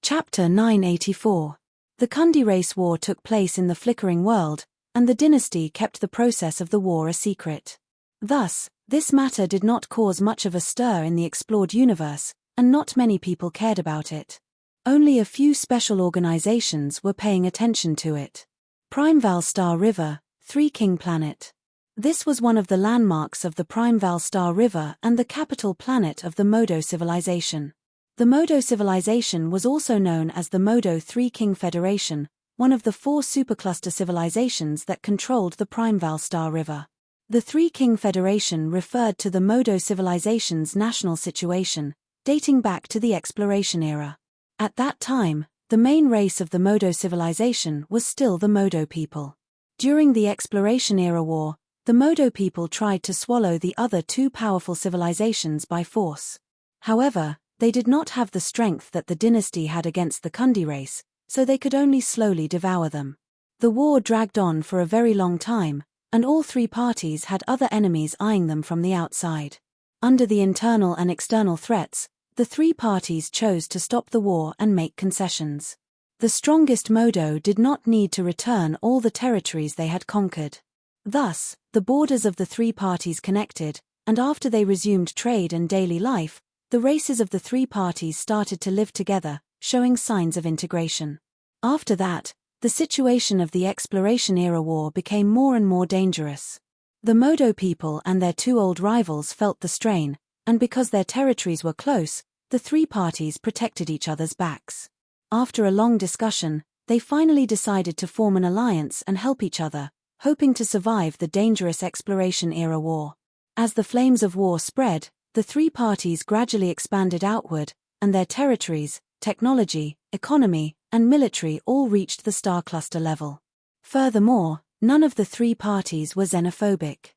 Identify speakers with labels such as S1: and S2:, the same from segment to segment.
S1: Chapter 984. The Kundi race war took place in the flickering world, and the dynasty kept the process of the war a secret. Thus, this matter did not cause much of a stir in the explored universe, and not many people cared about it. Only a few special organizations were paying attention to it. Primeval Star River, Three King Planet. This was one of the landmarks of the Primeval Star River and the capital planet of the Modo civilization. The Modo civilization was also known as the Modo Three King Federation, one of the 4 supercluster civilizations that controlled the Primeval Star River. The Three King Federation referred to the Modo civilization's national situation, dating back to the exploration era. At that time, the main race of the Modo civilization was still the Modo people. During the exploration era war, the Modo people tried to swallow the other 2 powerful civilizations by force. However, they did not have the strength that the dynasty had against the Kundi race, so they could only slowly devour them. The war dragged on for a very long time, and all 3 parties had other enemies eyeing them from the outside. Under the internal and external threats, the 3 parties chose to stop the war and make concessions. The strongest Modo did not need to return all the territories they had conquered. Thus, the borders of the 3 parties connected, and after they resumed trade and daily life, the races of the 3 parties started to live together, showing signs of integration. After that, the situation of the exploration-era war became more and more dangerous. The Modo people and their 2 old rivals felt the strain, and because their territories were close, the 3 parties protected each other's backs. After a long discussion, they finally decided to form an alliance and help each other, hoping to survive the dangerous exploration-era war. As the flames of war spread, the 3 parties gradually expanded outward, and their territories, technology, economy, and military all reached the star cluster level. Furthermore, none of the 3 parties were xenophobic.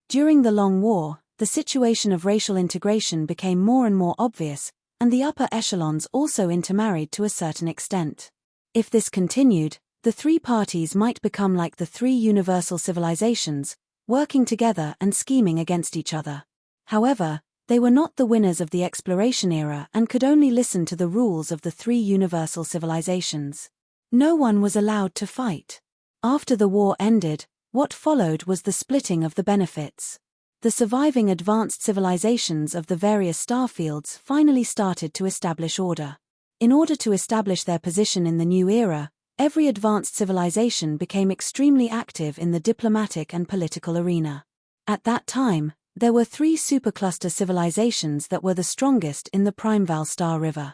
S1: During the long war, the situation of racial integration became more and more obvious, and the upper echelons also intermarried to a certain extent. If this continued, the 3 parties might become like the 3 universal civilizations, working together and scheming against each other. However, they were not the winners of the exploration era and could only listen to the rules of the 3 universal civilizations. No one was allowed to fight. After the war ended, what followed was the splitting of the benefits. The surviving advanced civilizations of the various starfields finally started to establish order. In order to establish their position in the new era, every advanced civilization became extremely active in the diplomatic and political arena. At that time, there were 3 supercluster civilizations that were the strongest in the Primeval Star River.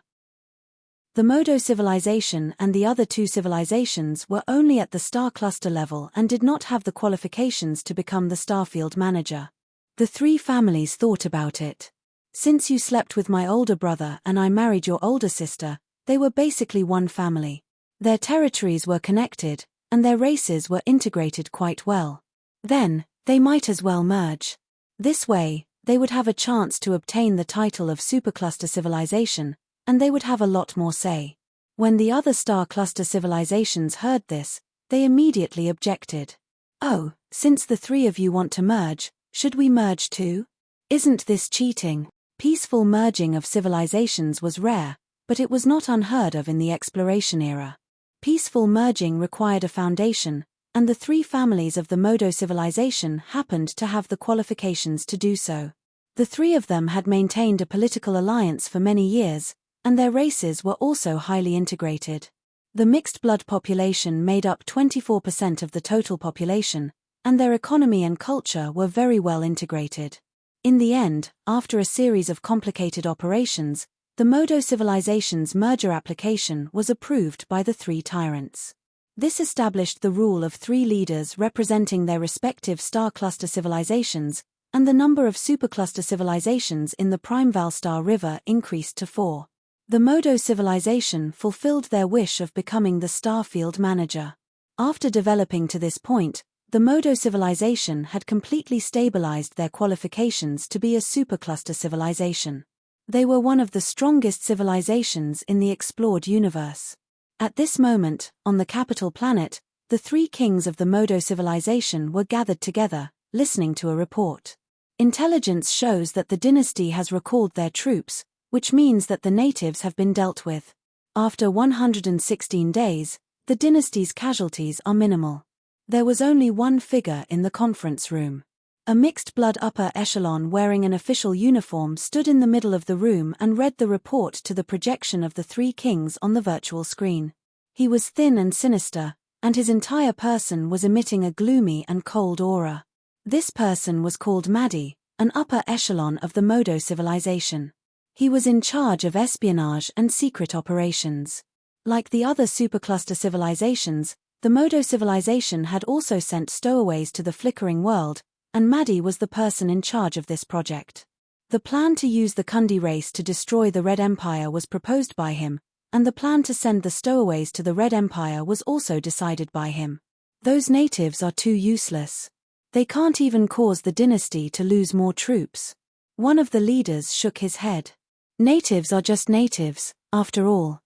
S1: The Modo civilization and the other 2 civilizations were only at the star cluster level and did not have the qualifications to become the starfield manager. The 3 families thought about it. Since you slept with my older brother and I married your older sister, they were basically one family. Their territories were connected, and their races were integrated quite well. Then, they might as well merge. This way, they would have a chance to obtain the title of supercluster civilization, and they would have a lot more say. When the other star cluster civilizations heard this, they immediately objected. Oh, since the 3 of you want to merge, should we merge too? Isn't this cheating? Peaceful merging of civilizations was rare, but it was not unheard of in the exploration era. Peaceful merging required a foundation, and the 3 families of the Modo civilization happened to have the qualifications to do so. The 3 of them had maintained a political alliance for many years, and their races were also highly integrated. The mixed blood population made up 24% of the total population, and their economy and culture were very well integrated. In the end, after a series of complicated operations, the Modo civilization's merger application was approved by the 3 tyrants. This established the rule of 3 leaders representing their respective star cluster civilizations, and the number of supercluster civilizations in the Primeval Star River increased to 4. The Modo civilization fulfilled their wish of becoming the starfield manager. After developing to this point, the Modo civilization had completely stabilized their qualifications to be a supercluster civilization. They were one of the strongest civilizations in the explored universe. At this moment, on the capital planet, the 3 kings of the Modo civilization were gathered together, listening to a report. Intelligence shows that the dynasty has recalled their troops, which means that the natives have been dealt with. After 116 days, the dynasty's casualties are minimal. There was only one figure in the conference room. A mixed-blood upper echelon wearing an official uniform stood in the middle of the room and read the report to the projection of the three kings on the virtual screen. He was thin and sinister, and his entire person was emitting a gloomy and cold aura. This person was called Maddie, an upper echelon of the Modo civilization. He was in charge of espionage and secret operations. Like the other supercluster civilizations, the Modo civilization had also sent stowaways to the flickering world, and Maddie was the person in charge of this project. The plan to use the Kundi race to destroy the Red Empire was proposed by him, and the plan to send the stowaways to the Red Empire was also decided by him. Those natives are too useless. They can't even cause the dynasty to lose more troops. One of the leaders shook his head. Natives are just natives, after all.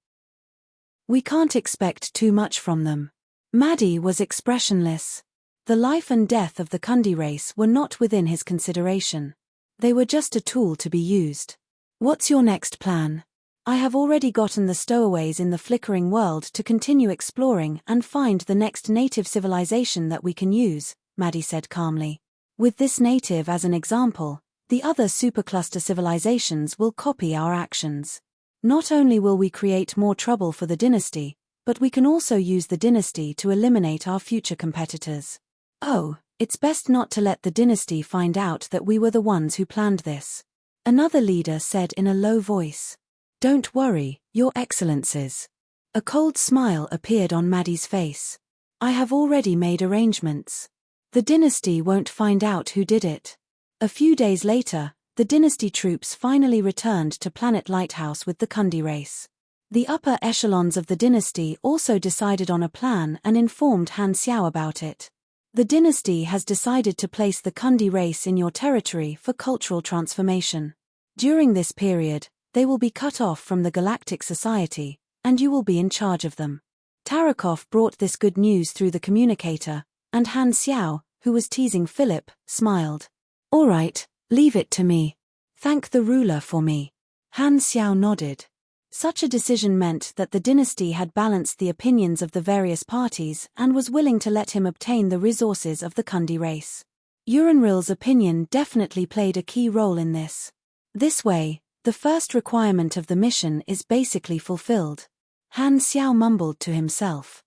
S1: We can't expect too much from them. Maddie was expressionless. The life and death of the Kundi race were not within his consideration. They were just a tool to be used. What's your next plan? I have already gotten the stowaways in the flickering world to continue exploring and find the next native civilization that we can use, Maddie said calmly. With this native as an example, the other supercluster civilizations will copy our actions. Not only will we create more trouble for the dynasty, but we can also use the dynasty to eliminate our future competitors. Oh, it's best not to let the dynasty find out that we were the ones who planned this. Another leader said in a low voice. Don't worry, Your Excellencies. A cold smile appeared on Maddie's face. I have already made arrangements. The dynasty won't find out who did it. A few days later, the dynasty troops finally returned to Planet Lighthouse with the Kundi race. The upper echelons of the dynasty also decided on a plan and informed Han Xiao about it. The dynasty has decided to place the Kundi race in your territory for cultural transformation. During this period, they will be cut off from the Galactic Society, and you will be in charge of them. Tarakov brought this good news through the communicator, and Han Xiao, who was teasing Philip, smiled. All right, leave it to me. Thank the ruler for me. Han Xiao nodded. Such a decision meant that the dynasty had balanced the opinions of the various parties and was willing to let him obtain the resources of the Kundi race. Uranril's opinion definitely played a key role in this. This way, the first requirement of the mission is basically fulfilled. Han Xiao mumbled to himself.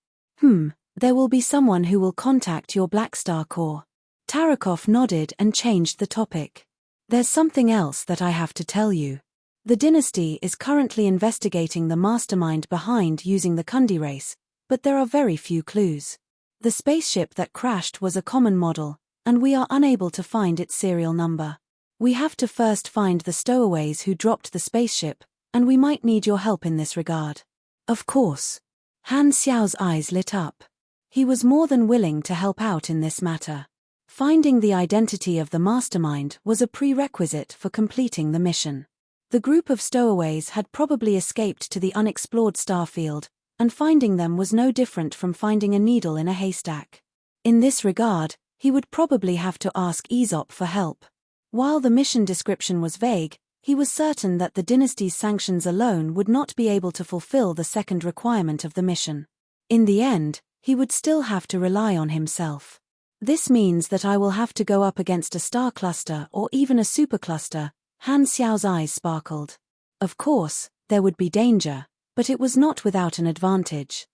S1: There will be someone who will contact your Black Star Corps. Tarakov nodded and changed the topic. There's something else that I have to tell you. The dynasty is currently investigating the mastermind behind using the Kundi race, but there are very few clues. The spaceship that crashed was a common model, and we are unable to find its serial number. We have to first find the stowaways who dropped the spaceship, and we might need your help in this regard. Of course. Han Xiao's eyes lit up. He was more than willing to help out in this matter. Finding the identity of the mastermind was a prerequisite for completing the mission. The group of stowaways had probably escaped to the unexplored starfield, and finding them was no different from finding a needle in a haystack. In this regard, he would probably have to ask Aesop for help. While the mission description was vague, he was certain that the dynasty's sanctions alone would not be able to fulfill the second requirement of the mission. In the end, he would still have to rely on himself. This means that I will have to go up against a star cluster or even a supercluster. Han Xiao's eyes sparkled. Of course, there would be danger, but it was not without an advantage.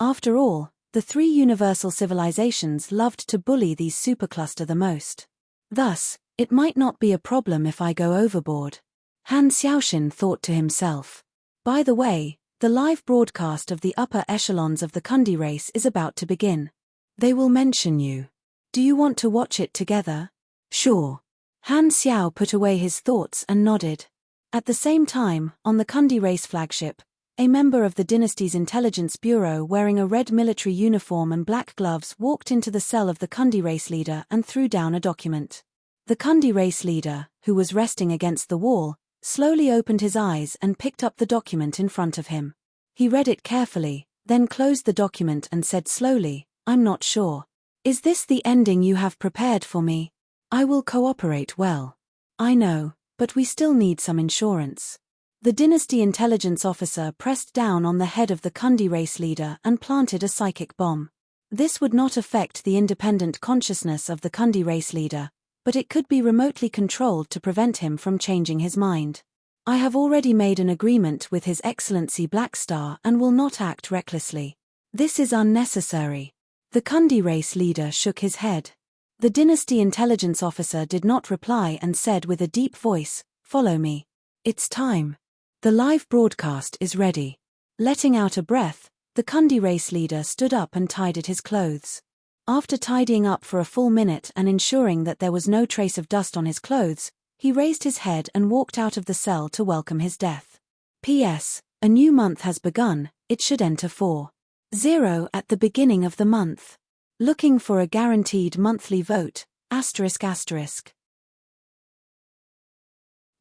S1: After all, the three universal civilizations loved to bully these supercluster the most. Thus, it might not be a problem if I go overboard. Han Xiaoxin thought to himself. By the way, the live broadcast of the upper echelons of the Kundi race is about to begin. They will mention you. Do you want to watch it together? Sure. Han Xiao put away his thoughts and nodded. At the same time, on the Kundi race flagship, a member of the dynasty's intelligence bureau wearing a red military uniform and black gloves walked into the cell of the Kundi race leader and threw down a document. The Kundi race leader, who was resting against the wall, slowly opened his eyes and picked up the document in front of him. He read it carefully, then closed the document and said slowly, I'm not sure. Is this the ending you have prepared for me? I will cooperate well. I know, but we still need some insurance. The dynasty intelligence officer pressed down on the head of the Kundi race leader and planted a psychic bomb. This would not affect the independent consciousness of the Kundi race leader, but it could be remotely controlled to prevent him from changing his mind. I have already made an agreement with His Excellency Blackstar and will not act recklessly. This is unnecessary. The Kundi race leader shook his head. The dynasty intelligence officer did not reply and said with a deep voice, "Follow me. It's time. The live broadcast is ready." Letting out a breath, the Kundi race leader stood up and tidied his clothes. After tidying up for a full minute and ensuring that there was no trace of dust on his clothes, he raised his head and walked out of the cell to welcome his death. P.S. A new month has begun, it should enter 4-0 at the beginning of the month. Looking for a guaranteed monthly vote, ***.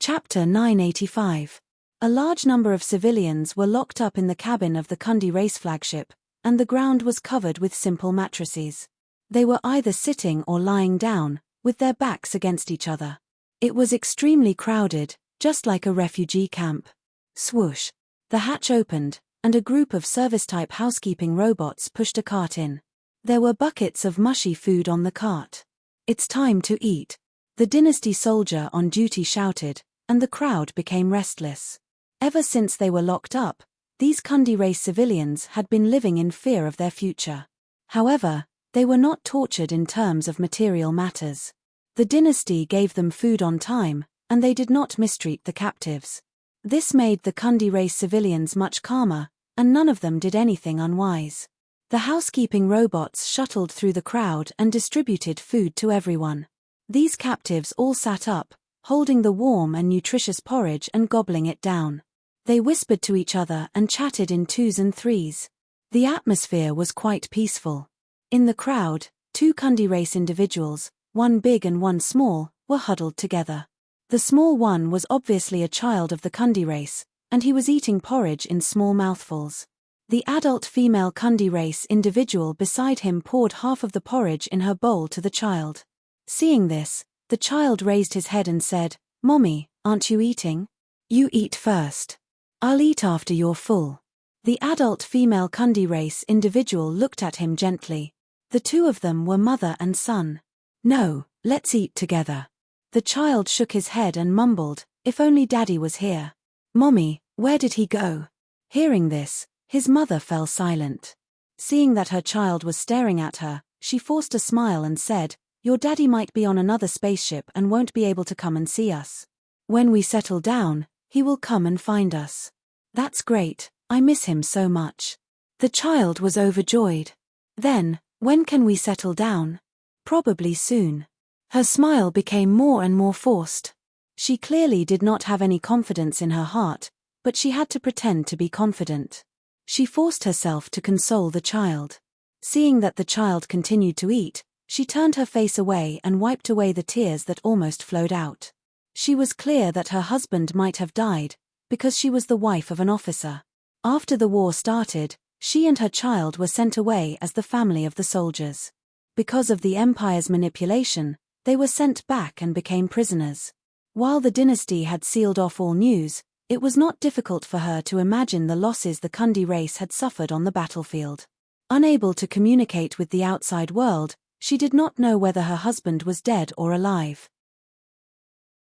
S1: Chapter 985. A large number of civilians were locked up in the cabin of the Kundi race flagship, and the ground was covered with simple mattresses. They were either sitting or lying down, with their backs against each other. It was extremely crowded, just like a refugee camp. Swoosh! The hatch opened, and a group of service-type housekeeping robots pushed a cart in. There were buckets of mushy food on the cart. "It's time to eat," the dynasty soldier on duty shouted, and the crowd became restless. Ever since they were locked up, these Kundi race civilians had been living in fear of their future. However, they were not tortured in terms of material matters. The dynasty gave them food on time, and they did not mistreat the captives. This made the Kundi race civilians much calmer, and none of them did anything unwise. The housekeeping robots shuttled through the crowd and distributed food to everyone. These captives all sat up, holding the warm and nutritious porridge and gobbling it down. They whispered to each other and chatted in twos and threes. The atmosphere was quite peaceful. In the crowd, two Kundi race individuals, one big and one small, were huddled together. The small one was obviously a child of the Kundi race, and he was eating porridge in small mouthfuls. The adult female Kundi race individual beside him poured half of the porridge in her bowl to the child. Seeing this, the child raised his head and said, "Mommy, aren't you eating? You eat first. I'll eat after you're full." The adult female Kundi race individual looked at him gently. The two of them were mother and son. "No, let's eat together." The child shook his head and mumbled, "If only Daddy was here." "Mommy, where did he go?" Hearing this, his mother fell silent. Seeing that her child was staring at her, she forced a smile and said, "Your daddy might be on another spaceship and won't be able to come and see us. When we settle down, he will come and find us." "That's great, I miss him so much." The child was overjoyed. "Then, when can we settle down?" "Probably soon." Her smile became more and more forced. She clearly did not have any confidence in her heart, but she had to pretend to be confident. She forced herself to console the child. Seeing that the child continued to eat, she turned her face away and wiped away the tears that almost flowed out. She was clear that her husband might have died, because she was the wife of an officer. After the war started, she and her child were sent away as the family of the soldiers. Because of the empire's manipulation, they were sent back and became prisoners. While the dynasty had sealed off all news, it was not difficult for her to imagine the losses the Kundi race had suffered on the battlefield. Unable to communicate with the outside world, she did not know whether her husband was dead or alive.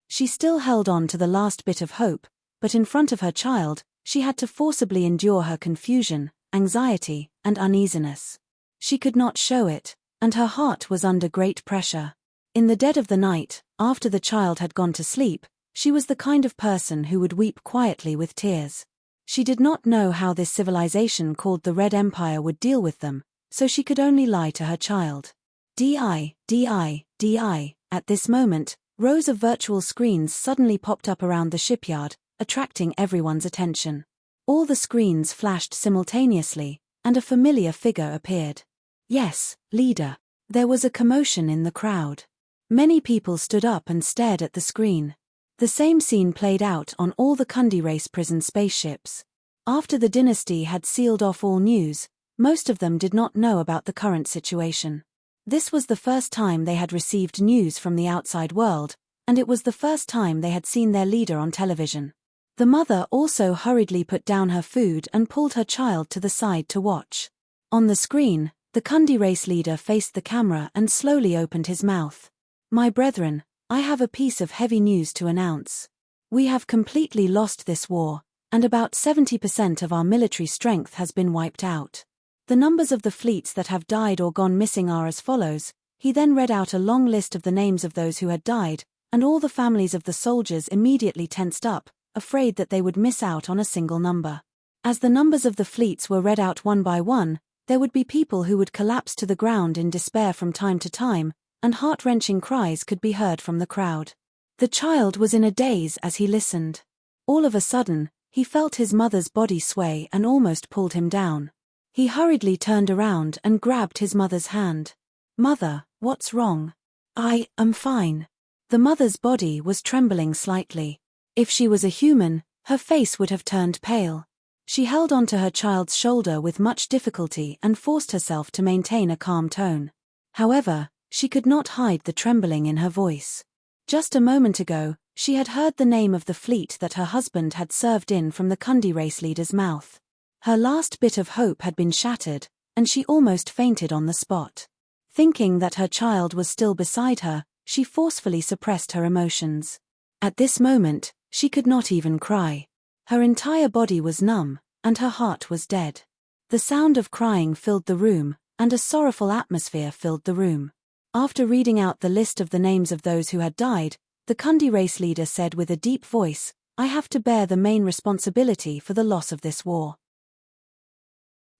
S1: She still held on to the last bit of hope, but in front of her child, she had to forcibly endure her confusion, anxiety, and uneasiness. She could not show it, and her heart was under great pressure. In the dead of the night, after the child had gone to sleep, she was the kind of person who would weep quietly with tears. She did not know how this civilization called the Red Empire would deal with them, so she could only lie to her child. Di. At this moment, rows of virtual screens suddenly popped up around the shipyard, attracting everyone's attention. All the screens flashed simultaneously, and a familiar figure appeared. "Yes, leader." There was a commotion in the crowd. Many people stood up and stared at the screen. The same scene played out on all the Kundi race prison spaceships. After the dynasty had sealed off all news, most of them did not know about the current situation. This was the first time they had received news from the outside world, and it was the first time they had seen their leader on television. The mother also hurriedly put down her food and pulled her child to the side to watch. On the screen, the Kundi race leader faced the camera and slowly opened his mouth. My brethren, I have a piece of heavy news to announce. We have completely lost this war, and about 70% of our military strength has been wiped out. The numbers of the fleets that have died or gone missing are as follows. He then read out a long list of the names of those who had died, and all the families of the soldiers immediately tensed up, afraid that they would miss out on a single number. As the numbers of the fleets were read out one by one, there would be people who would collapse to the ground in despair from time to time, and heart-wrenching cries could be heard from the crowd. The child was in a daze as he listened. All of a sudden, he felt his mother's body sway and almost pulled him down. He hurriedly turned around and grabbed his mother's hand. "Mother, what's wrong?" "I am fine." The mother's body was trembling slightly. If she was a human, her face would have turned pale. She held onto her child's shoulder with much difficulty and forced herself to maintain a calm tone. However, she could not hide the trembling in her voice. Just a moment ago, she had heard the name of the fleet that her husband had served in from the Kundi race leader's mouth. Her last bit of hope had been shattered, and she almost fainted on the spot. Thinking that her child was still beside her, she forcefully suppressed her emotions. At this moment, she could not even cry. Her entire body was numb, and her heart was dead. The sound of crying filled the room, and a sorrowful atmosphere filled the room. After reading out the list of the names of those who had died, the Kundi race leader said with a deep voice, "I have to bear the main responsibility for the loss of this war.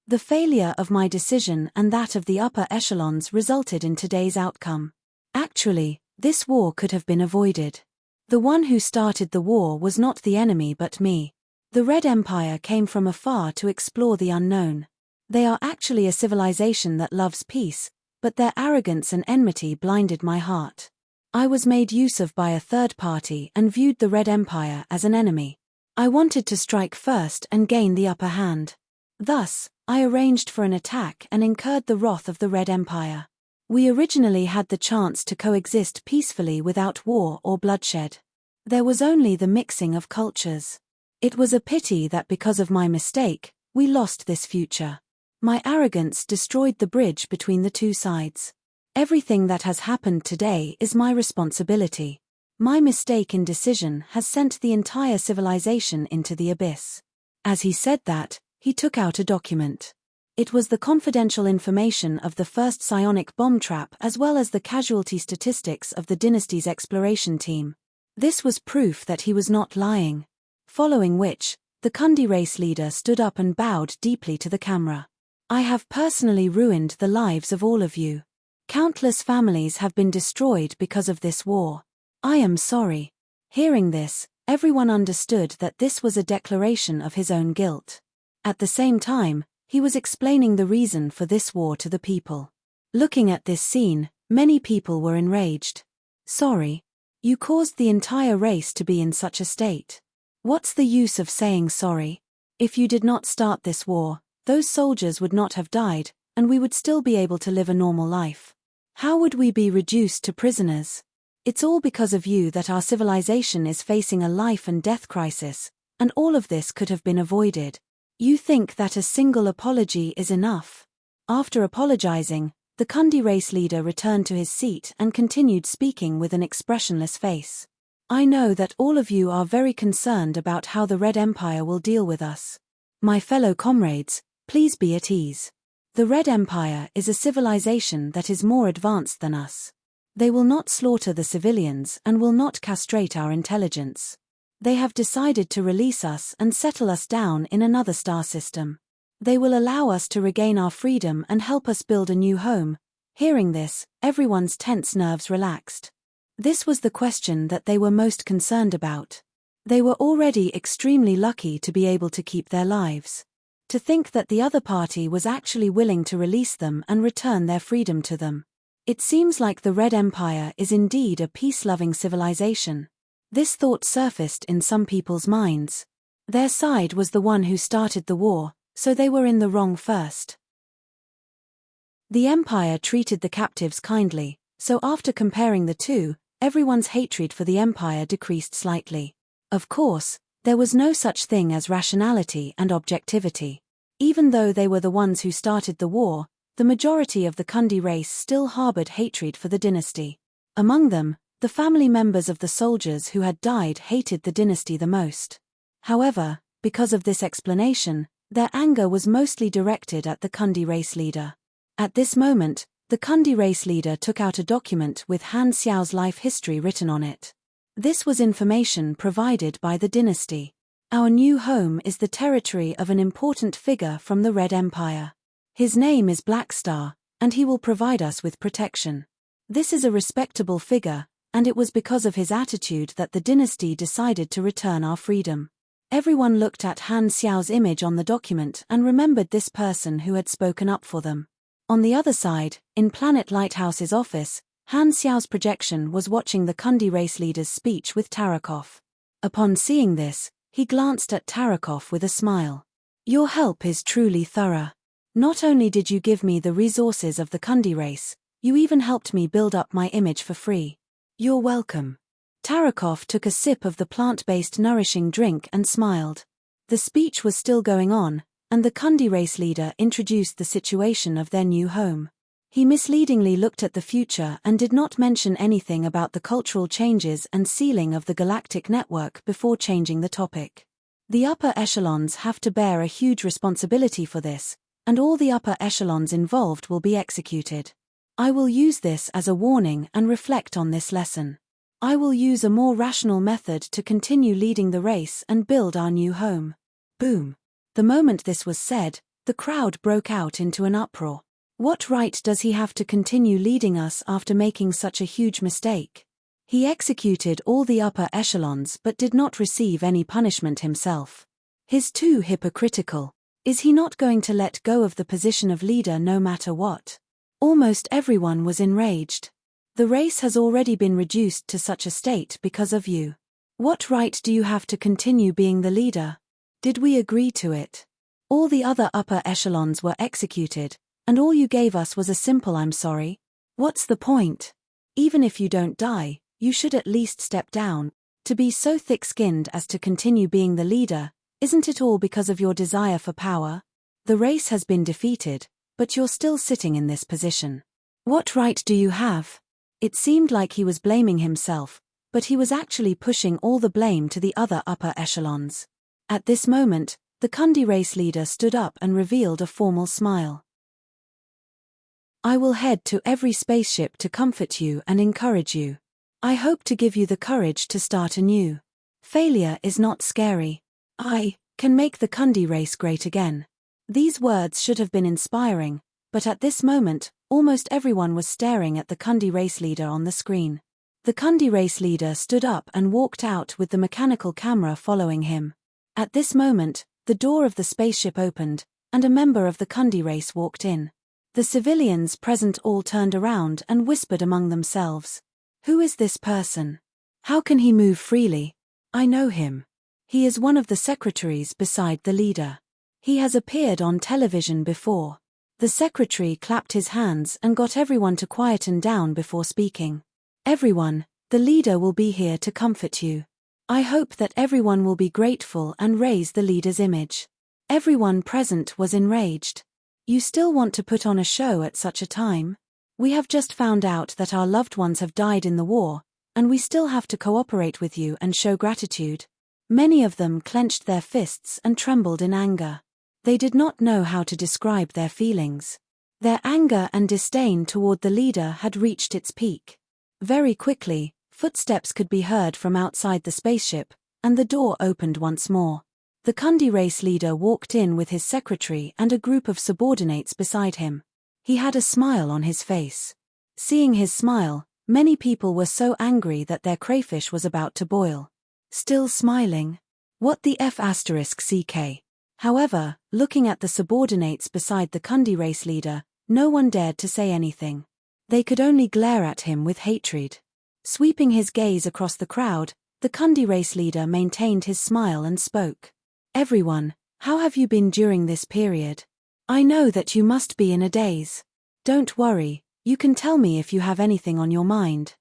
S1: The failure of my decision and that of the upper echelons resulted in today's outcome. Actually, this war could have been avoided. The one who started the war was not the enemy but me. The Red Empire came from afar to explore the unknown. They are actually a civilization that loves peace, but their arrogance and enmity blinded my heart. I was made use of by a third party and viewed the Red Empire as an enemy. I wanted to strike first and gain the upper hand. Thus, I arranged for an attack and incurred the wrath of the Red Empire. We originally had the chance to coexist peacefully without war or bloodshed. There was only the mixing of cultures. It was a pity that because of my mistake, we lost this future. My arrogance destroyed the bridge between the two sides. Everything that has happened today is my responsibility. My mistake in decision has sent the entire civilization into the abyss." As he said that, he took out a document. It was the confidential information of the first psionic bomb trap as well as the casualty statistics of the dynasty's exploration team. This was proof that he was not lying. Following which, the Kundi race leader stood up and bowed deeply to the camera. "I have personally ruined the lives of all of you. Countless families have been destroyed because of this war. I am sorry." Hearing this, everyone understood that this was a declaration of his own guilt. At the same time, he was explaining the reason for this war to the people. Looking at this scene, many people were enraged. "Sorry. You caused the entire race to be in such a state. What's the use of saying sorry? If you did not start this war, those soldiers would not have died, and we would still be able to live a normal life. How would we be reduced to prisoners? It's all because of you that our civilization is facing a life and death crisis, and all of this could have been avoided. You think that a single apology is enough?" After apologizing, the Kundi race leader returned to his seat and continued speaking with an expressionless face. "I know that all of you are very concerned about how the Red Empire will deal with us. My fellow comrades, please be at ease. The Red Empire is a civilization that is more advanced than us. They will not slaughter the civilians and will not castrate our intelligence. They have decided to release us and settle us down in another star system. They will allow us to regain our freedom and help us build a new home." Hearing this, everyone's tense nerves relaxed. This was the question that they were most concerned about. They were already extremely lucky to be able to keep their lives. To think that the other party was actually willing to release them and return their freedom to them. It seems like the Red Empire is indeed a peace-loving civilization. This thought surfaced in some people's minds. Their side was the one who started the war, so they were in the wrong first. The Empire treated the captives kindly, so after comparing the two, everyone's hatred for the Empire decreased slightly. Of course, There was no such thing as rationality and objectivity. Even though they were the ones who started the war, the majority of the Kundi race still harbored hatred for the dynasty. Among them, the family members of the soldiers who had died hated the dynasty the most. However, because of this explanation, their anger was mostly directed at the Kundi race leader. At this moment, the Kundi race leader took out a document with Han Xiao's life history written on it. This was information provided by the dynasty. Our new home is the territory of an important figure from the Red Empire. His name is Black Star, and he will provide us with protection. This is a respectable figure, and it was because of his attitude that the dynasty decided to return our freedom. Everyone looked at Han Xiao's image on the document and remembered this person who had spoken up for them. On the other side, in Planet Lighthouse's office, Han Xiao's projection was watching the Kundi race leader's speech with Tarakov. Upon seeing this, he glanced at Tarakov with a smile. Your help is truly thorough. Not only did you give me the resources of the Kundi race, you even helped me build up my image for free. You're welcome. Tarakov took a sip of the plant-based nourishing drink and smiled. The speech was still going on, and the Kundi race leader introduced the situation of their new home. He misleadingly looked at the future and did not mention anything about the cultural changes and sealing of the galactic network before changing the topic. The upper echelons have to bear a huge responsibility for this, and all the upper echelons involved will be executed. I will use this as a warning and reflect on this lesson. I will use a more rational method to continue leading the race and build our new home. Boom. The moment this was said, the crowd broke out into an uproar. What right does he have to continue leading us after making such a huge mistake? He executed all the upper echelons but did not receive any punishment himself. He's too hypocritical. Is he not going to let go of the position of leader no matter what? Almost everyone was enraged. The race has already been reduced to such a state because of you. What right do you have to continue being the leader? Did we agree to it? All the other upper echelons were executed, and all you gave us was a simple "I'm sorry." What's the point? Even if you don't die, you should at least step down. To be so thick-skinned as to continue being the leader, isn't it all because of your desire for power? The race has been defeated, but you're still sitting in this position. What right do you have? It seemed like he was blaming himself, but he was actually pushing all the blame to the other upper echelons. At this moment, the Kundi race leader stood up and revealed a formal smile. I will head to every spaceship to comfort you and encourage you. I hope to give you the courage to start anew. Failure is not scary. I can make the Kundi race great again. These words should have been inspiring, but at this moment, almost everyone was staring at the Kundi race leader on the screen. The Kundi race leader stood up and walked out with the mechanical camera following him. At this moment, the door of the spaceship opened, and a member of the Kundi race walked in. The civilians present all turned around and whispered among themselves. Who is this person? How can he move freely? I know him. He is one of the secretaries beside the leader. He has appeared on television before. The secretary clapped his hands and got everyone to quieten down before speaking. Everyone, the leader will be here to comfort you. I hope that everyone will be grateful and raise the leader's image. Everyone present was enraged. You still want to put on a show at such a time? We have just found out that our loved ones have died in the war, and we still have to cooperate with you and show gratitude. Many of them clenched their fists and trembled in anger. They did not know how to describe their feelings. Their anger and disdain toward the leader had reached its peak. Very quickly, footsteps could be heard from outside the spaceship, and the door opened once more. The Kundi race leader walked in with his secretary and a group of subordinates beside him. He had a smile on his face. Seeing his smile, many people were so angry that their crayfish was about to boil. Still smiling? What the F***ck? However, looking at the subordinates beside the Kundi race leader, no one dared to say anything. They could only glare at him with hatred. Sweeping his gaze across the crowd, the Kundi race leader maintained his smile and spoke. Everyone, how have you been during this period? I know that you must be in a daze. Don't worry, you can tell me if you have anything on your mind.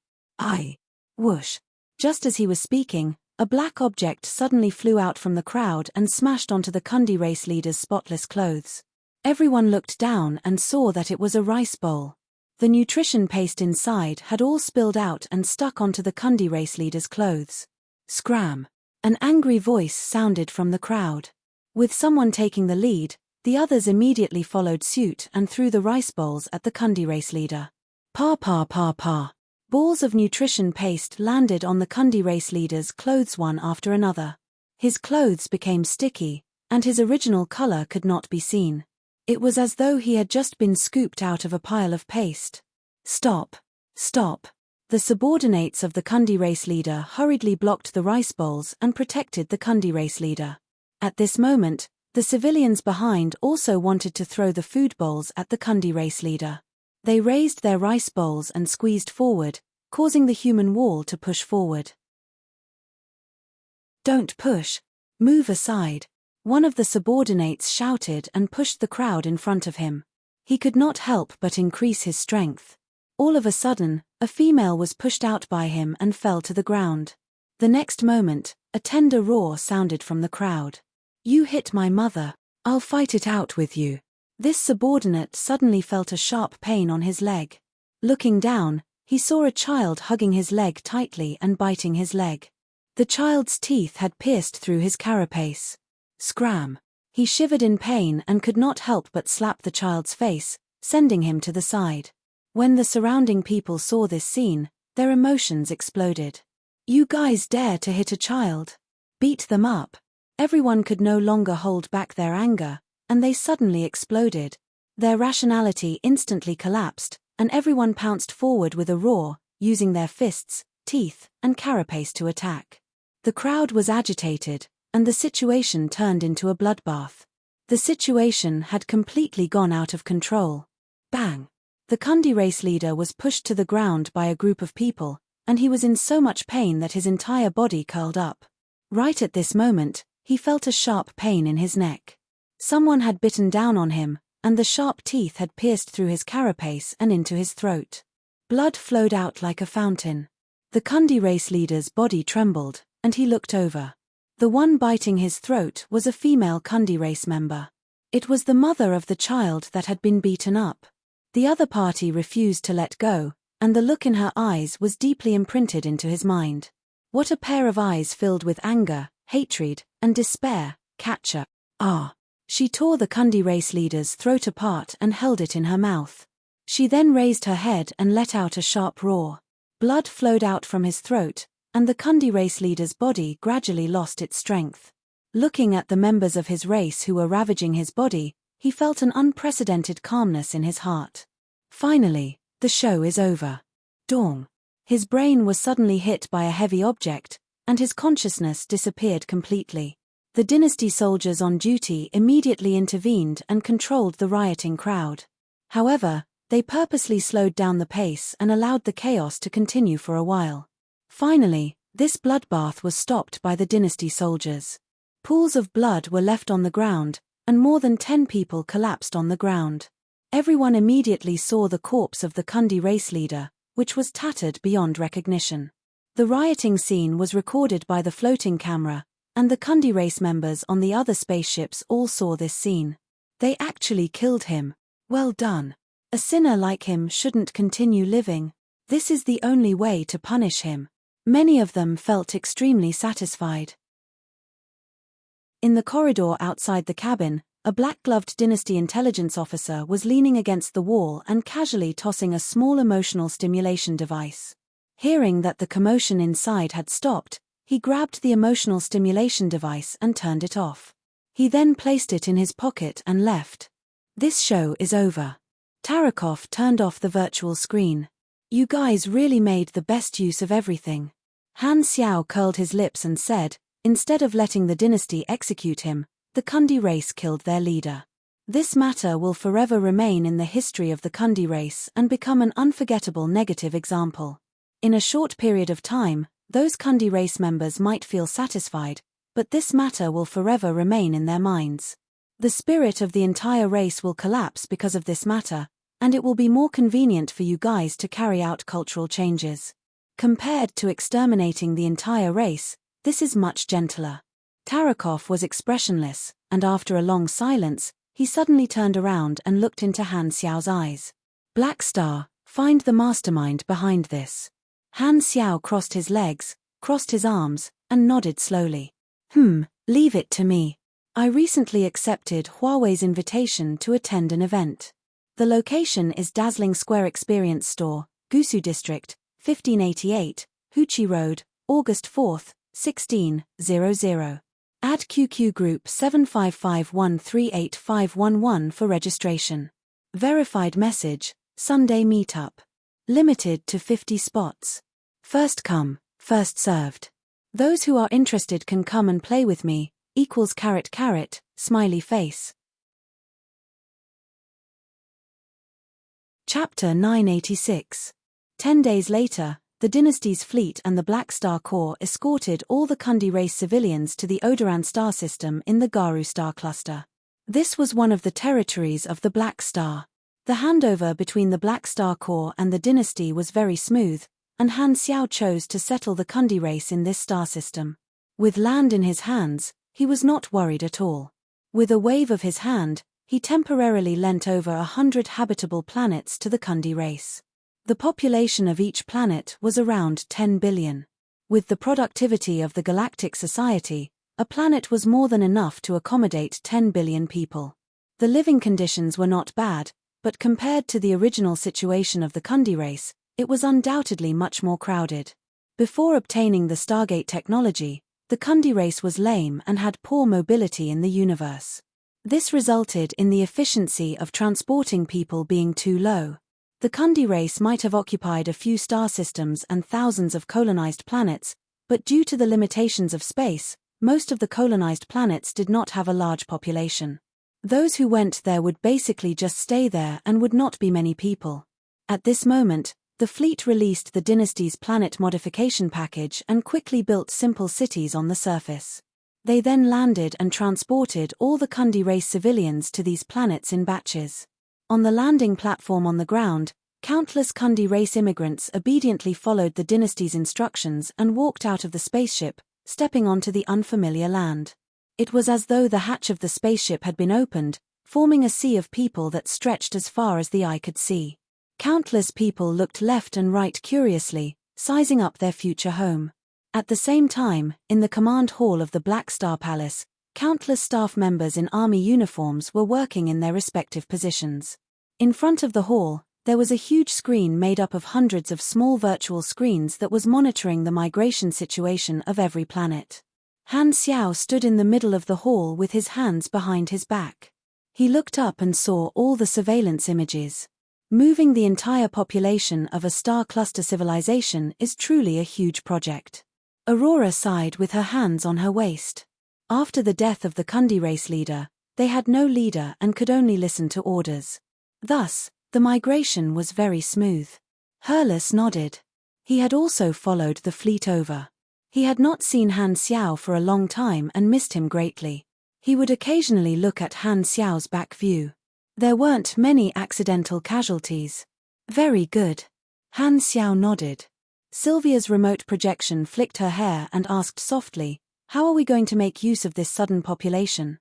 S1: Whoosh. Just as he was speaking, A black object suddenly flew out from the crowd and smashed onto the Kundi race leader's spotless clothes. Everyone looked down and saw that it was a rice bowl. The nutrition paste inside had all spilled out and stuck onto the Kundi race leader's clothes. Scram! An angry voice sounded from the crowd. With someone taking the lead, the others immediately followed suit and threw the rice bowls at the Kundi race leader. Pa pa pa pa. Balls of nutrition paste landed on the Kundi race leader's clothes one after another. His clothes became sticky, and his original color could not be seen. It was as though he had just been scooped out of a pile of paste. Stop! Stop! The subordinates of the Kundi race leader hurriedly blocked the rice bowls and protected the Kundi race leader. At this moment, the civilians behind also wanted to throw the food bowls at the Kundi race leader. They raised their rice bowls and squeezed forward, causing the human wall to push forward. Don't push! Move aside! One of the subordinates shouted and pushed the crowd in front of him. He could not help but increase his strength. All of a sudden, a female was pushed out by him and fell to the ground. The next moment, a tender roar sounded from the crowd. You hit my mother. I'll fight it out with you. This subordinate suddenly felt a sharp pain on his leg. Looking down, he saw a child hugging his leg tightly and biting his leg. The child's teeth had pierced through his carapace. Scram! He shivered in pain and could not help but slap the child's face, sending him to the side. When the surrounding people saw this scene, their emotions exploded. You guys dare to hit a child? Beat them up. Everyone could no longer hold back their anger, and they suddenly exploded. Their rationality instantly collapsed, and everyone pounced forward with a roar, using their fists, teeth, and carapace to attack. The crowd was agitated, and the situation turned into a bloodbath. The situation had completely gone out of control. Bang! The Kundi race leader was pushed to the ground by a group of people, and he was in so much pain that his entire body curled up. Right at this moment, he felt a sharp pain in his neck. Someone had bitten down on him, and the sharp teeth had pierced through his carapace and into his throat. Blood flowed out like a fountain. The Kundi race leader's body trembled, and he looked over. The one biting his throat was a female Kundi race member. It was the mother of the child that had been beaten up. The other party refused to let go, and the look in her eyes was deeply imprinted into his mind. What a pair of eyes filled with anger, hatred, and despair. Catcher. Ah! She tore the Kundi race leader's throat apart and held it in her mouth. She then raised her head and let out a sharp roar. Blood flowed out from his throat, and the Kundi race leader's body gradually lost its strength. Looking at the members of his race who were ravaging his body, he felt an unprecedented calmness in his heart. Finally, the show is over. Dong. His brain was suddenly hit by a heavy object, and his consciousness disappeared completely. The dynasty soldiers on duty immediately intervened and controlled the rioting crowd. However, they purposely slowed down the pace and allowed the chaos to continue for a while. Finally, this bloodbath was stopped by the dynasty soldiers. Pools of blood were left on the ground, and more than 10 people collapsed on the ground. Everyone immediately saw the corpse of the Kundi race leader, which was tattered beyond recognition. The rioting scene was recorded by the floating camera, and the Kundi race members on the other spaceships all saw this scene. They actually killed him. Well done. A sinner like him shouldn't continue living. This is the only way to punish him. Many of them felt extremely satisfied. In the corridor outside the cabin, a black-gloved dynasty intelligence officer was leaning against the wall and casually tossing a small emotional stimulation device. Hearing that the commotion inside had stopped, he grabbed the emotional stimulation device and turned it off. He then placed it in his pocket and left. This show is over. Tarakov turned off the virtual screen. You guys really made the best use of everything. Han Xiao curled his lips and said, instead of letting the dynasty execute him, the Kundi race killed their leader. This matter will forever remain in the history of the Kundi race and become an unforgettable negative example. In a short period of time, those Kundi race members might feel satisfied, but this matter will forever remain in their minds. The spirit of the entire race will collapse because of this matter, and it will be more convenient for you guys to carry out cultural changes. Compared to exterminating the entire race, this is much gentler." Tarakov was expressionless, and after a long silence, he suddenly turned around and looked into Han Xiao's eyes. "Black Star, find the mastermind behind this." Han Xiao crossed his legs, crossed his arms, and nodded slowly. Leave it to me. I recently accepted Huawei's invitation to attend an event. The location is Dazzling Square Experience Store, Gusu District, 1588, Huchi Road, August 4, 1600. Add QQ Group 7551385511 for registration. Verified message, Sunday meetup. Limited to 50 spots. First come, first served. Those who are interested can come and play with me, =*, smiley face. Chapter 986. 10 days later, the dynasty's fleet and the Black Star Corps escorted all the Kundi race civilians to the Odoran star system in the Garu star cluster. This was one of the territories of the Black Star. The handover between the Black Star Corps and the dynasty was very smooth, and Han Xiao chose to settle the Kundi race in this star system. With land in his hands, he was not worried at all. With a wave of his hand, he temporarily lent over 100 habitable planets to the Kundi race. The population of each planet was around 10 billion. With the productivity of the Galactic Society, a planet was more than enough to accommodate 10 billion people. The living conditions were not bad, but compared to the original situation of the Kundi race, it was undoubtedly much more crowded. Before obtaining the Stargate technology, the Kundi race was lame and had poor mobility in the universe. This resulted in the efficiency of transporting people being too low. The Kundi race might have occupied a few star systems and thousands of colonized planets, but due to the limitations of space, most of the colonized planets did not have a large population. Those who went there would basically just stay there and would not be many people. At this moment, the fleet released the dynasty's planet modification package and quickly built simple cities on the surface. They then landed and transported all the Kundi race civilians to these planets in batches. On the landing platform on the ground, countless Kundi race immigrants obediently followed the dynasty's instructions and walked out of the spaceship, stepping onto the unfamiliar land. It was as though the hatch of the spaceship had been opened, forming a sea of people that stretched as far as the eye could see. Countless people looked left and right curiously, sizing up their future home. At the same time, in the command hall of the Black Star Palace, countless staff members in army uniforms were working in their respective positions. In front of the hall, there was a huge screen made up of hundreds of small virtual screens that was monitoring the migration situation of every planet. Han Xiao stood in the middle of the hall with his hands behind his back. He looked up and saw all the surveillance images. Moving the entire population of a star cluster civilization is truly a huge project. Aurora sighed with her hands on her waist. After the death of the Kundi race leader, they had no leader and could only listen to orders. Thus, the migration was very smooth. Herles nodded. He had also followed the fleet over. He had not seen Han Xiao for a long time and missed him greatly. He would occasionally look at Han Xiao's back view. There weren't many accidental casualties. Very good. Han Xiao nodded. Sylvia's remote projection flicked her hair and asked softly, "How are we going to make use of this sudden population?"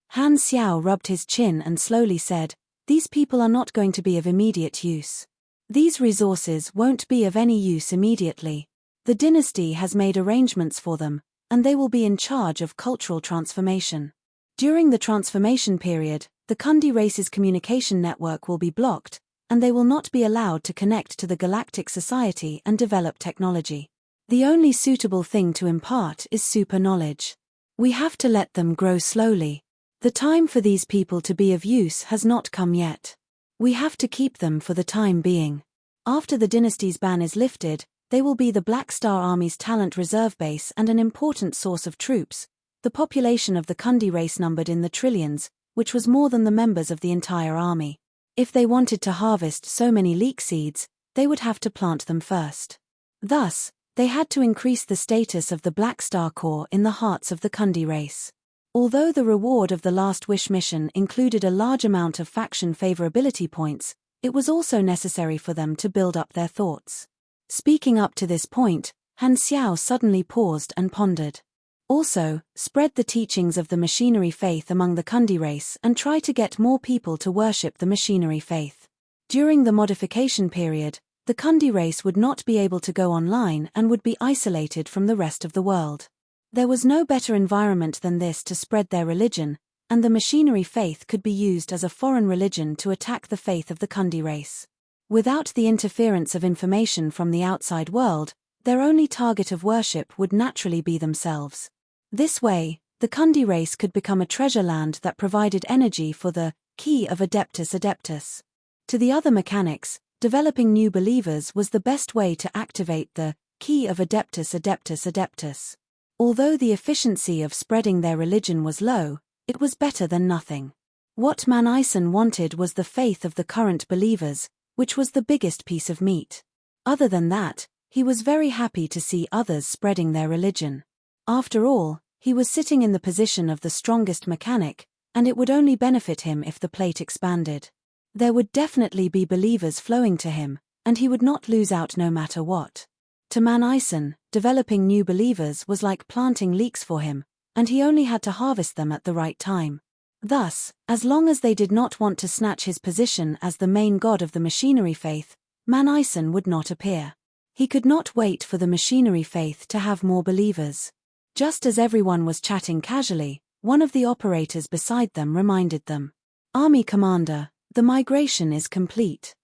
S1: Han Xiao rubbed his chin and slowly said, "These people are not going to be of immediate use. These resources won't be of any use immediately. The dynasty has made arrangements for them, and they will be in charge of cultural transformation. During the transformation period, the Kundi race's communication network will be blocked, and they will not be allowed to connect to the Galactic Society and develop technology. The only suitable thing to impart is super knowledge. We have to let them grow slowly. The time for these people to be of use has not come yet. We have to keep them for the time being. After the dynasty's ban is lifted, they will be the Black Star Army's talent reserve base and an important source of troops. The population of the Kundi race numbered in the trillions, which was more than the members of the entire army. If they wanted to harvest so many leek seeds, they would have to plant them first. Thus, they had to increase the status of the Black Star Corps in the hearts of the Kundi race. Although the reward of the Last Wish mission included a large amount of faction favorability points, it was also necessary for them to build up their thoughts. Speaking up to this point, Han Xiao suddenly paused and pondered. Also, spread the teachings of the machinery faith among the Kundi race and try to get more people to worship the machinery faith. During the modification period, the Kundi race would not be able to go online and would be isolated from the rest of the world. There was no better environment than this to spread their religion, and the machinery faith could be used as a foreign religion to attack the faith of the Kundi race. Without the interference of information from the outside world, their only target of worship would naturally be themselves. This way, the Kundi race could become a treasure land that provided energy for the key of Adeptus Adeptus. To the other mechanics, developing new believers was the best way to activate the key of Adeptus Adeptus Adeptus. Although the efficiency of spreading their religion was low, it was better than nothing. What Manison wanted was the faith of the current believers, which was the biggest piece of meat. Other than that, he was very happy to see others spreading their religion. After all, he was sitting in the position of the strongest mechanic, and it would only benefit him if the plate expanded. There would definitely be believers flowing to him, and he would not lose out no matter what. To Manison, developing new believers was like planting leeks for him, and he only had to harvest them at the right time. Thus, as long as they did not want to snatch his position as the main god of the machinery faith, Manison would not appear. He could not wait for the machinery faith to have more believers. Just as everyone was chatting casually, one of the operators beside them reminded them. Army Commander, the migration is complete.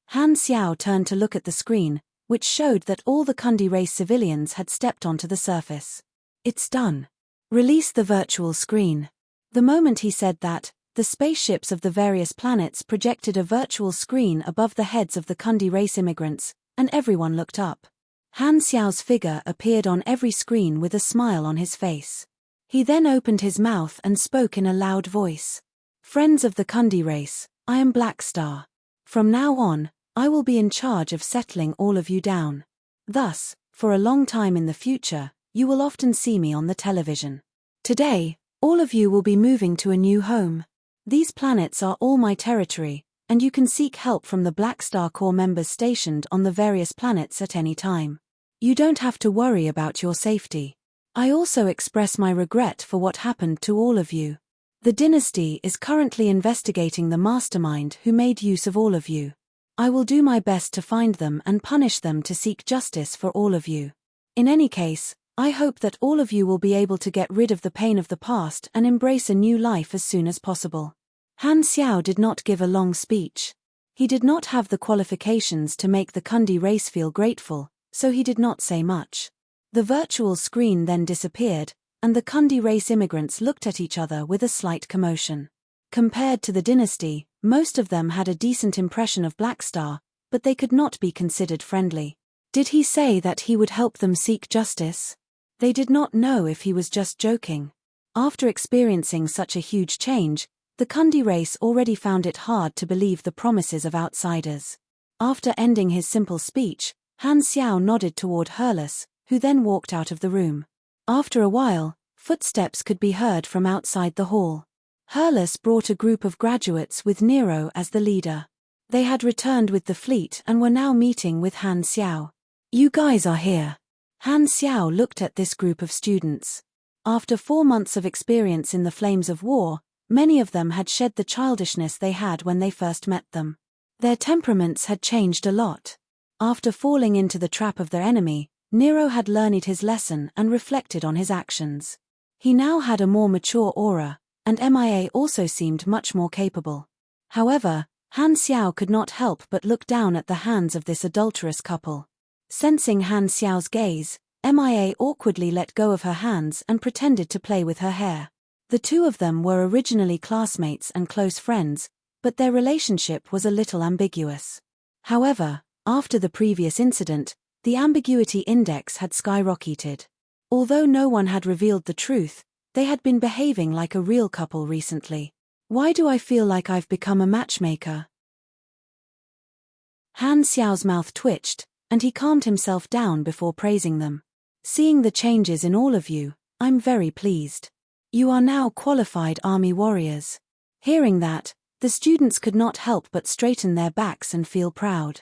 S1: Han Xiao turned to look at the screen, which showed that all the Kundi race civilians had stepped onto the surface. It's done. Release the virtual screen. The moment he said that, the spaceships of the various planets projected a virtual screen above the heads of the Kundi race immigrants, and everyone looked up. Han Xiao's figure appeared on every screen with a smile on his face. He then opened his mouth and spoke in a loud voice. Friends of the Kundi race, I am Black Star. From now on, I will be in charge of settling all of you down. Thus, for a long time in the future, you will often see me on the television. Today, all of you will be moving to a new home. These planets are all my territory, and you can seek help from the Black Star Corps members stationed on the various planets at any time. You don't have to worry about your safety. I also express my regret for what happened to all of you. The dynasty is currently investigating the mastermind who made use of all of you. I will do my best to find them and punish them to seek justice for all of you. In any case, I hope that all of you will be able to get rid of the pain of the past and embrace a new life as soon as possible. Han Xiao did not give a long speech. He did not have the qualifications to make the Kundi race feel grateful, so he did not say much. The virtual screen then disappeared, and the Kundi race immigrants looked at each other with a slight commotion. Compared to the dynasty, most of them had a decent impression of Black Star, but they could not be considered friendly. Did he say that he would help them seek justice? They did not know if he was just joking. After experiencing such a huge change, the Kundi race already found it hard to believe the promises of outsiders. After ending his simple speech, Han Xiao nodded toward Hurlus, who then walked out of the room. After a while, footsteps could be heard from outside the hall. Hurlus brought a group of graduates with Nero as the leader. They had returned with the fleet and were now meeting with Han Xiao. You guys are here. Han Xiao looked at this group of students. After 4 months of experience in the flames of war, many of them had shed the childishness they had when they first met them. Their temperaments had changed a lot. After falling into the trap of their enemy, Nero had learned his lesson and reflected on his actions. He now had a more mature aura, and MIA also seemed much more capable. However, Han Xiao could not help but look down at the hands of this adulterous couple. Sensing Han Xiao's gaze, MIA awkwardly let go of her hands and pretended to play with her hair. The two of them were originally classmates and close friends, but their relationship was a little ambiguous. However, after the previous incident, the ambiguity index had skyrocketed. Although no one had revealed the truth, they had been behaving like a real couple recently. Why do I feel like I've become a matchmaker? Han Xiao's mouth twitched, and he calmed himself down before praising them. Seeing the changes in all of you, I'm very pleased. You are now qualified army warriors. Hearing that, the students could not help but straighten their backs and feel proud.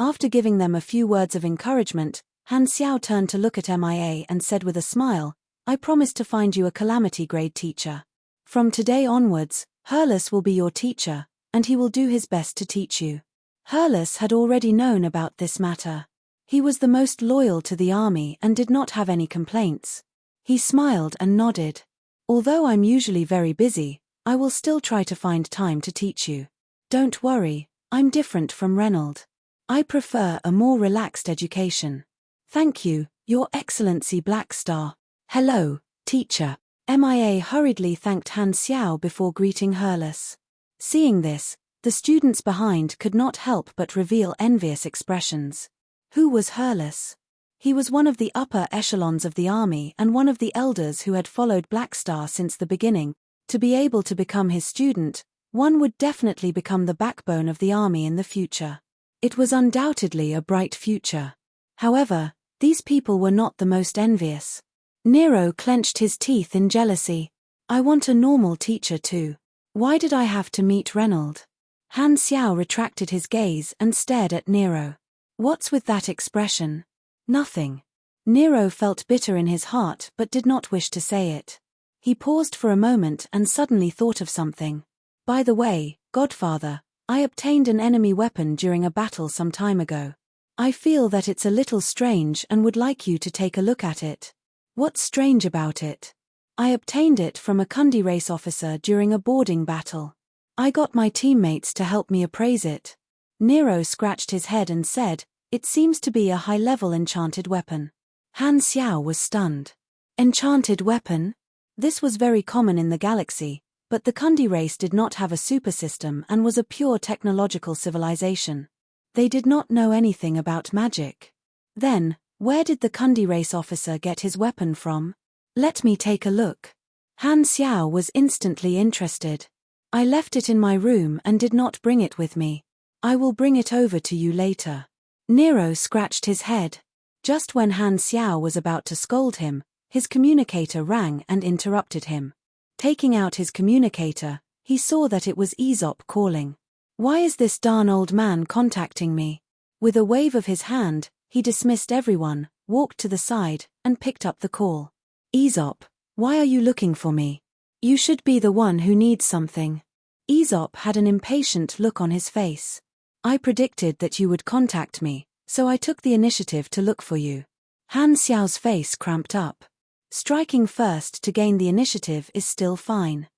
S1: After giving them a few words of encouragement, Han Xiao turned to look at MIA and said with a smile, "I promise to find you a calamity grade teacher. From today onwards, Hurlus will be your teacher, and he will do his best to teach you." Hurlus had already known about this matter. He was the most loyal to the army and did not have any complaints. He smiled and nodded. "Although I'm usually very busy, I will still try to find time to teach you. Don't worry, I'm different from Reynold. I prefer a more relaxed education." "Thank you, Your Excellency Black Star." "Hello, teacher." MIA hurriedly thanked Han Xiao before greeting Hurlus. Seeing this, the students behind could not help but reveal envious expressions. Who was Hurlus? He was one of the upper echelons of the army and one of the elders who had followed Blackstar since the beginning. To be able to become his student, one would definitely become the backbone of the army in the future. It was undoubtedly a bright future. However, these people were not the most envious. Nero clenched his teeth in jealousy. "I want a normal teacher too. Why did I have to meet Reynold?" Han Xiao retracted his gaze and stared at Nero. "What's with that expression?" "Nothing." Nero felt bitter in his heart but did not wish to say it. He paused for a moment and suddenly thought of something. "By the way, Godfather, I obtained an enemy weapon during a battle some time ago. I feel that it's a little strange and would like you to take a look at it." "What's strange about it?" "I obtained it from a Kundi race officer during a boarding battle. I got my teammates to help me appraise it." Nero scratched his head and said, "It seems to be a high-level enchanted weapon." Han Xiao was stunned. Enchanted weapon? This was very common in the galaxy, but the Kundi race did not have a super system and was a pure technological civilization. They did not know anything about magic. Then, where did the Kundi race officer get his weapon from? "Let me take a look." Han Xiao was instantly interested. "I left it in my room and did not bring it with me. I will bring it over to you later." Nero scratched his head. Just when Han Xiao was about to scold him, his communicator rang and interrupted him. Taking out his communicator, he saw that it was Aesop calling. "Why is this darn old man contacting me?" With a wave of his hand, he dismissed everyone, walked to the side, and picked up the call. "Aesop, why are you looking for me? You should be the one who needs something." Aesop had an impatient look on his face. "I predicted that you would contact me, so I took the initiative to look for you." Han Xiao's face cramped up. Striking first to gain the initiative is still fine.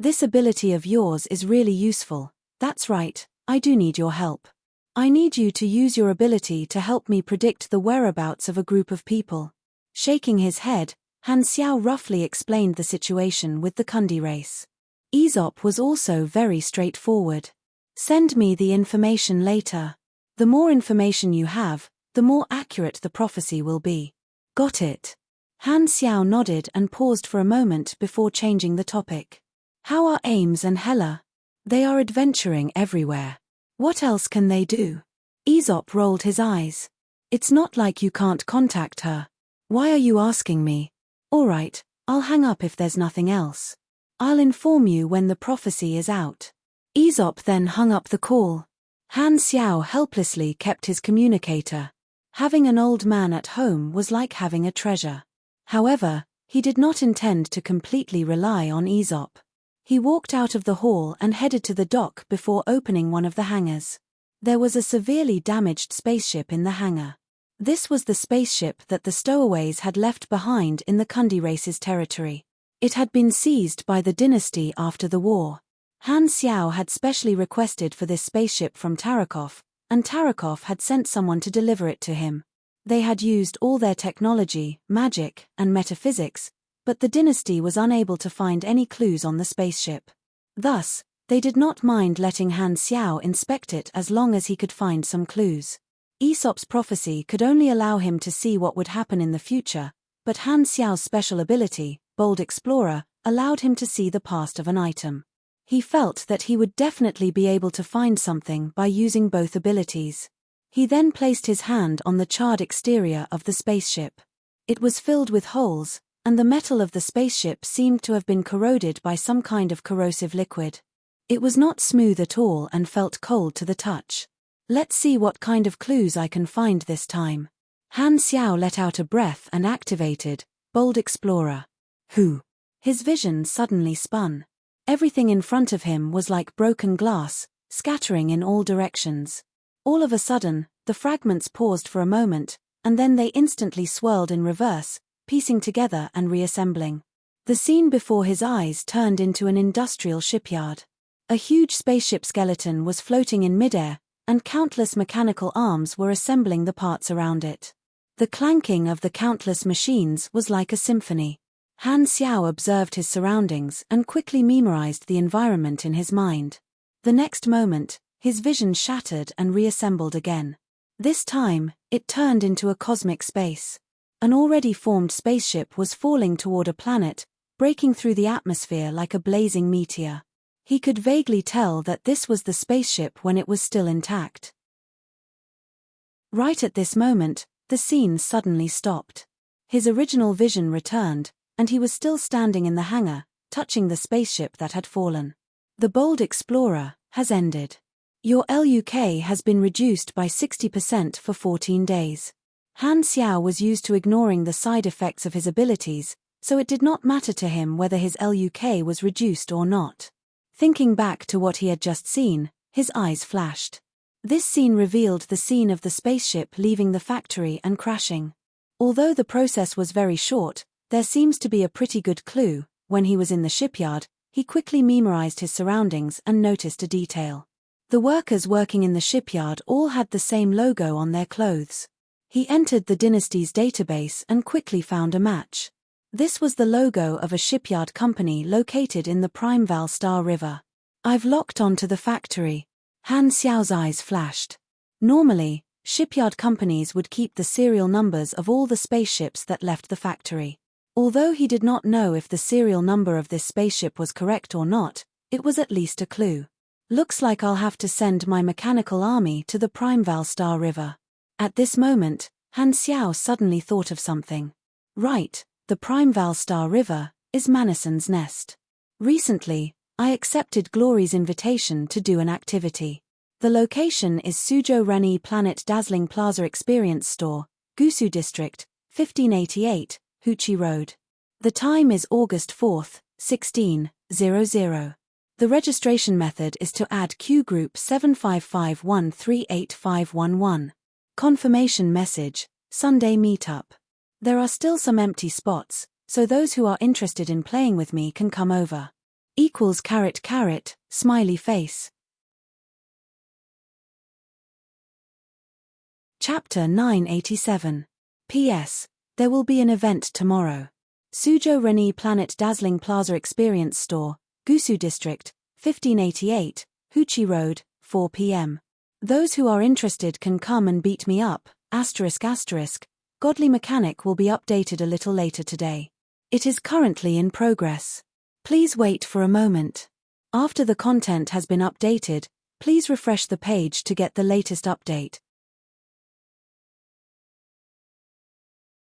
S1: "This ability of yours is really useful. That's right, I do need your help. I need you to use your ability to help me predict the whereabouts of a group of people." Shaking his head, Han Xiao roughly explained the situation with the Kundi race. Aesop was also very straightforward. "Send me the information later. The more information you have, the more accurate the prophecy will be." "Got it." Han Xiao nodded and paused for a moment before changing the topic. "How are Ames and Hella?" "They are adventuring everywhere. What else can they do?" Aesop rolled his eyes. "It's not like you can't contact her. Why are you asking me?" "All right, I'll hang up if there's nothing else. I'll inform you when the prophecy is out." Aesop then hung up the call. Han Xiao helplessly kept his communicator. Having an old man at home was like having a treasure. However, he did not intend to completely rely on Aesop. He walked out of the hall and headed to the dock before opening one of the hangars. There was a severely damaged spaceship in the hangar. This was the spaceship that the stowaways had left behind in the Kundi race's territory. It had been seized by the dynasty after the war. Han Xiao had specially requested for this spaceship from Tarakov, and Tarakov had sent someone to deliver it to him. They had used all their technology, magic, and metaphysics, but the dynasty was unable to find any clues on the spaceship. Thus, they did not mind letting Han Xiao inspect it as long as he could find some clues. Aesop's prophecy could only allow him to see what would happen in the future, but Han Xiao's special ability, Bold Explorer, allowed him to see the past of an item. He felt that he would definitely be able to find something by using both abilities. He then placed his hand on the charred exterior of the spaceship. It was filled with holes, and the metal of the spaceship seemed to have been corroded by some kind of corrosive liquid. It was not smooth at all and felt cold to the touch. Let's see what kind of clues I can find this time. Han Xiao let out a breath and activated Bold Explorer. Who? His vision suddenly spun. Everything in front of him was like broken glass, scattering in all directions. All of a sudden, the fragments paused for a moment, and then they instantly swirled in reverse, piecing together and reassembling. The scene before his eyes turned into an industrial shipyard. A huge spaceship skeleton was floating in midair, and countless mechanical arms were assembling the parts around it. The clanking of the countless machines was like a symphony. Han Xiao observed his surroundings and quickly memorized the environment in his mind. The next moment, his vision shattered and reassembled again. This time, it turned into a cosmic space. An already formed spaceship was falling toward a planet, breaking through the atmosphere like a blazing meteor. He could vaguely tell that this was the spaceship when it was still intact. Right at this moment, the scene suddenly stopped. His original vision returned, and he was still standing in the hangar, touching the spaceship that had fallen. The Bold Explorer has ended. Your LUK has been reduced by 60% for 14 days. Han Xiao was used to ignoring the side effects of his abilities, so it did not matter to him whether his LUK was reduced or not. Thinking back to what he had just seen, his eyes flashed. This scene revealed the scene of the spaceship leaving the factory and crashing. Although the process was very short, there seems to be a pretty good clue. When he was in the shipyard, he quickly memorized his surroundings and noticed a detail. The workers working in the shipyard all had the same logo on their clothes. He entered the dynasty's database and quickly found a match. This was the logo of a shipyard company located in the Primeval Star River. I've locked onto the factory. Han Xiao's eyes flashed. Normally, shipyard companies would keep the serial numbers of all the spaceships that left the factory. Although he did not know if the serial number of this spaceship was correct or not, it was at least a clue. Looks like I'll have to send my mechanical army to the Primeval Star River. At this moment, Han Xiao suddenly thought of something. Right, the Primeval Star River is Manison's nest. Recently, I accepted Glory's invitation to do an activity. The location is Suzhou Reni Planet Dazzling Plaza Experience Store, Gusu District, 1588, Huchi Road. The time is August 4th, 16:00. The registration method is to add Q Group 7551385511. Confirmation message, Sunday meetup. There are still some empty spots, so those who are interested in playing with me can come over. Equals carrot carrot, smiley face. Chapter 987. P.S. There will be an event tomorrow. Suzhou Reni Planet Dazzling Plaza Experience Store, Gusu District, 1588, Huchi Road, 4 p.m. Those who are interested can come and beat me up, ***. Godly Mechanic will be updated a little later today. It is currently in progress. Please wait for a moment. After the content has been updated, please refresh the page to get the latest update.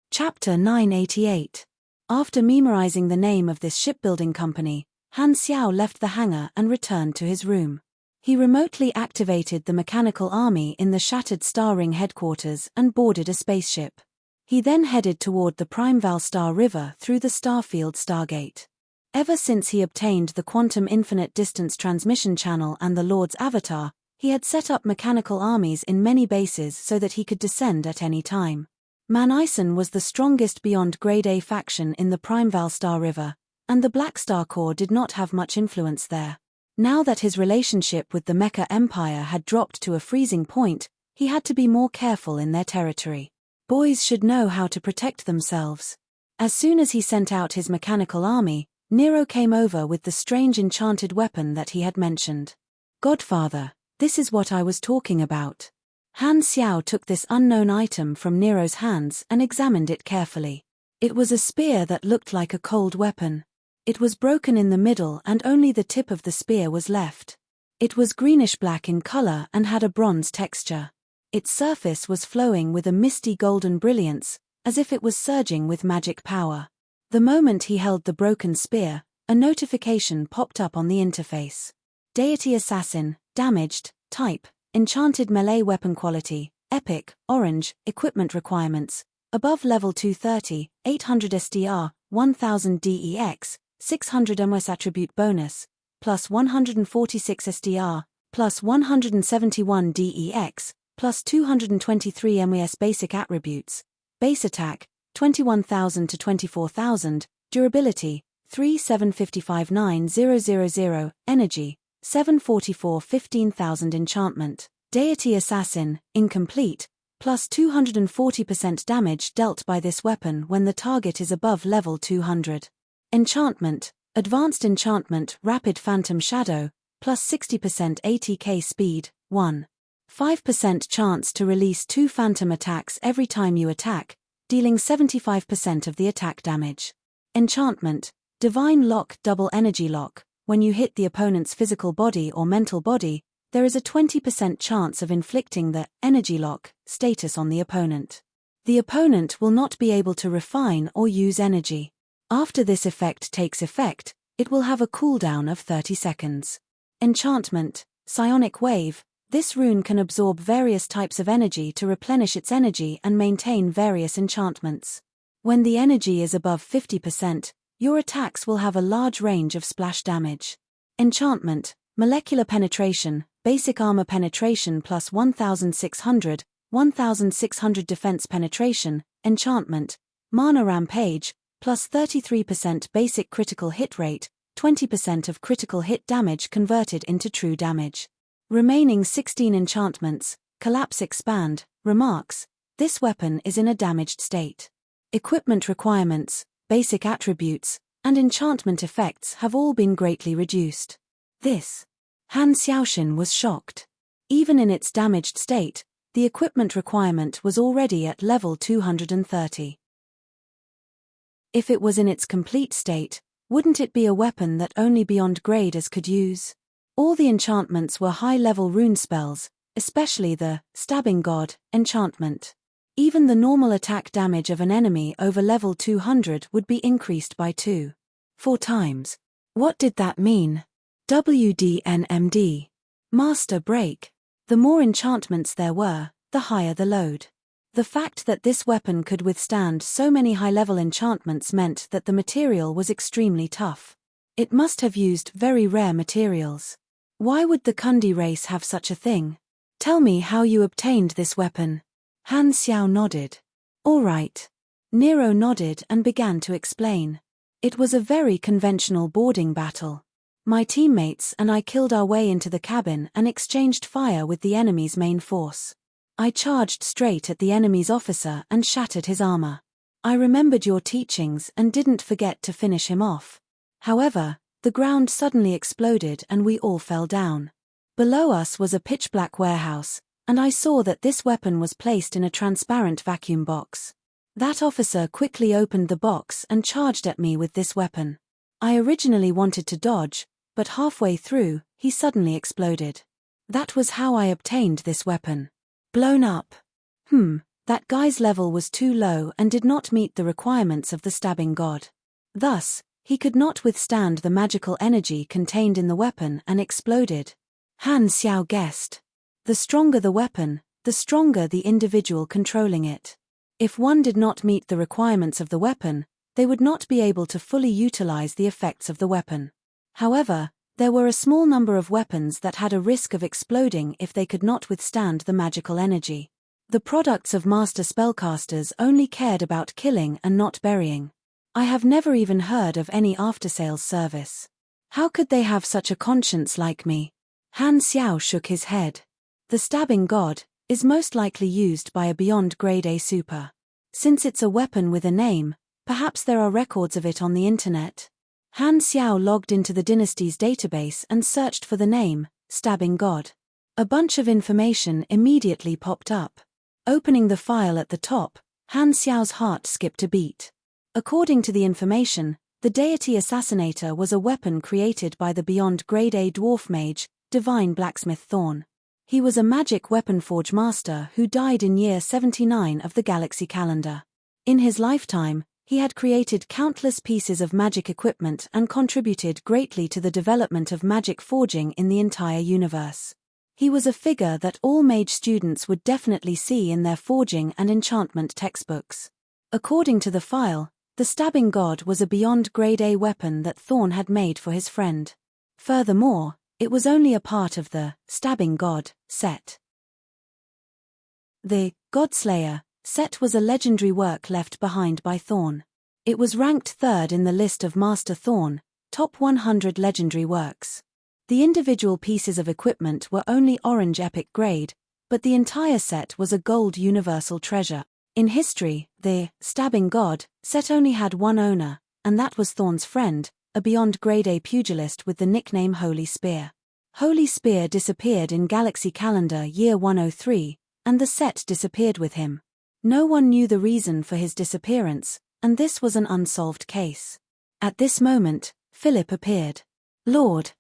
S1: Chapter 988. After memorizing the name of this shipbuilding company, Han Xiao left the hangar and returned to his room. He remotely activated the mechanical army in the shattered Star Ring headquarters and boarded a spaceship. He then headed toward the Primeval Star River through the Starfield Stargate. Ever since he obtained the Quantum Infinite Distance Transmission Channel and the Lord's Avatar, he had set up mechanical armies in many bases so that he could descend at any time. Manison was the strongest beyond Grade A faction in the Primeval Star River, and the Black Star Corps did not have much influence there. Now that his relationship with the Mecha Empire had dropped to a freezing point, he had to be more careful in their territory. Boys should know how to protect themselves. As soon as he sent out his mechanical army, Nero came over with the strange enchanted weapon that he had mentioned. Godfather, this is what I was talking about. Han Xiao took this unknown item from Nero's hands and examined it carefully. It was a spear that looked like a cold weapon. It was broken in the middle and only the tip of the spear was left. It was greenish-black in color and had a bronze texture. Its surface was flowing with a misty golden brilliance, as if it was surging with magic power. The moment he held the broken spear, a notification popped up on the interface. Deity Assassin, damaged, type, Enchanted melee weapon quality, epic, orange, equipment requirements, above level 230, 800 SDR, 1000 DEX, 600 MS attribute bonus, plus 146 SDR, plus 171 DEX, plus 223 MES basic attributes, base attack, 21,000 to 24,000, durability, 3755900, energy, 744 15,000 enchantment, deity assassin, incomplete, plus 240% damage dealt by this weapon when the target is above level 200. Enchantment, advanced enchantment rapid phantom shadow, plus 60% ATK speed, 5% chance to release 2 phantom attacks every time you attack, dealing 75% of the attack damage. Enchantment, divine lock double energy lock, when you hit the opponent's physical body or mental body, there is a 20% chance of inflicting the energy lock status on the opponent. The opponent will not be able to refine or use energy. After this effect takes effect, it will have a cooldown of 30 seconds. Enchantment, psionic wave, this rune can absorb various types of energy to replenish its energy and maintain various enchantments. When the energy is above 50%, your attacks will have a large range of splash damage. Enchantment, molecular penetration, basic armor penetration plus 1600, 1600 defense penetration, enchantment, mana rampage, plus 33% basic critical hit rate, 20% of critical hit damage converted into true damage. Remaining 16 enchantments, collapse expand, remarks, this weapon is in a damaged state. Equipment requirements, basic attributes, and enchantment effects have all been greatly reduced. Han Xiaoxin was shocked. Even in its damaged state, the equipment requirement was already at level 230. If it was in its complete state, wouldn't it be a weapon that only beyond graders could use? All the enchantments were high-level rune spells, especially the Stabbing God enchantment. Even the normal attack damage of an enemy over level 200 would be increased by 4 times. What did that mean? WDNMD. Master break. The more enchantments there were, the higher the load. The fact that this weapon could withstand so many high-level enchantments meant that the material was extremely tough. It must have used very rare materials. Why would the Kundi race have such a thing? Tell me how you obtained this weapon. Han Xiao nodded. All right. Nero nodded and began to explain. It was a very conventional boarding battle. My teammates and I killed our way into the cabin and exchanged fire with the enemy's main force. I charged straight at the enemy's officer and shattered his armor. I remembered your teachings and didn't forget to finish him off. However, the ground suddenly exploded and we all fell down. Below us was a pitch-black warehouse, and I saw that this weapon was placed in a transparent vacuum box. That officer quickly opened the box and charged at me with this weapon. I originally wanted to dodge, but halfway through, he suddenly exploded. That was how I obtained this weapon. Blown up. That guy's level was too low and did not meet the requirements of the Stabbing God. Thus, he could not withstand the magical energy contained in the weapon and exploded. Han Xiao guessed. The stronger the weapon, the stronger the individual controlling it. If one did not meet the requirements of the weapon, they would not be able to fully utilize the effects of the weapon. However, there were a small number of weapons that had a risk of exploding if they could not withstand the magical energy. The products of master spellcasters only cared about killing and not burying. I have never even heard of any after-sales service. How could they have such a conscience like me? Han Xiao shook his head. The Stabbing God is most likely used by a beyond grade A super. Since it's a weapon with a name, perhaps there are records of it on the internet. Han Xiao logged into the dynasty's database and searched for the name, Stabbing God. A bunch of information immediately popped up. Opening the file at the top, Han Xiao's heart skipped a beat. According to the information, the deity assassinator was a weapon created by the beyond grade A dwarf mage, Divine Blacksmith Thorn. He was a magic weapon forge master who died in year 79 of the galaxy calendar. In his lifetime, he had created countless pieces of magic equipment and contributed greatly to the development of magic forging in the entire universe. He was a figure that all mage students would definitely see in their forging and enchantment textbooks. According to the file, the stabbing god was a beyond grade A weapon that Thorn had made for his friend. Furthermore, it was only a part of the stabbing god set. The Godslayer set was a legendary work left behind by Thorn. It was ranked third in the list of Master Thorn, top 100 legendary works. The individual pieces of equipment were only orange epic grade, but the entire set was a gold universal treasure. In history, the stabbing god set only had one owner, and that was Thorn's friend, a beyond grade A pugilist with the nickname Holy Spear. Holy Spear disappeared in Galaxy Calendar year 103, and the set disappeared with him. No one knew the reason for his disappearance, and this was an unsolved case. At this moment, Philip appeared. Lord,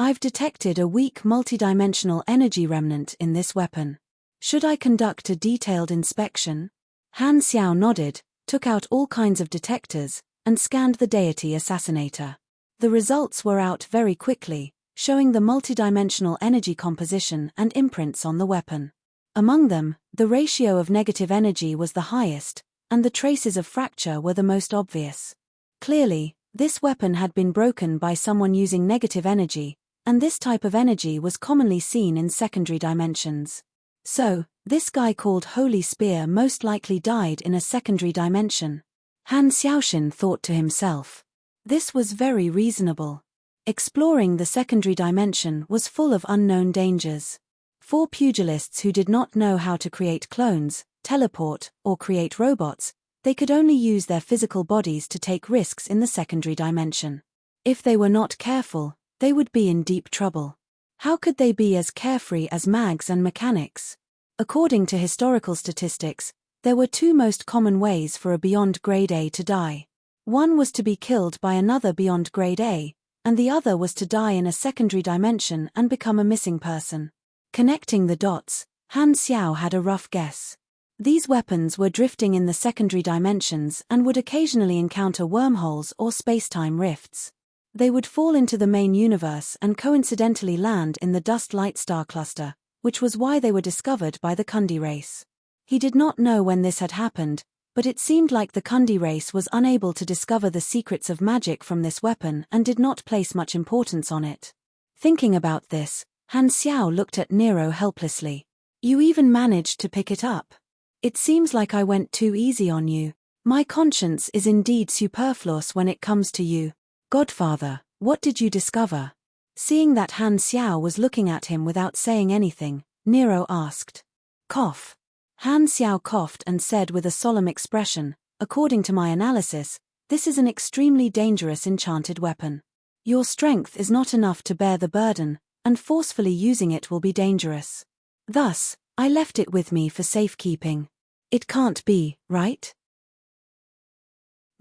S1: I've detected a weak multidimensional energy remnant in this weapon. Should I conduct a detailed inspection? Han Xiao nodded, took out all kinds of detectors, and scanned the deity assassinator. The results were out very quickly, showing the multidimensional energy composition and imprints on the weapon. Among them, the ratio of negative energy was the highest, and the traces of fracture were the most obvious. Clearly, this weapon had been broken by someone using negative energy, and this type of energy was commonly seen in secondary dimensions. So, this guy called Holy Spear most likely died in a secondary dimension. Han Xiaoxin thought to himself. This was very reasonable. Exploring the secondary dimension was full of unknown dangers. For pugilists who did not know how to create clones, teleport, or create robots, they could only use their physical bodies to take risks in the secondary dimension. If they were not careful, they would be in deep trouble. How could they be as carefree as mags and mechanics? According to historical statistics, there were two most common ways for a beyond grade A to die. One was to be killed by another beyond grade A, and the other was to die in a secondary dimension and become a missing person. Connecting the dots, Han Xiao had a rough guess. These weapons were drifting in the secondary dimensions and would occasionally encounter wormholes or space-time rifts. They would fall into the main universe and coincidentally land in the Dust Light Star Cluster, which was why they were discovered by the Kundi race. He did not know when this had happened, but it seemed like the Kundi race was unable to discover the secrets of magic from this weapon and did not place much importance on it. Thinking about this, Han Xiao looked at Nero helplessly. You even managed to pick it up. It seems like I went too easy on you. My conscience is indeed superfluous when it comes to you. Godfather, what did you discover? Seeing that Han Xiao was looking at him without saying anything, Nero asked. Cough. Han Xiao coughed and said with a solemn expression, according to my analysis, this is an extremely dangerous enchanted weapon. Your strength is not enough to bear the burden, and forcefully using it will be dangerous. Thus, I left it with me for safekeeping. It can't be, right?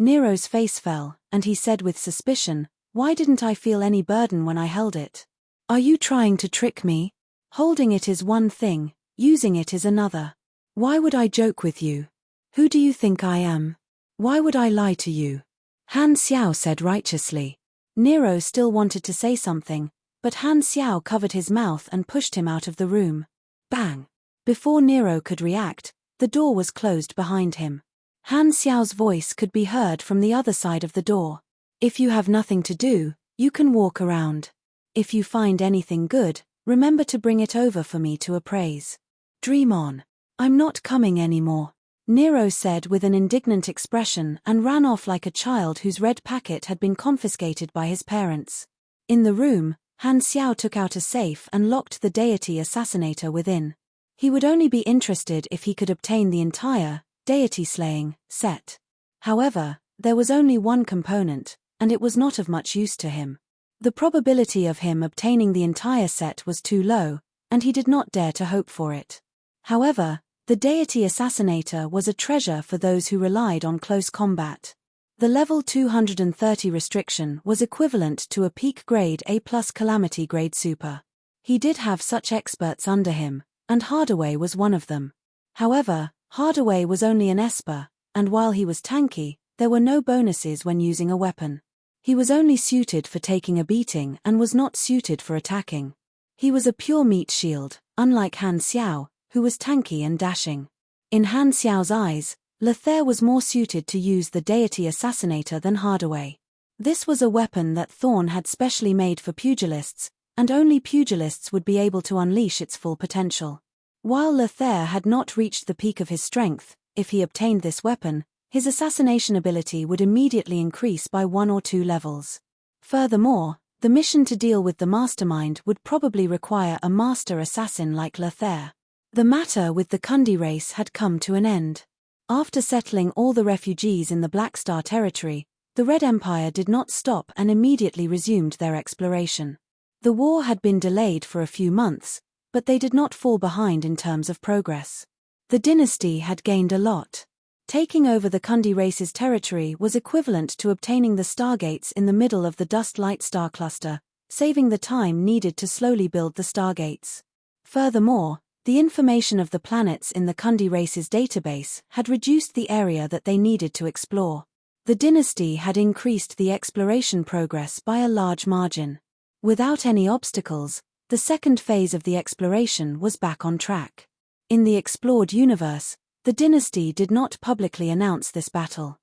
S1: Nero's face fell, and he said with suspicion, why didn't I feel any burden when I held it? Are you trying to trick me? Holding it is one thing, using it is another. Why would I joke with you? Who do you think I am? Why would I lie to you? Han Xiao said righteously. Nero still wanted to say something, but Han Xiao covered his mouth and pushed him out of the room. Bang! Before Nero could react, the door was closed behind him. Han Xiao's voice could be heard from the other side of the door. If you have nothing to do, you can walk around. If you find anything good, remember to bring it over for me to appraise. Dream on. I'm not coming anymore, Nero said with an indignant expression and ran off like a child whose red packet had been confiscated by his parents. In the room, Han Xiao took out a safe and locked the deity assassinator within. He would only be interested if he could obtain the entire deity-slaying set. However, there was only one component, and it was not of much use to him. The probability of him obtaining the entire set was too low, and he did not dare to hope for it. However, the deity assassinator was a treasure for those who relied on close combat. The level 230 restriction was equivalent to a peak grade A+ calamity grade super. He did have such experts under him, and Hardaway was one of them. However, Hardaway was only an Esper, and while he was tanky, there were no bonuses when using a weapon. He was only suited for taking a beating and was not suited for attacking. He was a pure meat shield, unlike Han Xiao, who was tanky and dashing. In Han Xiao's eyes, Lothair was more suited to use the deity assassinator than Hardaway. This was a weapon that Thorn had specially made for pugilists, and only pugilists would be able to unleash its full potential. While Lothair had not reached the peak of his strength, if he obtained this weapon, his assassination ability would immediately increase by 1 or 2 levels. Furthermore, the mission to deal with the mastermind would probably require a master assassin like Lothair. The matter with the Kundi race had come to an end. After settling all the refugees in the Black Star territory, the Red Empire did not stop and immediately resumed their exploration. The war had been delayed for a few months, but they did not fall behind in terms of progress. The dynasty had gained a lot. Taking over the Kundi race's territory was equivalent to obtaining the stargates in the middle of the dust-light star cluster, saving the time needed to slowly build the stargates. Furthermore, the information of the planets in the Kundi race's database had reduced the area that they needed to explore. The dynasty had increased the exploration progress by a large margin. Without any obstacles, the second phase of the exploration was back on track. In the explored universe, the dynasty did not publicly announce this battle.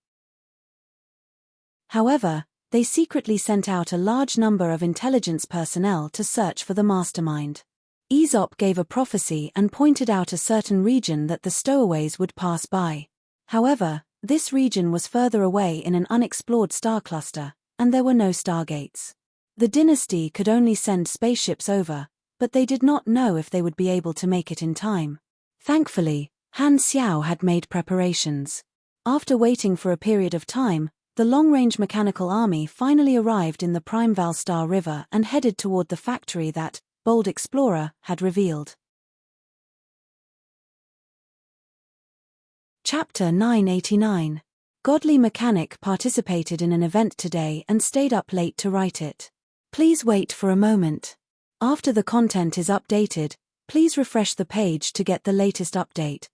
S1: However, they secretly sent out a large number of intelligence personnel to search for the mastermind. Aesop gave a prophecy and pointed out a certain region that the stowaways would pass by. However, this region was further away in an unexplored star cluster, and there were no stargates. The dynasty could only send spaceships over, but they did not know if they would be able to make it in time. Thankfully, Han Xiao had made preparations. After waiting for a period of time, the long-range mechanical army finally arrived in the Prime Val Star River and headed toward the factory that Bold Explorer had revealed. Chapter 989. Godly Mechanic participated in an event today and stayed up late to write it. Please wait for a moment. After the content is updated, please refresh the page to get the latest update.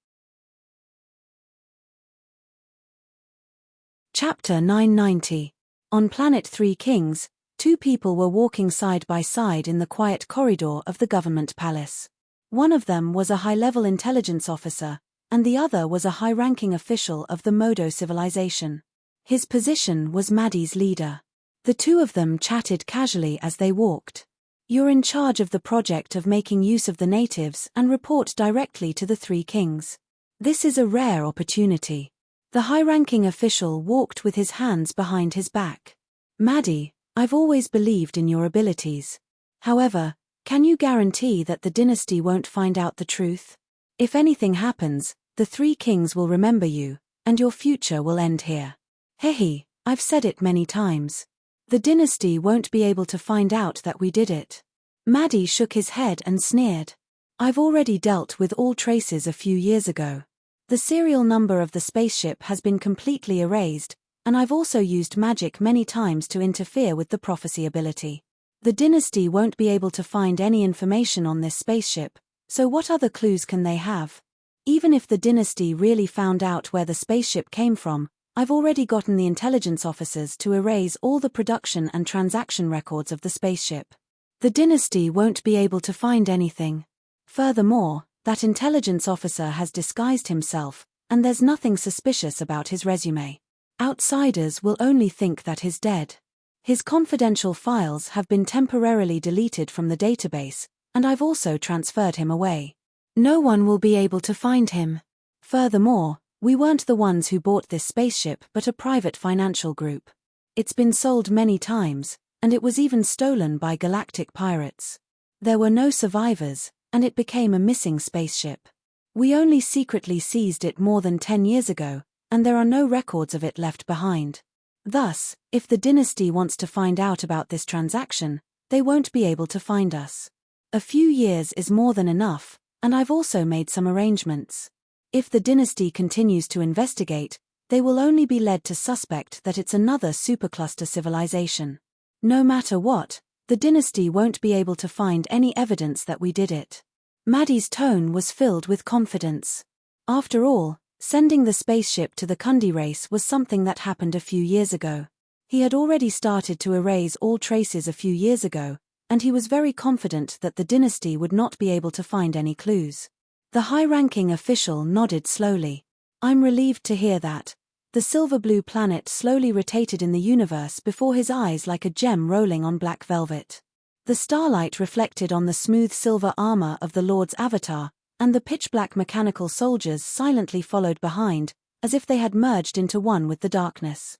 S1: Chapter 990. On Planet 3 Kings, 2 people were walking side by side in the quiet corridor of the government palace. One of them was a high-level intelligence officer, and the other was a high-ranking official of the Modo civilization. His position was Maddie's leader. The two of them chatted casually as they walked. You're in charge of the project of making use of the natives and report directly to the 3 Kings. This is a rare opportunity. The high-ranking official walked with his hands behind his back. Maddie, I've always believed in your abilities. However, can you guarantee that the dynasty won't find out the truth? If anything happens, the 3 Kings will remember you, and your future will end here. Hehe, I've said it many times. The dynasty won't be able to find out that we did it. Maddie shook his head and sneered. I've already dealt with all traces a few years ago. The serial number of the spaceship has been completely erased, and I've also used magic many times to interfere with the prophecy ability. The dynasty won't be able to find any information on this spaceship, so what other clues can they have? Even if the dynasty really found out where the spaceship came from, I've already gotten the intelligence officers to erase all the production and transaction records of the spaceship. The dynasty won't be able to find anything. Furthermore, that intelligence officer has disguised himself, and there's nothing suspicious about his resume. Outsiders will only think that he's dead. His confidential files have been temporarily deleted from the database, and I've also transferred him away. No one will be able to find him. Furthermore, we weren't the ones who bought this spaceship but a private financial group. It's been sold many times, and it was even stolen by galactic pirates. There were no survivors, and it became a missing spaceship. We only secretly seized it more than 10 years ago, and there are no records of it left behind. Thus, if the dynasty wants to find out about this transaction, they won't be able to find us. A few years is more than enough, and I've also made some arrangements. If the dynasty continues to investigate, they will only be led to suspect that it's another supercluster civilization. No matter what, the dynasty won't be able to find any evidence that we did it. Maddie's tone was filled with confidence. After all, sending the spaceship to the Kundi race was something that happened a few years ago. He had already started to erase all traces a few years ago, and he was very confident that the dynasty would not be able to find any clues. The high-ranking official nodded slowly. "I'm relieved to hear that." The silver-blue planet slowly rotated in the universe before his eyes like a gem rolling on black velvet. The starlight reflected on the smooth silver armor of the Lord's avatar, and the pitch-black mechanical soldiers silently followed behind, as if they had merged into one with the darkness.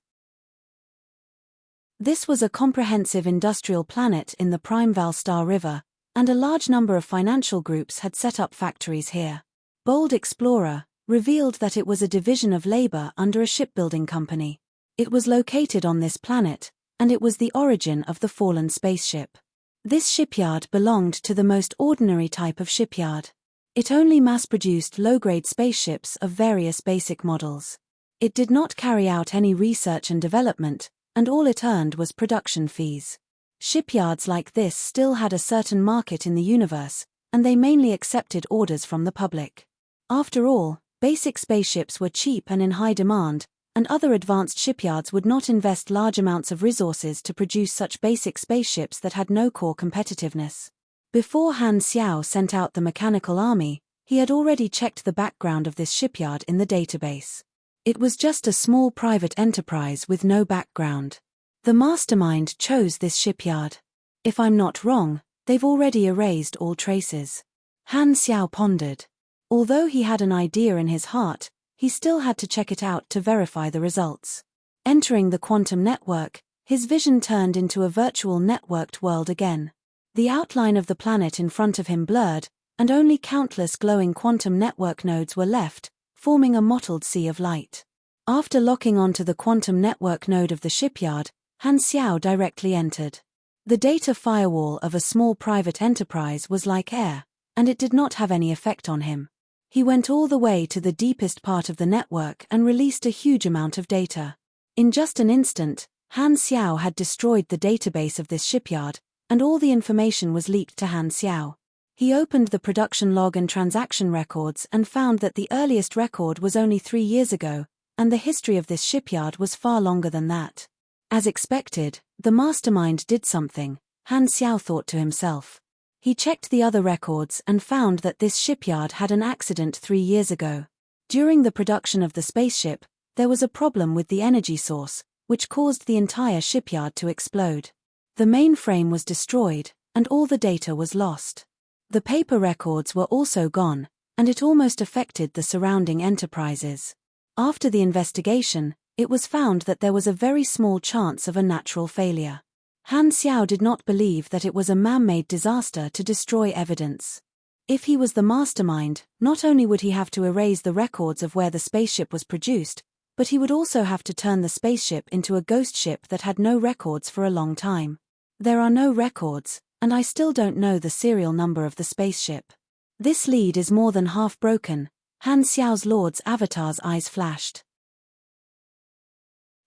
S1: This was a comprehensive industrial planet in the Primeval Star River, and a large number of financial groups had set up factories here. Bold Explorer revealed that it was a division of labor under a shipbuilding company. It was located on this planet, and it was the origin of the fallen spaceship. This shipyard belonged to the most ordinary type of shipyard. It only mass-produced low-grade spaceships of various basic models. It did not carry out any research and development, and all it earned was production fees. Shipyards like this still had a certain market in the universe, and they mainly accepted orders from the public. After all, basic spaceships were cheap and in high demand, and other advanced shipyards would not invest large amounts of resources to produce such basic spaceships that had no core competitiveness. Before Han Xiao sent out the mechanical army, he had already checked the background of this shipyard in the database. It was just a small private enterprise with no background. The mastermind chose this shipyard. If I'm not wrong, they've already erased all traces. Han Xiao pondered. Although he had an idea in his heart, he still had to check it out to verify the results. Entering the quantum network, his vision turned into a virtual networked world again. The outline of the planet in front of him blurred, and only countless glowing quantum network nodes were left, forming a mottled sea of light. After locking onto the quantum network node of the shipyard, Han Xiao directly entered. The data firewall of a small private enterprise was like air, and it did not have any effect on him. He went all the way to the deepest part of the network and released a huge amount of data. In just an instant, Han Xiao had destroyed the database of this shipyard, and all the information was leaked to Han Xiao. He opened the production log and transaction records and found that the earliest record was only 3 years ago, and the history of this shipyard was far longer than that. As expected, the mastermind did something, Han Xiao thought to himself. He checked the other records and found that this shipyard had an accident 3 years ago. During the production of the spaceship, there was a problem with the energy source, which caused the entire shipyard to explode. The mainframe was destroyed, and all the data was lost. The paper records were also gone, and it almost affected the surrounding enterprises. After the investigation, it was found that there was a very small chance of a natural failure. Han Xiao did not believe that it was a man-made disaster to destroy evidence. If he was the mastermind, not only would he have to erase the records of where the spaceship was produced, but he would also have to turn the spaceship into a ghost ship that had no records for a long time. There are no records, and I still don't know the serial number of the spaceship. This lead is more than half broken. Han Xiao's Lord's avatar's eyes flashed.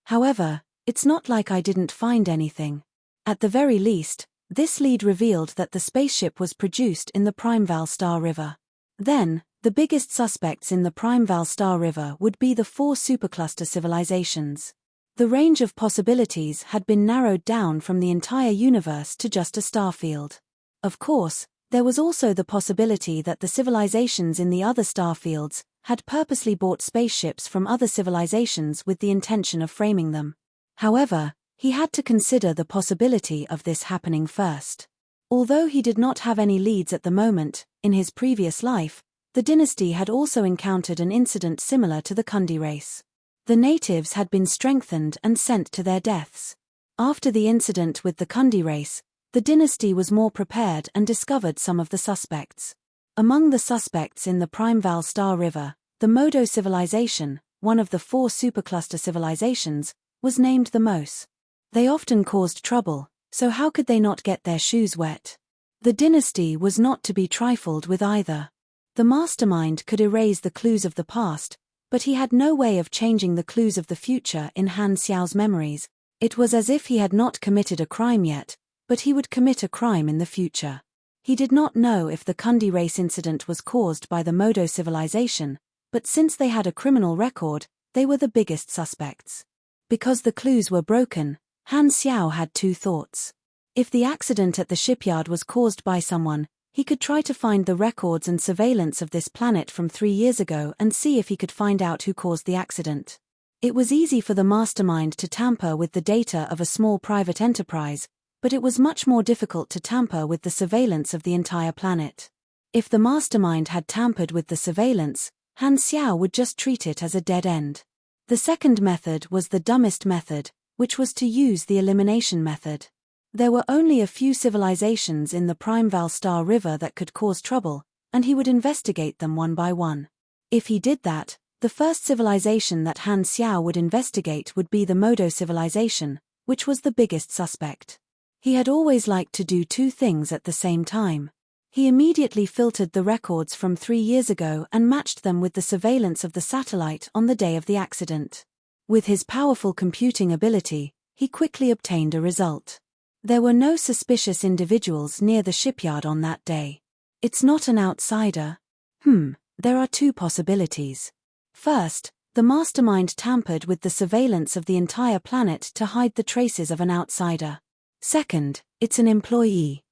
S1: However, it's not like I didn't find anything. At the very least, this lead revealed that the spaceship was produced in the Primeval Star River. Then, the biggest suspects in the Primeval Star River would be the 4 supercluster civilizations. The range of possibilities had been narrowed down from the entire universe to just a starfield. Of course, there was also the possibility that the civilizations in the other starfields had purposely bought spaceships from other civilizations with the intention of framing them. However, he had to consider the possibility of this happening first. Although he did not have any leads at the moment, in his previous life, the dynasty had also encountered an incident similar to the Kundi race. The natives had been strengthened and sent to their deaths. After the incident with the Kundi race, the dynasty was more prepared and discovered some of the suspects. Among the suspects in the Primeval Star River, the Modo civilization, one of the 4 supercluster civilizations, was named the Mos. They often caused trouble, so how could they not get their shoes wet? The dynasty was not to be trifled with either. The mastermind could erase the clues of the past, but he had no way of changing the clues of the future in Han Xiao's memories. It was as if he had not committed a crime yet, but he would commit a crime in the future. He did not know if the Kundi race incident was caused by the Modo civilization, but since they had a criminal record, they were the biggest suspects. Because the clues were broken, Han Xiao had 2 thoughts. If the accident at the shipyard was caused by someone, he could try to find the records and surveillance of this planet from 3 years ago and see if he could find out who caused the accident. It was easy for the mastermind to tamper with the data of a small private enterprise, but it was much more difficult to tamper with the surveillance of the entire planet. If the mastermind had tampered with the surveillance, Han Xiao would just treat it as a dead end. The second method was the dumbest method, which was to use the elimination method. There were only a few civilizations in the Primeval Star River that could cause trouble, and he would investigate them one by one. If he did that, the first civilization that Han Xiao would investigate would be the Modo civilization, which was the biggest suspect. He had always liked to do two things at the same time. He immediately filtered the records from 3 years ago and matched them with the surveillance of the satellite on the day of the accident. With his powerful computing ability, he quickly obtained a result. There were no suspicious individuals near the shipyard on that day. It's not an outsider. There are two possibilities. First, the mastermind tampered with the surveillance of the entire planet to hide the traces of an outsider. Second, it's an employee.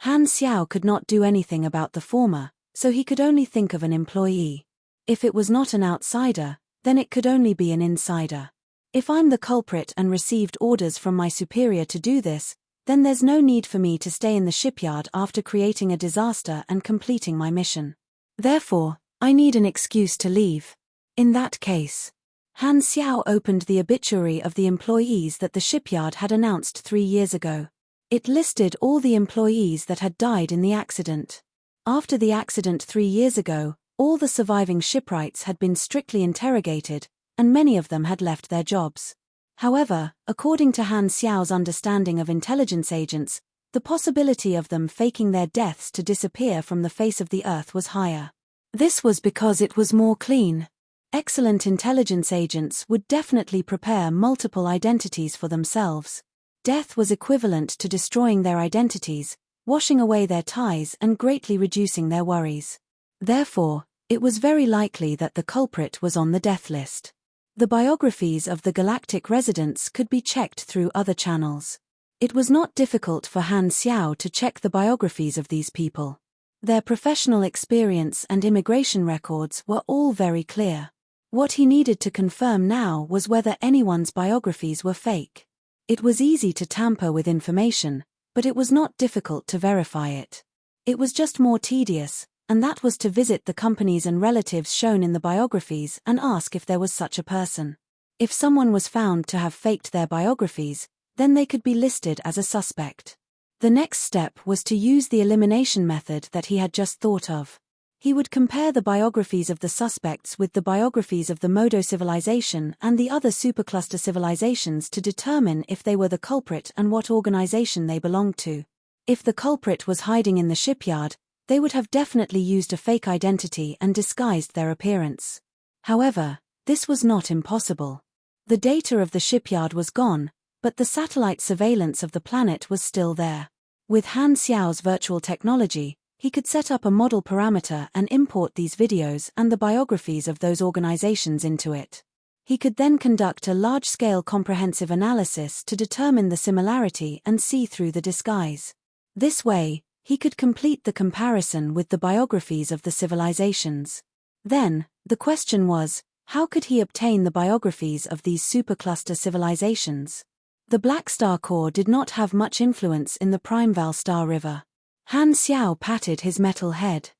S1: Han Xiao could not do anything about the former, so he could only think of an employee. If it was not an outsider, then it could only be an insider. If I'm the culprit and received orders from my superior to do this, then there's no need for me to stay in the shipyard after creating a disaster and completing my mission. Therefore, I need an excuse to leave. In that case, Han Xiao opened the obituary of the employees that the shipyard had announced 3 years ago. It listed all the employees that had died in the accident. After the accident 3 years ago, all the surviving shipwrights had been strictly interrogated, and many of them had left their jobs. However, according to Han Xiao's understanding of intelligence agents, the possibility of them faking their deaths to disappear from the face of the earth was higher. This was because it was more clean. Excellent intelligence agents would definitely prepare multiple identities for themselves. Death was equivalent to destroying their identities, washing away their ties and greatly reducing their worries. Therefore, it was very likely that the culprit was on the death list. The biographies of the galactic residents could be checked through other channels. It was not difficult for Han Xiao to check the biographies of these people. Their professional experience and immigration records were all very clear. What he needed to confirm now was whether anyone's biographies were fake. It was easy to tamper with information, but it was not difficult to verify it. It was just more tedious, and that was to visit the companies and relatives shown in the biographies and ask if there was such a person. If someone was found to have faked their biographies, then they could be listed as a suspect. The next step was to use the elimination method that he had just thought of. He would compare the biographies of the suspects with the biographies of the Modo civilization and the other supercluster civilizations to determine if they were the culprit and what organization they belonged to. If the culprit was hiding in the shipyard, they would have definitely used a fake identity and disguised their appearance. However, this was not impossible. The data of the shipyard was gone, but the satellite surveillance of the planet was still there. With Han Xiao's virtual technology, he could set up a model parameter and import these videos and the biographies of those organizations into it. He could then conduct a large-scale comprehensive analysis to determine the similarity and see through the disguise. This way, he could complete the comparison with the biographies of the civilizations. Then, the question was, how could he obtain the biographies of these supercluster civilizations? The Black Star Core did not have much influence in the Primeval Star River. Han Xiao patted his metal head.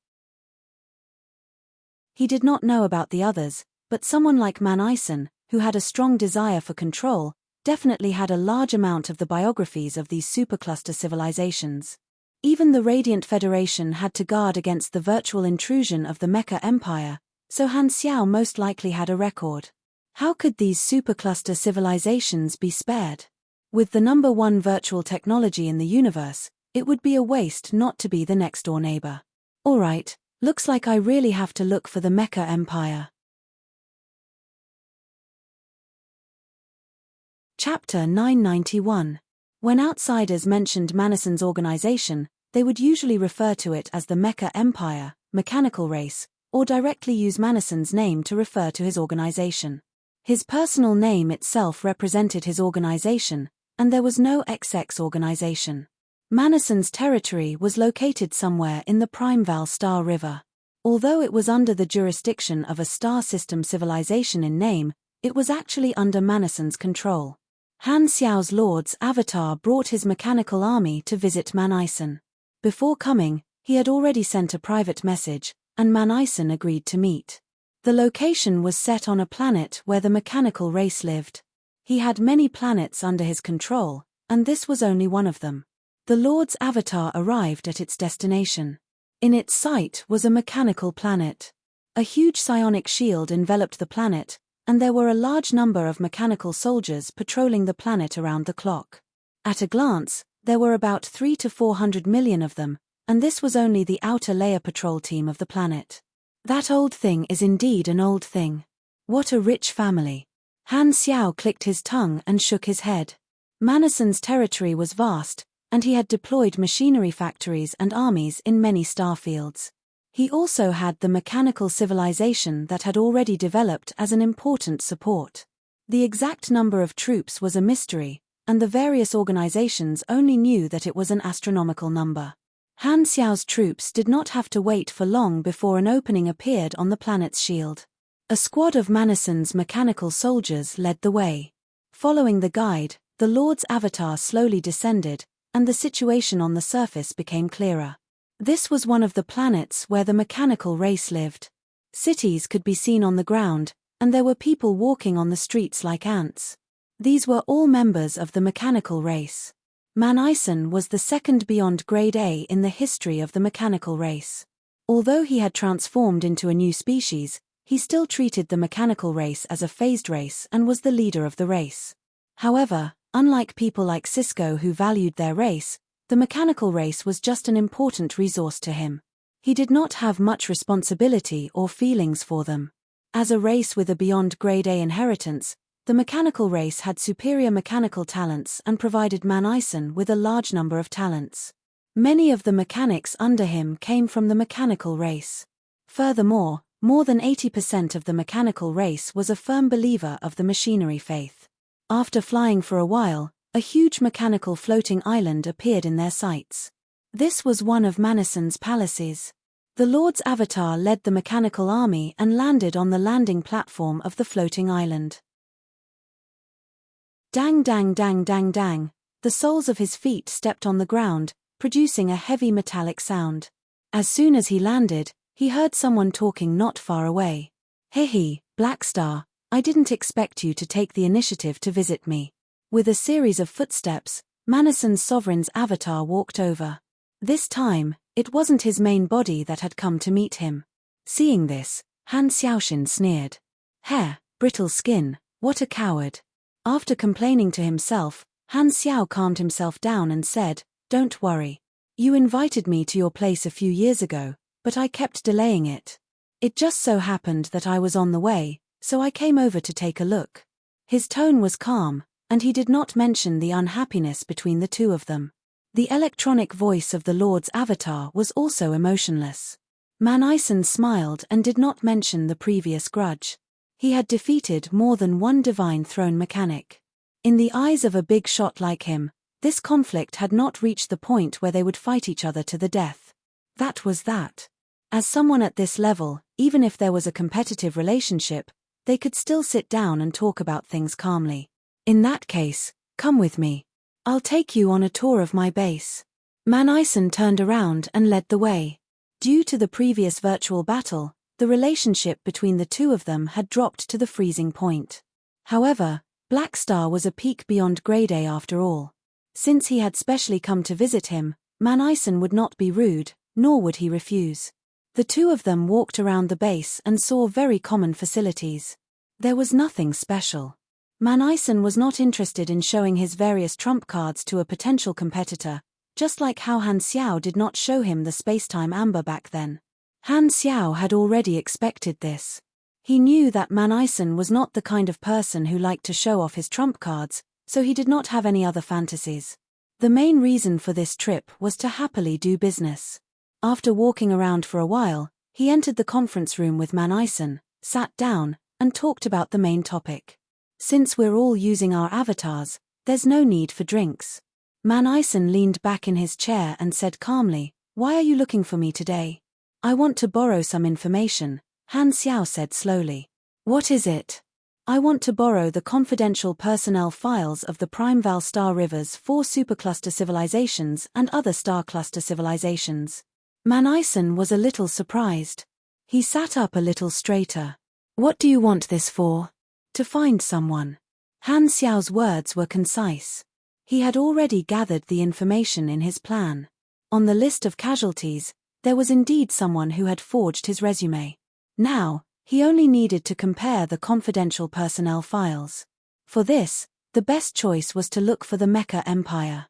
S1: He did not know about the others, but someone like Man Ison, who had a strong desire for control, definitely had a large amount of the biographies of these supercluster civilizations. Even the Radiant Federation had to guard against the virtual intrusion of the Mecha Empire, so Han Xiao most likely had a record. How could these supercluster civilizations be spared? With the number one virtual technology in the universe, it would be a waste not to be the next-door neighbor. Alright, looks like I really have to look for the Mecha Empire. Chapter 991. When outsiders mentioned Manison's organization, they would usually refer to it as the Mecha Empire, mechanical race, or directly use Manison's name to refer to his organization. His personal name itself represented his organization, and there was no XX organization. Manason's territory was located somewhere in the Primeval Star River. Although it was under the jurisdiction of a star system civilization in name, it was actually under Manason's control. Han Xiao's Lord's avatar brought his mechanical army to visit Manison. Before coming, he had already sent a private message, and Manison agreed to meet. The location was set on a planet where the mechanical race lived. He had many planets under his control, and this was only one of them. The Lord's avatar arrived at its destination. In its sight was a mechanical planet. A huge psionic shield enveloped the planet, and there were a large number of mechanical soldiers patrolling the planet around the clock. At a glance, there were about 300 to 400 million of them, and this was only the outer layer patrol team of the planet. That old thing is indeed an old thing. What a rich family. Han Xiao clicked his tongue and shook his head. Manason's territory was vast, and he had deployed machinery factories and armies in many starfields. He also had the mechanical civilization that had already developed as an important support. The exact number of troops was a mystery, and the various organizations only knew that it was an astronomical number. Han Xiao's troops did not have to wait for long before an opening appeared on the planet's shield. A squad of Manason's mechanical soldiers led the way. Following the guide, the Lord's avatar slowly descended, and the situation on the surface became clearer. This was one of the planets where the mechanical race lived. Cities could be seen on the ground, and there were people walking on the streets like ants. These were all members of the mechanical race. Manison was the second beyond grade A in the history of the mechanical race. Although he had transformed into a new species, he still treated the mechanical race as a phased race and was the leader of the race. However, unlike people like Cisco who valued their race, the mechanical race was just an important resource to him. He did not have much responsibility or feelings for them. As a race with a beyond grade A inheritance, the mechanical race had superior mechanical talents and provided Manison with a large number of talents. Many of the mechanics under him came from the mechanical race. Furthermore, more than 80% of the mechanical race was a firm believer of the machinery faith. After flying for a while, a huge mechanical floating island appeared in their sights. This was one of Manison's palaces. The Lord's avatar led the mechanical army and landed on the landing platform of the floating island. Dang dang dang dang dang, the soles of his feet stepped on the ground, producing a heavy metallic sound. As soon as he landed, he heard someone talking not far away. "Hehe, Blackstar, I didn't expect you to take the initiative to visit me." With a series of footsteps, Manison's sovereign's avatar walked over. This time, it wasn't his main body that had come to meet him. Seeing this, Han Xiaoxin sneered. "Hair, brittle skin, what a coward." After complaining to himself, Han Xiao calmed himself down and said, "Don't worry. You invited me to your place a few years ago, but I kept delaying it. It just so happened that I was on the way, so I came over to take a look." His tone was calm, and he did not mention the unhappiness between the two of them. The electronic voice of the Lord's avatar was also emotionless. Manison smiled and did not mention the previous grudge. He had defeated more than one divine throne mechanic. In the eyes of a big shot like him, this conflict had not reached the point where they would fight each other to the death. That was that. As someone at this level, even if there was a competitive relationship, they could still sit down and talk about things calmly. "In that case, come with me. I'll take you on a tour of my base." Manison turned around and led the way. Due to the previous virtual battle, the relationship between the two of them had dropped to the freezing point. However, Blackstar was a peak beyond grade A after all. Since he had specially come to visit him, Manison would not be rude, nor would he refuse. The two of them walked around the base and saw very common facilities. There was nothing special. Manison was not interested in showing his various trump cards to a potential competitor, just like how Han Xiao did not show him the spacetime amber back then. Han Xiao had already expected this. He knew that Manison was not the kind of person who liked to show off his trump cards, so he did not have any other fantasies. The main reason for this trip was to happily do business. After walking around for a while, he entered the conference room with Manison, sat down, and talked about the main topic. "Since we're all using our avatars, There's no need for drinks. Man Ison leaned back in his chair and said calmly, "Why are you looking for me today?" "I want to borrow some information," Han Xiao said slowly. "What is it?" "I want to borrow the confidential personnel files of the Primeval Star River's 4 supercluster civilizations and other star cluster civilizations." Man Ison was a little surprised. He sat up a little straighter. "What do you want this for?" "To find someone." Han Xiao's words were concise. He had already gathered the information in his plan. On the list of casualties, there was indeed someone who had forged his resume. Now, he only needed to compare the confidential personnel files. For this, the best choice was to look for the Mecha Empire.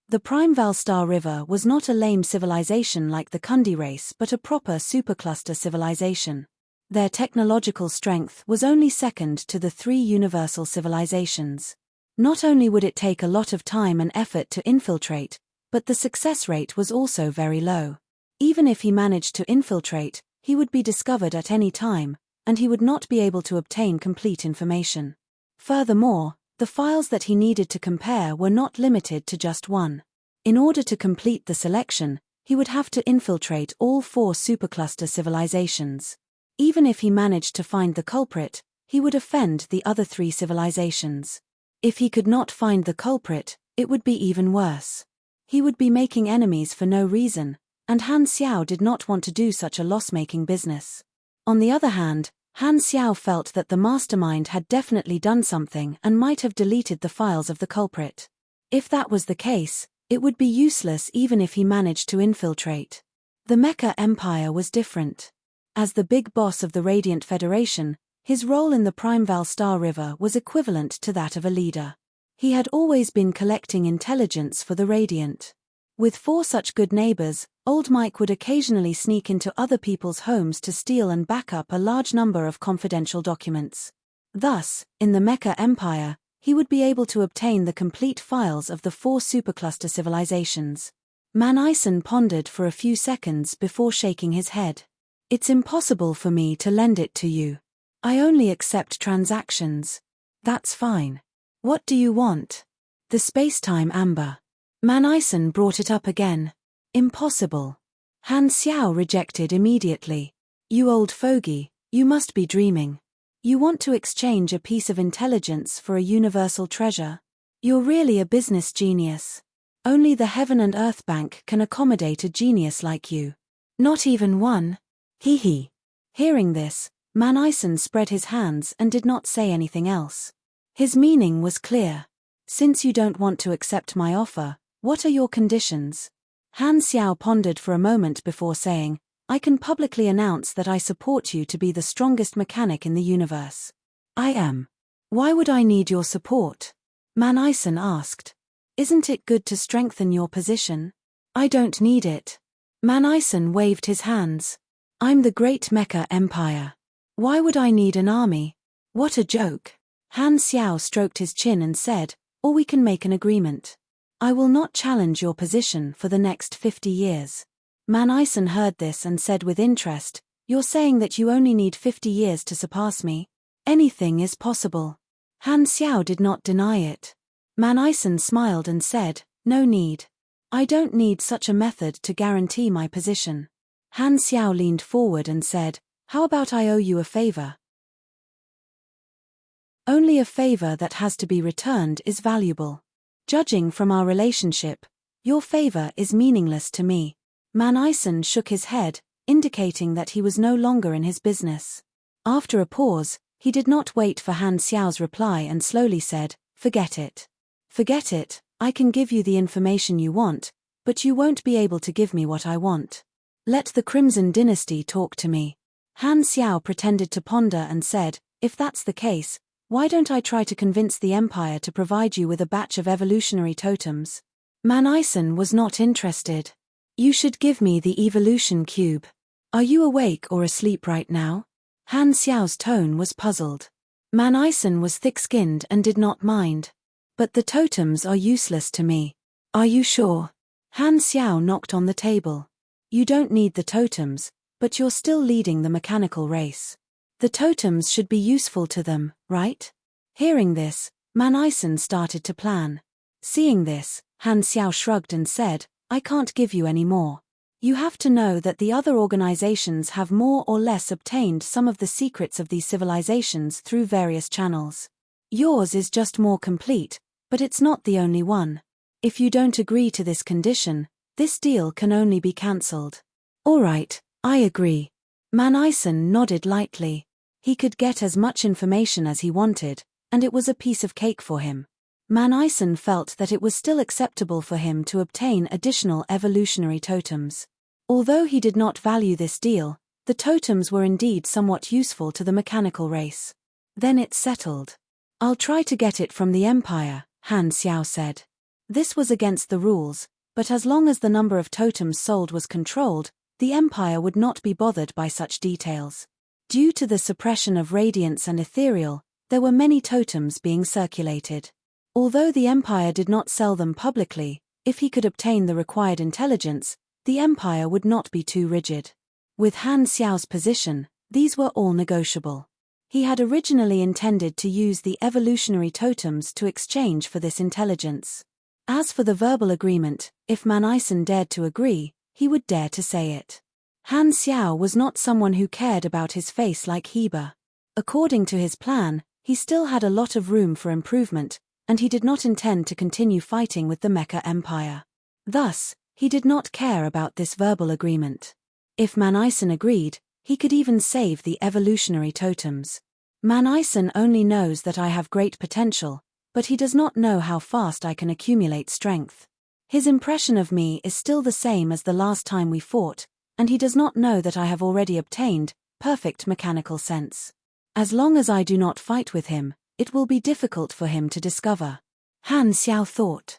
S1: The Primeval Star River was not a lame civilization like the Kundi race but a proper supercluster civilization. Their technological strength was only second to the 3 universal civilizations. Not only would it take a lot of time and effort to infiltrate, but the success rate was also very low. Even if he managed to infiltrate, he would be discovered at any time, and he would not be able to obtain complete information. Furthermore, the files that he needed to compare were not limited to just one. In order to complete the selection, he would have to infiltrate all 4 supercluster civilizations. Even if he managed to find the culprit, he would offend the other 3 civilizations. If he could not find the culprit, it would be even worse. He would be making enemies for no reason, and Han Xiao did not want to do such a loss-making business. On the other hand, Han Xiao felt that the mastermind had definitely done something and might have deleted the files of the culprit. If that was the case, it would be useless even if he managed to infiltrate. The Mecha Empire was different. As the big boss of the Radiant Federation, his role in the Primeval Star River was equivalent to that of a leader. He had always been collecting intelligence for the Radiant. With 4 such good neighbors, Old Mike would occasionally sneak into other people's homes to steal and back up a large number of confidential documents. Thus, in the Mecha Empire, he would be able to obtain the complete files of the 4 supercluster civilizations. Man Ison pondered for a few seconds before shaking his head. "It's impossible for me to lend it to you. I only accept transactions." "That's fine. What do you want?" "The space-time amber." Man Ison brought it up again. "Impossible." Han Xiao rejected immediately. "You old fogey, you must be dreaming. You want to exchange a piece of intelligence for a universal treasure? You're really a business genius. Only the Heaven and Earth Bank can accommodate a genius like you. Not even one? Hee hee." Hearing this, Man Ison spread his hands and did not say anything else. His meaning was clear. "Since you don't want to accept my offer, what are your conditions?" Han Xiao pondered for a moment before saying, "I can publicly announce that I support you to be the strongest mechanic in the universe." "I am. Why would I need your support?" Man Ison asked. "Isn't it good to strengthen your position?" "I don't need it." Man Ison waved his hands. "I'm the great Mecha Empire. Why would I need an army? What a joke." Han Xiao stroked his chin and said, "Or we can make an agreement. I will not challenge your position for the next 50 years. Man Ison heard this and said with interest, "You're saying that you only need 50 years to surpass me? Anything is possible." Han Xiao did not deny it. Man Ison smiled and said, "No need. I don't need such a method to guarantee my position." Han Xiao leaned forward and said, "How about I owe you a favor?" "Only a favor that has to be returned is valuable. Judging from our relationship, your favor is meaningless to me." Man Ison shook his head, indicating that he was no longer in his business. After a pause, he did not wait for Han Xiao's reply and slowly said, "Forget it. Forget it, I can give you the information you want, but you won't be able to give me what I want. Let the Crimson Dynasty talk to me." Han Xiao pretended to ponder and said, "If that's the case, why don't I try to convince the Empire to provide you with a batch of evolutionary totems?" Man Ison was not interested. "You should give me the evolution cube. Are you awake or asleep right now?" Han Xiao's tone was puzzled. Man Ison was thick-skinned and did not mind. "But the totems are useless to me." "Are you sure?" Han Xiao knocked on the table. "You don't need the totems, but you're still leading the mechanical race. The totems should be useful to them, right?" Hearing this, Man Ison started to plan. Seeing this, Han Xiao shrugged and said, I can't give you any more. You have to know that the other organizations have more or less obtained some of the secrets of these civilizations through various channels. Yours is just more complete, but it's not the only one. If you don't agree to this condition, this deal can only be cancelled. All right, I agree. Man Ison nodded lightly. He could get as much information as he wanted, and it was a piece of cake for him. Man Ison felt that it was still acceptable for him to obtain additional evolutionary totems. Although he did not value this deal, the totems were indeed somewhat useful to the mechanical race. Then it's settled. I'll try to get it from the Empire, Han Xiao said. This was against the rules, but as long as the number of totems sold was controlled, the Empire would not be bothered by such details. Due to the suppression of radiance and ethereal, there were many totems being circulated. Although the Empire did not sell them publicly, if he could obtain the required intelligence, the Empire would not be too rigid. With Han Xiao's position, these were all negotiable. He had originally intended to use the evolutionary totems to exchange for this intelligence. As for the verbal agreement, if Man Ison dared to agree, he would dare to say it. Han Xiao was not someone who cared about his face like Heba. According to his plan, he still had a lot of room for improvement, and he did not intend to continue fighting with the Mecha Empire. Thus, he did not care about this verbal agreement. If Man Ison agreed, he could even save the evolutionary totems. Man Ison only knows that I have great potential, but he does not know how fast I can accumulate strength. His impression of me is still the same as the last time we fought, and he does not know that I have already obtained perfect mechanical sense. As long as I do not fight with him, it will be difficult for him to discover. Han Xiao thought.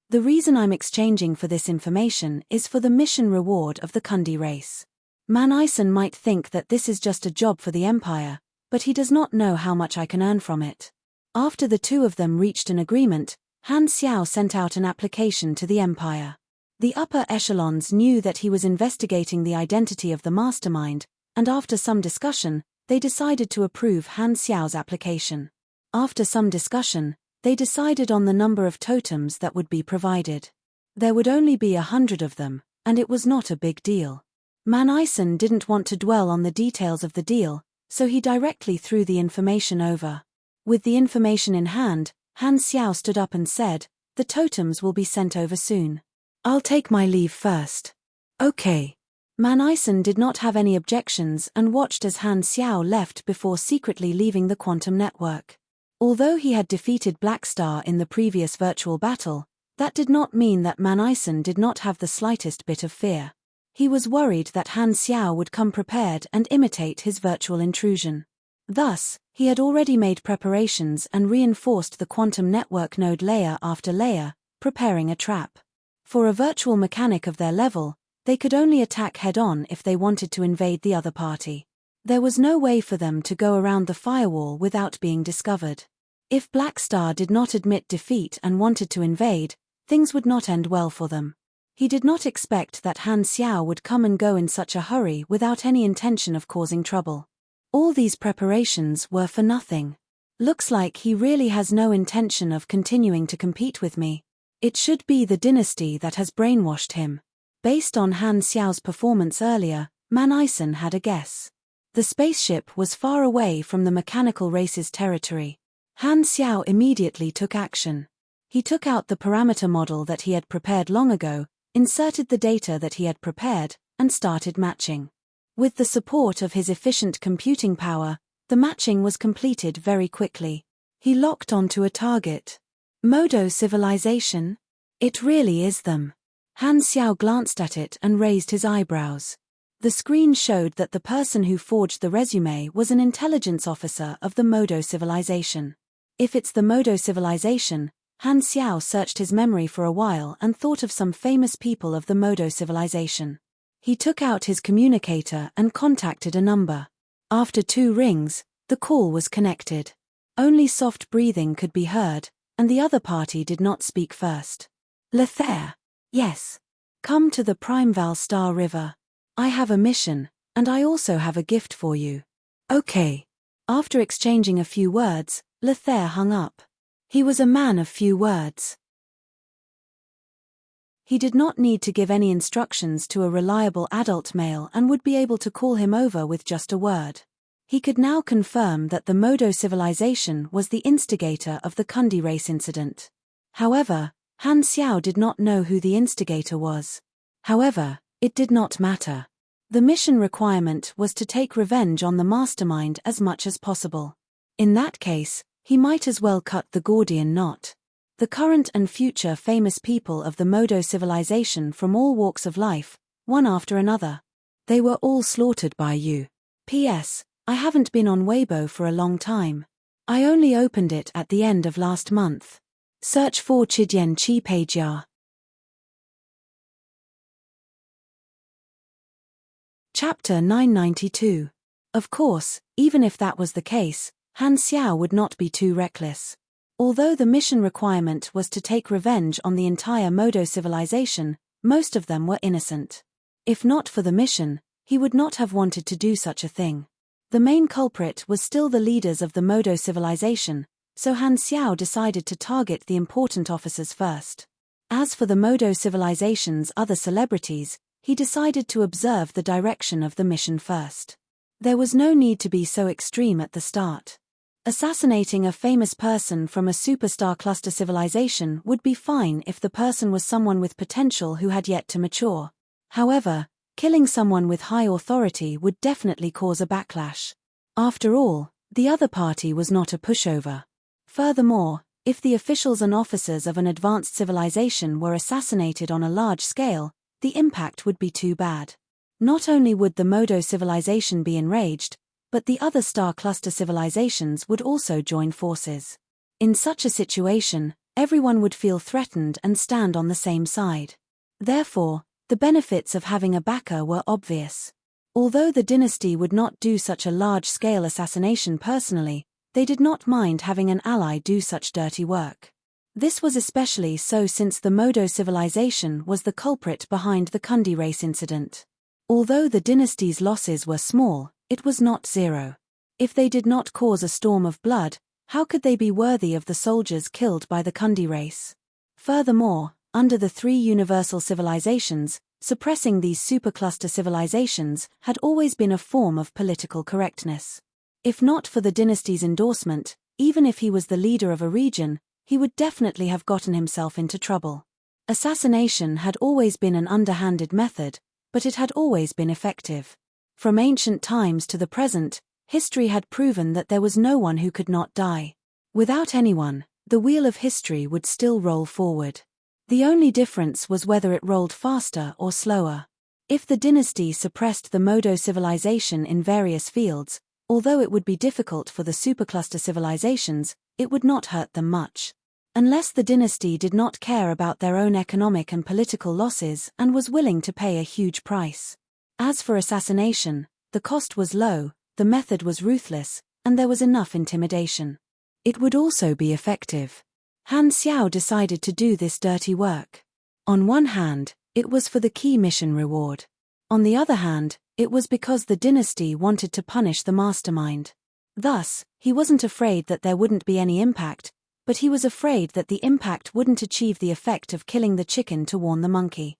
S1: The reason I'm exchanging for this information is for the mission reward of the Kundi race. Man Ison might think that this is just a job for the Empire, but he does not know how much I can earn from it. After the two of them reached an agreement, Han Xiao sent out an application to the Empire. The upper echelons knew that he was investigating the identity of the mastermind, and after some discussion, they decided to approve Han Xiao's application. After some discussion, they decided on the number of totems that would be provided. There would only be 100 of them, and it was not a big deal. Man Ison didn't want to dwell on the details of the deal, so he directly threw the information over. With the information in hand, Han Xiao stood up and said, "The totems will be sent over soon. I'll take my leave first." Okay. Man Ison did not have any objections and watched as Han Xiao left before secretly leaving the quantum network. Although he had defeated Black Star in the previous virtual battle, that did not mean that Man Ison did not have the slightest bit of fear. He was worried that Han Xiao would come prepared and imitate his virtual intrusion. Thus, he had already made preparations and reinforced the quantum network node layer after layer, preparing a trap. For a virtual mechanic of their level, they could only attack head-on if they wanted to invade the other party. There was no way for them to go around the firewall without being discovered. If Black Star did not admit defeat and wanted to invade, things would not end well for them. He did not expect that Han Xiao would come and go in such a hurry without any intention of causing trouble. All these preparations were for nothing. Looks like he really has no intention of continuing to compete with me. It should be the dynasty that has brainwashed him. Based on Han Xiao's performance earlier, Man Ison had a guess. The spaceship was far away from the mechanical race's territory. Han Xiao immediately took action. He took out the parameter model that he had prepared long ago, inserted the data that he had prepared, and started matching. With the support of his efficient computing power, the matching was completed very quickly. He locked onto a target. Modo civilization? It really is them. Han Xiao glanced at it and raised his eyebrows. The screen showed that the person who forged the resume was an intelligence officer of the Modo civilization. If it's the Modo civilization, Han Xiao searched his memory for a while and thought of some famous people of the Modo civilization. He took out his communicator and contacted a number. After 2 rings, the call was connected. Only soft breathing could be heard, and the other party did not speak first. Lethair. Yes. Come to the Primeval Star River. I have a mission, and I also have a gift for you. Okay. After exchanging a few words, Lothair hung up. He was a man of few words. He did not need to give any instructions to a reliable adult male and would be able to call him over with just a word. He could now confirm that the Modo civilization was the instigator of the Kundi race incident. However, Han Xiao did not know who the instigator was. However, it did not matter. The mission requirement was to take revenge on the mastermind as much as possible. In that case, he might as well cut the Gordian knot. The current and future famous people of the Modo civilization from all walks of life, one after another. They were all slaughtered by you. P.S. I haven't been on Weibo for a long time. I only opened it at the end of last month. Search for Chidian Chi Paijia. Chapter 992. Of course, even if that was the case, Han Xiao would not be too reckless. Although the mission requirement was to take revenge on the entire Modo civilization, most of them were innocent. If not for the mission, he would not have wanted to do such a thing. The main culprit was still the leaders of the Modo civilization, so Han Xiao decided to target the important officers first. As for the Modo civilization's other celebrities, he decided to observe the direction of the mission first. There was no need to be so extreme at the start. Assassinating a famous person from a superstar cluster civilization would be fine if the person was someone with potential who had yet to mature. However, killing someone with high authority would definitely cause a backlash. After all, the other party was not a pushover. Furthermore, if the officials and officers of an advanced civilization were assassinated on a large scale, the impact would be too bad. Not only would the Modo civilization be enraged, but the other star cluster civilizations would also join forces. In such a situation, everyone would feel threatened and stand on the same side. Therefore, the benefits of having a backer were obvious. Although the dynasty would not do such a large-scale assassination personally, they did not mind having an ally do such dirty work. This was especially so since the Modo civilization was the culprit behind the Kundi race incident. Although the dynasty's losses were small, it was not zero. If they did not cause a storm of blood, how could they be worthy of the soldiers killed by the Kundi race? Furthermore, under the three universal civilizations, suppressing these supercluster civilizations had always been a form of political correctness. If not for the dynasty's endorsement, even if he was the leader of a region, he would definitely have gotten himself into trouble. Assassination had always been an underhanded method, but it had always been effective. From ancient times to the present, history had proven that there was no one who could not die. Without anyone, the wheel of history would still roll forward. The only difference was whether it rolled faster or slower. If the dynasty suppressed the Modo civilization in various fields, although it would be difficult for the supercluster civilizations, it would not hurt them much. Unless the dynasty did not care about their own economic and political losses and was willing to pay a huge price. As for assassination, the cost was low, the method was ruthless, and there was enough intimidation. It would also be effective. Han Xiao decided to do this dirty work. On one hand, it was for the key mission reward. On the other hand, it was because the dynasty wanted to punish the mastermind. Thus, he wasn't afraid that there wouldn't be any impact, but he was afraid that the impact wouldn't achieve the effect of killing the chicken to warn the monkey.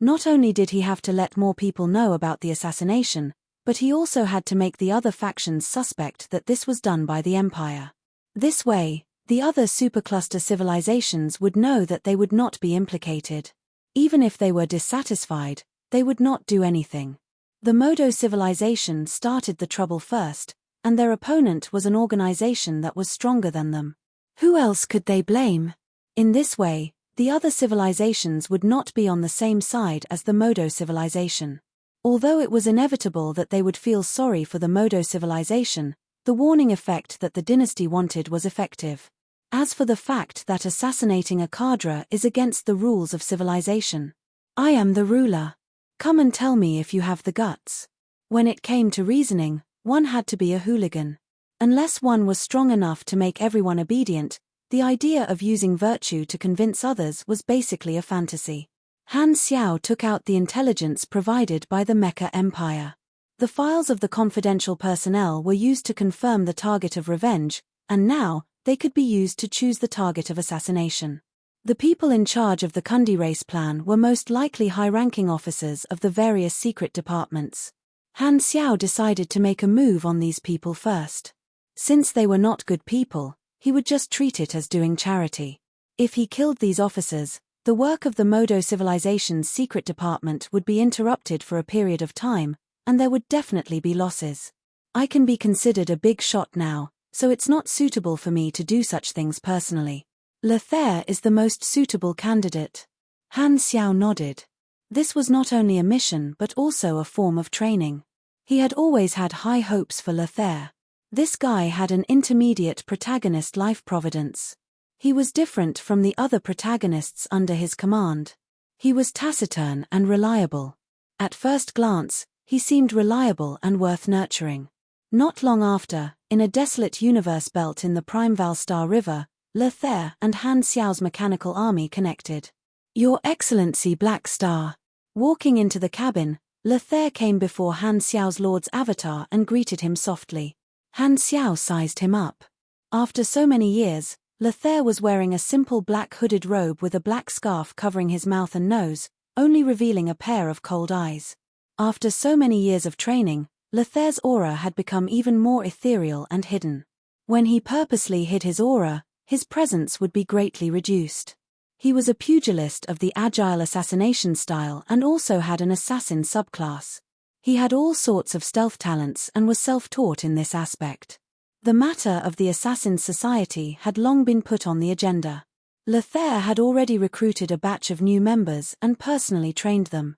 S1: Not only did he have to let more people know about the assassination, but he also had to make the other factions suspect that this was done by the Empire. This way, the other supercluster civilizations would know that they would not be implicated. Even if they were dissatisfied, they would not do anything. The Modo civilization started the trouble first, and their opponent was an organization that was stronger than them. Who else could they blame? In this way, the other civilizations would not be on the same side as the Modo civilization. Although it was inevitable that they would feel sorry for the Modo civilization, the warning effect that the dynasty wanted was effective. As for the fact that assassinating a cadre is against the rules of civilization. I am the ruler. Come and tell me if you have the guts. When it came to reasoning, one had to be a hooligan. Unless one was strong enough to make everyone obedient, the idea of using virtue to convince others was basically a fantasy. Han Xiao took out the intelligence provided by the Mecha Empire. The files of the confidential personnel were used to confirm the target of revenge, and now, they could be used to choose the target of assassination. The people in charge of the Kundi race plan were most likely high-ranking officers of the various secret departments. Han Xiao decided to make a move on these people first. Since they were not good people, he would just treat it as doing charity. If he killed these officers, the work of the Modo civilization's secret department would be interrupted for a period of time, and there would definitely be losses. I can be considered a big shot now, so it's not suitable for me to do such things personally. Lothair is the most suitable candidate. Han Xiao nodded. This was not only a mission but also a form of training. He had always had high hopes for Lothair. This guy had an intermediate protagonist life providence. He was different from the other protagonists under his command. He was taciturn and reliable. At first glance, he seemed reliable and worth nurturing. Not long after, in a desolate universe belt in the Primeval Star River, Lothair and Han Xiao's mechanical army connected. Your Excellency Black Star. Walking into the cabin, Lothair came before Han Xiao's lord's avatar and greeted him softly. Han Xiao sized him up. After so many years, Lothair was wearing a simple black hooded robe with a black scarf covering his mouth and nose, only revealing a pair of cold eyes. After so many years of training, Lothair's aura had become even more ethereal and hidden. When he purposely hid his aura, his presence would be greatly reduced. He was a pugilist of the agile assassination style and also had an assassin subclass. He had all sorts of stealth talents and was self-taught in this aspect. The matter of the Assassin's Society had long been put on the agenda. Lothair had already recruited a batch of new members and personally trained them.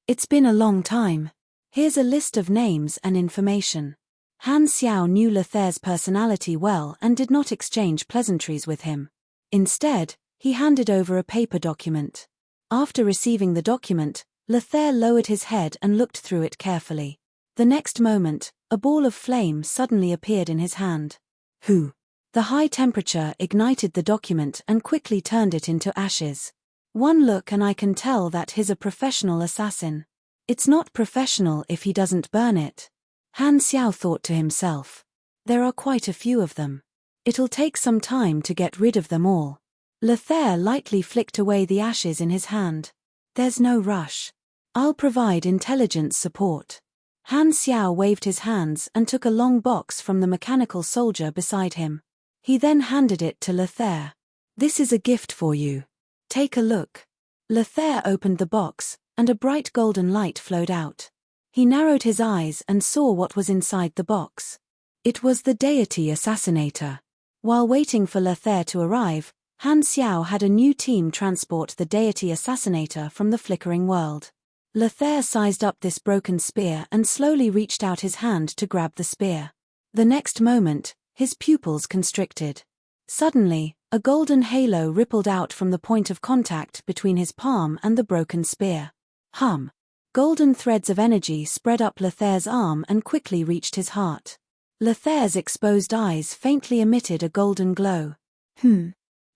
S1: It's been a long time. Here's a list of names and information. Han Xiao knew Lothair's personality well and did not exchange pleasantries with him. Instead, he handed over a paper document. After receiving the document, Lothair lowered his head and looked through it carefully. The next moment, a ball of flame suddenly appeared in his hand. Who? The high temperature ignited the document and quickly turned it into ashes. One look and I can tell that he's a professional assassin. It's not professional if he doesn't burn it. Han Xiao thought to himself. There are quite a few of them. It'll take some time to get rid of them all. Lothair lightly flicked away the ashes in his hand. There's no rush. I'll provide intelligence support. Han Xiao waved his hands and took a long box from the mechanical soldier beside him. He then handed it to Lothair. This is a gift for you. Take a look. Lothair opened the box, and a bright golden light flowed out. He narrowed his eyes and saw what was inside the box. It was the deity assassinator. While waiting for Lothair to arrive, Han Xiao had a new team transport the deity assassinator from the flickering world. Lothair sized up this broken spear and slowly reached out his hand to grab the spear. The next moment, his pupils constricted. Suddenly, a golden halo rippled out from the point of contact between his palm and the broken spear. Hum. Golden threads of energy spread up Lothair's arm and quickly reached his heart. Lothair's exposed eyes faintly emitted a golden glow.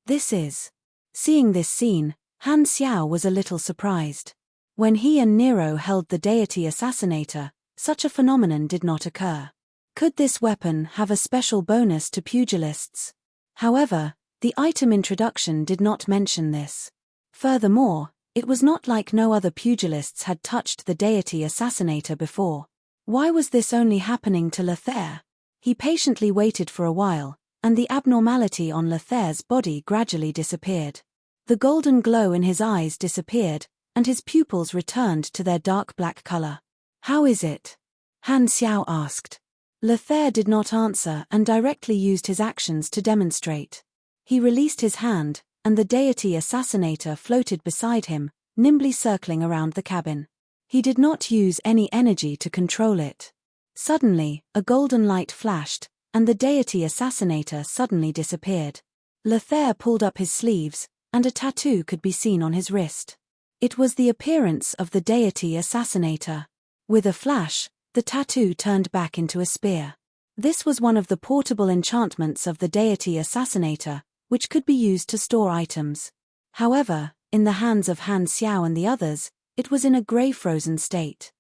S1: This is. Seeing this scene, Han Xiao was a little surprised. When he and Nero held the deity assassinator, such a phenomenon did not occur. Could this weapon have a special bonus to pugilists? However, the item introduction did not mention this. Furthermore, it was not like no other pugilists had touched the deity assassinator before. Why was this only happening to Lothair? He patiently waited for a while, and the abnormality on Lothair's body gradually disappeared. The golden glow in his eyes disappeared, and his pupils returned to their dark black color. How is it? Han Xiao asked. Lothair did not answer and directly used his actions to demonstrate. He released his hand, and the deity assassinator floated beside him, nimbly circling around the cabin. He did not use any energy to control it. Suddenly, a golden light flashed, and the deity assassinator suddenly disappeared. Lothair pulled up his sleeves, and a tattoo could be seen on his wrist. It was the appearance of the deity assassinator. With a flash, the tattoo turned back into a spear. This was one of the portable enchantments of the deity assassinator, which could be used to store items. However, in the hands of Han Xiao and the others, it was in a grey frozen state.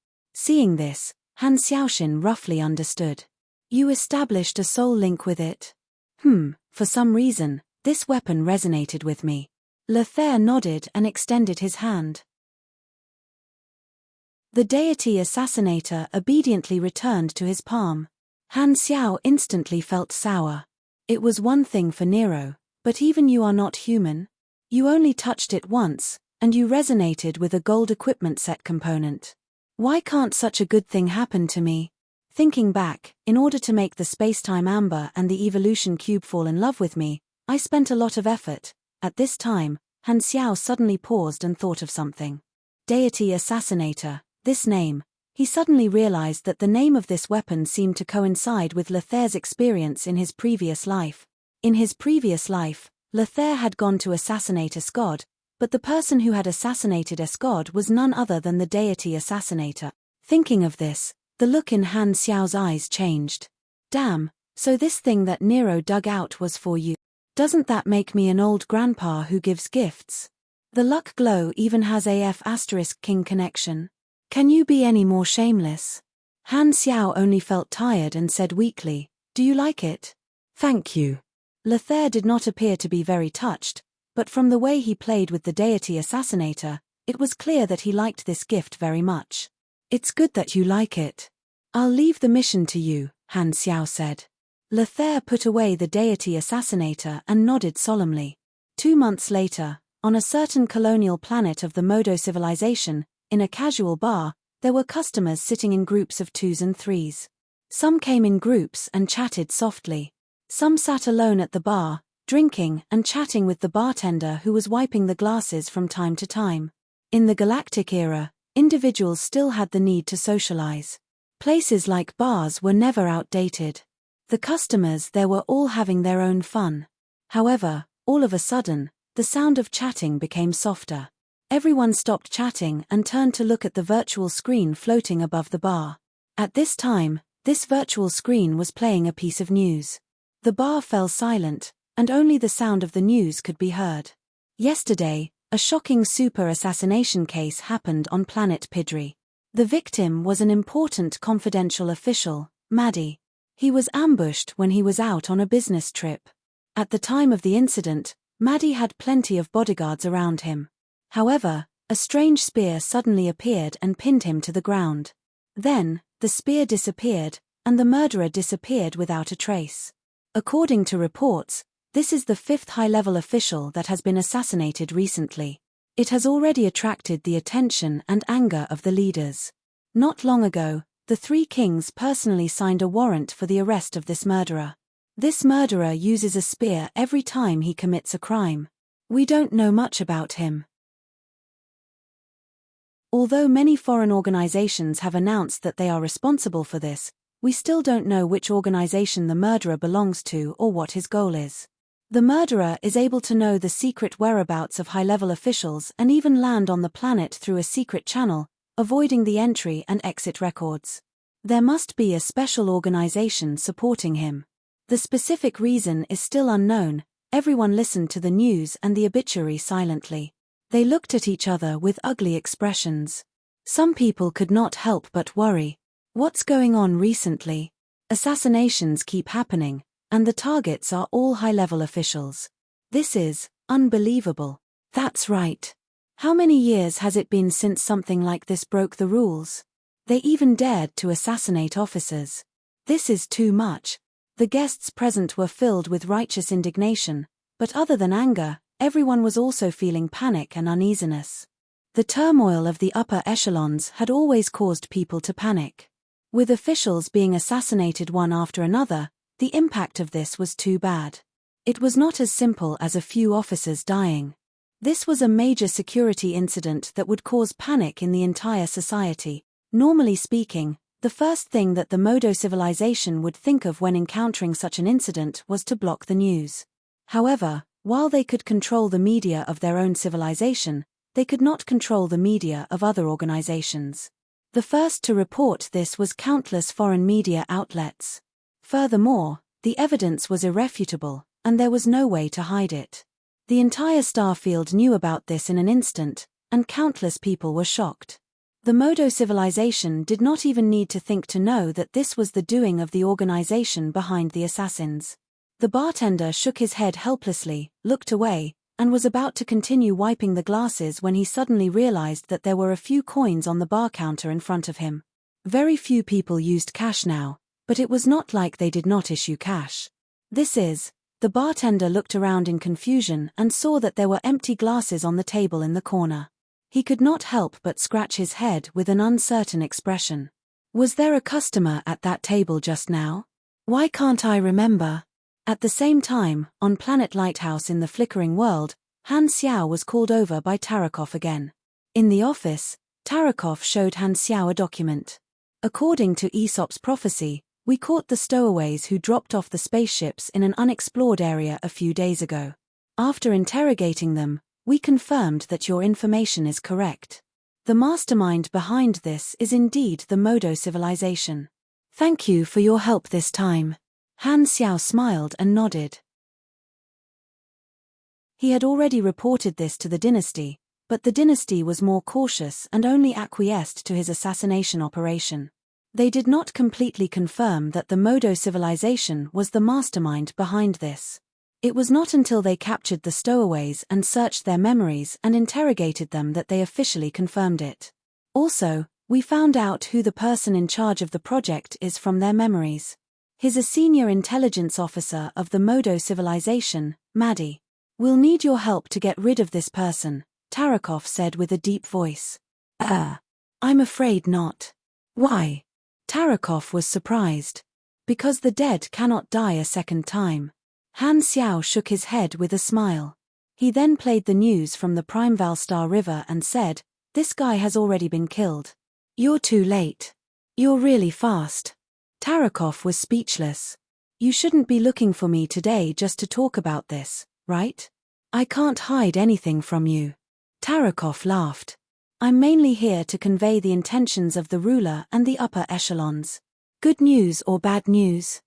S1: Seeing this, Han Xiaoxin roughly understood. You established a soul link with it? For some reason, this weapon resonated with me. Lothair nodded and extended his hand. The deity assassinator obediently returned to his palm. Han Xiao instantly felt sour. It was one thing for Nero, but even you are not human. You only touched it once, and you resonated with a gold equipment set component. Why can't such a good thing happen to me? Thinking back, in order to make the spacetime amber and the evolution cube fall in love with me, I spent a lot of effort. At this time, Han Xiao suddenly paused and thought of something. Deity Assassinator, this name. He suddenly realized that the name of this weapon seemed to coincide with Lothair's experience in his previous life. In his previous life, Lothair had gone to assassinate Escod, but the person who had assassinated Escod was none other than the deity assassinator. Thinking of this, the look in Han Xiao's eyes changed. Damn, so this thing that Nero dug out was for you. Doesn't that make me an old grandpa who gives gifts? The luck glow even has **king connection. Can you be any more shameless? Han Xiao only felt tired and said weakly, do you like it? Thank you. Lothair did not appear to be very touched, but from the way he played with the deity assassinator, it was clear that he liked this gift very much. It's good that you like it. I'll leave the mission to you, Han Xiao said. Lothair put away the deity assassinator and nodded solemnly. 2 months later, on a certain colonial planet of the Modo civilization, in a casual bar, there were customers sitting in groups of 2s and 3s. Some came in groups and chatted softly. Some sat alone at the bar, drinking and chatting with the bartender who was wiping the glasses from time to time. In the galactic era, individuals still had the need to socialize. Places like bars were never outdated. The customers there were all having their own fun. However, all of a sudden, the sound of chatting became softer. Everyone stopped chatting and turned to look at the virtual screen floating above the bar. At this time, this virtual screen was playing a piece of news. The bar fell silent, and only the sound of the news could be heard. Yesterday, a shocking super assassination case happened on planet Pidri. The victim was an important confidential official, Maddie. He was ambushed when he was out on a business trip. At the time of the incident, Maddie had plenty of bodyguards around him. However, a strange spear suddenly appeared and pinned him to the ground. Then, the spear disappeared, and the murderer disappeared without a trace. According to reports, this is the 5th high-level official that has been assassinated recently. It has already attracted the attention and anger of the leaders. Not long ago, the 3 kings personally signed a warrant for the arrest of this murderer. This murderer uses a spear every time he commits a crime. We don't know much about him. Although many foreign organizations have announced that they are responsible for this, we still don't know which organization the murderer belongs to or what his goal is. The murderer is able to know the secret whereabouts of high-level officials and even land on the planet through a secret channel, avoiding the entry and exit records. There must be a special organization supporting him. The specific reason is still unknown. Everyone listened to the news and the obituary silently. They looked at each other with ugly expressions. Some people could not help but worry. What's going on recently? Assassinations keep happening, and the targets are all high-level officials. This is unbelievable. That's right. How many years has it been since something like this broke the rules? They even dared to assassinate officers. This is too much. The guests present were filled with righteous indignation, but other than anger, everyone was also feeling panic and uneasiness. The turmoil of the upper echelons had always caused people to panic. With officials being assassinated one after another, the impact of this was too bad. It was not as simple as a few officers dying. This was a major security incident that would cause panic in the entire society. Normally speaking, the first thing that the Modo civilization would think of when encountering such an incident was to block the news. However, while they could control the media of their own civilization, they could not control the media of other organizations. The first to report this was countless foreign media outlets. Furthermore, the evidence was irrefutable, and there was no way to hide it. The entire starfield knew about this in an instant, and countless people were shocked. The Modo civilization did not even need to think to know that this was the doing of the organization behind the assassins. The bartender shook his head helplessly, looked away, and was about to continue wiping the glasses when he suddenly realized that there were a few coins on the bar counter in front of him. Very few people used cash now, but it was not like they did not issue cash. The bartender looked around in confusion and saw that there were empty glasses on the table in the corner. He could not help but scratch his head with an uncertain expression. Was there a customer at that table just now? Why can't I remember? At the same time, on Planet Lighthouse in the flickering world, Han Xiao was called over by Tarakov again. In the office, Tarakov showed Han Xiao a document. According to Aesop's prophecy, we caught the stowaways who dropped off the spaceships in an unexplored area a few days ago. After interrogating them, we confirmed that your information is correct. The mastermind behind this is indeed the Modo civilization. Thank you for your help this time. Han Xiao smiled and nodded. He had already reported this to the dynasty, but the dynasty was more cautious and only acquiesced to his assassination operation. They did not completely confirm that the Modo civilization was the mastermind behind this. It was not until they captured the stowaways and searched their memories and interrogated them that they officially confirmed it. Also, we found out who the person in charge of the project is from their memories. He's a senior intelligence officer of the Modo civilization, Maddie. We'll need your help to get rid of this person, Tarakov said with a deep voice. I'm afraid not. Why? Tarakov was surprised. Because the dead cannot die a second time. Han Xiao shook his head with a smile. He then played the news from the Prime Valstar River and said, "This guy has already been killed. You're too late. You're really fast." Tarakov was speechless. You shouldn't be looking for me today just to talk about this, right? I can't hide anything from you. Tarakov laughed. I'm mainly here to convey the intentions of the ruler and the upper echelons. Good news or bad news?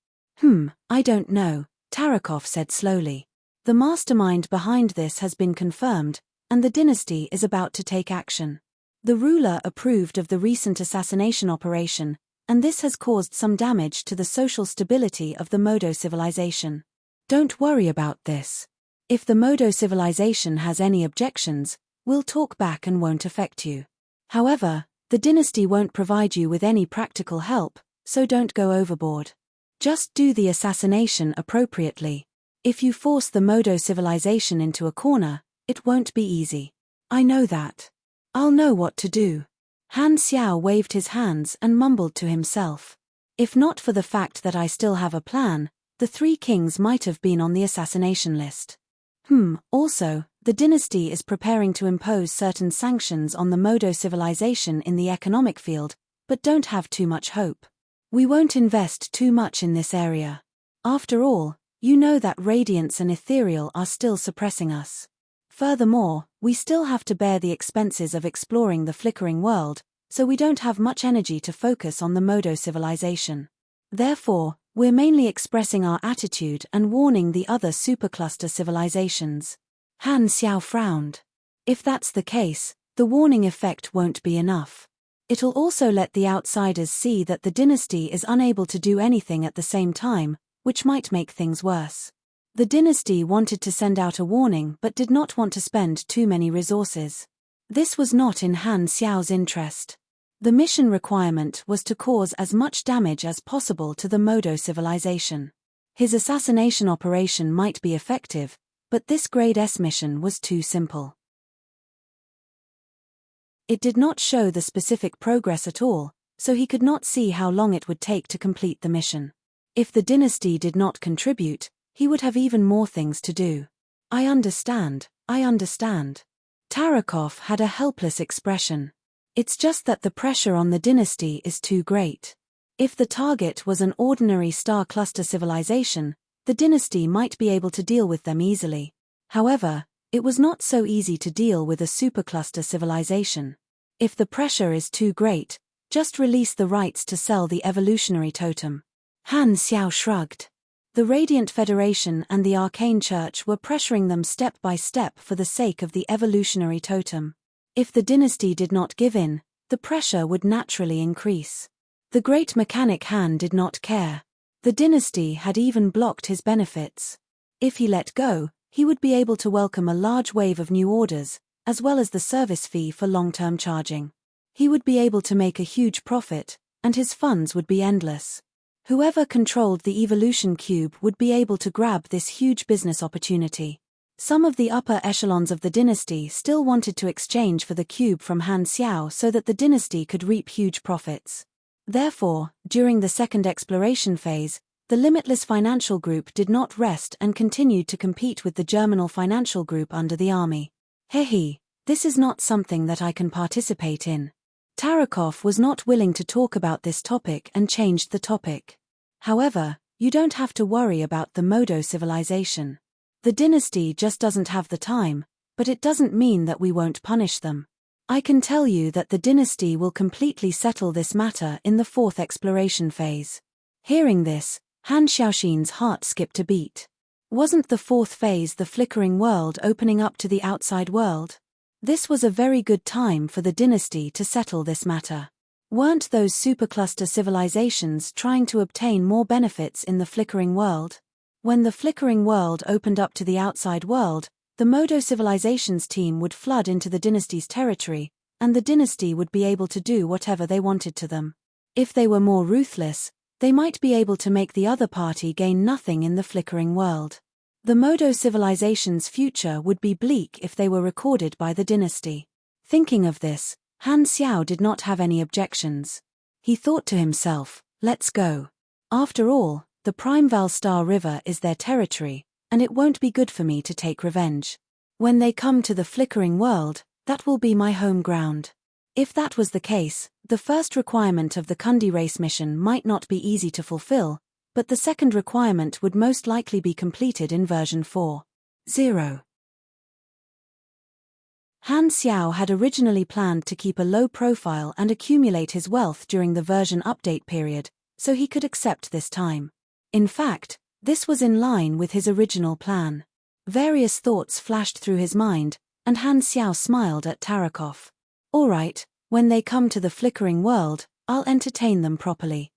S1: I don't know, Tarakov said slowly. The mastermind behind this has been confirmed, and the dynasty is about to take action. The ruler approved of the recent assassination operation, and this has caused some damage to the social stability of the Modo civilization. Don't worry about this. If the Modo civilization has any objections, we'll talk back and won't affect you. However, the dynasty won't provide you with any practical help, so don't go overboard. Just do the assassination appropriately. If you force the Modo civilization into a corner, it won't be easy. I know that. I'll know what to do. Han Xiao waved his hands and mumbled to himself. If not for the fact that I still have a plan, the three kings might have been on the assassination list. Also, the dynasty is preparing to impose certain sanctions on the Modo civilization in the economic field, but don't have too much hope. We won't invest too much in this area. After all, you know that radiance and ethereal are still suppressing us. Furthermore, we still have to bear the expenses of exploring the flickering world, so we don't have much energy to focus on the Modo civilization. Therefore, we're mainly expressing our attitude and warning the other supercluster civilizations. Han Xiao frowned. If that's the case, the warning effect won't be enough. It'll also let the outsiders see that the dynasty is unable to do anything at the same time, which might make things worse. The dynasty wanted to send out a warning but did not want to spend too many resources. This was not in Han Xiao's interest. The mission requirement was to cause as much damage as possible to the Modo civilization. His assassination operation might be effective, but this Grade S mission was too simple. It did not show the specific progress at all, so he could not see how long it would take to complete the mission. If the dynasty did not contribute, he would have even more things to do. I understand. Tarakov had a helpless expression. It's just that the pressure on the dynasty is too great. If the target was an ordinary star cluster civilization, the dynasty might be able to deal with them easily. However, it was not so easy to deal with a supercluster civilization. If the pressure is too great, just release the rights to sell the evolutionary totem. Han Xiao shrugged. The Radiant Federation and the Arcane Church were pressuring them step by step for the sake of the evolutionary totem. If the dynasty did not give in, the pressure would naturally increase. The great mechanic Han did not care. The dynasty had even blocked his benefits. If he let go, he would be able to welcome a large wave of new orders, as well as the service fee for long-term charging. He would be able to make a huge profit, and his funds would be endless. Whoever controlled the evolution cube would be able to grab this huge business opportunity. Some of the upper echelons of the dynasty still wanted to exchange for the cube from Han Xiao so that the dynasty could reap huge profits. Therefore, during the second exploration phase, the Limitless Financial Group did not rest and continued to compete with the Germinal Financial Group under the army. Hehe, this is not something that I can participate in. Tarakov was not willing to talk about this topic and changed the topic. However, you don't have to worry about the Modo civilization. The dynasty just doesn't have the time, but it doesn't mean that we won't punish them. I can tell you that the dynasty will completely settle this matter in the fourth exploration phase. Hearing this, Han Xiaoxin's heart skipped a beat. Wasn't the fourth phase the flickering world opening up to the outside world? This was a very good time for the dynasty to settle this matter. Weren't those supercluster civilizations trying to obtain more benefits in the flickering world? When the flickering world opened up to the outside world, the Modo civilizations team would flood into the dynasty's territory, and the dynasty would be able to do whatever they wanted to them. If they were more ruthless, they might be able to make the other party gain nothing in the flickering world. The Modo civilization's future would be bleak if they were recorded by the dynasty. Thinking of this, Han Xiao did not have any objections. He thought to himself, let's go. After all, the Prime Valstar River is their territory, and it won't be good for me to take revenge. When they come to the flickering world, that will be my home ground. If that was the case, the first requirement of the Kundi race mission might not be easy to fulfill, but the second requirement would most likely be completed in version 4.0. Han Xiao had originally planned to keep a low profile and accumulate his wealth during the version update period, so he could accept this time. In fact, this was in line with his original plan. Various thoughts flashed through his mind, and Han Xiao smiled at Tarakov. All right, when they come to the flickering world, I'll entertain them properly.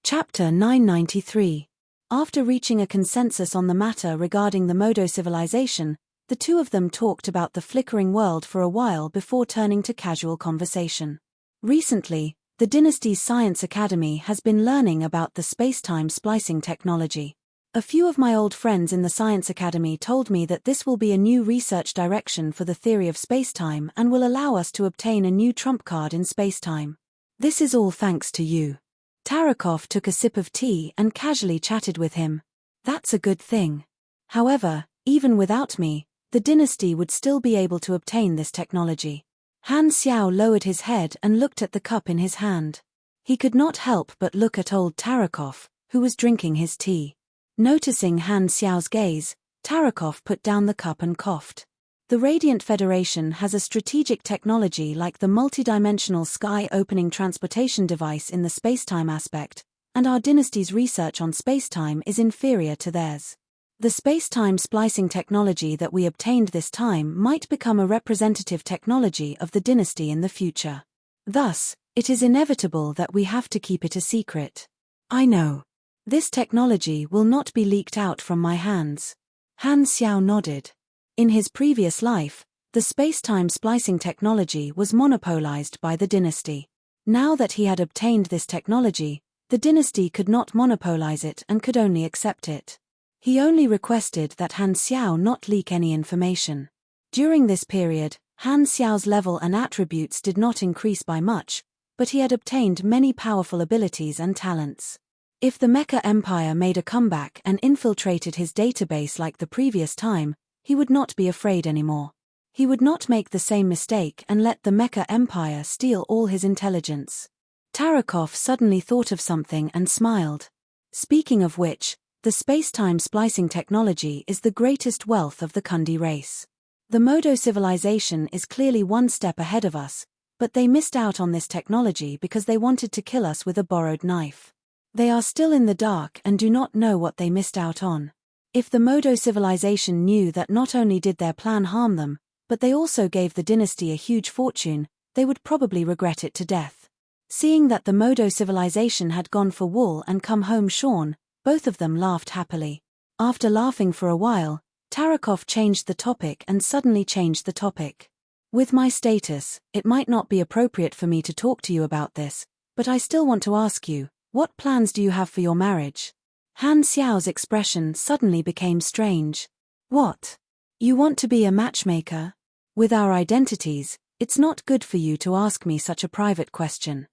S1: Chapter 993. After reaching a consensus on the matter regarding the Modo civilization, the two of them talked about the flickering world for a while before turning to casual conversation. Recently, the dynasty's Science Academy has been learning about the space-time splicing technology. A few of my old friends in the Science Academy told me that this will be a new research direction for the theory of space-time and will allow us to obtain a new trump card in space-time. This is all thanks to you. Tarakov took a sip of tea and casually chatted with him. That's a good thing. However, even without me, the dynasty would still be able to obtain this technology. Han Xiao lowered his head and looked at the cup in his hand. He could not help but look at old Tarakov, who was drinking his tea. Noticing Han Xiao's gaze, Tarakov put down the cup and coughed. The Radiant Federation has a strategic technology like the multidimensional sky-opening transportation device in the spacetime aspect, and our dynasty's research on spacetime is inferior to theirs. The spacetime splicing technology that we obtained this time might become a representative technology of the dynasty in the future. Thus, it is inevitable that we have to keep it a secret. I know. This technology will not be leaked out from my hands. Han Xiao nodded. In his previous life, the spacetime splicing technology was monopolized by the dynasty. Now that he had obtained this technology, the dynasty could not monopolize it and could only accept it. He only requested that Han Xiao not leak any information. During this period, Han Xiao's level and attributes did not increase by much, but he had obtained many powerful abilities and talents. If the Mecha Empire made a comeback and infiltrated his database like the previous time, he would not be afraid anymore. He would not make the same mistake and let the Mecha Empire steal all his intelligence. Tarakov suddenly thought of something and smiled. Speaking of which, the spacetime splicing technology is the greatest wealth of the Kundi race. The Modo civilization is clearly one step ahead of us, but they missed out on this technology because they wanted to kill us with a borrowed knife. They are still in the dark and do not know what they missed out on. If the Modo civilization knew that not only did their plan harm them, but they also gave the dynasty a huge fortune, they would probably regret it to death. Seeing that the Modo civilization had gone for wool and come home shorn, both of them laughed happily. After laughing for a while, Tarakov changed the topic and suddenly changed the topic. With my status, it might not be appropriate for me to talk to you about this, but I still want to ask you, what plans do you have for your marriage? Han Xiao's expression suddenly became strange. What? You want to be a matchmaker? With our identities, it's not good for you to ask me such a private question.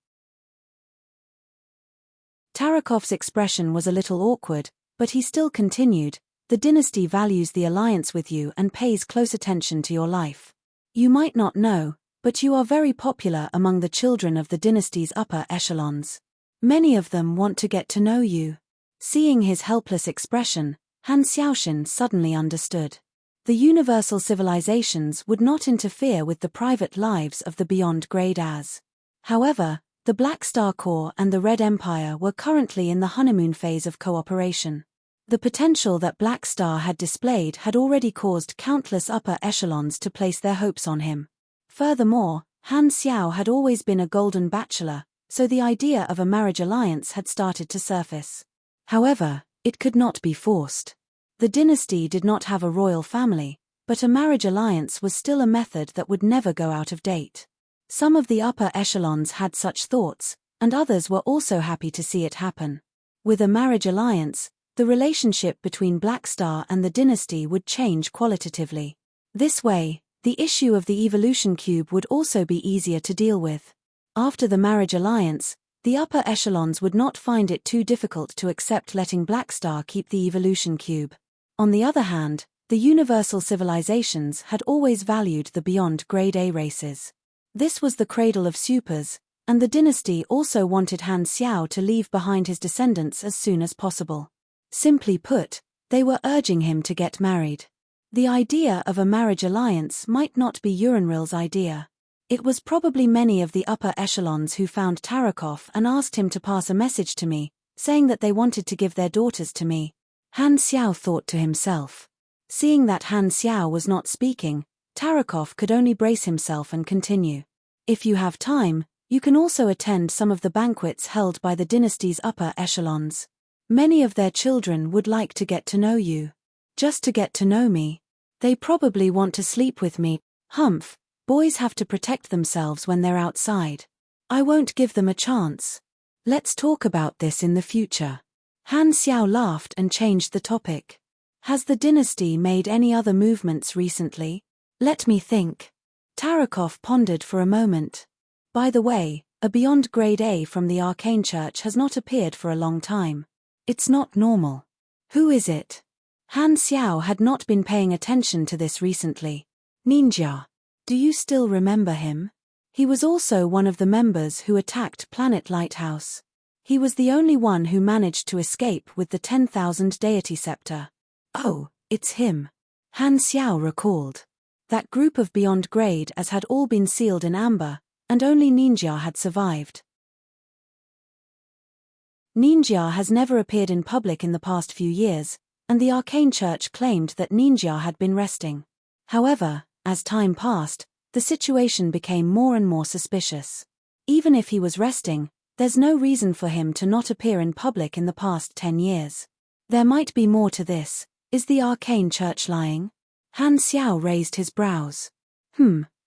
S1: Tarakov's expression was a little awkward, but he still continued, the dynasty values the alliance with you and pays close attention to your life. You might not know, but you are very popular among the children of the dynasty's upper echelons. Many of them want to get to know you. Seeing his helpless expression, Han Xiaoshin suddenly understood. The universal civilizations would not interfere with the private lives of the beyond grade as. However, the Black Star Corps and the Red Empire were currently in the honeymoon phase of cooperation. The potential that Black Star had displayed had already caused countless upper echelons to place their hopes on him. Furthermore, Han Xiao had always been a golden bachelor, so the idea of a marriage alliance had started to surface. However, it could not be forced. The dynasty did not have a royal family, but a marriage alliance was still a method that would never go out of date. Some of the upper echelons had such thoughts, and others were also happy to see it happen. With a marriage alliance, the relationship between Black Star and the dynasty would change qualitatively. This way, the issue of the evolution cube would also be easier to deal with. After the marriage alliance, the upper echelons would not find it too difficult to accept letting Black Star keep the evolution cube. On the other hand, the universal civilizations had always valued the beyond grade A races. This was the cradle of supers, and the dynasty also wanted Han Xiao to leave behind his descendants as soon as possible. Simply put, they were urging him to get married. The idea of a marriage alliance might not be Uranril's idea. It was probably many of the upper echelons who found Tarakov and asked him to pass a message to me, saying that they wanted to give their daughters to me. Han Xiao thought to himself. Seeing that Han Xiao was not speaking, Tarakov could only brace himself and continue. If you have time, you can also attend some of the banquets held by the dynasty's upper echelons. Many of their children would like to get to know you. Just to get to know me. They probably want to sleep with me. Humph, boys have to protect themselves when they're outside. I won't give them a chance. Let's talk about this in the future. Han Xiao laughed and changed the topic. Has the dynasty made any other movements recently? Let me think. Tarakov pondered for a moment. By the way, a Beyond Grade A from the Arcane Church has not appeared for a long time. It's not normal. Who is it? Han Xiao had not been paying attention to this recently. Ninja. Do you still remember him? He was also one of the members who attacked Planet Lighthouse. He was the only one who managed to escape with the 10,000 deity scepter. Oh, it's him. Han Xiao recalled. That group of Beyond Grade as had all been sealed in amber, and only Ninja had survived. Ninja has never appeared in public in the past few years, and the Arcane Church claimed that Ninja had been resting. However, as time passed, the situation became more and more suspicious. Even if he was resting, there's no reason for him to not appear in public in the past 10 years. There might be more to this. Is the Arcane Church lying? Han Xiao raised his brows.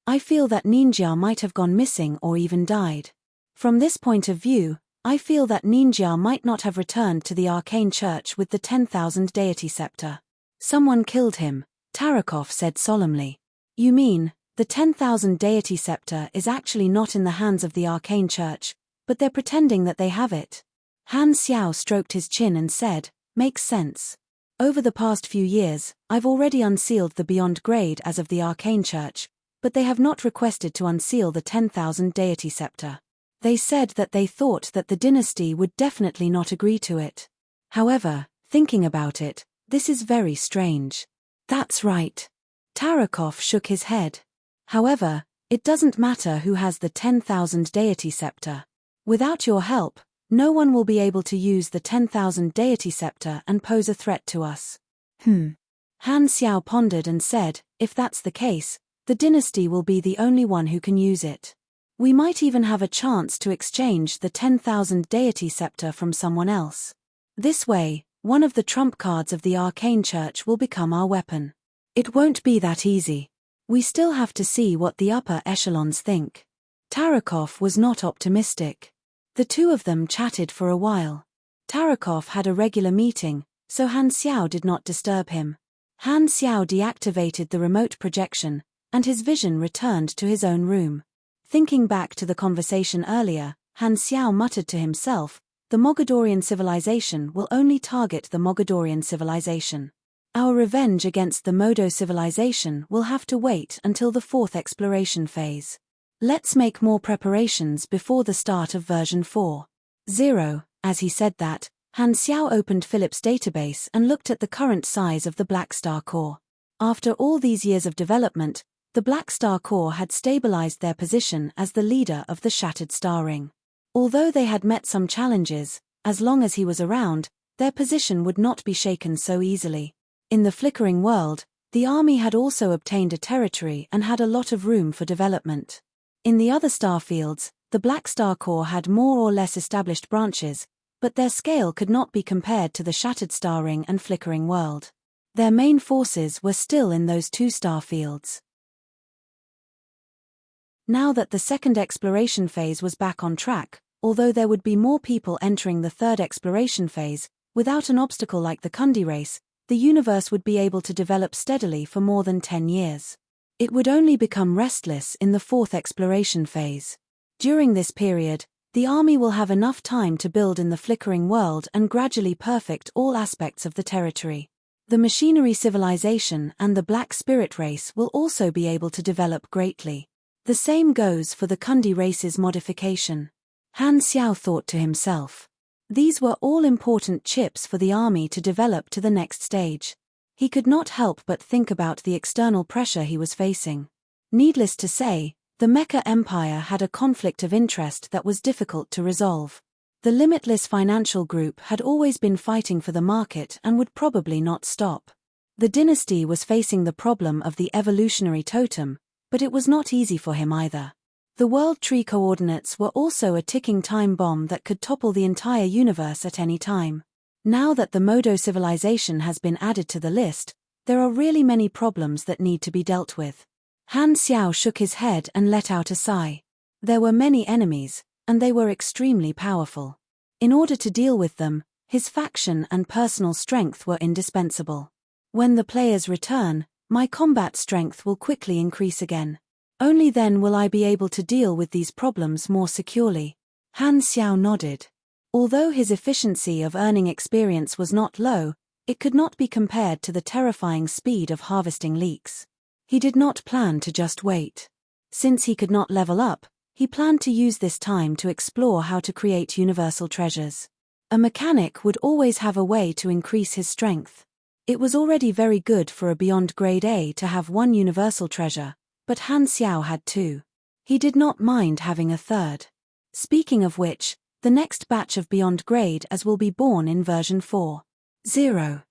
S1: I feel that Ninja might have gone missing or even died. From this point of view, I feel that Ninja might not have returned to the Arcane Church with the 10,000 deity scepter. Someone killed him, Tarakov said solemnly. You mean, the 10,000 deity scepter is actually not in the hands of the Arcane Church, but they're pretending that they have it? Han Xiao stroked his chin and said, makes sense. Over the past few years, I've already unsealed the Beyond Grade as of the Arcane Church, but they have not requested to unseal the 10,000 deity scepter. They said that they thought that the dynasty would definitely not agree to it. However, thinking about it, this is very strange. That's right. Tarakov shook his head. However, it doesn't matter who has the 10,000 deity scepter. Without your help, no one will be able to use the 10,000 deity scepter and pose a threat to us. Han Xiao pondered and said, if that's the case, the dynasty will be the only one who can use it. We might even have a chance to exchange the 10,000 deity scepter from someone else. This way, one of the trump cards of the arcane church will become our weapon. It won't be that easy. We still have to see what the upper echelons think. Tarakov was not optimistic. The two of them chatted for a while. Tarakov had a regular meeting, so Han Xiao did not disturb him. Han Xiao deactivated the remote projection, and his vision returned to his own room. Thinking back to the conversation earlier, Han Xiao muttered to himself, the Mogadorian civilization will only target the Mogadorian civilization. Our revenge against the Modo civilization will have to wait until the 4th exploration phase. Let's make more preparations before the start of version 4.0. As he said that, Han Xiao opened Philip's database and looked at the current size of the Black Star Core. After all these years of development, the Black Star Core had stabilized their position as the leader of the Shattered Star Ring. Although they had met some challenges, as long as he was around, their position would not be shaken so easily. In the flickering world, the army had also obtained a territory and had a lot of room for development. In the other star fields, the Black Star Core had more or less established branches, but their scale could not be compared to the Shattered Star Ring and flickering world. Their main forces were still in those two star fields. Now that the 2nd exploration phase was back on track, although there would be more people entering the 3rd exploration phase, without an obstacle like the Kundi race, the universe would be able to develop steadily for more than 10 years. It would only become restless in the 4th exploration phase. During this period, the army will have enough time to build in the flickering world and gradually perfect all aspects of the territory. The machinery civilization and the Black Spirit race will also be able to develop greatly. The same goes for the Kundi race's modification. Han Xiao thought to himself. These were all important chips for the army to develop to the next stage. He could not help but think about the external pressure he was facing. Needless to say, the Mecha Empire had a conflict of interest that was difficult to resolve. The Limitless Financial Group had always been fighting for the market and would probably not stop. The dynasty was facing the problem of the evolutionary totem, but it was not easy for him either. The World Tree coordinates were also a ticking time bomb that could topple the entire universe at any time. Now that the Modo civilization has been added to the list, there are really many problems that need to be dealt with. Han Xiao shook his head and let out a sigh. There were many enemies, and they were extremely powerful. In order to deal with them, his faction and personal strength were indispensable. When the players return, my combat strength will quickly increase again. Only then will I be able to deal with these problems more securely. Han Xiao nodded. Although his efficiency of earning experience was not low, it could not be compared to the terrifying speed of harvesting leeks. He did not plan to just wait. Since he could not level up, he planned to use this time to explore how to create universal treasures. A mechanic would always have a way to increase his strength. It was already very good for a Beyond Grade A to have one universal treasure, but Han Xiao had two. He did not mind having a third. Speaking of which, the next batch of Beyond Grade As will be born in version 4.0.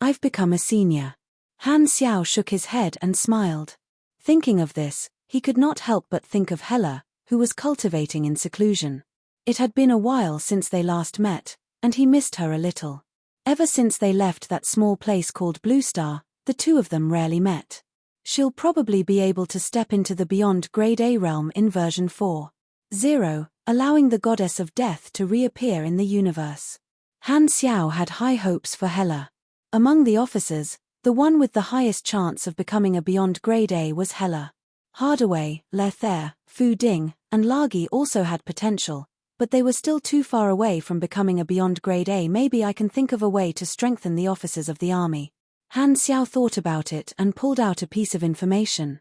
S1: I've become a senior. Han Xiao shook his head and smiled. Thinking of this, he could not help but think of Hela, who was cultivating in seclusion. It had been a while since they last met, and he missed her a little. Ever since they left that small place called Blue Star, the two of them rarely met. She'll probably be able to step into the Beyond Grade A realm in version 4.0, allowing the Goddess of Death to reappear in the universe. Han Xiao had high hopes for Hela. Among the officers, the one with the highest chance of becoming a Beyond Grade A was Hela. Hardaway, Lethair, Fu Ding, and Lagi also had potential, but they were still too far away from becoming a Beyond Grade A. Maybe I can think of a way to strengthen the officers of the army. Han Xiao thought about it and pulled out a piece of information.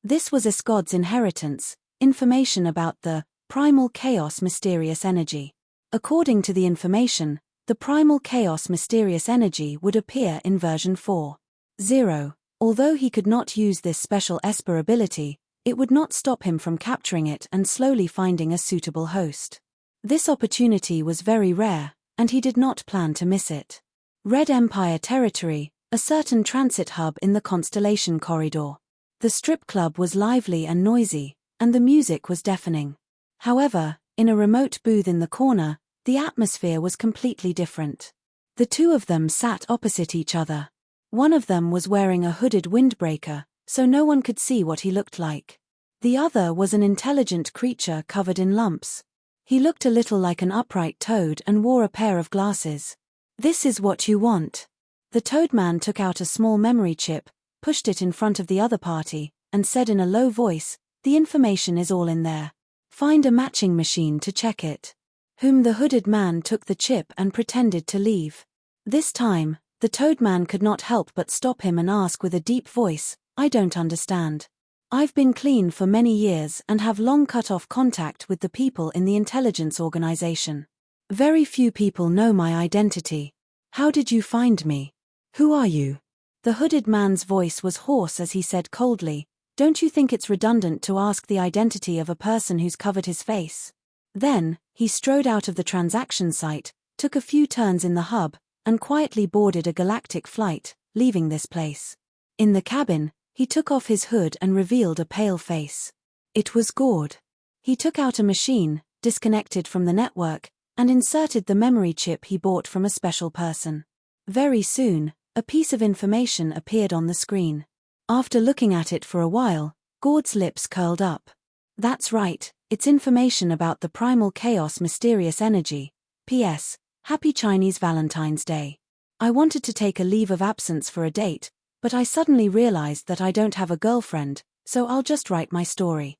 S1: This was Escod's inheritance, information about the Primal Chaos Mysterious Energy. According to the information, the Primal Chaos Mysterious Energy would appear in version 4.0. Although he could not use this special Esper ability, it would not stop him from capturing it and slowly finding a suitable host. This opportunity was very rare, and he did not plan to miss it. Red Empire territory, a certain transit hub in the Constellation corridor. The strip club was lively and noisy, and the music was deafening. However, in a remote booth in the corner, the atmosphere was completely different. The two of them sat opposite each other. One of them was wearing a hooded windbreaker, so no one could see what he looked like. The other was an intelligent creature covered in lumps. He looked a little like an upright toad and wore a pair of glasses. "This is what you want." The Toadman took out a small memory chip, pushed it in front of the other party, and said in a low voice, "The information is all in there. Find a matching machine to check it." The hooded man took the chip and pretended to leave. This time, the Toadman could not help but stop him and ask with a deep voice, "I don't understand. I've been clean for many years and have long cut off contact with the people in the intelligence organization. Very few people know my identity. How did you find me? Who are you?" The hooded man's voice was hoarse as he said coldly, "Don't you think it's redundant to ask the identity of a person who's covered his face?" Then, he strode out of the transaction site, took a few turns in the hub, and quietly boarded a galactic flight, leaving this place. In the cabin, he took off his hood and revealed a pale face. It was Gord. He took out a machine, disconnected from the network, and inserted the memory chip he bought from a special person. Very soon, a piece of information appeared on the screen. After looking at it for a while, Gord's lips curled up. "That's right, it's information about the primal chaos mysterious energy. P.S. Happy Chinese Valentine's Day. I wanted to take a leave of absence for a date, but I suddenly realized that I don't have a girlfriend, so I'll just write my story."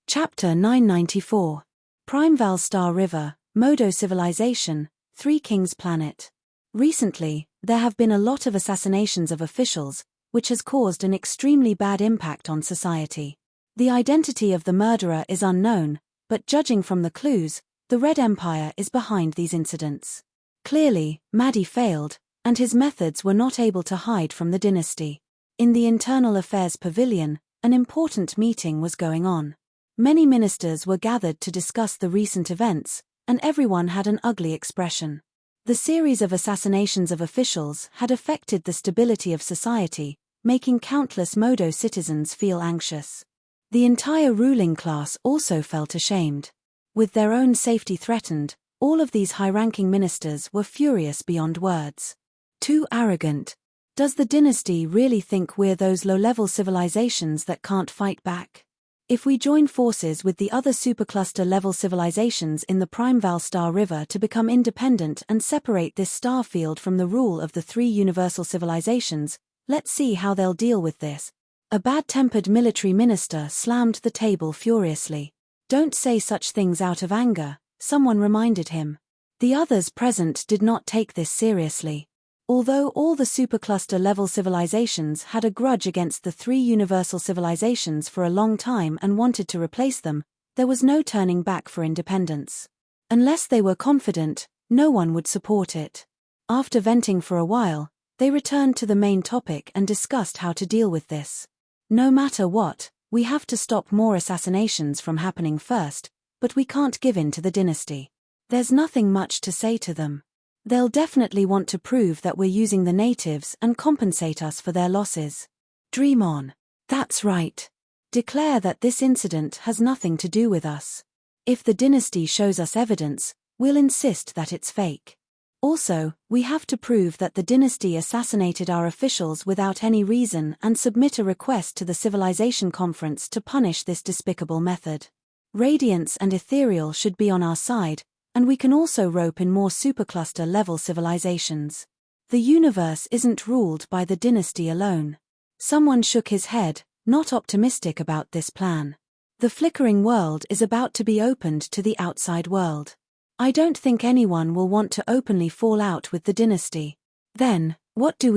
S1: Chapter 994. Primeval Star River, Modo Civilization, Three Kings Planet. Recently, there have been a lot of assassinations of officials, which has caused an extremely bad impact on society. The identity of the murderer is unknown, but judging from the clues, the Red Empire is behind these incidents. Clearly, Maddie failed, and his methods were not able to hide from the dynasty. In the Internal Affairs Pavilion, an important meeting was going on. Many ministers were gathered to discuss the recent events, and everyone had an ugly expression. The series of assassinations of officials had affected the stability of society, making countless Modo citizens feel anxious. The entire ruling class also felt ashamed. With their own safety threatened, all of these high-ranking ministers were furious beyond words. Too arrogant. Does the dynasty really think we're those low-level civilizations that can't fight back? If we join forces with the other supercluster-level civilizations in the Primeval Star River to become independent and separate this star field from the rule of the three universal civilizations, let's see how they'll deal with this. A bad-tempered military minister slammed the table furiously. "Don't say such things out of anger," someone reminded him. The others present did not take this seriously. Although all the supercluster-level civilizations had a grudge against the three universal civilizations for a long time and wanted to replace them, there was no turning back for independence. Unless they were confident, no one would support it. After venting for a while, they returned to the main topic and discussed how to deal with this. "No matter what, we have to stop more assassinations from happening first, but we can't give in to the dynasty. There's nothing much to say to them. They'll definitely want to prove that we're using the natives and compensate us for their losses. Dream on. That's right. Declare that this incident has nothing to do with us. If the dynasty shows us evidence, we'll insist that it's fake. Also, we have to prove that the dynasty assassinated our officials without any reason and submit a request to the Civilization Conference to punish this despicable method. Radiance and Ethereal should be on our side, and we can also rope in more supercluster-level civilizations. The universe isn't ruled by the dynasty alone." Someone shook his head, not optimistic about this plan. "The flickering world is about to be opened to the outside world. I don't think anyone will want to openly fall out with the dynasty. Then, what do?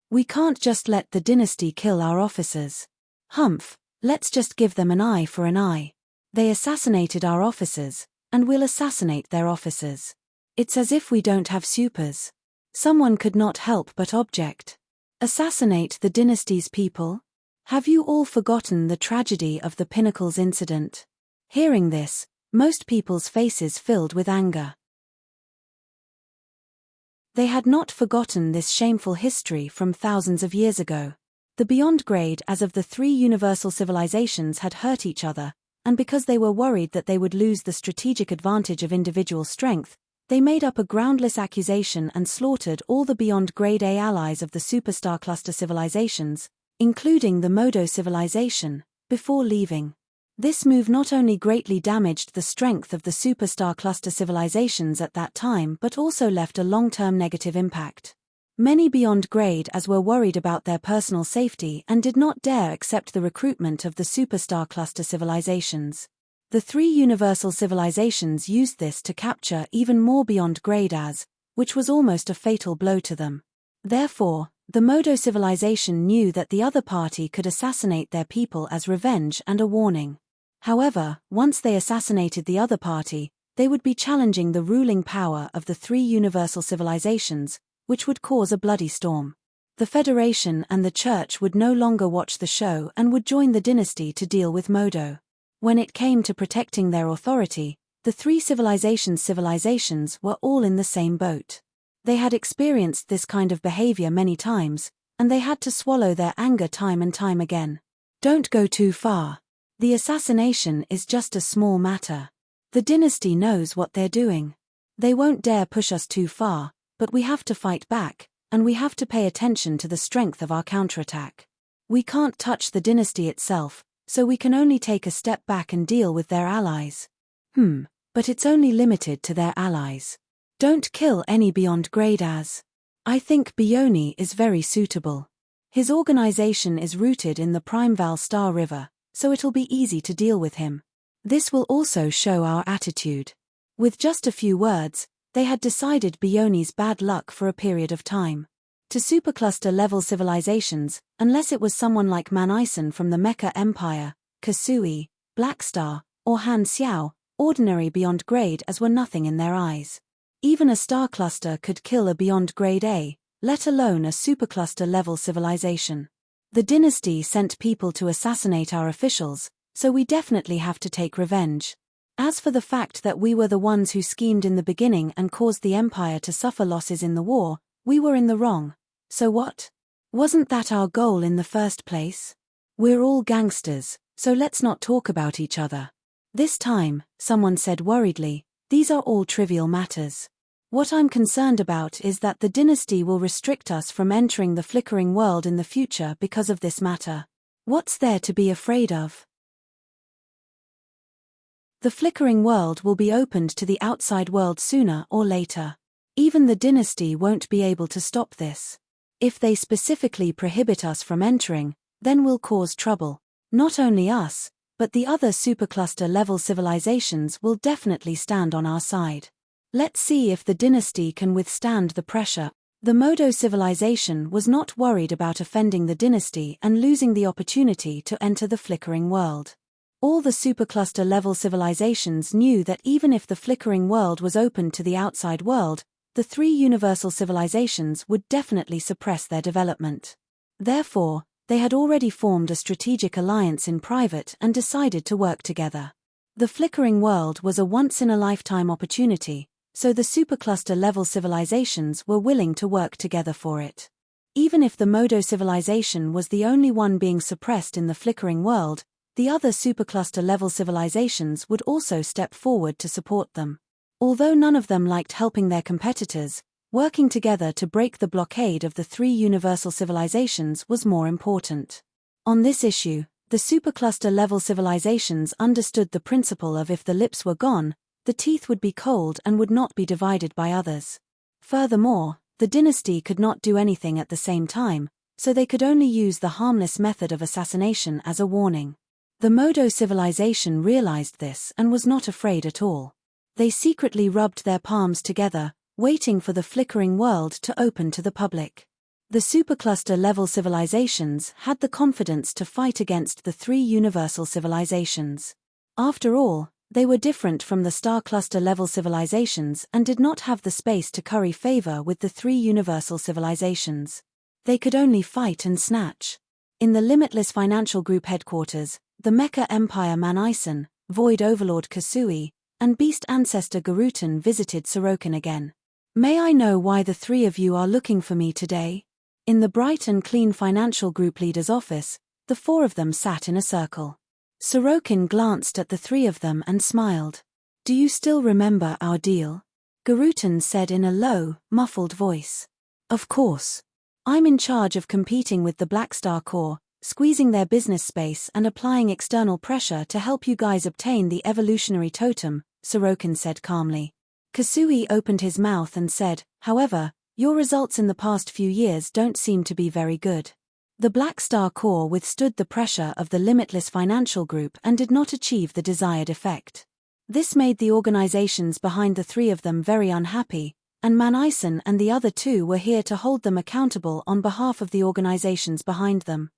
S1: We can't just let the dynasty kill our officers. Humph, let's just give them an eye for an eye. They assassinated our officers, and we'll assassinate their officers. It's as if we don't have supers." Someone could not help but object. "Assassinate the dynasty's people? Have you all forgotten the tragedy of the Pinnacles incident? Hearing this, most people's faces filled with anger. They had not forgotten this shameful history from thousands of years ago. The beyond grade as of the three universal civilizations had hurt each other, and because they were worried that they would lose the strategic advantage of individual strength, they made up a groundless accusation and slaughtered all the beyond grade A allies of the superstar cluster civilizations, including the Modo civilization, before leaving. This move not only greatly damaged the strength of the superstar cluster civilizations at that time but also left a long-term negative impact. Many beyond grade as were worried about their personal safety and did not dare accept the recruitment of the superstar cluster civilizations. The three universal civilizations used this to capture even more beyond grade as, which was almost a fatal blow to them. Therefore, the Modo civilization knew that the other party could assassinate their people as revenge and a warning. However, once they assassinated the other party, they would be challenging the ruling power of the three universal civilizations, which would cause a bloody storm. The Federation and the Church would no longer watch the show and would join the dynasty to deal with Modo. When it came to protecting their authority, the three civilizations were all in the same boat. They had experienced this kind of behavior many times, and they had to swallow their anger time and time again. Don't go too far. The assassination is just a small matter. The dynasty knows what they're doing. They won't dare push us too far, but we have to fight back, and we have to pay attention to the strength of our counterattack. We can't touch the dynasty itself, so we can only take a step back and deal with their allies. But it's only limited to their allies. Don't kill any beyond grade as. I think Bioni is very suitable. His organization is rooted in the Primeval Star River, so it'll be easy to deal with him. This will also show our attitude. With just a few words, they had decided Bioni's bad luck for a period of time. To supercluster-level civilizations, unless it was someone like Manison from the Mecha Empire, Kasui, Blackstar, or Han Xiao, ordinary beyond grade as were nothing in their eyes. Even a star cluster could kill a beyond grade A, let alone a supercluster-level civilization. The dynasty sent people to assassinate our officials, so we definitely have to take revenge. As for the fact that we were the ones who schemed in the beginning and caused the empire to suffer losses in the war, we were in the wrong. So what? Wasn't that our goal in the first place? We're all gangsters, so let's not talk about each other. This time, someone said worriedly, these are all trivial matters. What I'm concerned about is that the dynasty will restrict us from entering the flickering world in the future because of this matter. What's there to be afraid of? The flickering world will be opened to the outside world sooner or later. Even the dynasty won't be able to stop this. If they specifically prohibit us from entering, then we'll cause trouble. Not only us, but the other supercluster-level civilizations will definitely stand on our side. Let's see if the dynasty can withstand the pressure. The Modo civilization was not worried about offending the dynasty and losing the opportunity to enter the flickering world. All the supercluster-level civilizations knew that even if the flickering world was open to the outside world, the three universal civilizations would definitely suppress their development. Therefore, they had already formed a strategic alliance in private and decided to work together. The flickering world was a once-in-a-lifetime opportunity, so the supercluster-level civilizations were willing to work together for it. Even if the Modo civilization was the only one being suppressed in the flickering world, the other supercluster-level civilizations would also step forward to support them. Although none of them liked helping their competitors, working together to break the blockade of the three universal civilizations was more important. On this issue, the supercluster-level civilizations understood the principle of if the lips were gone, the teeth would be cold and would not be divided by others. Furthermore, the dynasty could not do anything at the same time, so they could only use the harmless method of assassination as a warning. The Modo civilization realized this and was not afraid at all. They secretly rubbed their palms together, waiting for the flickering world to open to the public. The supercluster-level civilizations had the confidence to fight against the three universal civilizations. After all, they were different from the star cluster-level civilizations and did not have the space to curry favor with the three universal civilizations. They could only fight and snatch. In the Limitless Financial Group headquarters, the Mecha Empire Manison, Void Overlord Kasui, and Beast Ancestor Garutan visited Sorokin again. May I know why the three of you are looking for me today? In the bright and clean financial group leader's office, the four of them sat in a circle. Sorokin glanced at the three of them and smiled. Do you still remember our deal? Garutan said in a low, muffled voice. Of course. I'm in charge of competing with the Black Star Corps, squeezing their business space and applying external pressure to help you guys obtain the evolutionary totem, Sorokin said calmly. Kasui opened his mouth and said, however, your results in the past few years don't seem to be very good. The Black Star Corps withstood the pressure of the Limitless Financial Group and did not achieve the desired effect. This made the organizations behind the three of them very unhappy, and Manison and the other two were here to hold them accountable on behalf of the organizations behind them.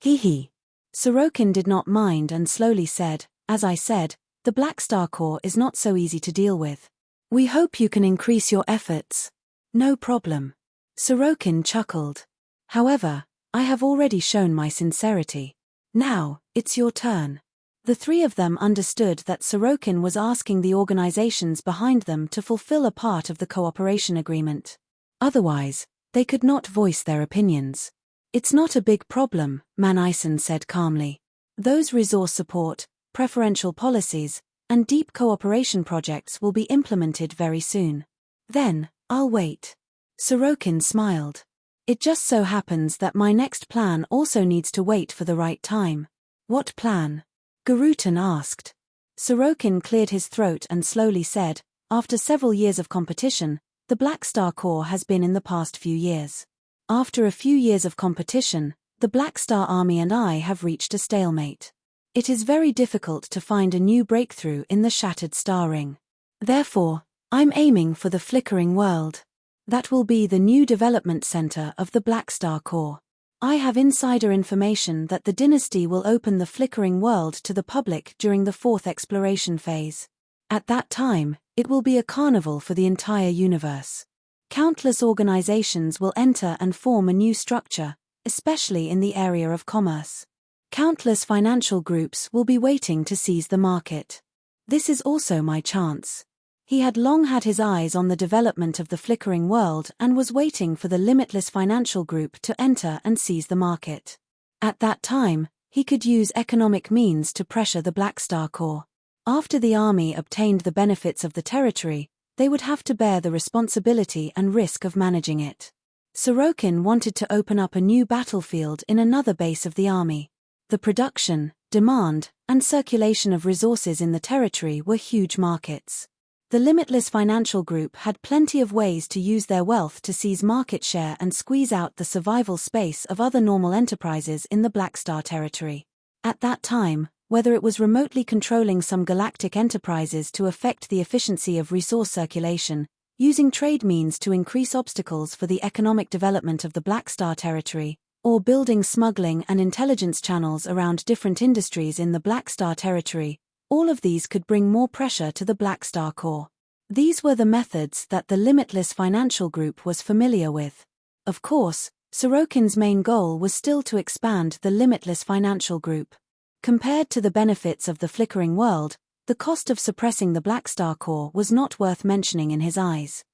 S1: Hee. Sorokin did not mind and slowly said, as I said, the Black Star Corps is not so easy to deal with. We hope you can increase your efforts. No problem. Sorokin chuckled. However, I have already shown my sincerity. Now, it's your turn. The three of them understood that Sorokin was asking the organizations behind them to fulfill a part of the cooperation agreement. Otherwise, they could not voice their opinions. It's not a big problem, Manison said calmly. Those resource support, preferential policies, and deep cooperation projects will be implemented very soon. Then, I'll wait. Sorokin smiled. It just so happens that my next plan also needs to wait for the right time. What plan? Garutan asked. Sorokin cleared his throat and slowly said, after several years of competition, the Black Star Corps has been in the past few years. After a few years of competition, the Black Star Army and I have reached a stalemate. It is very difficult to find a new breakthrough in the shattered star ring. Therefore, I'm aiming for the flickering world. That will be the new development center of the Black Star Corps. I have insider information that the dynasty will open the flickering world to the public during the fourth exploration phase. At that time, it will be a carnival for the entire universe. Countless organizations will enter and form a new structure, especially in the area of commerce. Countless financial groups will be waiting to seize the market. This is also my chance. He had long had his eyes on the development of the flickering world and was waiting for the Limitless Financial Group to enter and seize the market. At that time, he could use economic means to pressure the Black Star Corps. After the army obtained the benefits of the territory, they would have to bear the responsibility and risk of managing it. Sorokin wanted to open up a new battlefield in another base of the army. The production, demand, and circulation of resources in the territory were huge markets. The Limitless Financial Group had plenty of ways to use their wealth to seize market share and squeeze out the survival space of other normal enterprises in the Black Star territory. At that time, whether it was remotely controlling some galactic enterprises to affect the efficiency of resource circulation, using trade means to increase obstacles for the economic development of the Black Star territory, or building smuggling and intelligence channels around different industries in the Black Star territory, all of these could bring more pressure to the Black Star Corps. These were the methods that the Limitless Financial Group was familiar with. Of course, Sorokin's main goal was still to expand the Limitless Financial Group. Compared to the benefits of the flickering world, the cost of suppressing the Black Star Corps was not worth mentioning in his eyes.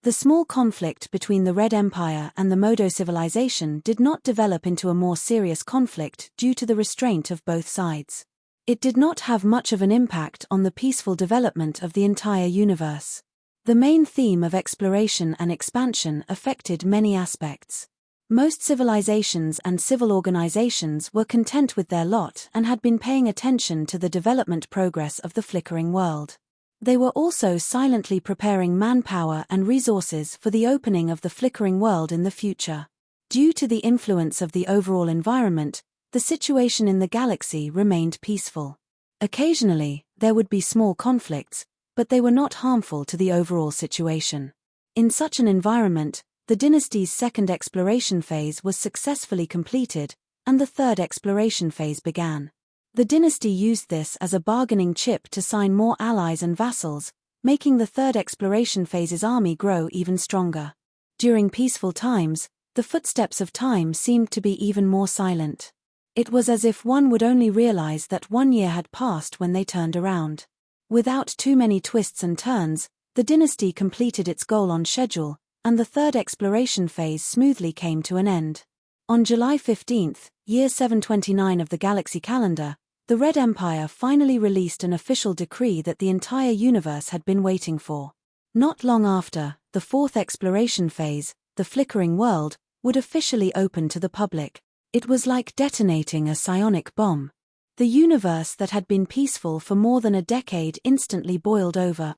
S1: The small conflict between the Red Empire and the Modo civilization did not develop into a more serious conflict due to the restraint of both sides. It did not have much of an impact on the peaceful development of the entire universe. The main theme of exploration and expansion affected many aspects. Most civilizations and civil organizations were content with their lot and had been paying attention to the development progress of the flickering world. They were also silently preparing manpower and resources for the opening of the flickering world in the future. Due to the influence of the overall environment, the situation in the galaxy remained peaceful. Occasionally, there would be small conflicts, but they were not harmful to the overall situation. In such an environment, the dynasty's second exploration phase was successfully completed, and the third exploration phase began. The dynasty used this as a bargaining chip to sign more allies and vassals, making the third exploration phase's army grow even stronger. During peaceful times, the The footsteps of time seemed to be even more silent. It was as if one would only realize that 1 year had passed when they turned around. Without too many twists and turns, the dynasty completed its goal on schedule, and the third exploration phase smoothly came to an end. On July 15, year 729 of the galaxy calendar, the Red Empire finally released an official decree that the entire universe had been waiting for. Not long after, the fourth exploration phase, the flickering world, would officially open to the public. It was like detonating a psionic bomb. The universe that had been peaceful for more than a decade instantly boiled over.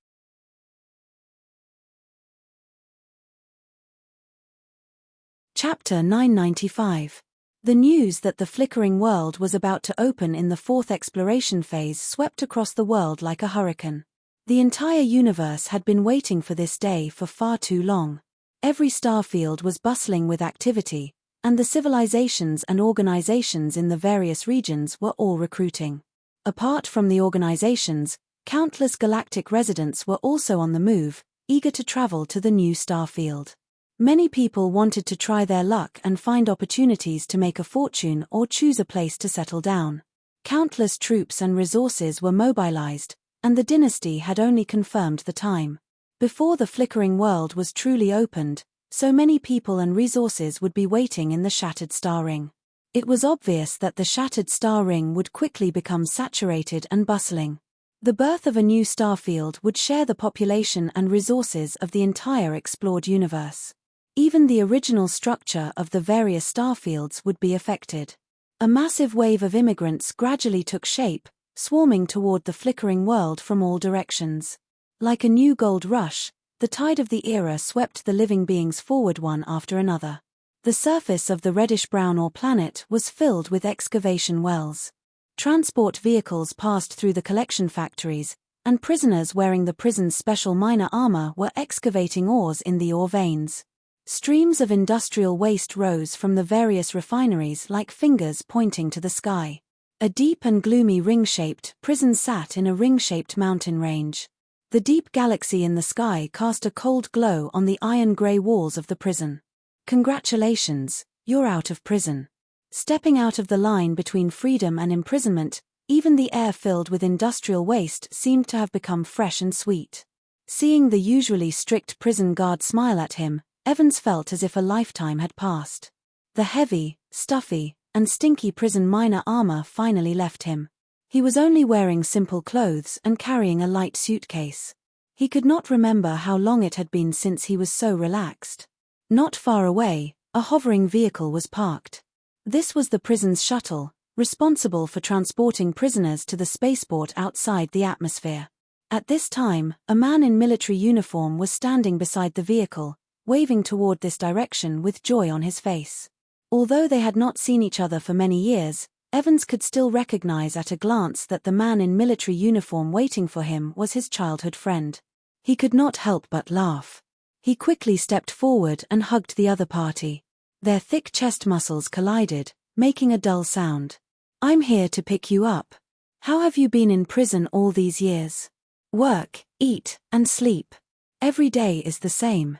S1: Chapter 995. The news that the flickering world was about to open in the fourth exploration phase swept across the world like a hurricane. The entire universe had been waiting for this day for far too long. Every starfield was bustling with activity, and the civilizations and organizations in the various regions were all recruiting. Apart from the organizations, countless galactic residents were also on the move, eager to travel to the new starfield. Many people wanted to try their luck and find opportunities to make a fortune or choose a place to settle down. Countless troops and resources were mobilized, and the dynasty had only confirmed the time. Before the flickering world was truly opened, so many people and resources would be waiting in the shattered star ring. It was obvious that the shattered star ring would quickly become saturated and bustling. The birth of a new starfield would share the population and resources of the entire explored universe. Even the original structure of the various starfields would be affected. A massive wave of immigrants gradually took shape, swarming toward the flickering world from all directions. Like a new gold rush, the tide of the era swept the living beings forward one after another. The surface of the reddish-brown ore planet was filled with excavation wells. Transport vehicles passed through the collection factories, and prisoners wearing the prison's special miner armor were excavating ores in the ore veins. Streams of industrial waste rose from the various refineries like fingers pointing to the sky. A deep and gloomy ring-shaped prison sat in a ring-shaped mountain range. The deep galaxy in the sky cast a cold glow on the iron-gray walls of the prison. Congratulations, you're out of prison. Stepping out of the line between freedom and imprisonment, even the air filled with industrial waste seemed to have become fresh and sweet. Seeing the usually strict prison guard smile at him, Evans felt as if a lifetime had passed. The heavy, stuffy, and stinky prison miner armor finally left him. He was only wearing simple clothes and carrying a light suitcase. He could not remember how long it had been since he was so relaxed. Not far away, a hovering vehicle was parked. This was the prison's shuttle, responsible for transporting prisoners to the spaceport outside the atmosphere. At this time, a man in military uniform was standing beside the vehicle, waving toward this direction with joy on his face. Although they had not seen each other for many years, Evans could still recognize at a glance that the man in military uniform waiting for him was his childhood friend. He could not help but laugh. He quickly stepped forward and hugged the other party. Their thick chest muscles collided, making a dull sound. "I'm here to pick you up. How have you been in prison all these years? Work, eat, and sleep. Every day is the same."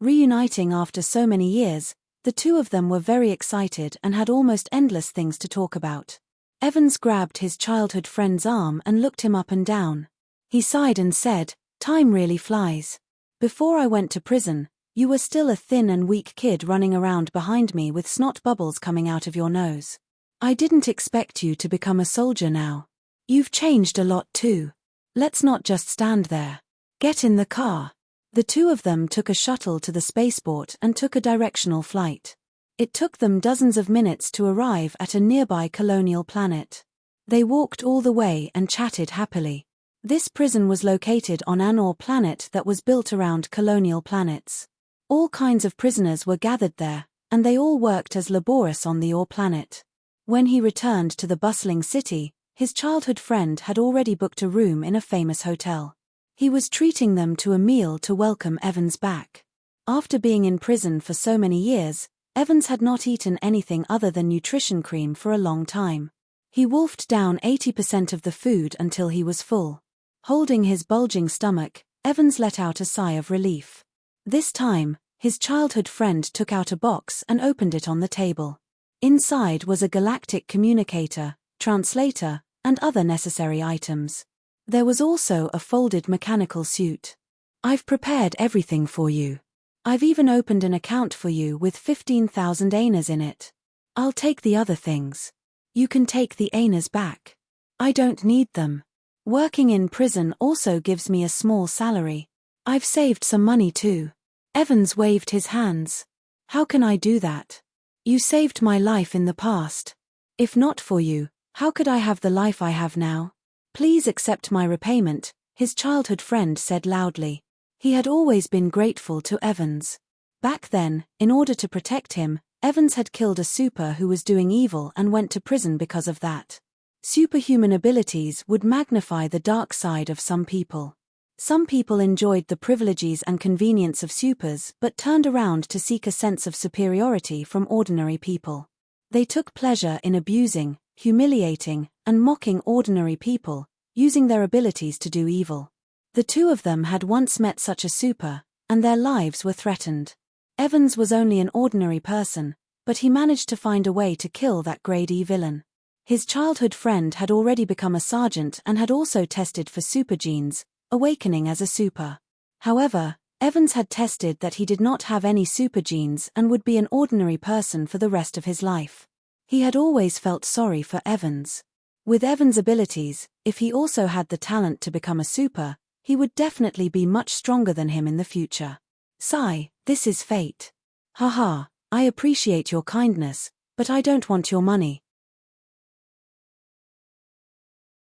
S1: Reuniting after so many years, the two of them were very excited and had almost endless things to talk about. Evans grabbed his childhood friend's arm and looked him up and down. He sighed and said, "Time really flies. Before I went to prison, you were still a thin and weak kid running around behind me with snot bubbles coming out of your nose. I didn't expect you to become a soldier now. You've changed a lot too. Let's not just stand there. Get in the car." The two of them took a shuttle to the spaceport and took a directional flight. It took them dozens of minutes to arrive at a nearby colonial planet. They walked all the way and chatted happily. This prison was located on an ore planet that was built around colonial planets. All kinds of prisoners were gathered there, and they all worked as laborers on the ore planet. When he returned to the bustling city, his childhood friend had already booked a room in a famous hotel. He was treating them to a meal to welcome Evans back. After being in prison for so many years, Evans had not eaten anything other than nutrition cream for a long time. He wolfed down 80% of the food until he was full. Holding his bulging stomach, Evans let out a sigh of relief. This time, his childhood friend took out a box and opened it on the table. Inside was a galactic communicator, translator, and other necessary items. There was also a folded mechanical suit. "I've prepared everything for you. I've even opened an account for you with 15,000 anas in it. I'll take the other things. You can take the anas back. I don't need them. Working in prison also gives me a small salary. I've saved some money too." Evans waved his hands. "How can I do that? You saved my life in the past. If not for you, how could I have the life I have now? Please accept my repayment," his childhood friend said loudly. He had always been grateful to Evans. Back then, in order to protect him, Evans had killed a super who was doing evil and went to prison because of that. Superhuman abilities would magnify the dark side of some people. Some people enjoyed the privileges and convenience of supers but turned around to seek a sense of superiority from ordinary people. They took pleasure in abusing, humiliating, and mocking ordinary people, using their abilities to do evil. The two of them had once met such a super, and their lives were threatened. Evans was only an ordinary person, but he managed to find a way to kill that grade E villain. His childhood friend had already become a sergeant and had also tested for super genes, awakening as a super. However, Evans had tested that he did not have any super genes and would be an ordinary person for the rest of his life. He had always felt sorry for Evans. With Evans' abilities, if he also had the talent to become a super, he would definitely be much stronger than him in the future. "Sigh, this is fate. Haha, I appreciate your kindness, but I don't want your money.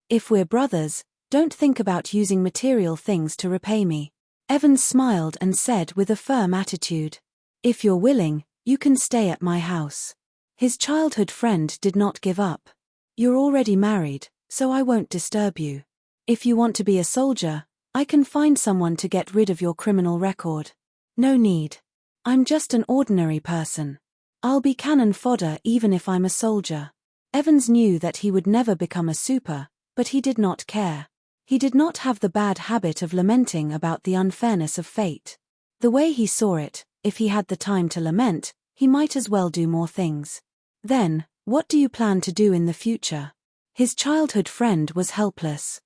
S1: If we're brothers, don't think about using material things to repay me." Evans smiled and said with a firm attitude. "If you're willing, you can stay at my house." His childhood friend did not give up. "You're already married, so I won't disturb you. If you want to be a soldier, I can find someone to get rid of your criminal record. No need. I'm just an ordinary person. I'll be cannon fodder even if I'm a soldier." Evans knew that he would never become a super, but he did not care. He did not have the bad habit of lamenting about the unfairness of fate. The way he saw it, if he had the time to lament, he might as well do more things. "Then, what do you plan to do in the future?" His childhood friend was helpless.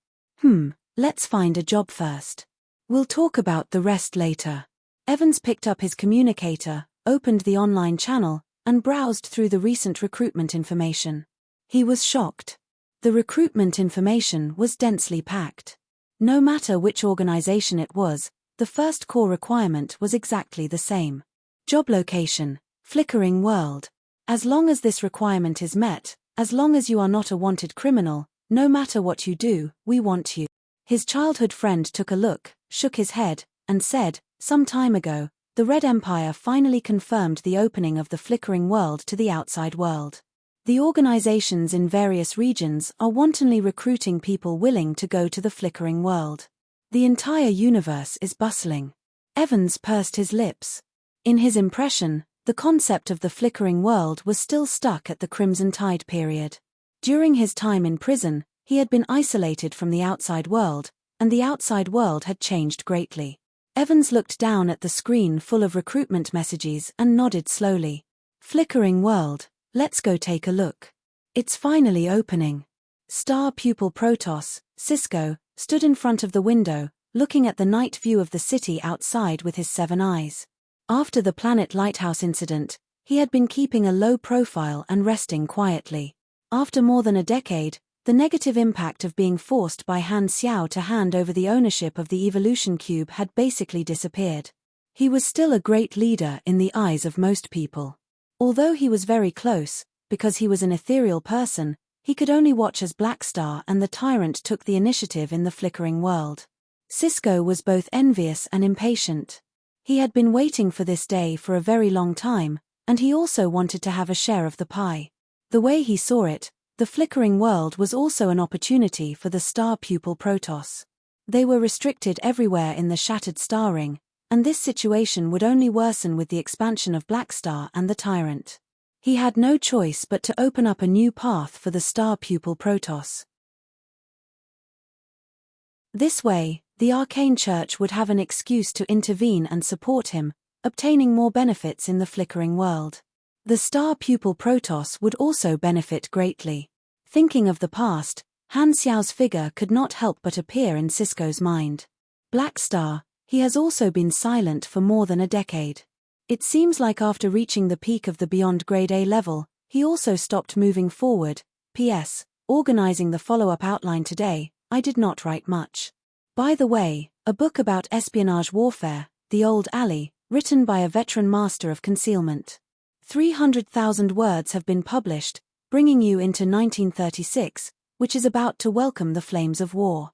S1: Let's find a job first. We'll talk about the rest later." Evans picked up his communicator, opened the online channel, and browsed through the recent recruitment information. He was shocked. The recruitment information was densely packed. No matter which organization it was, the first core requirement was exactly the same. Job location, flickering world. As long as this requirement is met, as long as you are not a wanted criminal, no matter what you do, we want you. His childhood friend took a look, shook his head, and said, "Some time ago, the Red Empire finally confirmed the opening of the flickering world to the outside world. The organizations in various regions are wantonly recruiting people willing to go to the flickering world. The entire universe is bustling." Evans pursed his lips. In his impression, the concept of the flickering world was still stuck at the Crimson Tide period. During his time in prison, he had been isolated from the outside world, and the outside world had changed greatly. Evans looked down at the screen full of recruitment messages and nodded slowly. "Flickering world, let's go take a look. It's finally opening." Star pupil Protoss, Cisco, stood in front of the window, looking at the night view of the city outside with his 7 eyes. After the Planet Lighthouse incident, he had been keeping a low profile and resting quietly. After more than a decade, the negative impact of being forced by Han Xiao to hand over the ownership of the Evolution Cube had basically disappeared. He was still a great leader in the eyes of most people. Although he was very close, because he was an ethereal person, he could only watch as Blackstar and the Tyrant took the initiative in the flickering world. Cisco was both envious and impatient. He had been waiting for this day for a very long time, and he also wanted to have a share of the pie. The way he saw it, the flickering world was also an opportunity for the star pupil Protoss. They were restricted everywhere in the shattered star ring, and this situation would only worsen with the expansion of Blackstar and the Tyrant. He had no choice but to open up a new path for the star pupil Protoss. This way, The Arcane Church would have an excuse to intervene and support him, obtaining more benefits in the flickering world. The star pupil Protoss would also benefit greatly. Thinking of the past, Han Xiao's figure could not help but appear in Cisco's mind. Black Star, he has also been silent for more than a decade. It seems like after reaching the peak of the Beyond Grade A level, he also stopped moving forward. P.S. Organizing the follow-up outline today, I did not write much. By the way, a book about espionage warfare, The Old Alley, written by a veteran master of concealment. 300,000 words have been published, bringing you into 1936, which is about to welcome the flames of war.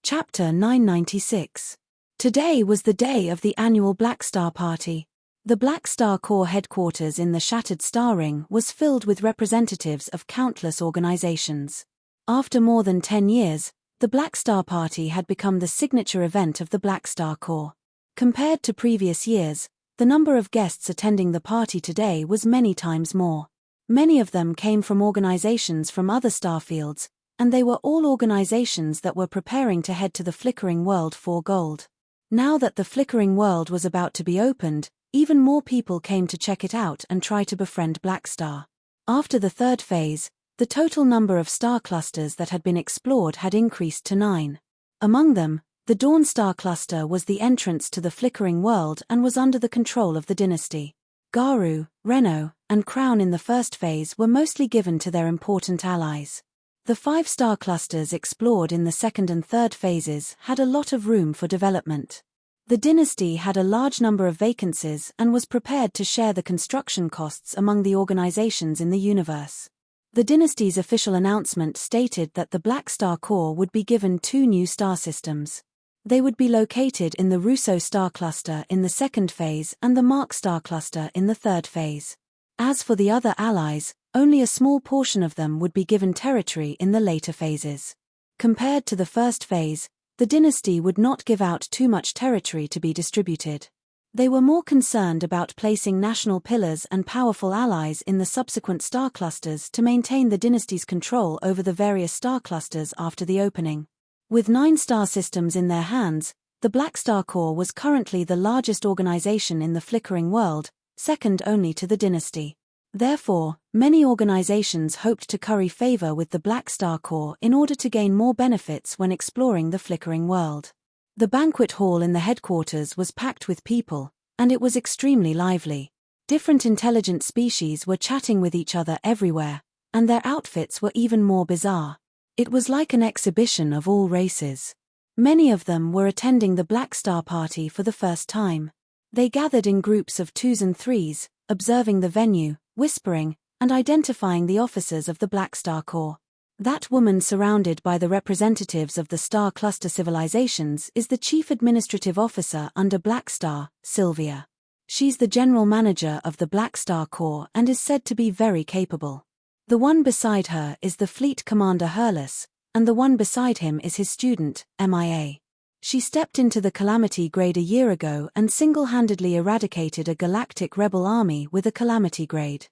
S1: Chapter 996. Today was the day of the annual Black Star Party. The Black Star Corps headquarters in the Shattered Star Ring was filled with representatives of countless organizations. After more than 10 years, the Black Star Party had become the signature event of the Black Star Corps. Compared to previous years, the number of guests attending the party today was many times more. Many of them came from organizations from other starfields, and they were all organizations that were preparing to head to the Flickering World for gold. Now that the Flickering World was about to be opened, even more people came to check it out and try to befriend Black Star. After the third phase, the total number of star clusters that had been explored had increased to 9. Among them, the Dawn Star Cluster was the entrance to the Flickering World and was under the control of the dynasty. Garu, Reno, and Crown in the first phase were mostly given to their important allies. The 5 star clusters explored in the second and third phases had a lot of room for development. The dynasty had a large number of vacancies and was prepared to share the construction costs among the organizations in the universe. The dynasty's official announcement stated that the Black Star Corps would be given 2 new star systems. They would be located in the Russo Star Cluster in the second phase and the Mark Star Cluster in the third phase. As for the other allies, only a small portion of them would be given territory in the later phases. Compared to the first phase, the dynasty would not give out too much territory to be distributed. They were more concerned about placing national pillars and powerful allies in the subsequent star clusters to maintain the dynasty's control over the various star clusters after the opening. With 9 star systems in their hands, the Black Star Corps was currently the largest organization in the Flickering World, second only to the dynasty. Therefore, many organizations hoped to curry favor with the Black Star Corps in order to gain more benefits when exploring the Flickering World. The banquet hall in the headquarters was packed with people, and it was extremely lively. Different intelligent species were chatting with each other everywhere, and their outfits were even more bizarre. It was like an exhibition of all races. Many of them were attending the Black Star Party for the first time. They gathered in groups of 2s and 3s, observing the venue, whispering, and identifying the officers of the Black Star Corps. That woman surrounded by the representatives of the Star Cluster civilizations is the Chief Administrative Officer under Black Star, Sylvia. She's the General Manager of the Black Star Corps and is said to be very capable. The one beside her is the Fleet Commander Hurlus, and the one beside him is his student, MIA. She stepped into the Calamity Grade a year ago and single-handedly eradicated a galactic rebel army with a Calamity Grade.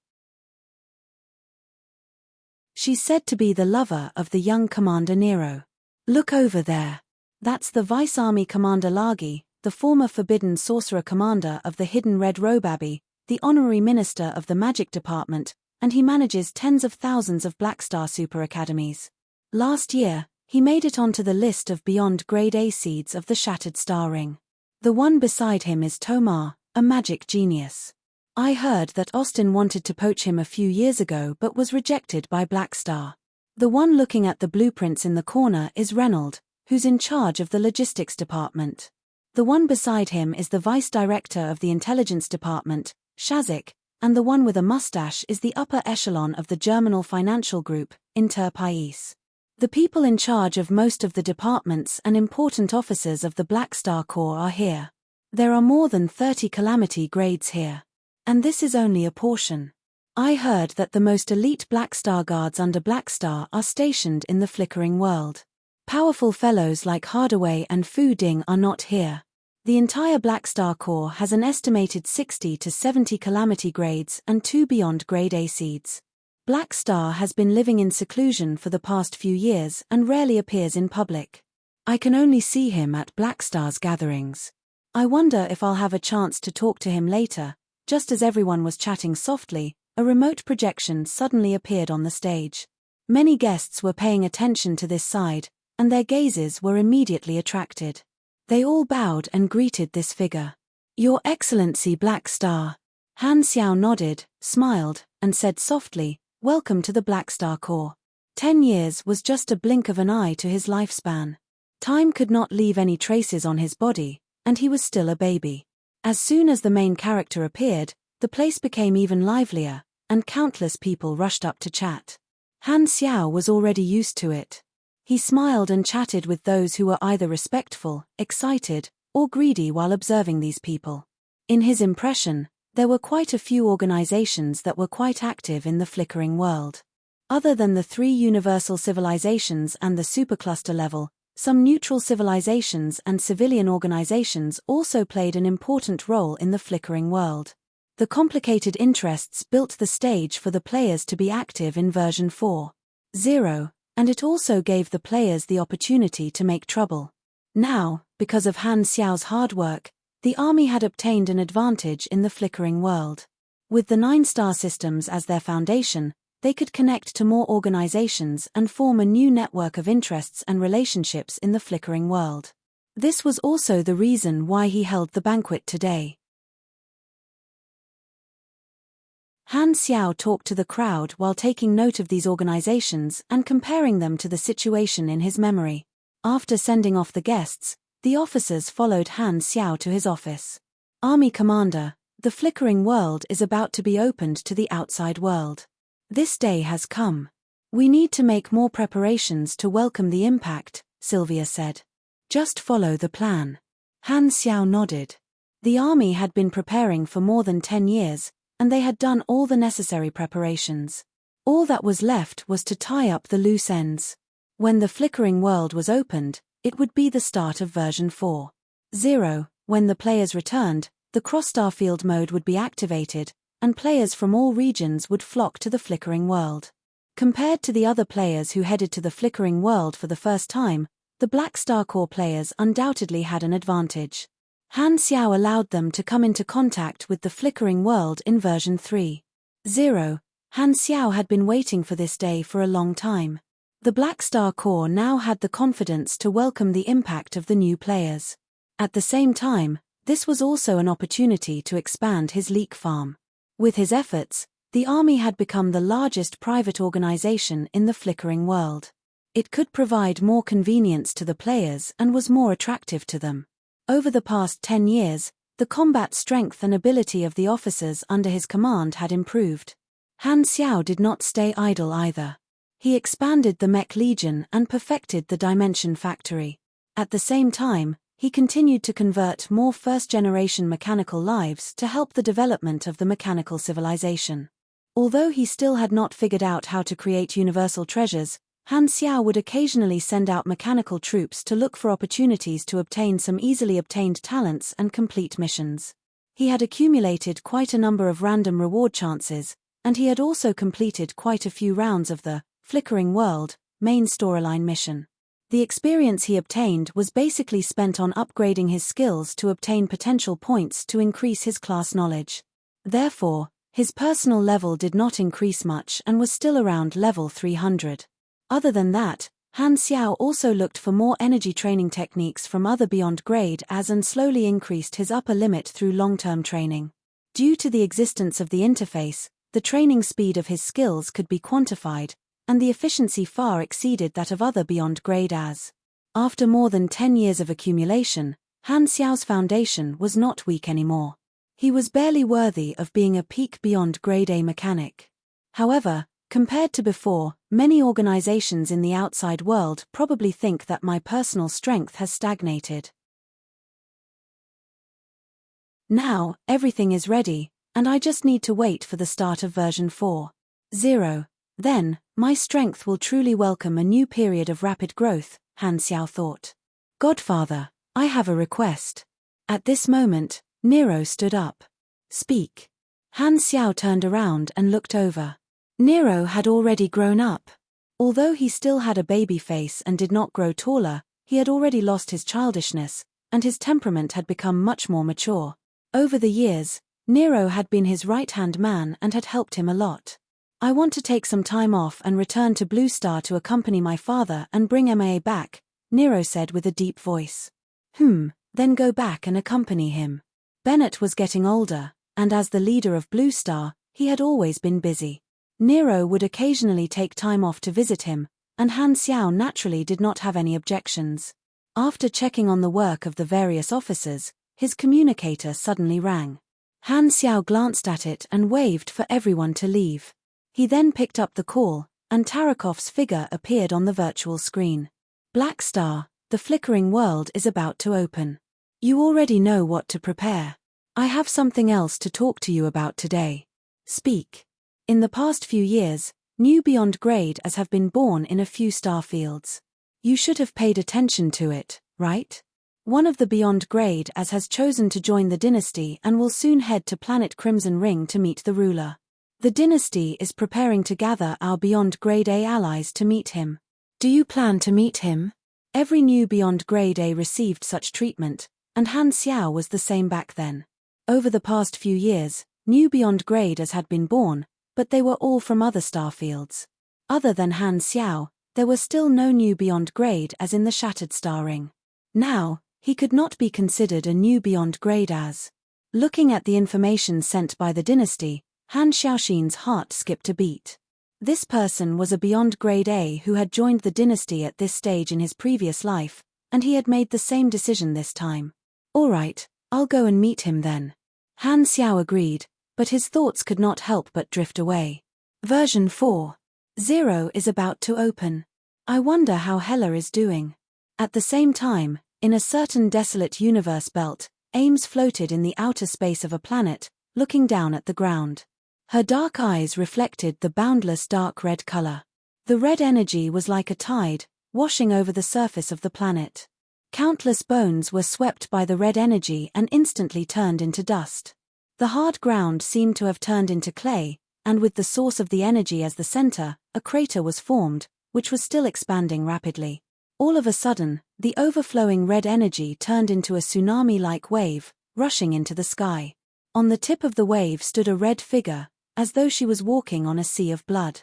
S1: She's said to be the lover of the young Commander Nero. Look over there. That's the Vice Army Commander Lagi, the former Forbidden Sorcerer Commander of the Hidden Red Robe Abbey, the Honorary Minister of the Magic Department, and he manages tens of thousands of Black Star Super Academies. Last year, he made it onto the list of Beyond Grade A seeds of the Shattered Star Ring. The one beside him is Tomar, a magic genius. I heard that Austin wanted to poach him a few years ago but was rejected by Black Star. The one looking at the blueprints in the corner is Reynold, who's in charge of the logistics department. The one beside him is the vice director of the intelligence department, Shazik, and the one with a mustache is the upper echelon of the Germinal Financial Group, Interpais. The people in charge of most of the departments and important officers of the Black Star Corps are here. There are more than 30 Calamity grades here. And this is only a portion. I heard that the most elite Black Star guards under Black Star are stationed in the Flickering World. Powerful fellows like Hardaway and Fu Ding are not here. The entire Black Star Corps has an estimated 60 to 70 Calamity grades and 2 Beyond Grade A seeds. Black Star has been living in seclusion for the past few years and rarely appears in public. I can only see him at Black Star's gatherings. I wonder if I'll have a chance to talk to him later." Just as everyone was chatting softly, a remote projection suddenly appeared on the stage. Many guests were paying attention to this side, and their gazes were immediately attracted. They all bowed and greeted this figure. "Your Excellency Black Star." Han Xiao nodded, smiled, and said softly, "Welcome to the Black Star Corps." 10 years was just a blink of an eye to his lifespan. Time could not leave any traces on his body, and he was still a baby. As soon as the main character appeared, the place became even livelier, and countless people rushed up to chat. Han Xiao was already used to it. He smiled and chatted with those who were either respectful, excited, or greedy while observing these people. In his impression, there were quite a few organizations that were quite active in the flickering world. Other than the 3 universal civilizations and the supercluster level, some neutral civilizations and civilian organizations also played an important role in the flickering world. The complicated interests built the stage for the players to be active in version 4.0, and it also gave the players the opportunity to make trouble. Now, because of Han Xiao's hard work, the army had obtained an advantage in the flickering world. With the 9-star systems as their foundation, they could connect to more organizations and form a new network of interests and relationships in the flickering world. This was also the reason why he held the banquet today. Han Xiao talked to the crowd while taking note of these organizations and comparing them to the situation in his memory. After sending off the guests, the officers followed Han Xiao to his office. "Army Commander, the flickering world is about to be opened to the outside world. This day has come. We need to make more preparations to welcome the impact," Sylvia said. "Just follow the plan." Han Xiao nodded. The army had been preparing for more than 10 years, and they had done all the necessary preparations. All that was left was to tie up the loose ends. When the flickering world was opened, it would be the start of version 4.0. When the players returned, the cross-starfield mode would be activated, and players from all regions would flock to the flickering world. Compared to the other players who headed to the flickering world for the first time, the Black Star Corps players undoubtedly had an advantage. Han Xiao allowed them to come into contact with the flickering world in version 3.0. Han Xiao had been waiting for this day for a long time. The Black Star Corps now had the confidence to welcome the impact of the new players. At the same time, this was also an opportunity to expand his leak farm. With his efforts, the army had become the largest private organization in the flickering world. It could provide more convenience to the players and was more attractive to them. Over the past 10 years, the combat strength and ability of the officers under his command had improved. Han Xiao did not stay idle either. He expanded the Mech Legion and perfected the Dimension Factory. At the same time, he continued to convert more first-generation mechanical lives to help the development of the mechanical civilization. Although he still had not figured out how to create universal treasures, Han Xiao would occasionally send out mechanical troops to look for opportunities to obtain some easily obtained talents and complete missions. He had accumulated quite a number of random reward chances, and he had also completed quite a few rounds of the Flickering World main storyline mission. The experience he obtained was basically spent on upgrading his skills to obtain potential points to increase his class knowledge. Therefore, his personal level did not increase much and was still around level 300. Other than that, Han Xiao also looked for more energy training techniques from other beyond grade as and slowly increased his upper limit through long-term training. Due to the existence of the interface, the training speed of his skills could be quantified, and the efficiency far exceeded that of other beyond grade as. After more than 10 years of accumulation, Han Xiao's foundation was not weak anymore. He was barely worthy of being a peak beyond grade A mechanic. However, compared to before, many organizations in the outside world probably think that my personal strength has stagnated. Now, everything is ready, and I just need to wait for the start of version 4.0. Then, my strength will truly welcome a new period of rapid growth, Han Xiao thought. Godfather, I have a request. At this moment, Nero stood up. Speak. Han Xiao turned around and looked over. Nero had already grown up. Although he still had a baby face and did not grow taller, he had already lost his childishness, and his temperament had become much more mature. Over the years, Nero had been his right-hand man and had helped him a lot. I want to take some time off and return to Blue Star to accompany my father and bring Emma back, Nero said with a deep voice. Then go back and accompany him. Bennett was getting older, and as the leader of Blue Star, he had always been busy. Nero would occasionally take time off to visit him, and Han Xiao naturally did not have any objections. After checking on the work of the various officers, his communicator suddenly rang. Han Xiao glanced at it and waved for everyone to leave. He then picked up the call, and Tarakov's figure appeared on the virtual screen. Black Star, the flickering world is about to open. You already know what to prepare. I have something else to talk to you about today. Speak. In the past few years, new Beyond Grade as have been born in a few star fields. You should have paid attention to it, right? One of the Beyond Grade as has chosen to join the dynasty and will soon head to planet Crimson Ring to meet the ruler. The dynasty is preparing to gather our Beyond Grade A allies to meet him. Do you plan to meet him? Every new Beyond Grade A received such treatment, and Han Xiao was the same back then. Over the past few years, new Beyond Grade as had been born, but they were all from other star fields. Other than Han Xiao, there were still no new Beyond Grade as in the Shattered Star Ring. Now, he could not be considered a new Beyond Grade as. Looking at the information sent by the dynasty, Han Xiaoxin's heart skipped a beat. This person was a Beyond Grade A who had joined the dynasty at this stage in his previous life, and he had made the same decision this time. All right, I'll go and meet him then. Han Xiao agreed, but his thoughts could not help but drift away. Version 4.0 is about to open. I wonder how Hela is doing. At the same time, in a certain desolate universe belt, Ames floated in the outer space of a planet, looking down at the ground. Her dark eyes reflected the boundless dark red color. The red energy was like a tide, washing over the surface of the planet. Countless bones were swept by the red energy and instantly turned into dust. The hard ground seemed to have turned into clay, and with the source of the energy as the center, a crater was formed, which was still expanding rapidly. All of a sudden, the overflowing red energy turned into a tsunami-like wave, rushing into the sky. On the tip of the wave stood a red figure, as though she was walking on a sea of blood.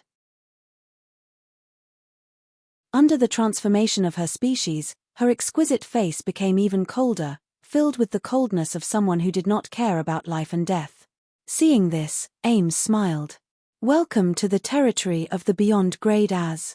S1: Under the transformation of her species, her exquisite face became even colder, filled with the coldness of someone who did not care about life and death. Seeing this, Ames smiled. Welcome to the territory of the Beyond Grade as.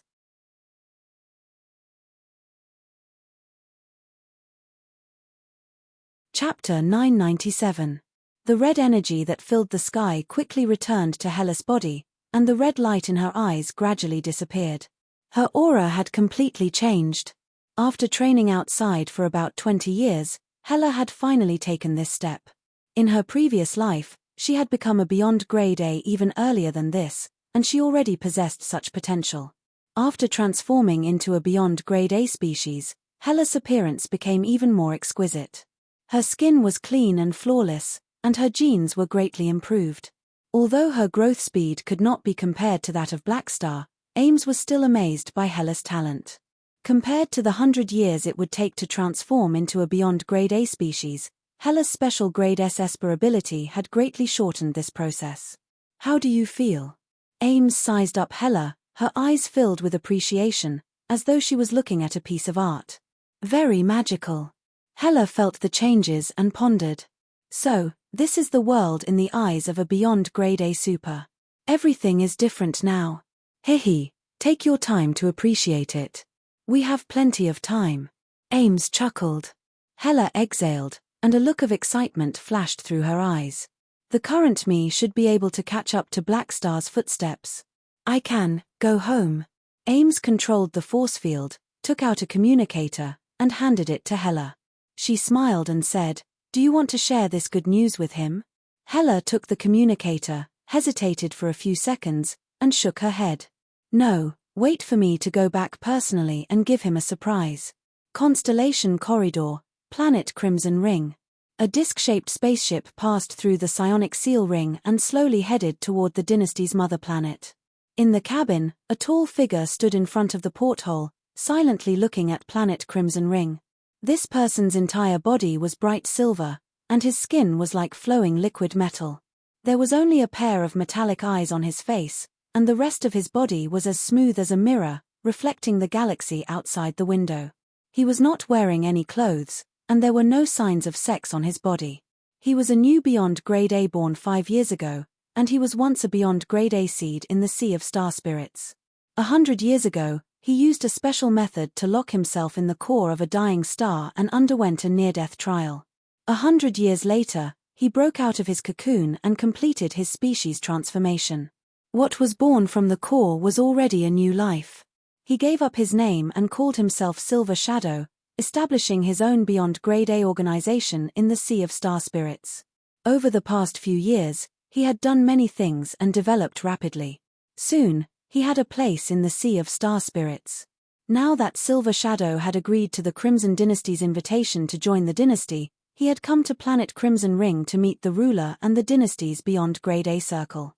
S1: Chapter 997. The red energy that filled the sky quickly returned to Hela's body, and the red light in her eyes gradually disappeared. Her aura had completely changed. After training outside for about 20 years, Hela had finally taken this step. In her previous life, she had become a Beyond Grade A even earlier than this, and she already possessed such potential. After transforming into a Beyond Grade A species, Hela's appearance became even more exquisite. Her skin was clean and flawless, and her genes were greatly improved. Although her growth speed could not be compared to that of Black Star, Ames was still amazed by Hela's talent. Compared to the 100 years it would take to transform into a Beyond Grade A species, Hela's special Grade S Esper ability had greatly shortened this process. How do you feel? Ames sized up Hela, her eyes filled with appreciation, as though she was looking at a piece of art. Very magical. Hela felt the changes and pondered. So, this is the world in the eyes of a Beyond Grade A super. Everything is different now. Hehe, take your time to appreciate it. We have plenty of time. Ames chuckled. Hela exhaled, and a look of excitement flashed through her eyes. The current me should be able to catch up to Black Star's footsteps. I can go home. Ames controlled the force field, took out a communicator, and handed it to Hela. She smiled and said, "Do you want to share this good news with him?" Hela took the communicator, hesitated for a few seconds, and shook her head. No, wait for me to go back personally and give him a surprise. Constellation Corridor, Planet Crimson Ring. A disc-shaped spaceship passed through the psionic seal ring and slowly headed toward the dynasty's mother planet. In the cabin, a tall figure stood in front of the porthole, silently looking at planet Crimson Ring. This person's entire body was bright silver, and his skin was like flowing liquid metal. There was only a pair of metallic eyes on his face, and the rest of his body was as smooth as a mirror, reflecting the galaxy outside the window. He was not wearing any clothes, and there were no signs of sex on his body. He was a new Beyond Grade A born 5 years ago, and he was once a Beyond Grade A seed in the Sea of Star Spirits. 100 years ago, he used a special method to lock himself in the core of a dying star and underwent a near-death trial. 100 years later, he broke out of his cocoon and completed his species transformation. What was born from the core was already a new life. He gave up his name and called himself Silver Shadow, establishing his own Beyond Grade A organization in the Sea of Star Spirits. Over the past few years, he had done many things and developed rapidly. Soon, he had a place in the Sea of Star Spirits. Now that Silver Shadow had agreed to the Crimson Dynasty's invitation to join the dynasty, he had come to planet Crimson Ring to meet the ruler and the dynasty's Beyond Grade A circle.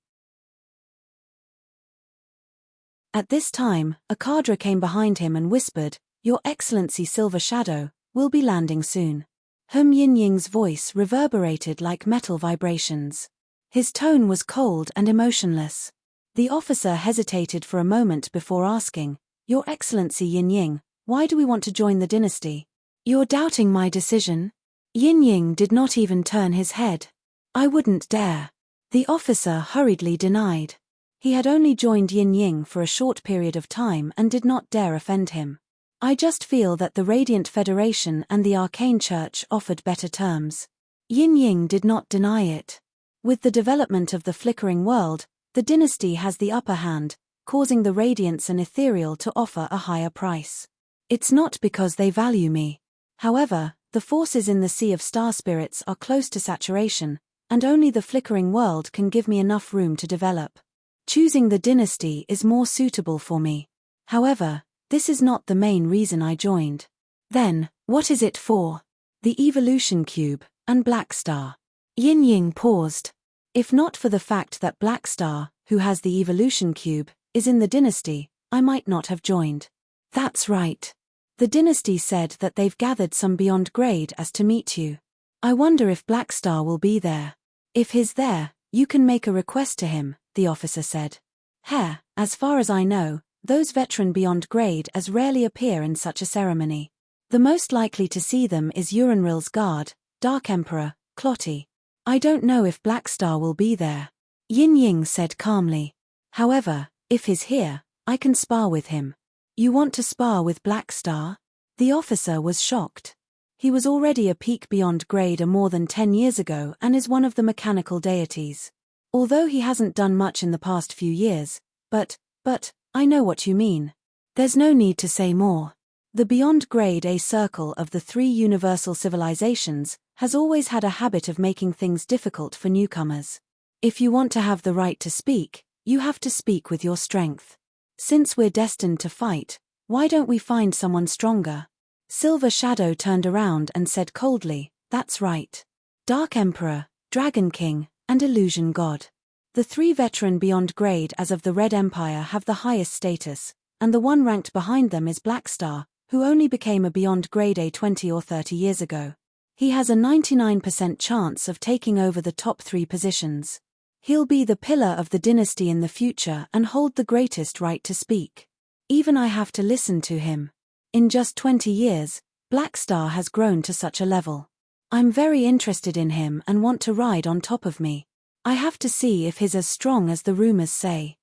S1: At this time, a cadre came behind him and whispered, "Your Excellency Silver Shadow, will be landing soon." Yin Ying's voice reverberated like metal vibrations. His tone was cold and emotionless. The officer hesitated for a moment before asking, "Your Excellency Yin Ying, why do we want to join the dynasty? You're doubting my decision?" Yin Ying did not even turn his head. "I wouldn't dare." The officer hurriedly denied. He had only joined Yin Ying for a short period of time and did not dare offend him. "I just feel that the Radiant Federation and the Arcane Church offered better terms." Yin Ying did not deny it. With the development of the flickering world, the dynasty has the upper hand, causing the Radiants and Ethereal to offer a higher price. "It's not because they value me. However, the forces in the Sea of Star Spirits are close to saturation, and only the flickering world can give me enough room to develop. Choosing the dynasty is more suitable for me. However, this is not the main reason I joined." "Then, what is it for?" "The Evolution Cube, and Black Star." Yin Ying paused. "If not for the fact that Black Star, who has the Evolution Cube, is in the dynasty, I might not have joined." "That's right. The dynasty said that they've gathered some Beyond Grade as to meet you. I wonder if Black Star will be there." "If he's there, you can make a request to him," the officer said. As far as I know, those veteran Beyond Grade as rarely appear in such a ceremony. The most likely to see them is Uranril's guard, Dark Emperor, Clotty. I don't know if Black Star will be there." Yin Ying said calmly. "However, if he's here, I can spar with him." "You want to spar with Black Star?" The officer was shocked. He was already a peak Beyond Grade more than 10 years ago and is one of the mechanical deities. Although he hasn't done much in the past few years, but, I know what you mean. There's no need to say more. The Beyond Grade A circle of the 3 universal civilizations has always had a habit of making things difficult for newcomers. If you want to have the right to speak, you have to speak with your strength. Since we're destined to fight, why don't we find someone stronger? Silver Shadow turned around and said coldly, "That's right. Dark Emperor, Dragon King, and Illusion God. The 3 veteran Beyond Grade as of the Red Empire have the highest status, and the one ranked behind them is Black Star, who only became a Beyond Grade A 20 or 30 years ago. He has a 99% chance of taking over the top 3 positions. He'll be the pillar of the dynasty in the future and hold the greatest right to speak. Even I have to listen to him. In just 20 years, Black Star has grown to such a level. I'm very interested in him and want to ride on top of me. I have to see if he's as strong as the rumors say."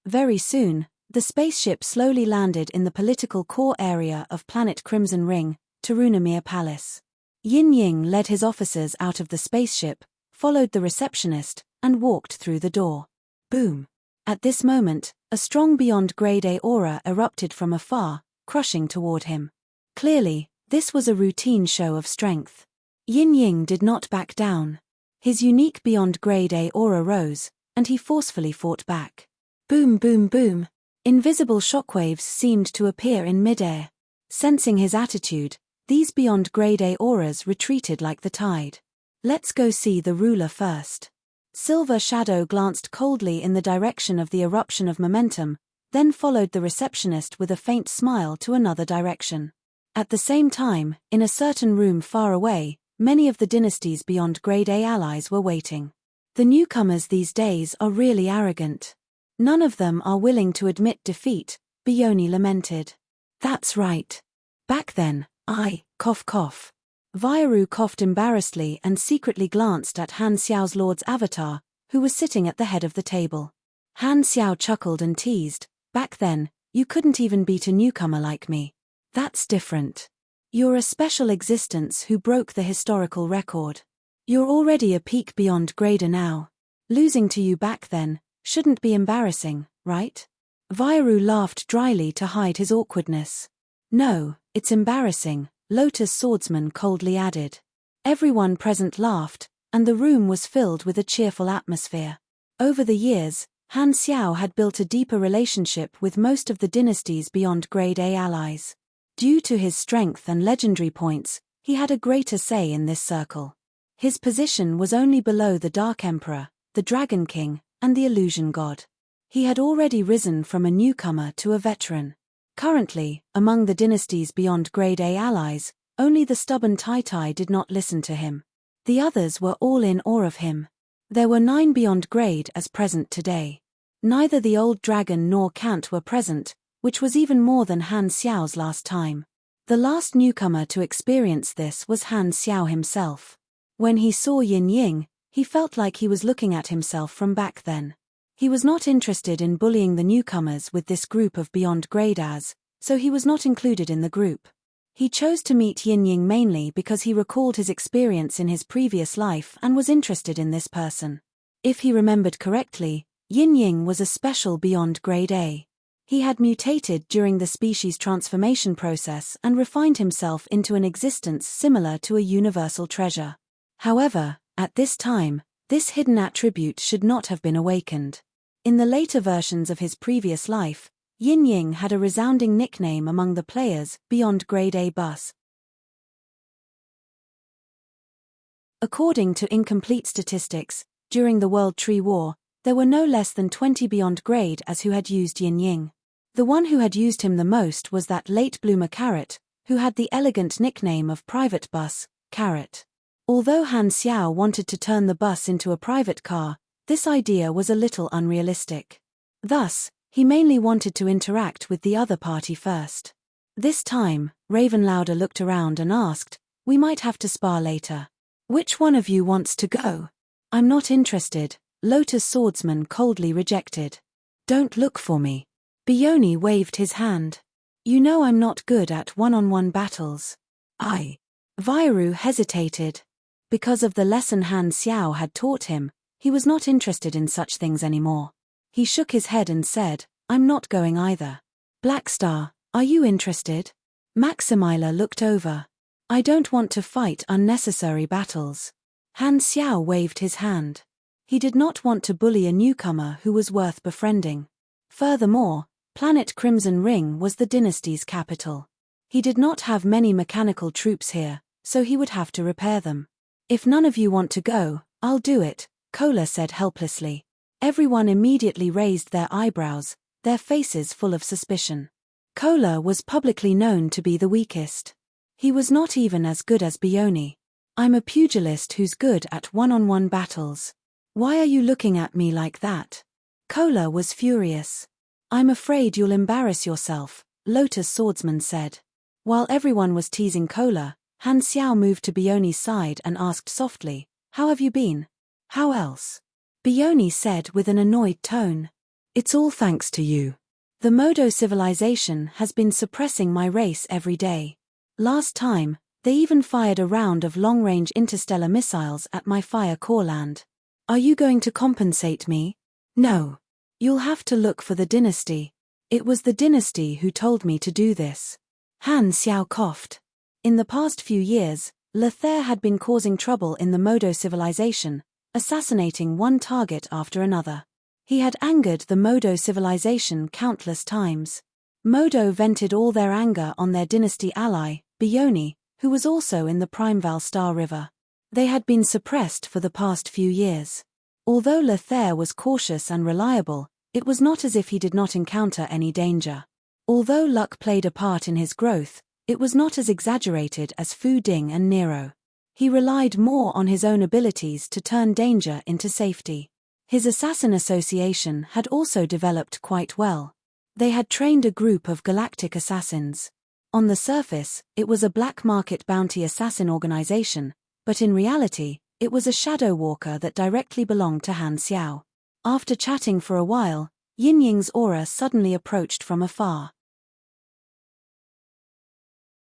S1: Very soon, the spaceship slowly landed in the political core area of planet Crimson Ring, Tarunamir Palace. Yin Ying led his officers out of the spaceship, followed the receptionist, and walked through the door. Boom! At this moment, a strong Beyond Grade A aura erupted from afar, crushing toward him. Clearly, this was a routine show of strength. Yin Ying did not back down. His unique Beyond Grade A aura rose, and he forcefully fought back. Boom boom boom! Invisible shockwaves seemed to appear in midair. Sensing his attitude, these Beyond Grade A auras retreated like the tide. "Let's go see the ruler first." Silver Shadow glanced coldly in the direction of the eruption of momentum, then followed the receptionist with a faint smile to another direction. At the same time, in a certain room far away, many of the dynasties beyond Grade A allies were waiting. The newcomers these days are really arrogant. None of them are willing to admit defeat, Bioni lamented. That's right. Back then, cough cough. Vairu coughed embarrassedly and secretly glanced at Han Xiao's lord's avatar, who was sitting at the head of the table. Han Xiao chuckled and teased, back then, you couldn't even beat a newcomer like me. That's different. You're a special existence who broke the historical record. You're already a peak beyond Grade A now. Losing to you back then shouldn't be embarrassing, right? Vairu laughed dryly to hide his awkwardness. No, it's embarrassing, Lotus Swordsman coldly added. Everyone present laughed, and the room was filled with a cheerful atmosphere. Over the years, Han Xiao had built a deeper relationship with most of the dynasties beyond Grade A allies. Due to his strength and legendary points, he had a greater say in this circle. His position was only below the Dark Emperor, the Dragon King, and the Illusion God. He had already risen from a newcomer to a veteran. Currently, among the dynasties beyond Grade A allies, only the stubborn Tai did not listen to him. The others were all in awe of him. There were 9 beyond grade as present today. Neither the old dragon nor Cant were present, which was even more than Han Xiao's last time. The last newcomer to experience this was Han Xiao himself. When he saw Yin Ying, he felt like he was looking at himself from back then. He was not interested in bullying the newcomers with this group of beyond grade As, so he was not included in the group. He chose to meet Yin Ying mainly because he recalled his experience in his previous life and was interested in this person. If he remembered correctly, Yin Ying was a special beyond Grade A. He had mutated during the species transformation process and refined himself into an existence similar to a universal treasure. However, at this time, this hidden attribute should not have been awakened. In the later versions of his previous life, Yin Ying had a resounding nickname among the players beyond Grade A bus. According to incomplete statistics, during the World Tree War, there were no less than 20 beyond grade As who had used Yin Ying. The one who had used him the most was that late bloomer Carrot, who had the elegant nickname of Private Bus, Carrot. Although Han Xiao wanted to turn the bus into a private car, this idea was a little unrealistic. Thus, he mainly wanted to interact with the other party first. This time, Ravenlouder looked around and asked, "We might have to spar later. Which one of you wants to go?" "I'm not interested," Lotus Swordsman coldly rejected. "Don't look for me." Bioni waved his hand. "You know I'm not good at one-on-one battles." Vairu hesitated. Because of the lesson Han Xiao had taught him, he was not interested in such things anymore. He shook his head and said, "I'm not going either." "Blackstar, are you interested?" Maximila looked over. "I don't want to fight unnecessary battles." Han Xiao waved his hand. He did not want to bully a newcomer who was worth befriending. Furthermore, Planet Crimson Ring was the dynasty's capital. He did not have many mechanical troops here, so he would have to repair them. "If none of you want to go, I'll do it," Kola said helplessly. Everyone immediately raised their eyebrows, their faces full of suspicion. Kola was publicly known to be the weakest. He was not even as good as Bioni. "I'm a pugilist who's good at one-on-one battles. Why are you looking at me like that?" Kola was furious. "I'm afraid you'll embarrass yourself," Lotus Swordsman said. While everyone was teasing Kola, Han Xiao moved to Bioni's side and asked softly, "How have you been?" "How else?" Bioni said with an annoyed tone. "It's all thanks to you. The Modo civilization has been suppressing my race every day. Last time, they even fired a round of long-range interstellar missiles at my fire core land. Are you going to compensate me?" "No. You'll have to look for the dynasty. It was the dynasty who told me to do this." Han Xiao coughed. In the past few years, Lethair had been causing trouble in the Modo civilization, assassinating one target after another. He had angered the Modo civilization countless times. Modo vented all their anger on their dynasty ally, Bioni, who was also in the Primeval Star River. They had been suppressed for the past few years. Although Lothair was cautious and reliable, it was not as if he did not encounter any danger. Although luck played a part in his growth, it was not as exaggerated as Fu Ding and Nero. He relied more on his own abilities to turn danger into safety. His assassin association had also developed quite well. They had trained a group of galactic assassins. On the surface, it was a black market bounty assassin organization, but in reality, it was a shadow walker that directly belonged to Han Xiao. After chatting for a while, Yin Ying's aura suddenly approached from afar.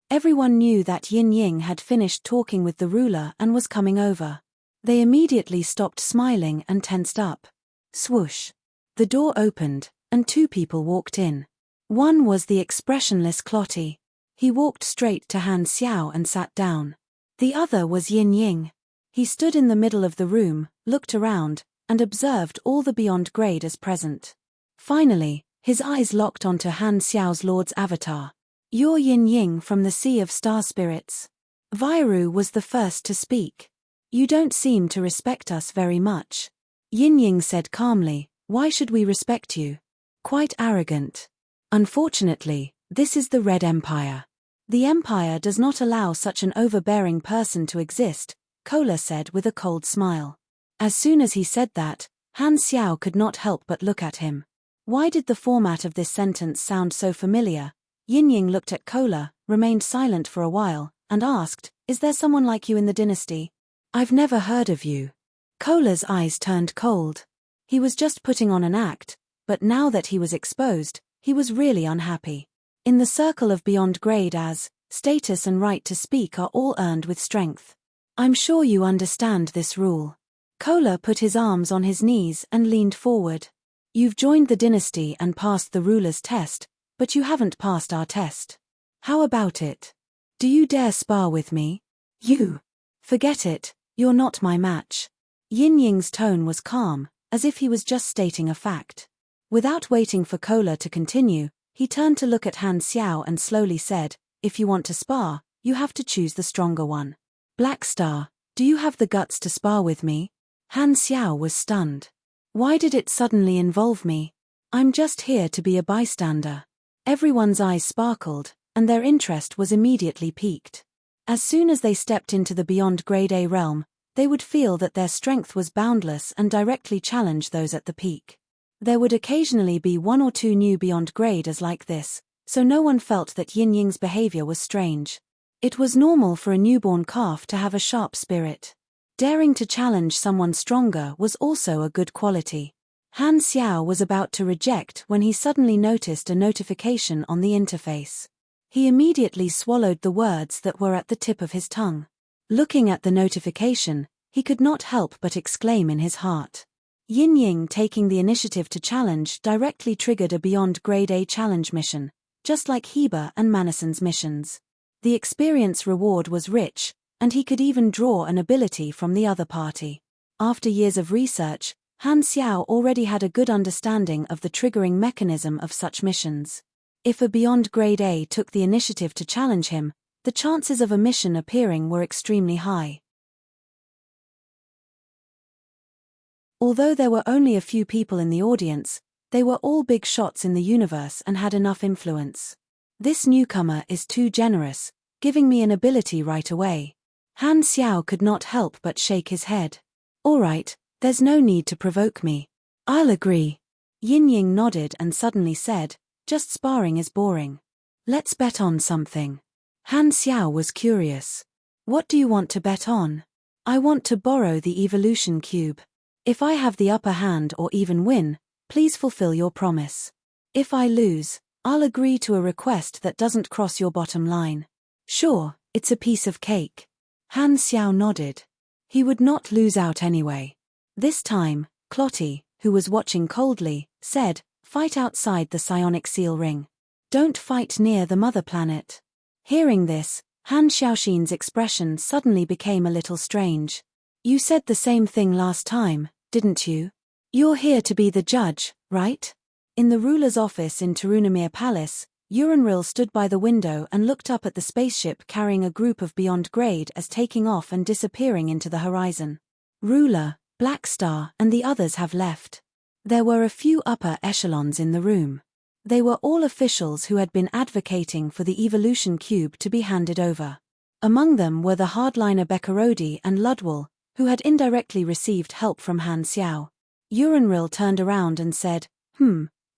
S1: Everyone knew that Yin Ying had finished talking with the ruler and was coming over. They immediately stopped smiling and tensed up. Swoosh! The door opened, and two people walked in. One was the expressionless Clotty. He walked straight to Han Xiao and sat down. The other was Yin Ying. He stood in the middle of the room, looked around, and observed all the beyond graders present. Finally, his eyes locked onto Han Xiao's lord's avatar. "You're Yin Ying from the Sea of Star Spirits." Vairu was the first to speak. "You don't seem to respect us very much." Yin Ying said calmly, "Why should we respect you?" "Quite arrogant." "Unfortunately, this is the Red Empire. The Empire does not allow such an overbearing person to exist," Kola said with a cold smile. As soon as he said that, Han Xiao could not help but look at him. Why did the format of this sentence sound so familiar? Yin Ying looked at Kola, remained silent for a while, and asked, "Is there someone like you in the dynasty?" "I've never heard of you." Kola's eyes turned cold. He was just putting on an act, but now that he was exposed, he was really unhappy. In the circle of beyond grade as, status and right to speak are all earned with strength. "I'm sure you understand this rule." Kola put his arms on his knees and leaned forward. "You've joined the dynasty and passed the ruler's test, but you haven't passed our test. How about it? Do you dare spar with me?" "You." "Forget it, you're not my match." Yin Ying's tone was calm, as if he was just stating a fact. Without waiting for Kola to continue, he turned to look at Han Xiao and slowly said, "If you want to spar, you have to choose the stronger one. Black Star, do you have the guts to spar with me?" Han Xiao was stunned. Why did it suddenly involve me? I'm just here to be a bystander. Everyone's eyes sparkled, and their interest was immediately piqued. As soon as they stepped into the beyond grade A realm, they would feel that their strength was boundless and directly challenge those at the peak. There would occasionally be one or two new beyond graders like this, so no one felt that Yin Ying's behavior was strange. It was normal for a newborn calf to have a sharp spirit. Daring to challenge someone stronger was also a good quality. Han Xiao was about to reject when he suddenly noticed a notification on the interface. He immediately swallowed the words that were at the tip of his tongue. Looking at the notification, he could not help but exclaim in his heart. Yin Ying taking the initiative to challenge directly triggered a beyond grade A challenge mission, just like Heba and Manison's missions. The experience reward was rich, and he could even draw an ability from the other party. After years of research, Han Xiao already had a good understanding of the triggering mechanism of such missions. If a beyond grade A took the initiative to challenge him, the chances of a mission appearing were extremely high. Although there were only a few people in the audience, they were all big shots in the universe and had enough influence. This newcomer is too generous, giving me an ability right away. Han Xiao could not help but shake his head. "All right, there's no need to provoke me. I'll agree." Yin Ying nodded and suddenly said, "Just sparring is boring. Let's bet on something." Han Xiao was curious. "What do you want to bet on?" "I want to borrow the evolution cube. If I have the upper hand or even win, please fulfill your promise. If I lose, I'll agree to a request that doesn't cross your bottom line." "Sure, it's a piece of cake." Han Xiao nodded. He would not lose out anyway. This time, Clotty, who was watching coldly, said, "Fight outside the psionic seal ring. Don't fight near the mother planet." Hearing this, Han Xiaoxin's expression suddenly became a little strange. "You said the same thing last time, didn't you? You're here to be the judge, right?" In the ruler's office in Tarunamir Palace, Uranril stood by the window and looked up at the spaceship carrying a group of beyond grade as taking off and disappearing into the horizon. "Ruler, Black Star and the others have left. There were a few upper echelons in the room. They were all officials who had been advocating for the evolution cube to be handed over. Among them were the hardliner Bekarodi and Ludwell, who had indirectly received help from Han Xiao. Urenril turned around and said,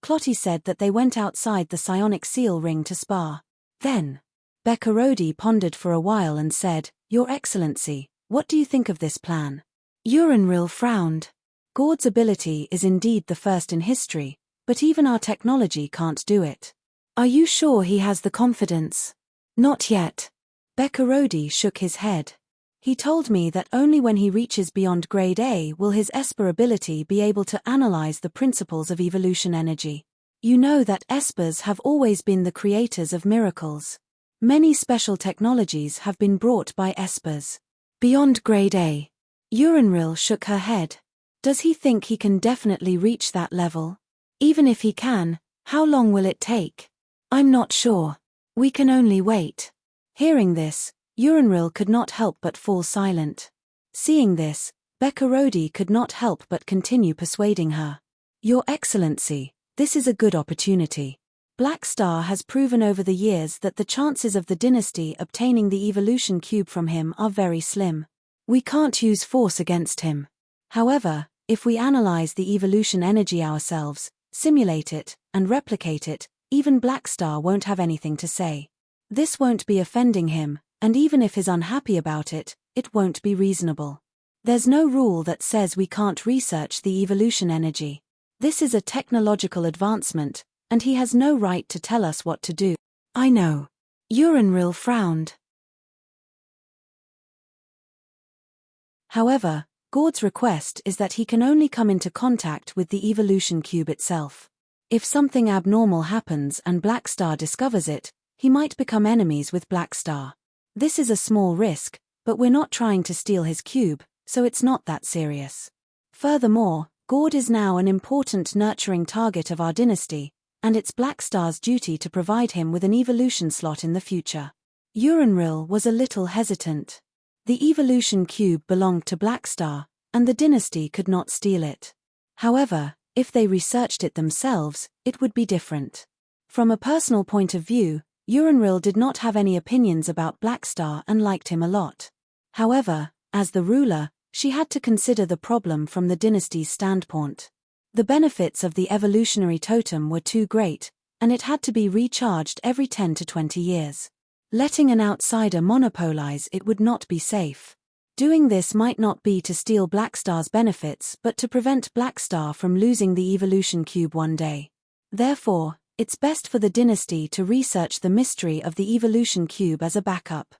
S1: Clotty said that they went outside the psionic seal ring to spar. Then, Bekarodi pondered for a while and said, Your Excellency, what do you think of this plan? Urenril frowned. Gord's ability is indeed the first in history, but even our technology can't do it. Are you sure he has the confidence? Not yet. Bekarodi shook his head. He told me that only when he reaches beyond grade A will his Esper ability be able to analyze the principles of evolution energy. You know that Espers have always been the creators of miracles. Many special technologies have been brought by Espers. Beyond grade A. Urenril shook her head. Does he think he can definitely reach that level? Even if he can, how long will it take? I'm not sure. We can only wait. Hearing this, Urenril could not help but fall silent. Seeing this, Bekarodi could not help but continue persuading her. Your Excellency, this is a good opportunity. Black Star has proven over the years that the chances of the dynasty obtaining the evolution cube from him are very slim. We can't use force against him. However, if we analyze the evolution energy ourselves, simulate it, and replicate it, even Black Star won't have anything to say. This won't be offending him, and even if he's unhappy about it, it won't be reasonable. There's no rule that says we can't research the evolution energy. This is a technological advancement, and he has no right to tell us what to do. I know. Urenril frowned. However, Gord's request is that he can only come into contact with the evolution cube itself. If something abnormal happens and Black Star discovers it, he might become enemies with Black Star. This is a small risk, but we're not trying to steal his cube, so it's not that serious. Furthermore, Gord is now an important nurturing target of our dynasty, and it's Black Star's duty to provide him with an evolution slot in the future. Urenril was a little hesitant. The evolution cube belonged to Black Star, and the dynasty could not steal it. However, if they researched it themselves, it would be different. From a personal point of view, Urenril did not have any opinions about Black Star and liked him a lot. However, as the ruler, she had to consider the problem from the dynasty's standpoint. The benefits of the evolutionary totem were too great, and it had to be recharged every 10 to 20 years. Letting an outsider monopolize it would not be safe. Doing this might not be to steal Black Star's benefits but to prevent Black Star from losing the evolution cube one day. Therefore, it's best for the dynasty to research the mystery of the evolution cube as a backup.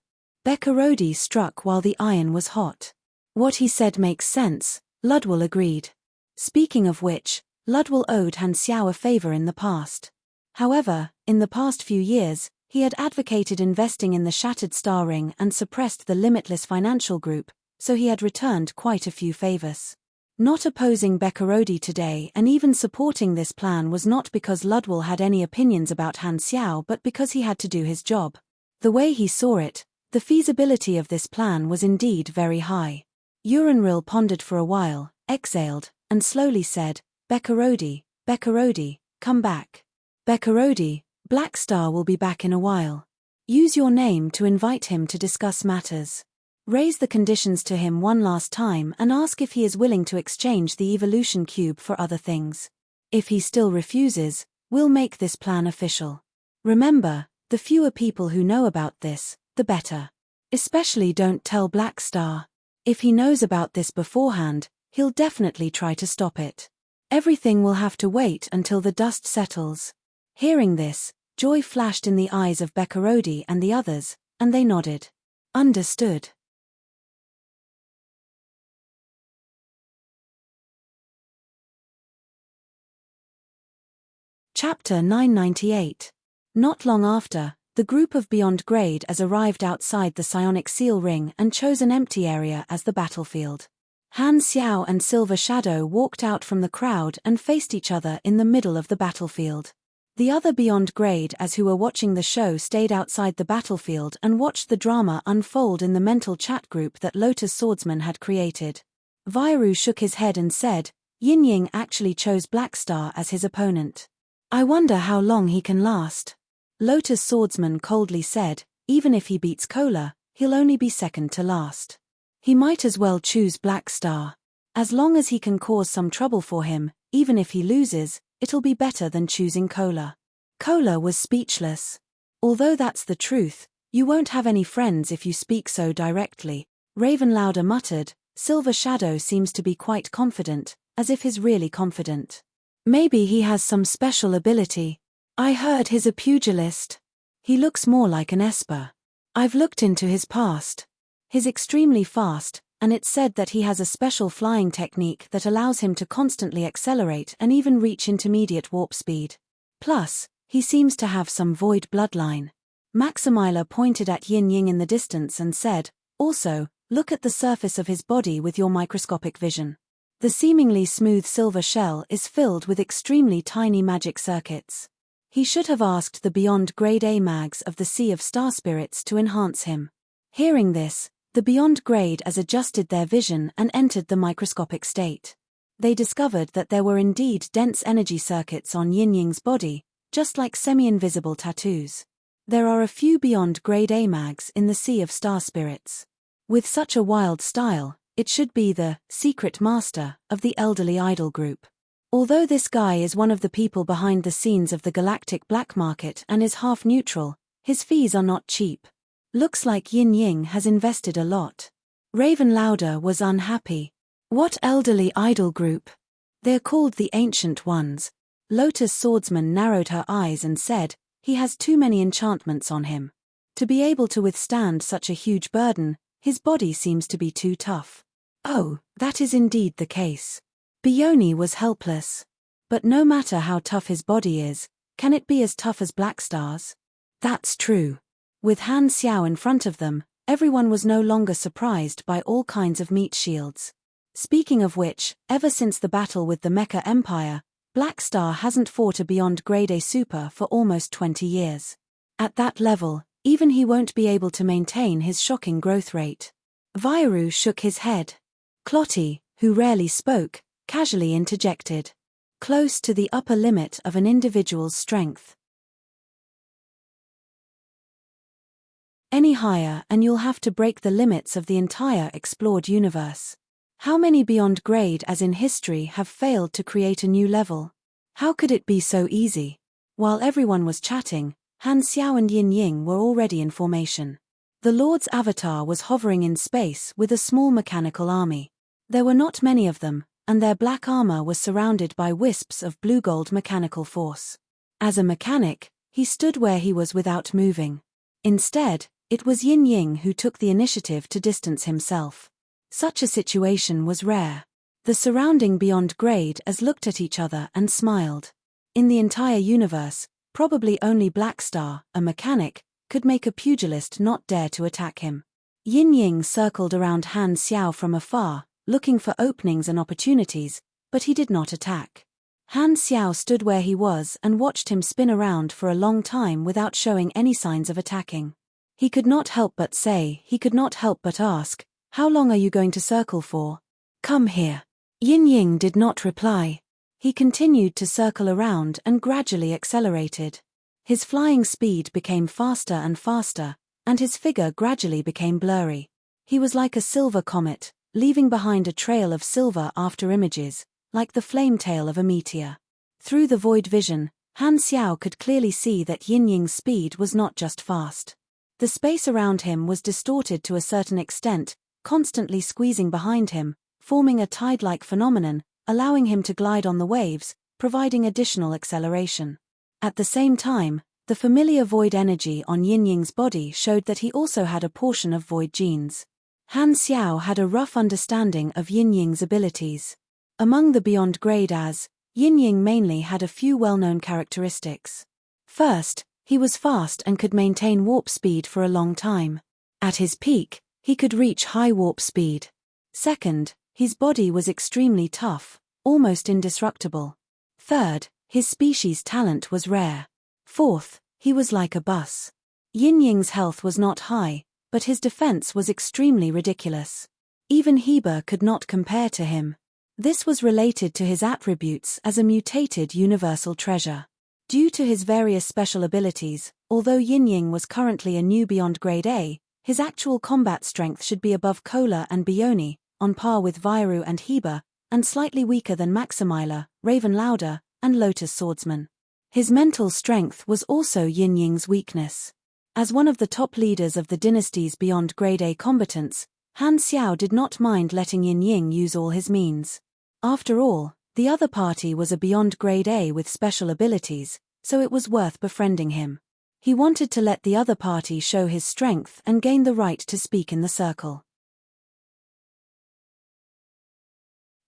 S1: Bekarodi struck while the iron was hot. What he said makes sense, Ludwell agreed. Speaking of which, Ludwell owed Han Xiao a favor in the past. However, in the past few years, he had advocated investing in the Shattered Star Ring and suppressed the Limitless Financial Group, so he had returned quite a few favors. Not opposing Bekarodi today and even supporting this plan was not because Ludwell had any opinions about Han Xiao but because he had to do his job. The way he saw it, the feasibility of this plan was indeed very high. Urenril pondered for a while, exhaled, and slowly said, Bekarodi, come back. Bekarodi, Black Star will be back in a while. Use your name to invite him to discuss matters. Raise the conditions to him one last time and ask if he is willing to exchange the evolution cube for other things. If he still refuses, we'll make this plan official. Remember, the fewer people who know about this, the better. Especially don't tell Black Star. If he knows about this beforehand, he'll definitely try to stop it. Everything will have to wait until the dust settles. Hearing this, joy flashed in the eyes of Bekarodi and the others, and they nodded. Understood. Chapter 998. Not long after, the group of Beyond Grade as arrived outside the psionic seal ring and chose an empty area as the battlefield. Han Xiao and Silver Shadow walked out from the crowd and faced each other in the middle of the battlefield. The other Beyond Grade as who were watching the show stayed outside the battlefield and watched the drama unfold in the mental chat group that Lotus Swordsman had created. Vairu shook his head and said, Yin Ying actually chose Black Star as his opponent. I wonder how long he can last. Lotus Swordsman coldly said, even if he beats Kola, he'll only be second to last. He might as well choose Black Star. As long as he can cause some trouble for him, even if he loses, it'll be better than choosing Kola. Kola was speechless. Although that's the truth, you won't have any friends if you speak so directly, Raven Louder muttered. Silver Shadow seems to be quite confident, as if he's really confident. Maybe he has some special ability. I heard he's a pugilist. He looks more like an Esper. I've looked into his past. He's extremely fast, and it's said that he has a special flying technique that allows him to constantly accelerate and even reach intermediate warp speed. Plus, he seems to have some void bloodline. Maximila pointed at Yin Ying in the distance and said, also, look at the surface of his body with your microscopic vision. The seemingly smooth silver shell is filled with extremely tiny magic circuits. He should have asked the Beyond Grade A mags of the Sea of Star Spirits to enhance him. Hearing this, the Beyond Grade As adjusted their vision and entered the microscopic state. They discovered that there were indeed dense energy circuits on Yin Ying's body, just like semi-invisible tattoos. There are a few Beyond Grade A mags in the Sea of Star Spirits. With such a wild style, it should be the secret master of the elderly idol group. Although this guy is one of the people behind the scenes of the galactic black market and is half neutral, his fees are not cheap. Looks like Yin Ying has invested a lot. Raven Louder was unhappy. What elderly idol group? They're called the Ancient Ones. Lotus Swordsman narrowed her eyes and said, he has too many enchantments on him. To be able to withstand such a huge burden, his body seems to be too tough. Oh, that is indeed the case. Bioni was helpless. But no matter how tough his body is, can it be as tough as Black Star's? That's true. With Han Xiao in front of them, everyone was no longer surprised by all kinds of meat shields. Speaking of which, ever since the battle with the Mecha Empire, Black Star hasn't fought a Beyond Grade A Super for almost 20 years. At that level, even he won't be able to maintain his shocking growth rate. Vairu shook his head. Clotty, who rarely spoke, casually interjected. Close to the upper limit of an individual's strength. Any higher and you'll have to break the limits of the entire explored universe. How many Beyond Grade As in history have failed to create a new level? How could it be so easy? While everyone was chatting, Han Xiao and Yin Ying were already in formation. The Lord's avatar was hovering in space with a small mechanical army. There were not many of them, and their black armor was surrounded by wisps of blue-gold mechanical force. As a mechanic, he stood where he was without moving. Instead, it was Yin Ying who took the initiative to distance himself. Such a situation was rare. The surrounding Beyond Grade As looked at each other and smiled. In the entire universe, probably only Black Star, a mechanic, could make a pugilist not dare to attack him. Yin Ying circled around Han Xiao from afar, looking for openings and opportunities, but he did not attack. Han Xiao stood where he was and watched him spin around for a long time without showing any signs of attacking. He could not help but ask, how long are you going to circle for? Come here. Yin Ying did not reply. He continued to circle around and gradually accelerated. His flying speed became faster and faster, and his figure gradually became blurry. He was like a silver comet, leaving behind a trail of silver after images, like the flame tail of a meteor. Through the void vision, Han Xiao could clearly see that Yin Ying's speed was not just fast. The space around him was distorted to a certain extent, constantly squeezing behind him, forming a tide-like phenomenon, allowing him to glide on the waves, providing additional acceleration. At the same time, the familiar void energy on Yin Ying's body showed that he also had a portion of void genes. Han Xiao had a rough understanding of Yin Ying's abilities. Among the Beyond Grade As, Yin Ying mainly had a few well-known characteristics. First, he was fast and could maintain warp speed for a long time. At his peak, he could reach high warp speed. Second, his body was extremely tough, almost indestructible. Third, his species talent was rare. Fourth, he was like a bus. Yin Ying's health was not high, but his defense was extremely ridiculous. Even Heber could not compare to him. This was related to his attributes as a mutated universal treasure. Due to his various special abilities, although Yin-Ying was currently a new beyond grade A, his actual combat strength should be above Kola and Bioni, on par with Vairu and Heber, and slightly weaker than Maximila, Raven Lauder, and Lotus Swordsman. His mental strength was also Yin-Ying's weakness. As one of the top leaders of the dynasty's beyond grade A combatants, Han Xiao did not mind letting Yin-Ying use all his means. After all, the other party was a beyond grade A with special abilities, so it was worth befriending him. He wanted to let the other party show his strength and gain the right to speak in the circle.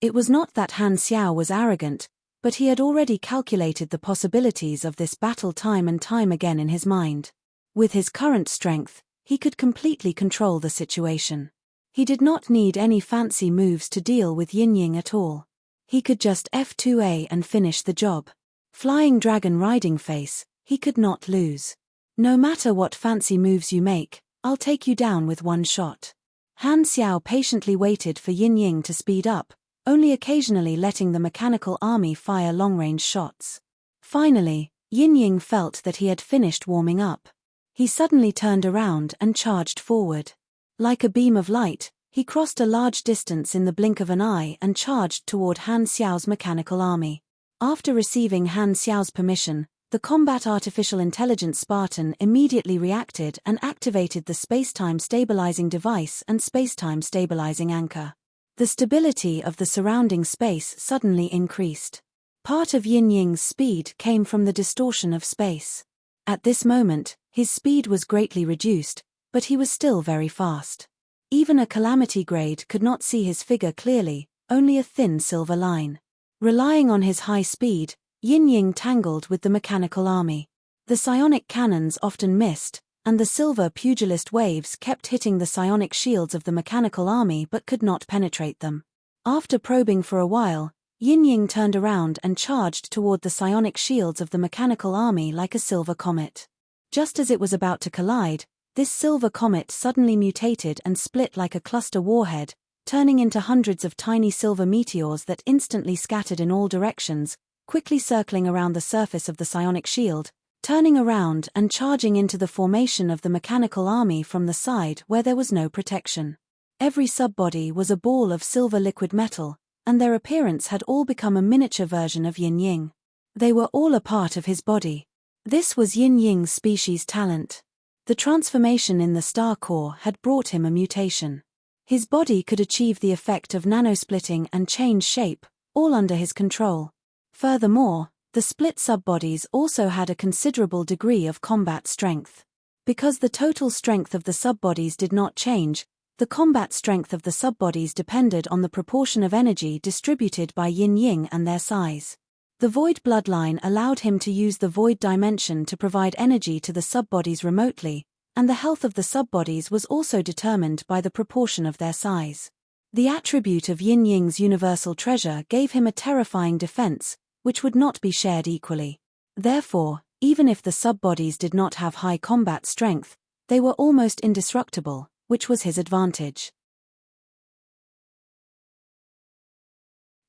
S1: It was not that Han Xiao was arrogant, but he had already calculated the possibilities of this battle time and time again in his mind. With his current strength, he could completely control the situation. He did not need any fancy moves to deal with Yin-Ying at all. He could just F2A and finish the job. Flying dragon riding face, he could not lose. No matter what fancy moves you make, I'll take you down with one shot. Han Xiao patiently waited for Yin-Ying to speed up, only occasionally letting the mechanical army fire long-range shots. Finally, Yin-Ying felt that he had finished warming up. He suddenly turned around and charged forward. Like a beam of light, he crossed a large distance in the blink of an eye and charged toward Han Xiao's mechanical army. After receiving Han Xiao's permission, the combat artificial intelligence Spartan immediately reacted and activated the space-time stabilizing device and space-time stabilizing anchor. The stability of the surrounding space suddenly increased. Part of Yin-Ying's speed came from the distortion of space. At this moment, his speed was greatly reduced, but he was still very fast. Even a calamity grade could not see his figure clearly, only a thin silver line. Relying on his high speed, Yin-Ying tangled with the mechanical army. The psionic cannons often missed, and the silver pugilist waves kept hitting the psionic shields of the mechanical army but could not penetrate them. After probing for a while, Yin-Ying turned around and charged toward the psionic shields of the mechanical army like a silver comet. Just as it was about to collide, this silver comet suddenly mutated and split like a cluster warhead, turning into hundreds of tiny silver meteors that instantly scattered in all directions, quickly circling around the surface of the psionic shield, turning around and charging into the formation of the mechanical army from the side where there was no protection. Every subbody was a ball of silver liquid metal, and their appearance had all become a miniature version of Yin-Ying. They were all a part of his body. This was Yin-Ying's species talent. The transformation in the star core had brought him a mutation. His body could achieve the effect of nanosplitting and change shape, all under his control. Furthermore, the split subbodies also had a considerable degree of combat strength. Because the total strength of the subbodies did not change, the combat strength of the subbodies depended on the proportion of energy distributed by Yin-Ying and their size. The Void bloodline allowed him to use the Void dimension to provide energy to the subbodies remotely, and the health of the subbodies was also determined by the proportion of their size. The attribute of Yin-Ying's universal treasure gave him a terrifying defense, which would not be shared equally. Therefore, even if the subbodies did not have high combat strength, they were almost indestructible, which was his advantage.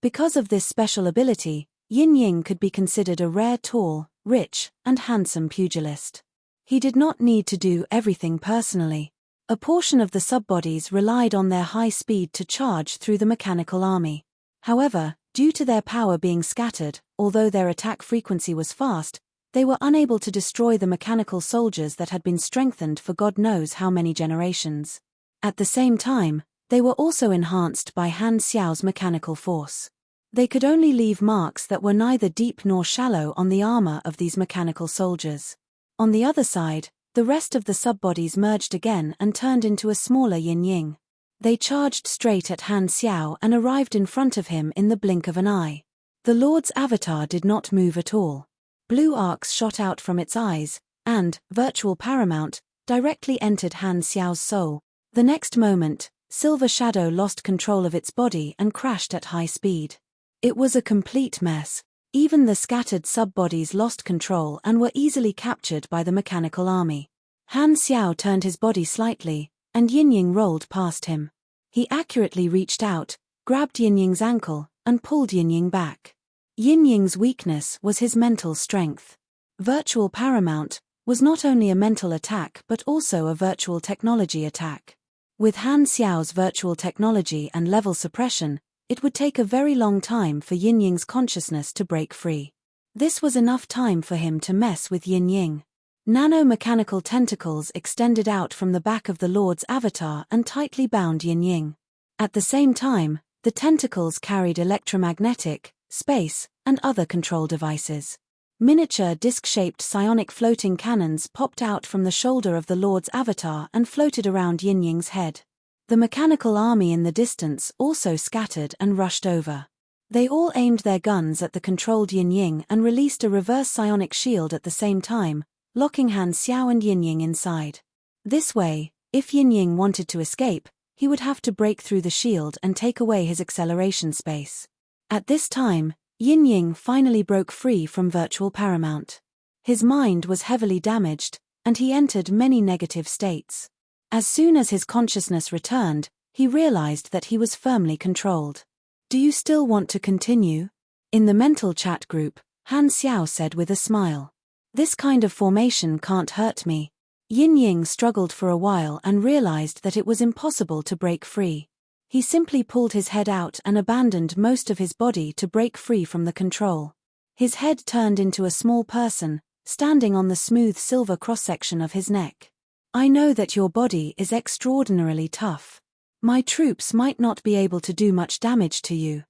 S1: Because of this special ability, Yin-Ying could be considered a rare tall, rich, and handsome pugilist. He did not need to do everything personally. A portion of the subbodies relied on their high speed to charge through the mechanical army. However, due to their power being scattered, although their attack frequency was fast, they were unable to destroy the mechanical soldiers that had been strengthened for God knows how many generations. At the same time, they were also enhanced by Han Xiao's mechanical force. They could only leave marks that were neither deep nor shallow on the armor of these mechanical soldiers. On the other side, the rest of the subbodies merged again and turned into a smaller Yin-Ying. They charged straight at Han Xiao and arrived in front of him in the blink of an eye. The Lord's avatar did not move at all. Blue arcs shot out from its eyes, and, virtual paramount, directly entered Han Xiao's soul. The next moment, Silver Shadow lost control of its body and crashed at high speed. It was a complete mess. Even the scattered subbodies lost control and were easily captured by the mechanical army. Han Xiao turned his body slightly, and Yin-Ying rolled past him. He accurately reached out, grabbed Yin Ying's ankle, and pulled Yin Ying back. Yin Ying's weakness was his mental strength. Virtual Paramount was not only a mental attack but also a virtual technology attack. With Han Xiao's virtual technology and level suppression, it would take a very long time for Yin Ying's consciousness to break free. This was enough time for him to mess with Yin Ying. Nano-mechanical tentacles extended out from the back of the Lord's avatar and tightly bound Yin Ying. At the same time, the tentacles carried electromagnetic, space, and other control devices. Miniature disc-shaped psionic floating cannons popped out from the shoulder of the Lord's avatar and floated around Yin Ying's head. The mechanical army in the distance also scattered and rushed over. They all aimed their guns at the controlled Yin Ying and released a reverse psionic shield at the same time, locking Han Xiao and Yin Ying inside. This way, if Yin Ying wanted to escape, he would have to break through the shield and take away his acceleration space. At this time, Yin Ying finally broke free from Virtual Paramount. His mind was heavily damaged, and he entered many negative states. As soon as his consciousness returned, he realized that he was firmly controlled. "Do you still want to continue?" In the mental chat group, Han Xiao said with a smile. "This kind of formation can't hurt me." Yin Ying struggled for a while and realized that it was impossible to break free. He simply pulled his head out and abandoned most of his body to break free from the control. His head turned into a small person, standing on the smooth silver cross-section of his neck. "I know that your body is extraordinarily tough. My troops might not be able to do much damage to you."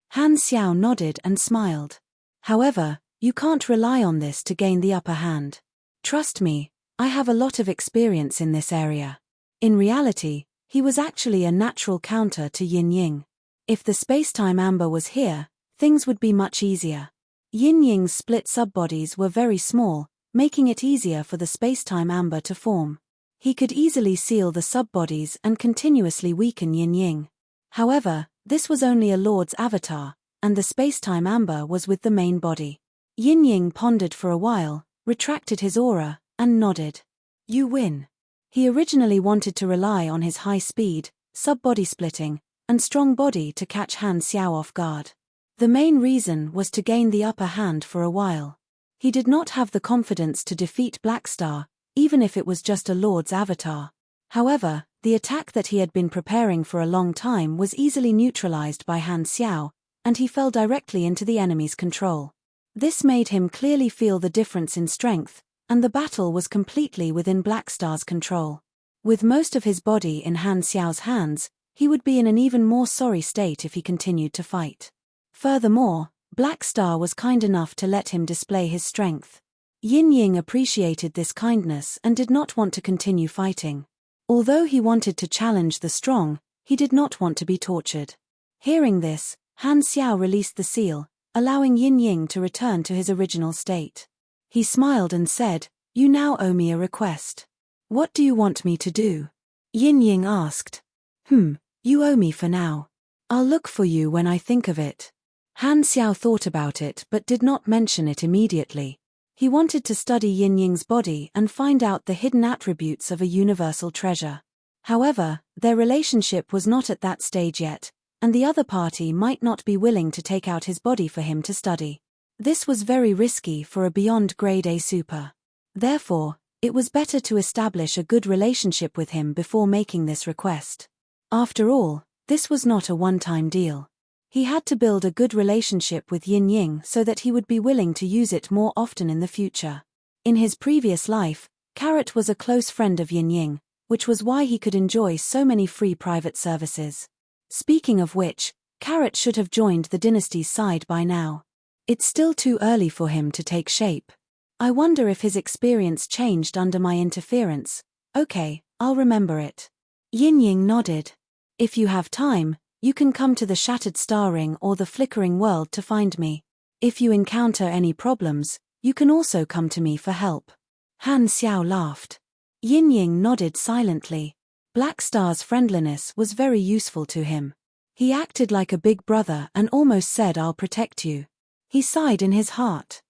S1: Han Xiao nodded and smiled. "However, you can't rely on this to gain the upper hand. Trust me, I have a lot of experience in this area." In reality, he was actually a natural counter to Yin Ying. If the space-time amber was here, things would be much easier. Yin Ying's split subbodies were very small, making it easier for the space-time amber to form. He could easily seal the subbodies and continuously weaken Yin Ying. However, this was only a Lord's avatar, and the space-time amber was with the main body. Yin Ying pondered for a while, retracted his aura, and nodded. "You win." He originally wanted to rely on his high speed, sub-body splitting, and strong body to catch Han Xiao off guard. The main reason was to gain the upper hand for a while. He did not have the confidence to defeat Black Star, even if it was just a Lord's avatar. However, the attack that he had been preparing for a long time was easily neutralized by Han Xiao, and he fell directly into the enemy's control. This made him clearly feel the difference in strength, and the battle was completely within Black Star's control. With most of his body in Han Xiao's hands, he would be in an even more sorry state if he continued to fight. Furthermore, Black Star was kind enough to let him display his strength. Yin Ying appreciated this kindness and did not want to continue fighting. Although he wanted to challenge the strong, he did not want to be tortured. Hearing this, Han Xiao released the seal, allowing Yin Ying to return to his original state. He smiled and said, "You now owe me a request." "What do you want me to do?" Yin Ying asked. You owe me for now. I'll look for you when I think of it." Han Xiao thought about it but did not mention it immediately. He wanted to study Yin Ying's body and find out the hidden attributes of a universal treasure. However, their relationship was not at that stage yet, and the other party might not be willing to take out his body for him to study. This was very risky for a beyond grade A super. Therefore, it was better to establish a good relationship with him before making this request. After all, this was not a one-time deal. He had to build a good relationship with Yin Ying so that he would be willing to use it more often in the future. In his previous life, Carrot was a close friend of Yin Ying, which was why he could enjoy so many free private services. Speaking of which, Carrot should have joined the dynasty's side by now. It's still too early for him to take shape. I wonder if his experience changed under my interference. Okay, I'll remember it. Yin Ying nodded. If you have time, you can come to the Shattered Star Ring or the Flickering World to find me. If you encounter any problems, you can also come to me for help. Han Xiao laughed. Yin Ying nodded silently. Black Star's friendliness was very useful to him. He acted like a big brother and almost said, "I'll protect you." He sighed in his heart.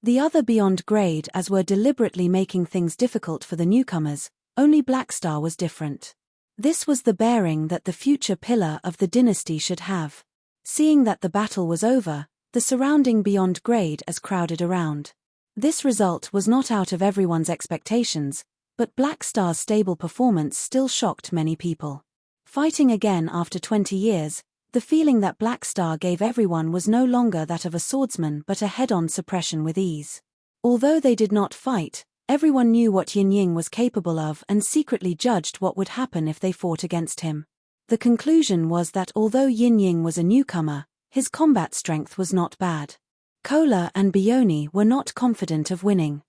S1: The other beyond grade as were deliberately making things difficult for the newcomers, only Blackstar was different. This was the bearing that the future pillar of the dynasty should have. Seeing that the battle was over, the surrounding beyond grade as crowded around. This result was not out of everyone's expectations, but Blackstar's stable performance still shocked many people. Fighting again after 20 years, the feeling that Blackstar gave everyone was no longer that of a swordsman but a head-on suppression with ease. Although they did not fight, everyone knew what Yin Ying was capable of and secretly judged what would happen if they fought against him. The conclusion was that although Yin Ying was a newcomer, his combat strength was not bad. Kola and Bioni were not confident of winning.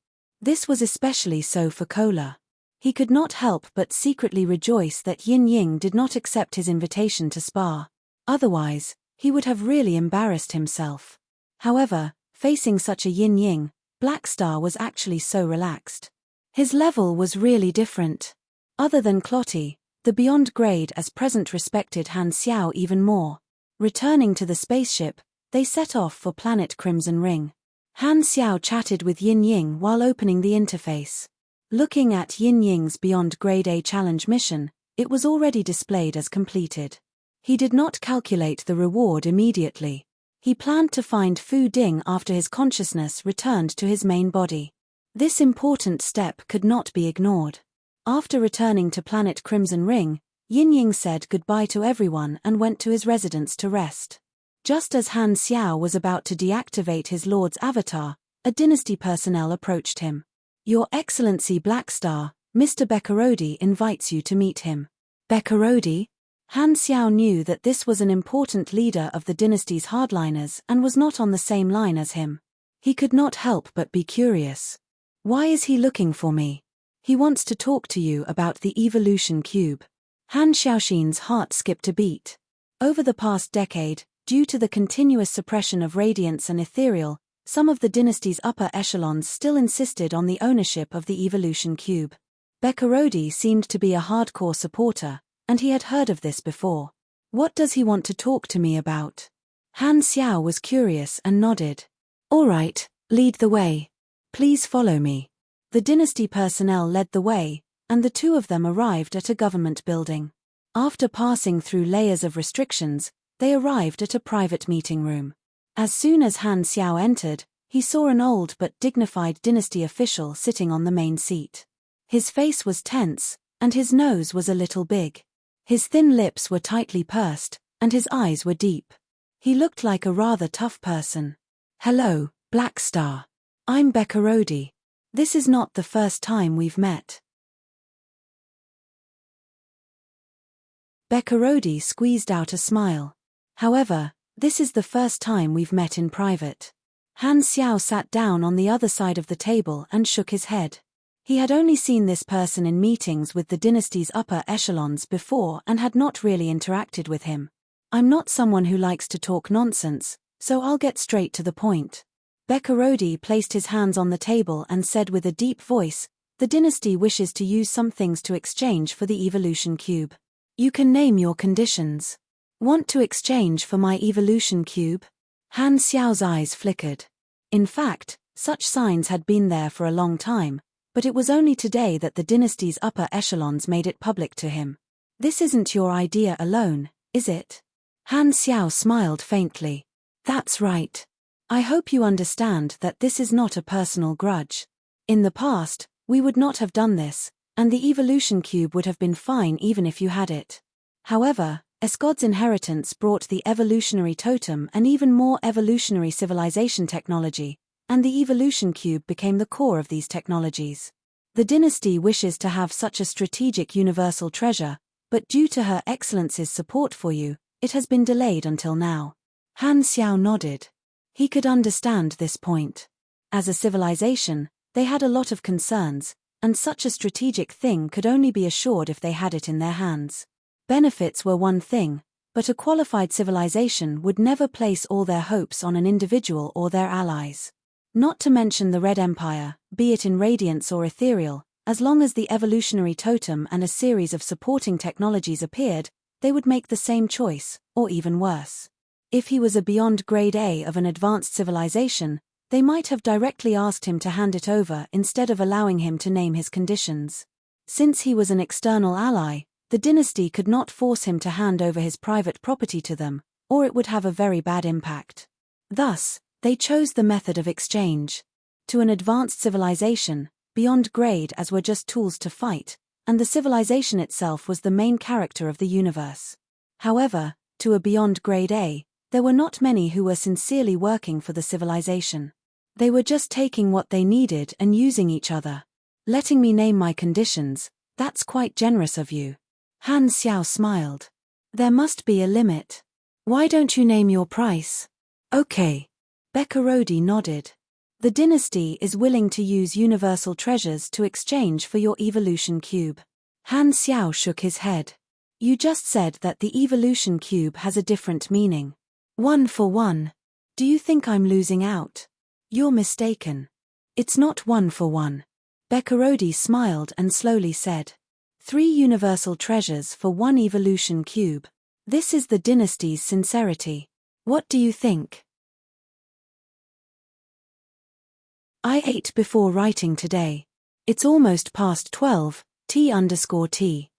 S1: This was especially so for Kola. He could not help but secretly rejoice that Yin Ying did not accept his invitation to spar. Otherwise, he would have really embarrassed himself. However, facing such a Yin Ying, Blackstar was actually so relaxed. His level was really different. Other than Clotty, the beyond grade as present respected Han Xiao even more. Returning to the spaceship, they set off for planet Crimson Ring. Han Xiao chatted with Yin Ying while opening the interface. Looking at Yin Ying's beyond grade A challenge mission, it was already displayed as completed. He did not calculate the reward immediately. He planned to find Fu Ding after his consciousness returned to his main body. This important step could not be ignored. After returning to planet Crimson Ring, Yin Ying said goodbye to everyone and went to his residence to rest. Just as Han Xiao was about to deactivate his lord's avatar, a dynasty personnel approached him. Your Excellency Blackstar, Mr. Beccarodi invites you to meet him. Beccarodi? Han Xiao knew that this was an important leader of the dynasty's hardliners and was not on the same line as him. He could not help but be curious. Why is he looking for me? He wants to talk to you about the evolution cube. Han Xiaoxin's heart skipped a beat. Over the past decade, due to the continuous suppression of radiance and ethereal, some of the dynasty's upper echelons still insisted on the ownership of the evolution cube. Beccarodi seemed to be a hardcore supporter, and he had heard of this before. What does he want to talk to me about? Han Xiao was curious and nodded. All right, lead the way. Please follow me. The dynasty personnel led the way, and the two of them arrived at a government building. After passing through layers of restrictions, they arrived at a private meeting room. As soon as Han Xiao entered, he saw an old but dignified dynasty official sitting on the main seat. His face was tense, and his nose was a little big. His thin lips were tightly pursed, and his eyes were deep. He looked like a rather tough person. Hello, Blackstar. I'm Beccarodi. This is not the first time we've met. Beccarodi squeezed out a smile. However, this is the first time we've met in private. Han Xiao sat down on the other side of the table and shook his head. He had only seen this person in meetings with the dynasty's upper echelons before and had not really interacted with him. I'm not someone who likes to talk nonsense, so I'll get straight to the point. Beccarodi placed his hands on the table and said with a deep voice, the dynasty wishes to use some things to exchange for the evolution cube. You can name your conditions. Want to exchange for my evolution cube? Han Xiao's eyes flickered. In fact, such signs had been there for a long time, but it was only today that the dynasty's upper echelons made it public to him. This isn't your idea alone, is it? Han Xiao smiled faintly. That's right. I hope you understand that this is not a personal grudge. In the past, we would not have done this, and the evolution cube would have been fine even if you had it. However, Escod's inheritance brought the evolutionary totem and even more evolutionary civilization technology, and the evolution cube became the core of these technologies. The dynasty wishes to have such a strategic universal treasure, but due to Her Excellency's support for you, it has been delayed until now. Han Xiao nodded. He could understand this point. As a civilization, they had a lot of concerns, and such a strategic thing could only be assured if they had it in their hands. Benefits were one thing, but a qualified civilization would never place all their hopes on an individual or their allies. Not to mention the Red Empire, be it in radiance or ethereal, as long as the evolutionary totem and a series of supporting technologies appeared, they would make the same choice, or even worse. If he was a beyond grade A of an advanced civilization, They might have directly asked him to hand it over instead of allowing him to name his conditions. Since he was an external ally, the dynasty could not force him to hand over his private property to them, or it would have a very bad impact. Thus, they chose the method of exchange. To an advanced civilization, beyond grade as were just tools to fight, and the civilization itself was the main character of the universe. However, to a beyond grade A, there were not many who were sincerely working for the civilization. They were just taking what they needed and using each other. Letting me name my conditions, that's quite generous of you. Han Xiao smiled. There must be a limit. Why don't you name your price? Okay. Bekarodi nodded. The dynasty is willing to use universal treasures to exchange for your evolution cube. Han Xiao shook his head. You just said that the evolution cube has a different meaning. 1 for 1. Do you think I'm losing out? You're mistaken. It's not 1 for 1. Bekarodi smiled and slowly said. 3 universal treasures for 1 evolution cube. This is the dynasty's sincerity. What do you think? I ate before writing today. It's almost past 12, T_T.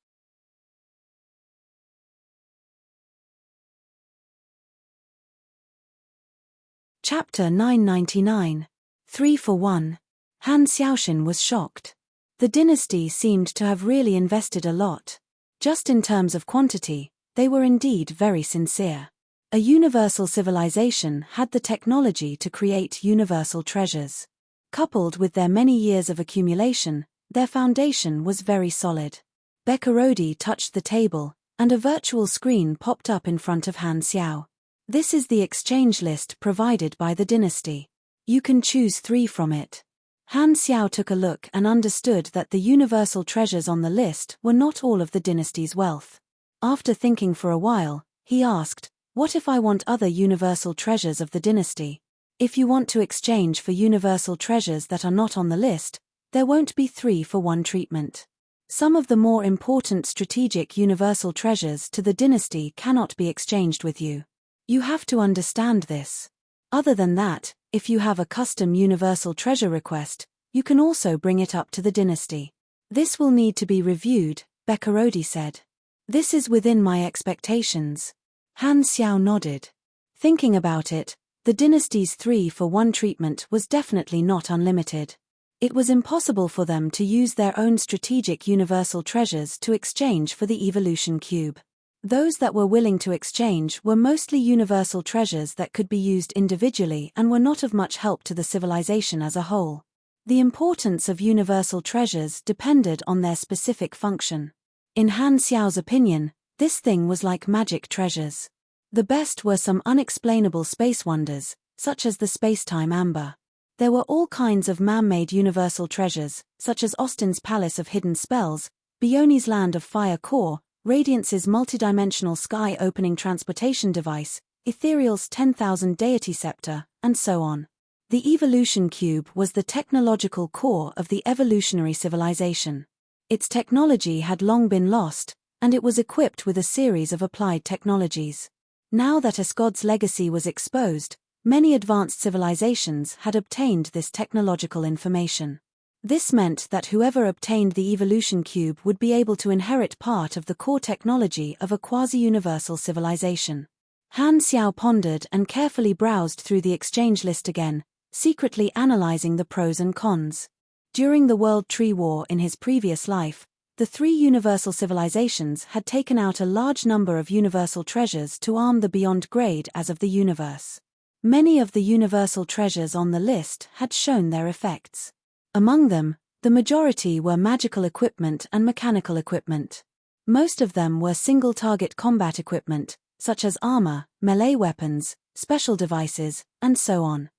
S1: Chapter 999. 3 for 1. Han Xiaoxin was shocked. The dynasty seemed to have really invested a lot. Just in terms of quantity, they were indeed very sincere. A universal civilization had the technology to create universal treasures. Coupled with their many years of accumulation, their foundation was very solid. Bekarodi touched the table, and a virtual screen popped up in front of Han Xiao. This is the exchange list provided by the dynasty. You can choose 3 from it. Han Xiao took a look and understood that the universal treasures on the list were not all of the dynasty's wealth. After thinking for a while, he asked, what if I want other universal treasures of the dynasty? If you want to exchange for universal treasures that are not on the list, there won't be 3 for 1 treatment. Some of the more important strategic universal treasures to the dynasty cannot be exchanged with you. You have to understand this. Other than that, if you have a custom universal treasure request, you can also bring it up to the dynasty. This will need to be reviewed, Bekarodi said. This is within my expectations. Han Xiao nodded. Thinking about it, the dynasty's 3 for 1 treatment was definitely not unlimited. It was impossible for them to use their own strategic universal treasures to exchange for the evolution cube. Those that were willing to exchange were mostly universal treasures that could be used individually and were not of much help to the civilization as a whole. The importance of universal treasures depended on their specific function. In Han Xiao's opinion, this thing was like magic treasures. The best were some unexplainable space wonders, such as the spacetime amber. There were all kinds of man-made universal treasures, such as Austin's Palace of Hidden Spells, Bioni's Land of Fire Core, Radiance's multidimensional sky-opening transportation device, Ethereal's 10,000 deity scepter, and so on. The evolution cube was the technological core of the evolutionary civilization. Its technology had long been lost, and it was equipped with a series of applied technologies. Now that Asgod's legacy was exposed, many advanced civilizations had obtained this technological information. This meant that whoever obtained the evolution cube would be able to inherit part of the core technology of a quasi-universal civilization. Han Xiao pondered and carefully browsed through the exchange list again, secretly analyzing the pros and cons. During the World Tree War in his previous life, the 3 universal civilizations had taken out a large number of universal treasures to arm the beyond grade as of the universe. Many of the universal treasures on the list had shown their effects. Among them, the majority were magical equipment and mechanical equipment. Most of them were single-target combat equipment, such as armor, melee weapons, special devices, and so on.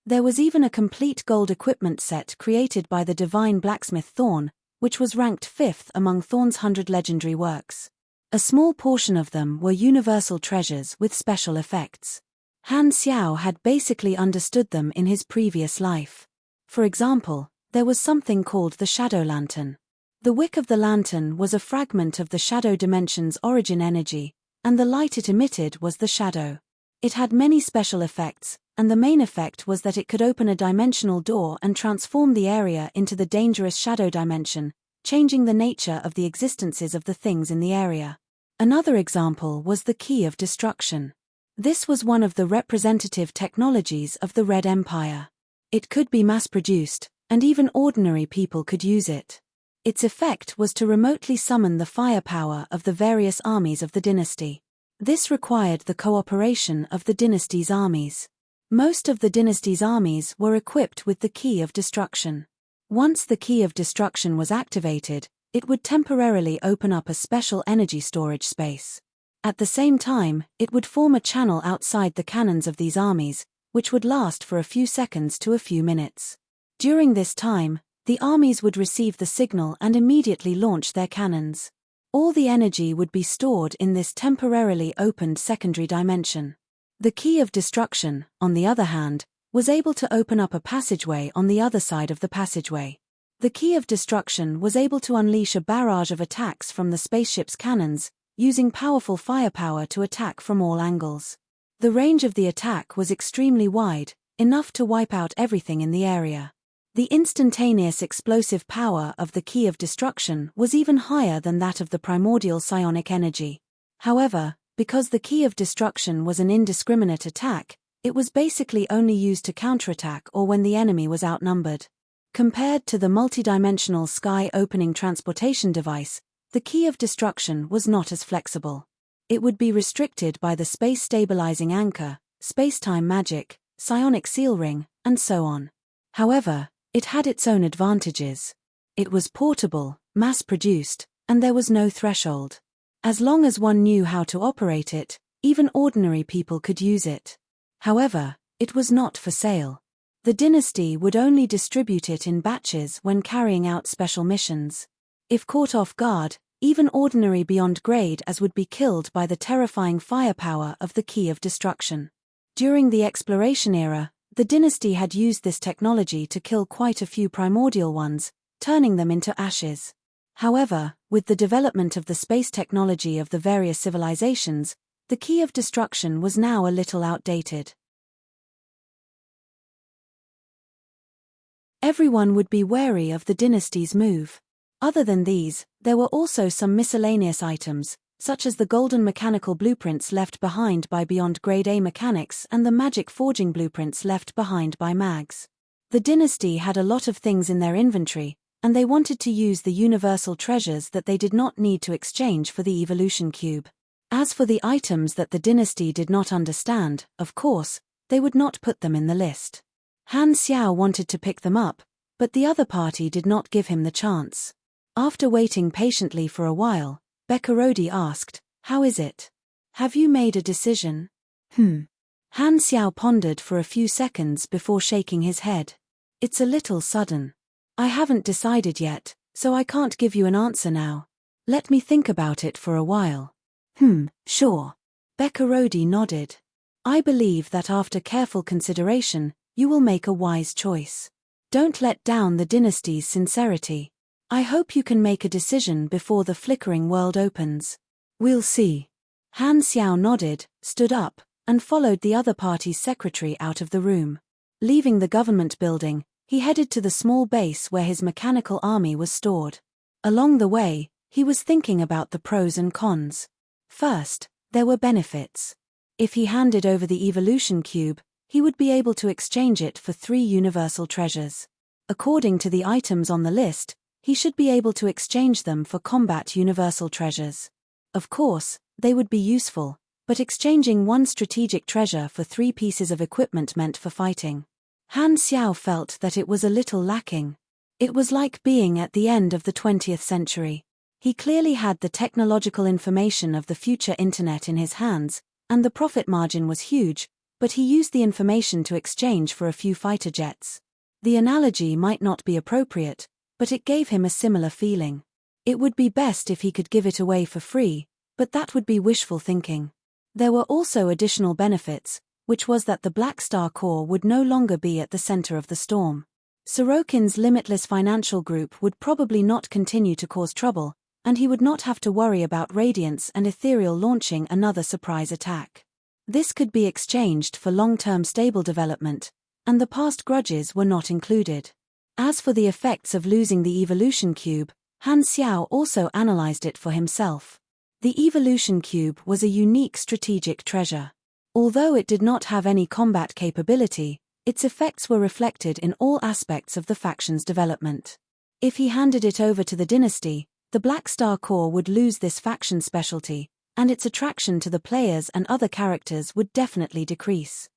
S1: There was even a complete gold equipment set created by the divine blacksmith Thorn, which was ranked 5th among Thorn's 100 legendary works. A small portion of them were universal treasures with special effects. Han Xiao had basically understood them in his previous life. For example, there was something called the Shadow Lantern. The wick of the lantern was a fragment of the shadow dimension's origin energy, and the light it emitted was the shadow. It had many special effects, and the main effect was that it could open a dimensional door and transform the area into the dangerous shadow dimension, changing the nature of the existences of the things in the area. Another example was the Key of Destruction. This was one of the representative technologies of the Red Empire. It could be mass-produced, and even ordinary people could use it. Its effect was to remotely summon the firepower of the various armies of the dynasty. This required the cooperation of the dynasty's armies. Most of the dynasty's armies were equipped with the Key of Destruction. Once the Key of Destruction was activated, it would temporarily open up a special energy storage space. At the same time, it would form a channel outside the cannons of these armies, which would last for a few seconds to a few minutes. During this time, the armies would receive the signal and immediately launch their cannons. All the energy would be stored in this temporarily opened secondary dimension. The Key of Destruction, on the other hand, was able to open up a passageway on the other side of the passageway. The Key of Destruction was able to unleash a barrage of attacks from the spaceship's cannons, using powerful firepower to attack from all angles. The range of the attack was extremely wide, enough to wipe out everything in the area. The instantaneous explosive power of the Key of Destruction was even higher than that of the primordial psionic energy. However, because the Key of Destruction was an indiscriminate attack, it was basically only used to counterattack or when the enemy was outnumbered. Compared to the multidimensional sky-opening transportation device, the Key of Destruction was not as flexible. It would be restricted by the space-stabilizing anchor, space-time magic, psionic seal ring, and so on. However, it had its own advantages. It was portable, mass-produced, and there was no threshold. As long as one knew how to operate it, even ordinary people could use it. However, it was not for sale. The dynasty would only distribute it in batches when carrying out special missions. If caught off guard, even ordinary beyond grade as would be killed by the terrifying firepower of the Key of Destruction. During the exploration era, the dynasty had used this technology to kill quite a few primordial ones, turning them into ashes. However, with the development of the space technology of the various civilizations, the Key of Destruction was now a little outdated. Everyone would be wary of the dynasty's move. Other than these, there were also some miscellaneous items, such as the golden mechanical blueprints left behind by Beyond Grade A mechanics and the magic forging blueprints left behind by mags. The dynasty had a lot of things in their inventory, and they wanted to use the universal treasures that they did not need to exchange for the evolution cube. As for the items that the dynasty did not understand, of course, they would not put them in the list. Han Xiao wanted to pick them up, but the other party did not give him the chance. After waiting patiently for a while, Bekarodi asked, "How is it? Have you made a decision?" Han Xiao pondered for a few seconds before shaking his head. "It's a little sudden. I haven't decided yet, so I can't give you an answer now. Let me think about it for a while." Sure. Bekarodi nodded. "I believe that after careful consideration, you will make a wise choice. Don't let down the dynasty's sincerity. I hope you can make a decision before the flickering world opens." "We'll see." Han Xiao nodded, stood up, and followed the other party's secretary out of the room. Leaving the government building, he headed to the small base where his mechanical army was stored. Along the way, he was thinking about the pros and cons. First, there were benefits. If he handed over the evolution cube, he would be able to exchange it for 3 universal treasures. According to the items on the list, he should be able to exchange them for combat universal treasures. Of course, they would be useful, but exchanging 1 strategic treasure for 3 pieces of equipment meant for fighting. Han Xiao felt that it was a little lacking. It was like being at the end of the 20th century. He clearly had the technological information of the future internet in his hands, and the profit margin was huge, but he used the information to exchange for a few fighter jets. The analogy might not be appropriate, but it gave him a similar feeling. It would be best if he could give it away for free, but that would be wishful thinking. There were also additional benefits, which was that the Black Star Corps would no longer be at the center of the storm. Sorokin's limitless financial group would probably not continue to cause trouble, and he would not have to worry about Radiance and Ethereal launching another surprise attack. This could be exchanged for long-term stable development, and the past grudges were not included. As for the effects of losing the evolution cube, Han Xiao also analyzed it for himself. The evolution cube was a unique strategic treasure. Although it did not have any combat capability, its effects were reflected in all aspects of the faction's development. If he handed it over to the dynasty, the Black Star Corps would lose this faction specialty, and its attraction to the players and other characters would definitely decrease.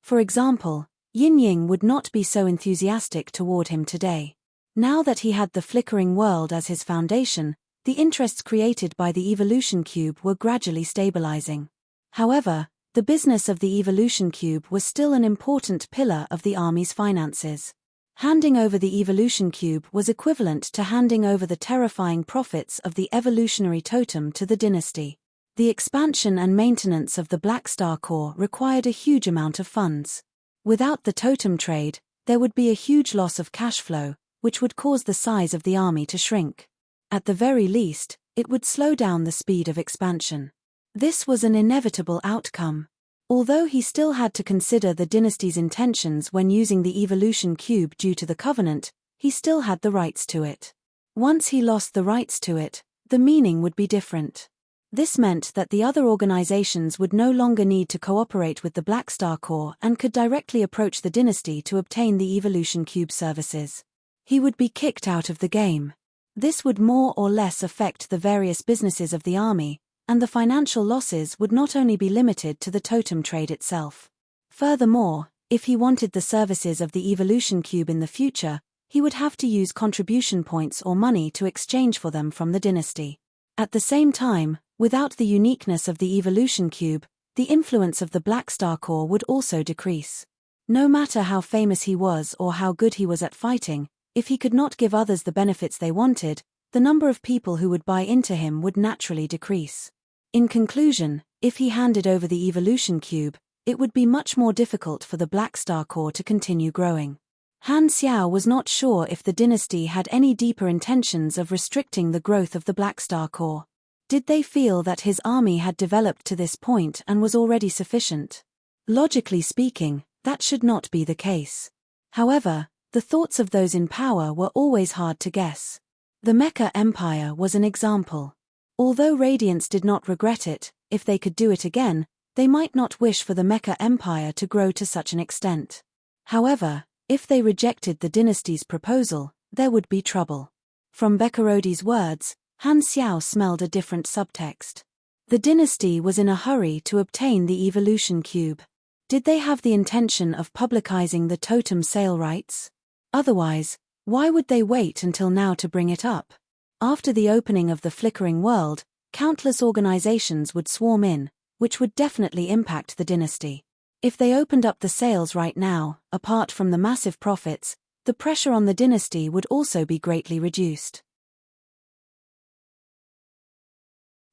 S1: For example, Yin Ying would not be so enthusiastic toward him today. Now that he had the flickering world as his foundation, the interests created by the evolution cube were gradually stabilizing. However, the business of the evolution cube was still an important pillar of the army's finances. Handing over the evolution cube was equivalent to handing over the terrifying profits of the evolutionary totem to the dynasty. The expansion and maintenance of the Black Star Corps required a huge amount of funds. Without the totem trade, there would be a huge loss of cash flow, which would cause the size of the army to shrink. At the very least, it would slow down the speed of expansion. This was an inevitable outcome. Although he still had to consider the dynasty's intentions when using the evolution cube due to the covenant, he still had the rights to it. Once he lost the rights to it, the meaning would be different. This meant that the other organizations would no longer need to cooperate with the Black Star Corps and could directly approach the dynasty to obtain the evolution cube services. He would be kicked out of the game. This would more or less affect the various businesses of the army, and the financial losses would not only be limited to the totem trade itself. Furthermore, if he wanted the services of the evolution cube in the future, he would have to use contribution points or money to exchange for them from the dynasty. At the same time, without the uniqueness of the evolution cube, the influence of the Black Star Corps would also decrease. No matter how famous he was or how good he was at fighting, if he could not give others the benefits they wanted, the number of people who would buy into him would naturally decrease. In conclusion, if he handed over the evolution cube, it would be much more difficult for the Black Star Corps to continue growing. Han Xiao was not sure if the dynasty had any deeper intentions of restricting the growth of the Black Star Corps. Did they feel that his army had developed to this point and was already sufficient? Logically speaking, that should not be the case. However, the thoughts of those in power were always hard to guess. The Mecha Empire was an example. Although Radiance did not regret it, if they could do it again, they might not wish for the Mecha Empire to grow to such an extent. However, if they rejected the dynasty's proposal, there would be trouble. From Bekarodi's words, Han Xiao smelled a different subtext. The dynasty was in a hurry to obtain the evolution cube. Did they have the intention of publicizing the totem sale rights? Otherwise, why would they wait until now to bring it up? After the opening of the flickering world, countless organizations would swarm in, which would definitely impact the dynasty. If they opened up the sales right now, apart from the massive profits, the pressure on the dynasty would also be greatly reduced.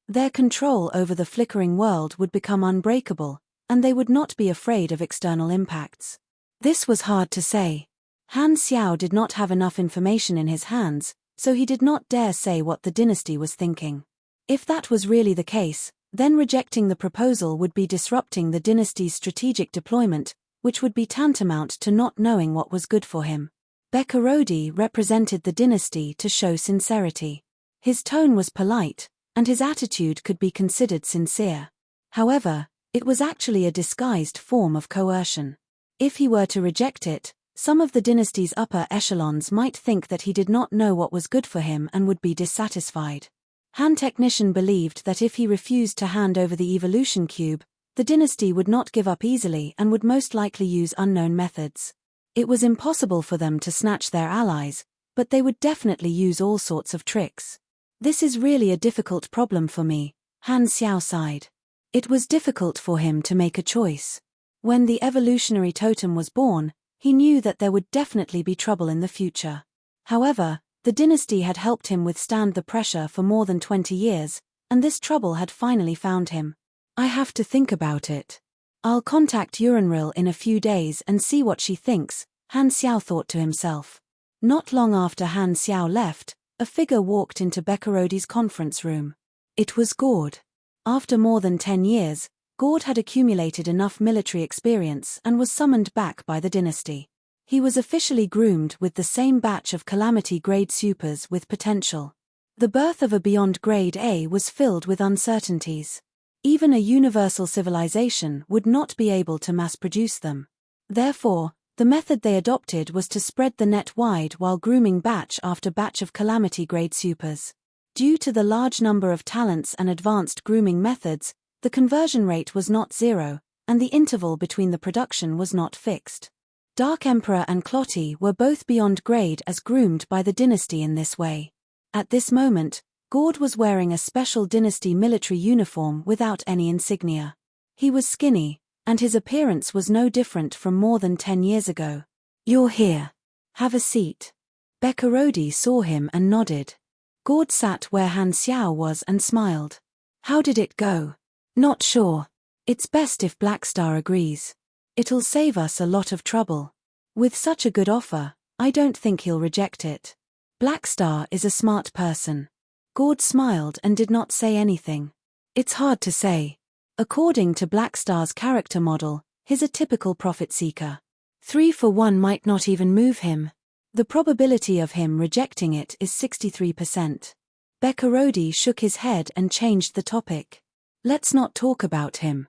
S1: Their control over the flickering world would become unbreakable, and they would not be afraid of external impacts. This was hard to say. Han Xiao did not have enough information in his hands, so he did not dare say what the dynasty was thinking. If that was really the case, then rejecting the proposal would be disrupting the dynasty's strategic deployment, which would be tantamount to not knowing what was good for him. Bekarodi represented the dynasty to show sincerity. His tone was polite, and his attitude could be considered sincere. However, it was actually a disguised form of coercion. If he were to reject it, some of the dynasty's upper echelons might think that he did not know what was good for him and would be dissatisfied. Han Technician believed that if he refused to hand over the evolution cube, the dynasty would not give up easily and would most likely use unknown methods. It was impossible for them to snatch their allies, but they would definitely use all sorts of tricks. This is really a difficult problem for me, Han Xiao sighed. It was difficult for him to make a choice. When the evolutionary totem was born, he knew that there would definitely be trouble in the future. However, the dynasty had helped him withstand the pressure for more than 20 years, and this trouble had finally found him. I have to think about it. I'll contact Uranril in a few days and see what she thinks, Han Xiao thought to himself. Not long after Han Xiao left, a figure walked into Bekarodi's conference room. It was Gord. After more than 10 years, Gord had accumulated enough military experience and was summoned back by the dynasty. He was officially groomed with the same batch of calamity-grade supers with potential. The birth of a beyond grade A was filled with uncertainties. Even a universal civilization would not be able to mass-produce them. Therefore, the method they adopted was to spread the net wide while grooming batch after batch of calamity-grade supers. Due to the large number of talents and advanced grooming methods, the conversion rate was not zero, and the interval between the production was not fixed. Dark Emperor and Clotty were both beyond grade as groomed by the dynasty in this way. At this moment, Gord was wearing a special dynasty military uniform without any insignia. He was skinny, and his appearance was no different from more than 10 years ago. "You're here. Have a seat." Bekarodi saw him and nodded. Gord sat where Han Xiao was and smiled. "How did it go?" "Not sure. It's best if Blackstar agrees. It'll save us a lot of trouble. With such a good offer, I don't think he'll reject it. Blackstar is a smart person." Gord smiled and did not say anything. "It's hard to say. According to Blackstar's character model, he's a typical profit seeker. 3 for 1 might not even move him. The probability of him rejecting it is 63%. Bekarodi shook his head and changed the topic. "Let's not talk about him.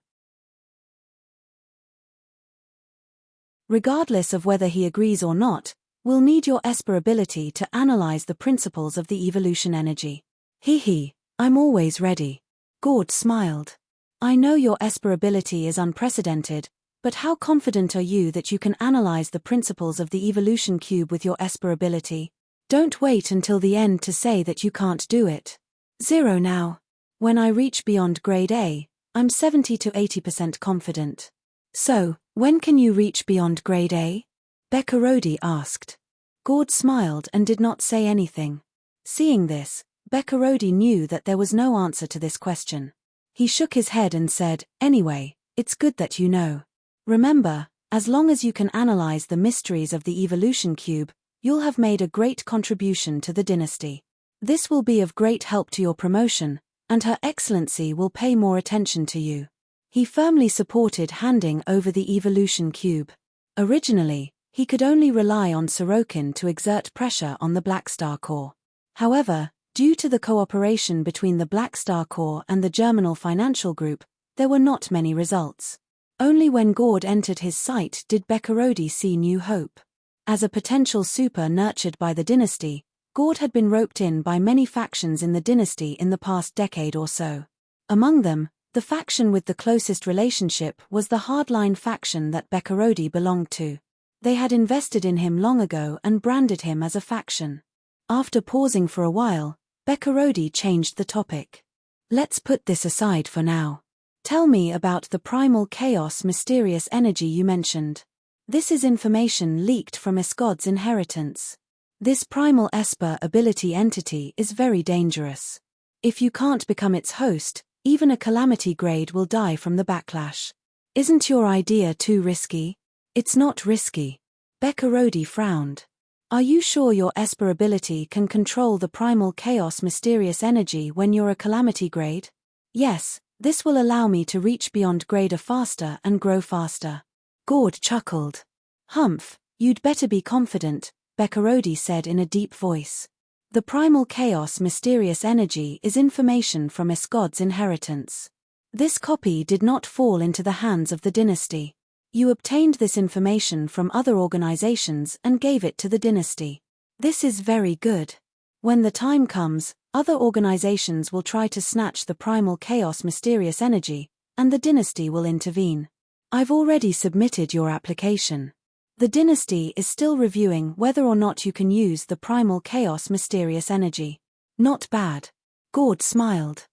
S1: Regardless of whether he agrees or not, we'll need your Esper ability to analyze the principles of the evolution energy." "Hee, I'm always ready." Gord smiled. "I know your Esper ability is unprecedented, but how confident are you that you can analyze the principles of the evolution cube with your Esper ability? Don't wait until the end to say that you can't do it. 0 now. When I reach beyond grade A, I'm 70 to 80% confident." "So, when can you reach beyond grade A?" Bekarodi asked. Gord smiled and did not say anything. Seeing this, Bekarodi knew that there was no answer to this question. He shook his head and said, "Anyway, it's good that you know. Remember, as long as you can analyze the mysteries of the evolution cube, you'll have made a great contribution to the dynasty. This will be of great help to your promotion, and Her Excellency will pay more attention to you." He firmly supported handing over the evolution cube. Originally, he could only rely on Sorokin to exert pressure on the Blackstar Corps. However, due to the cooperation between the Blackstar Corps and the Germinal Financial Group, there were not many results. Only when Gord entered his sight did Bekarodi see new hope. As a potential super nurtured by the dynasty, Gord had been roped in by many factions in the dynasty in the past decade or so. Among them, the faction with the closest relationship was the hardline faction that Bekarodi belonged to. They had invested in him long ago and branded him as a faction. After pausing for a while, Bekarodi changed the topic. "Let's put this aside for now. Tell me about the primal chaos mysterious energy you mentioned. This is information leaked from Escod's inheritance. This primal Esper ability entity is very dangerous. If you can't become its host, even a calamity grade will die from the backlash. Isn't your idea too risky?" "It's not risky." Bekarodi frowned. "Are you sure your Esper ability can control the primal chaos mysterious energy when you're a calamity grade?" "Yes, this will allow me to reach beyond grade A faster and grow faster." Gord chuckled. "Humph, you'd better be confident," Bekarodi said in a deep voice. "The primal chaos mysterious energy is information from Escod's inheritance. This copy did not fall into the hands of the dynasty. You obtained this information from other organizations and gave it to the dynasty. This is very good. When the time comes, other organizations will try to snatch the primal chaos mysterious energy, and the dynasty will intervene. I've already submitted your application. The dynasty is still reviewing whether or not you can use the primal chaos mysterious energy." "Not bad." Gord smiled.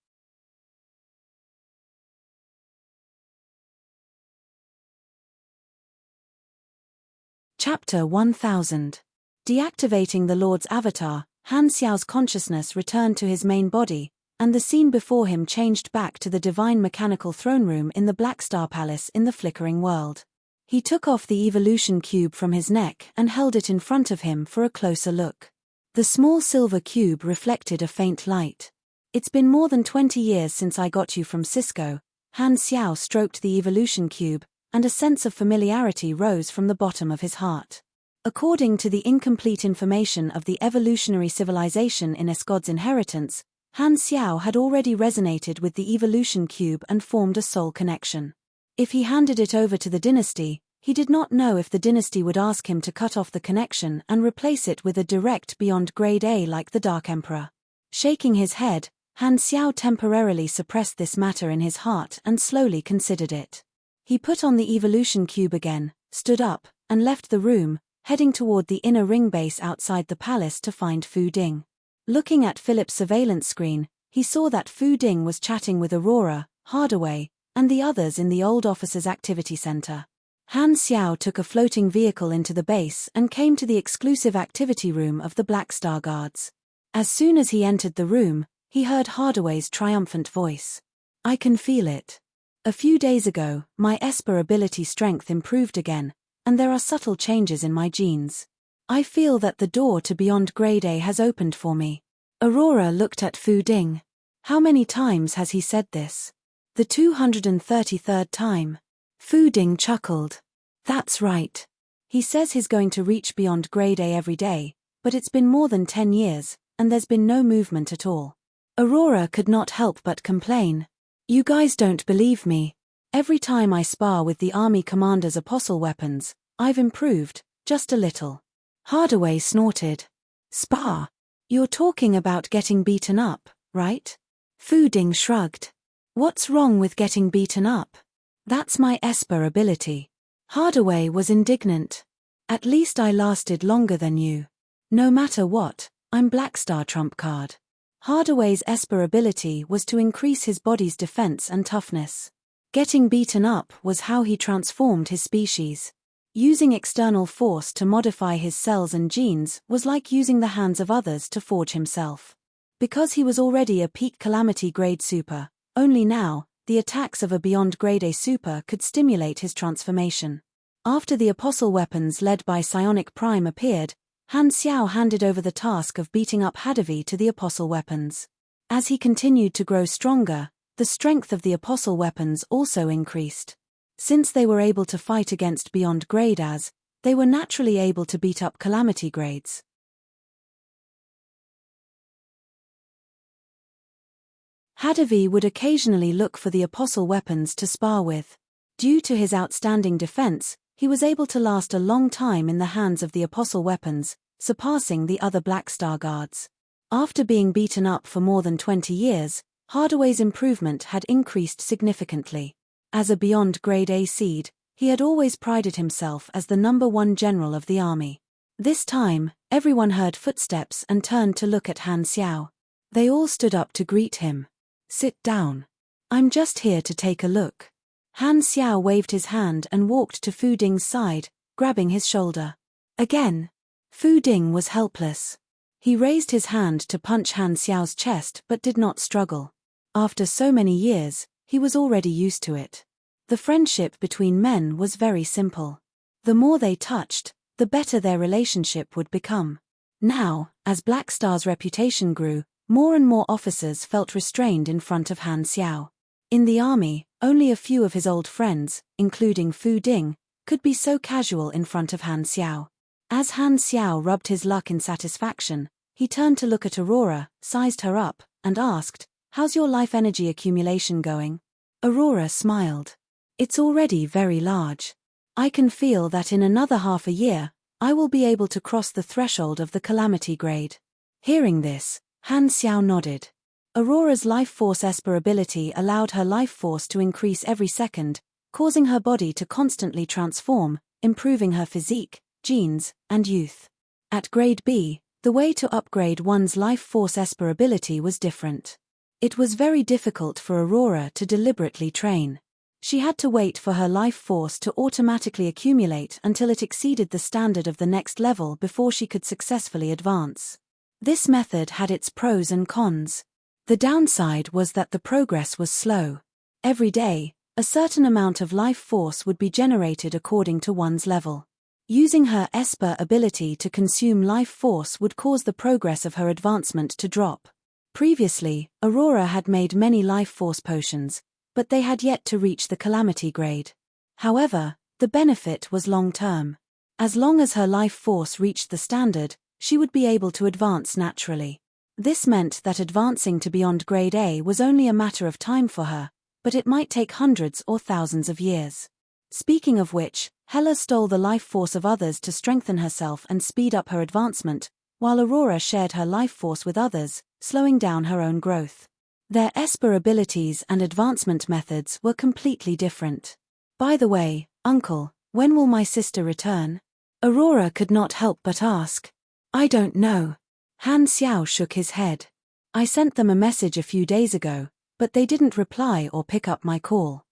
S1: Chapter 1000. Deactivating the Lord's avatar, Han Xiao's consciousness returned to his main body, and the scene before him changed back to the divine mechanical throne room in the Black Star Palace in the flickering world. He took off the evolution cube from his neck and held it in front of him for a closer look. The small silver cube reflected a faint light. It's been more than 20 years since I got you from Cisco. Han Xiao stroked the evolution cube, and a sense of familiarity rose from the bottom of his heart. According to the incomplete information of the evolutionary civilization in Escod's inheritance, Han Xiao had already resonated with the evolution cube and formed a soul connection. If he handed it over to the dynasty, he did not know if the dynasty would ask him to cut off the connection and replace it with a direct beyond grade A like the Dark Emperor. Shaking his head, Han Xiao temporarily suppressed this matter in his heart and slowly considered it. He put on the evolution cube again, stood up, and left the room, heading toward the inner ring base outside the palace to find Fu Ding. Looking at Philip's surveillance screen, he saw that Fu Ding was chatting with Aurora, Hardaway, and the others in the old officers' activity center. Han Xiao took a floating vehicle into the base and came to the exclusive activity room of the Black Star Guards. As soon as he entered the room, he heard Hardaway's triumphant voice. "I can feel it. A few days ago, my Esper ability strength improved again, and there are subtle changes in my genes. I feel that the door to beyond grade A has opened for me." Aurora looked at Fu Ding. How many times has he said this? The 233rd time. Fu Ding chuckled. "That's right. He says he's going to reach beyond grade A every day, but it's been more than 10 years, and there's been no movement at all." Aurora could not help but complain. "You guys don't believe me. Every time I spar with the army commander's apostle weapons, I've improved, just a little." Hardaway snorted. "Spar? You're talking about getting beaten up, right?" Fu Ding shrugged. "What's wrong with getting beaten up? That's my Esper ability." Hardaway was indignant. "At least I lasted longer than you. No matter what, I'm Black Star trump card." Hardaway's Esper ability was to increase his body's defense and toughness. Getting beaten up was how he transformed his species. Using external force to modify his cells and genes was like using the hands of others to forge himself. Because he was already a peak calamity grade super, only now, the attacks of a beyond grade A super could stimulate his transformation. After the apostle weapons led by Psionic Prime appeared, Han Xiao handed over the task of beating up Hadavi to the apostle weapons. As he continued to grow stronger, the strength of the apostle weapons also increased. Since they were able to fight against beyond grade As, they were naturally able to beat up calamity grades. Hadavi would occasionally look for the apostle weapons to spar with. Due to his outstanding defense, he was able to last a long time in the hands of the apostle weapons, surpassing the other Black Star Guards. After being beaten up for more than 20 years, Hardaway's improvement had increased significantly. As a beyond grade A seed, he had always prided himself as the #1 general of the army. This time, everyone heard footsteps and turned to look at Han Xiao. They all stood up to greet him. "Sit down. I'm just here to take a look." Han Xiao waved his hand and walked to Fu Ding's side, grabbing his shoulder. Again. Fu Ding was helpless. He raised his hand to punch Han Xiao's chest but did not struggle. After so many years, he was already used to it. The friendship between men was very simple. The more they touched, the better their relationship would become. Now, as Black Star's reputation grew, more and more officers felt restrained in front of Han Xiao. In the army, only a few of his old friends, including Fu Ding, could be so casual in front of Han Xiao. As Han Xiao rubbed his luck in satisfaction, he turned to look at Aurora, sized her up, and asked, "How's your life energy accumulation going?" Aurora smiled. "It's already very large. I can feel that in another half a year, I will be able to cross the threshold of the calamity grade." Hearing this, Han Xiao nodded. Aurora's life force Esper ability allowed her life force to increase every second, causing her body to constantly transform, improving her physique, genes, and youth. At grade B, the way to upgrade one's life force Esper ability was different. It was very difficult for Aurora to deliberately train. She had to wait for her life force to automatically accumulate until it exceeded the standard of the next level before she could successfully advance. This method had its pros and cons. The downside was that the progress was slow. Every day, a certain amount of life force would be generated according to one's level. Using her Esper ability to consume life force would cause the progress of her advancement to drop. Previously, Aurora had made many life force potions, but they had yet to reach the calamity grade. However, the benefit was long-term. As long as her life force reached the standard, she would be able to advance naturally. This meant that advancing to beyond grade A was only a matter of time for her, but it might take hundreds or thousands of years. Speaking of which, Hela stole the life force of others to strengthen herself and speed up her advancement, while Aurora shared her life force with others, slowing down her own growth. Their Esper abilities and advancement methods were completely different. By the way, Uncle, when will my sister return? Aurora could not help but ask. I don't know. Han Xiao shook his head. I sent them a message a few days ago, but they didn't reply or pick up my call.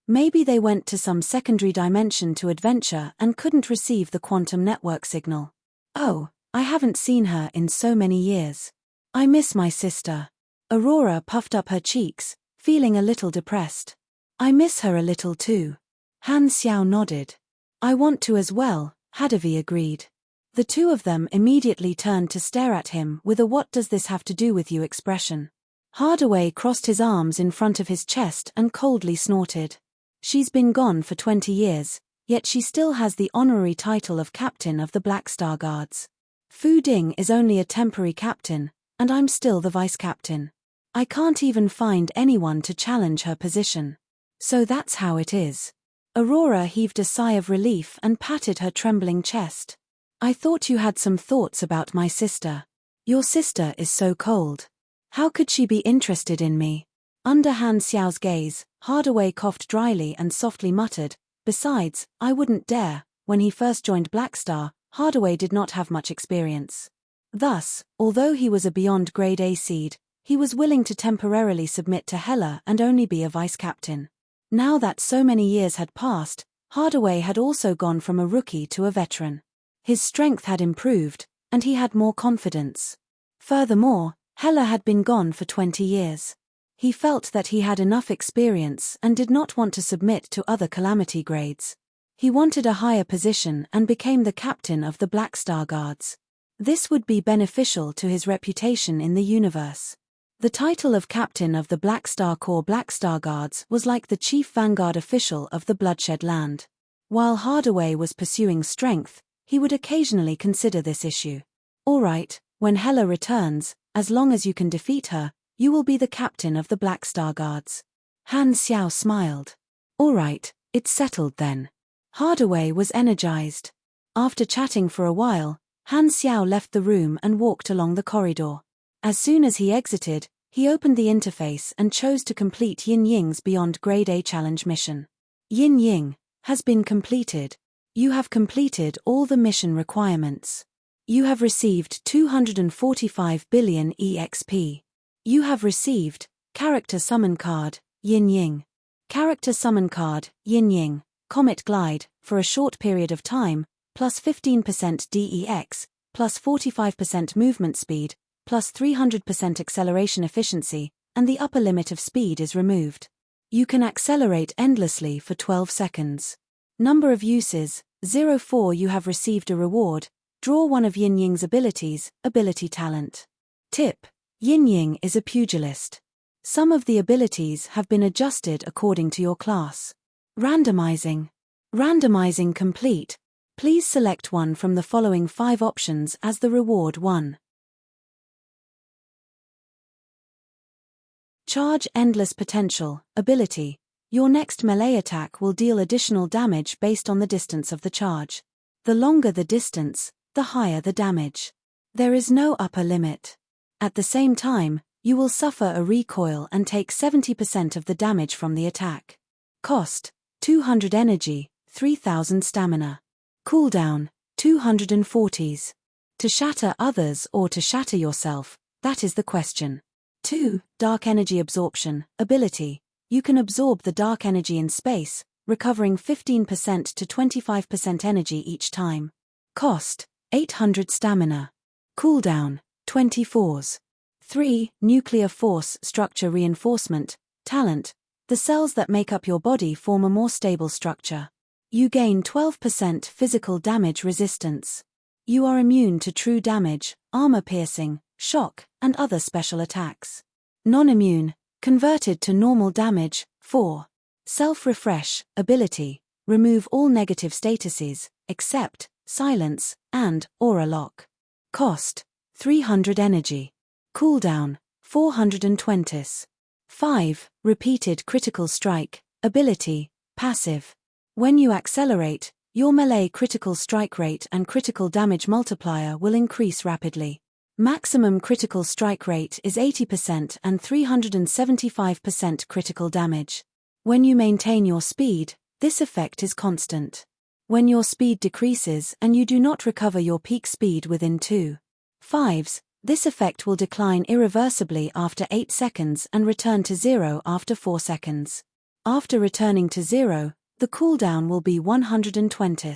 S1: Maybe they went to some secondary dimension to adventure and couldn't receive the quantum network signal. Oh, I haven't seen her in so many years. I miss my sister. Aurora puffed up her cheeks, feeling a little depressed. I miss her a little too. Han Xiao nodded. I want to as well, Hadavi agreed. The two of them immediately turned to stare at him with a "what does this have to do with you" expression. Hardaway crossed his arms in front of his chest and coldly snorted. She's been gone for 20 years, yet she still has the honorary title of Captain of the Black Star Guards. Fu Ding is only a temporary captain, and I'm still the vice captain. I can't even find anyone to challenge her position. So that's how it is. Aurora heaved a sigh of relief and patted her trembling chest. I thought you had some thoughts about my sister. Your sister is so cold. How could she be interested in me? Under Han Xiao's gaze, Hardaway coughed dryly and softly muttered, besides, I wouldn't dare. When he first joined Black Star, Hardaway did not have much experience. Thus, although he was a beyond grade A seed, he was willing to temporarily submit to Hela and only be a vice captain. Now that so many years had passed, Hardaway had also gone from a rookie to a veteran. His strength had improved, and he had more confidence. Furthermore, Hela had been gone for 20 years. He felt that he had enough experience and did not want to submit to other calamity grades. He wanted a higher position and became the captain of the Black Star Guards. This would be beneficial to his reputation in the universe. The title of captain of the Black Star Corps Black Star Guards was like the chief vanguard official of the Bloodshed Land. While Hardaway was pursuing strength, he would occasionally consider this issue. All right, when Hela returns, as long as you can defeat her, you will be the captain of the Black Star Guards. Han Xiao smiled. All right, it's settled then. Hardaway was energized. After chatting for a while, Han Xiao left the room and walked along the corridor. As soon as he exited, he opened the interface and chose to complete Yin Ying's Beyond Grade A challenge mission. Yin Ying has been completed. You have completed all the mission requirements. You have received 245 billion EXP. You have received Character Summon Card, Yin Ying. Character Summon Card, Yin Ying, Comet Glide, for a short period of time, plus 15% DEX, plus 45% movement speed, plus 300% acceleration efficiency, and the upper limit of speed is removed. You can accelerate endlessly for 12 seconds. Number of uses, 04. You have received a reward. Draw one of Yin Ying's abilities, ability talent. Tip: Yin Ying is a pugilist. Some of the abilities have been adjusted according to your class. Randomizing. Randomizing complete. Please select one from the following 5 options as the reward 1. Charge Endless Potential, ability. Your next melee attack will deal additional damage based on the distance of the charge. The longer the distance, the higher the damage. There is no upper limit. At the same time, you will suffer a recoil and take 70% of the damage from the attack. Cost: 200 energy, 3000 stamina. Cooldown: 240s. To shatter others or to shatter yourself, that is the question. 2. Dark Energy Absorption, ability. You can absorb the dark energy in space, recovering 15% to 25% energy each time. Cost: 800 stamina. Cooldown: 24s. 3. Nuclear Force Structure Reinforcement, talent. The cells that make up your body form a more stable structure. You gain 12% physical damage resistance. You are immune to true damage, armor-piercing, shock, and other special attacks. Non-immune, converted to normal damage. 4. Self-refresh, ability, remove all negative statuses, except silence and aura lock. Cost, 300 energy. Cooldown, 420. 5. Repeated critical strike, ability, passive. When you accelerate, your melee critical strike rate and critical damage multiplier will increase rapidly. Maximum critical strike rate is 80% and 375% critical damage. When you maintain your speed, this effect is constant. When your speed decreases and you do not recover your peak speed within 2.5s, this effect will decline irreversibly after 8 seconds and return to 0 after 4 seconds. After returning to 0, the cooldown will be 120.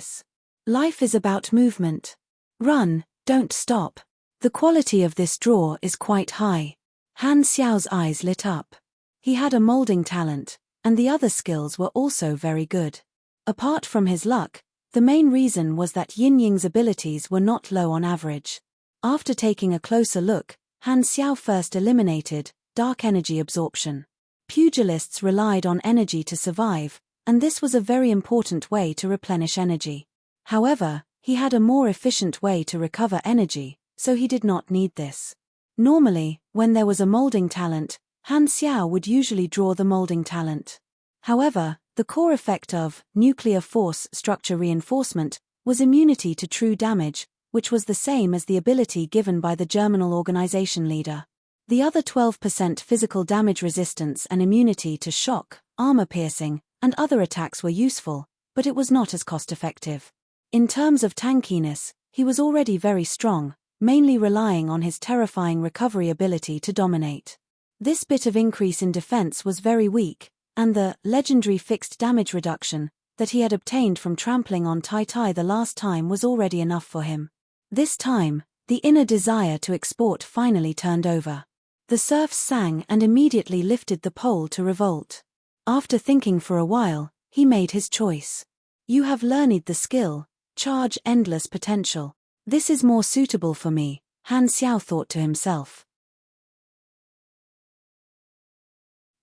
S1: Life is about movement. Run, don't stop. The quality of this draw is quite high. Han Xiao's eyes lit up. He had a molding talent, and the other skills were also very good. Apart from his luck, the main reason was that Yin Ying's abilities were not low on average. After taking a closer look, Han Xiao first eliminated dark energy absorption. Pugilists relied on energy to survive, and this was a very important way to replenish energy. However, he had a more efficient way to recover energy, so he did not need this. Normally, when there was a molding talent, Han Xiao would usually draw the molding talent. However, the core effect of nuclear force structure reinforcement was immunity to true damage, which was the same as the ability given by the Germinal organization leader. The other 12% physical damage resistance and immunity to shock, armor-piercing, and other attacks were useful, but it was not as cost-effective. In terms of tankiness, he was already very strong, mainly relying on his terrifying recovery ability to dominate. This bit of increase in defense was very weak, and the legendary fixed damage reduction that he had obtained from trampling on Tai Tai the last time was already enough for him. This time, the inner desire to export finally turned over. The serfs sang and immediately lifted the pole to revolt. After thinking for a while, he made his choice. You have learned the skill, charge endless potential. This is more suitable for me, Han Xiao thought to himself.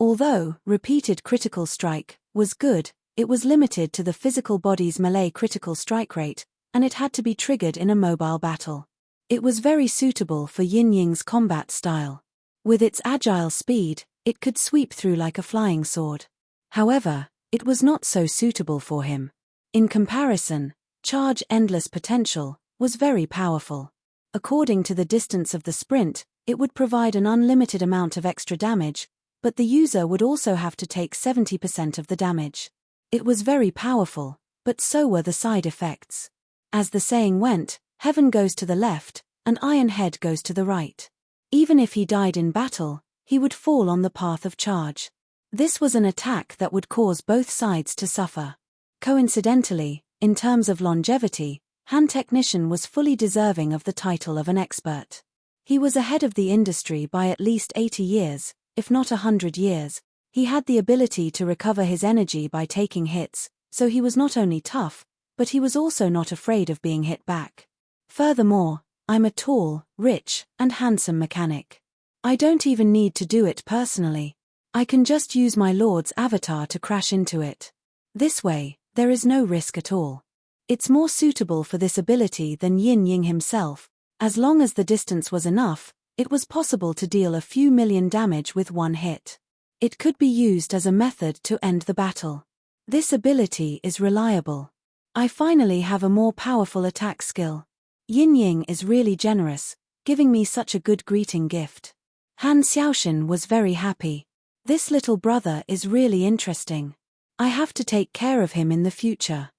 S1: Although repeated critical strike was good, it was limited to the physical body's melee critical strike rate, and it had to be triggered in a mobile battle. It was very suitable for Yin Ying's combat style. With its agile speed, it could sweep through like a flying sword. However, it was not so suitable for him. In comparison, charge endless potential was very powerful. According to the distance of the sprint, it would provide an unlimited amount of extra damage, but the user would also have to take 70% of the damage. It was very powerful, but so were the side effects. As the saying went, heaven goes to the left, and Iron Head goes to the right. Even if he died in battle, he would fall on the path of charge. This was an attack that would cause both sides to suffer. Coincidentally, in terms of longevity, Han Technician was fully deserving of the title of an expert. He was ahead of the industry by at least 80 years, if not 100 years. He had the ability to recover his energy by taking hits, so he was not only tough, but he was also not afraid of being hit back. Furthermore, I'm a tall, rich, and handsome mechanic. I don't even need to do it personally. I can just use my lord's avatar to crash into it. This way, there is no risk at all. It's more suitable for this ability than Yin Ying himself. As long as the distance was enough, it was possible to deal a few million damage with one hit. It could be used as a method to end the battle. This ability is reliable. I finally have a more powerful attack skill. Yin Ying is really generous, giving me such a good greeting gift. Han Xiaoshan was very happy. This little brother is really interesting. I have to take care of him in the future.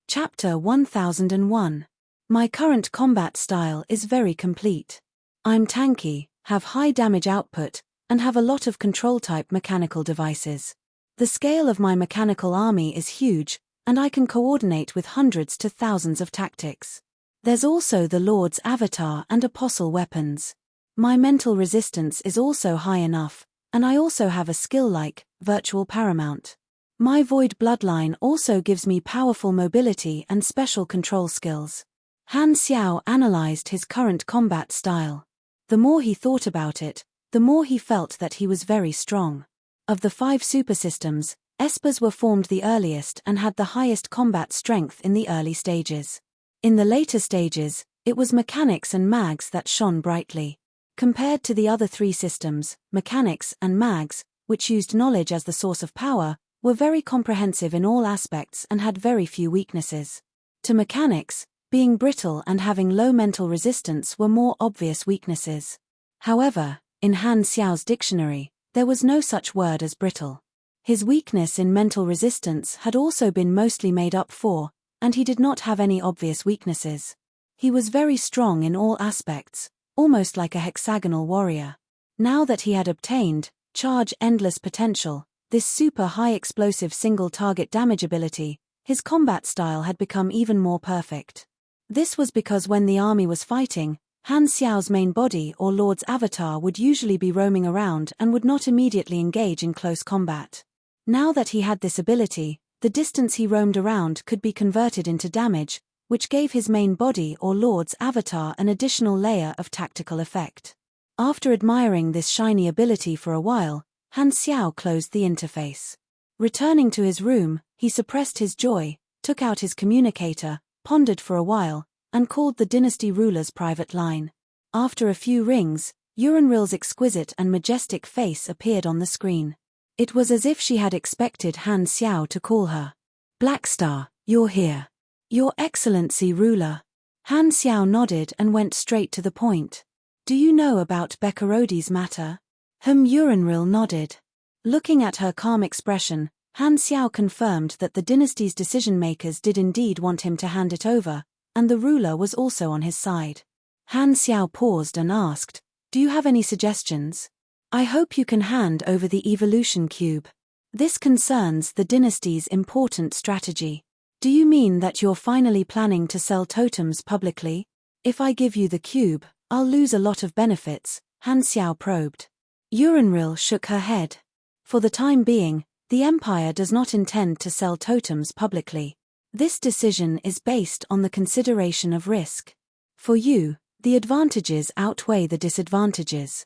S1: Chapter 1001. My current combat style is very complete. I'm tanky, have high damage output, and have a lot of control-type mechanical devices. The scale of my mechanical army is huge, and I can coordinate with hundreds to thousands of tactics. There's also the Lord's avatar and apostle weapons. My mental resistance is also high enough, and I also have a skill like virtual paramount. My void bloodline also gives me powerful mobility and special control skills. Han Xiao analyzed his current combat style. The more he thought about it, the more he felt that he was very strong. Of the 5 supersystems, Espers were formed the earliest and had the highest combat strength in the early stages. In the later stages, it was mechanics and mags that shone brightly. Compared to the other 3 systems, mechanics and mags, which used knowledge as the source of power, were very comprehensive in all aspects and had very few weaknesses. To mechanics, being brittle and having low mental resistance were more obvious weaknesses. However, in Han Xiao's dictionary, there was no such word as brittle. His weakness in mental resistance had also been mostly made up for, and he did not have any obvious weaknesses. He was very strong in all aspects, almost like a hexagonal warrior. Now that he had obtained Charge Endless Potential, this super high explosive single target damage ability, his combat style had become even more perfect. This was because when the army was fighting, Han Xiao's main body or Lord's avatar would usually be roaming around and would not immediately engage in close combat. Now that he had this ability, the distance he roamed around could be converted into damage, which gave his main body or Lord's avatar an additional layer of tactical effect. After admiring this shiny ability for a while, Han Xiao closed the interface. Returning to his room, he suppressed his joy, took out his communicator, pondered for a while, and called the dynasty ruler's private line. After a few rings, Yurenril's exquisite and majestic face appeared on the screen. It was as if she had expected Han Xiao to call her. Blackstar, you're here. Your Excellency ruler. Han Xiao nodded and went straight to the point. Do you know about Bekarodi's matter? Yurenril nodded. Looking at her calm expression, Han Xiao confirmed that the dynasty's decision-makers did indeed want him to hand it over, and the ruler was also on his side. Han Xiao paused and asked, "Do you have any suggestions? I hope you can hand over the evolution cube. This concerns the dynasty's important strategy. Do you mean that you're finally planning to sell totems publicly? If I give you the cube, I'll lose a lot of benefits," Han Xiao probed. Yurenril shook her head. For the time being, the Empire does not intend to sell totems publicly. This decision is based on the consideration of risk. For you, the advantages outweigh the disadvantages.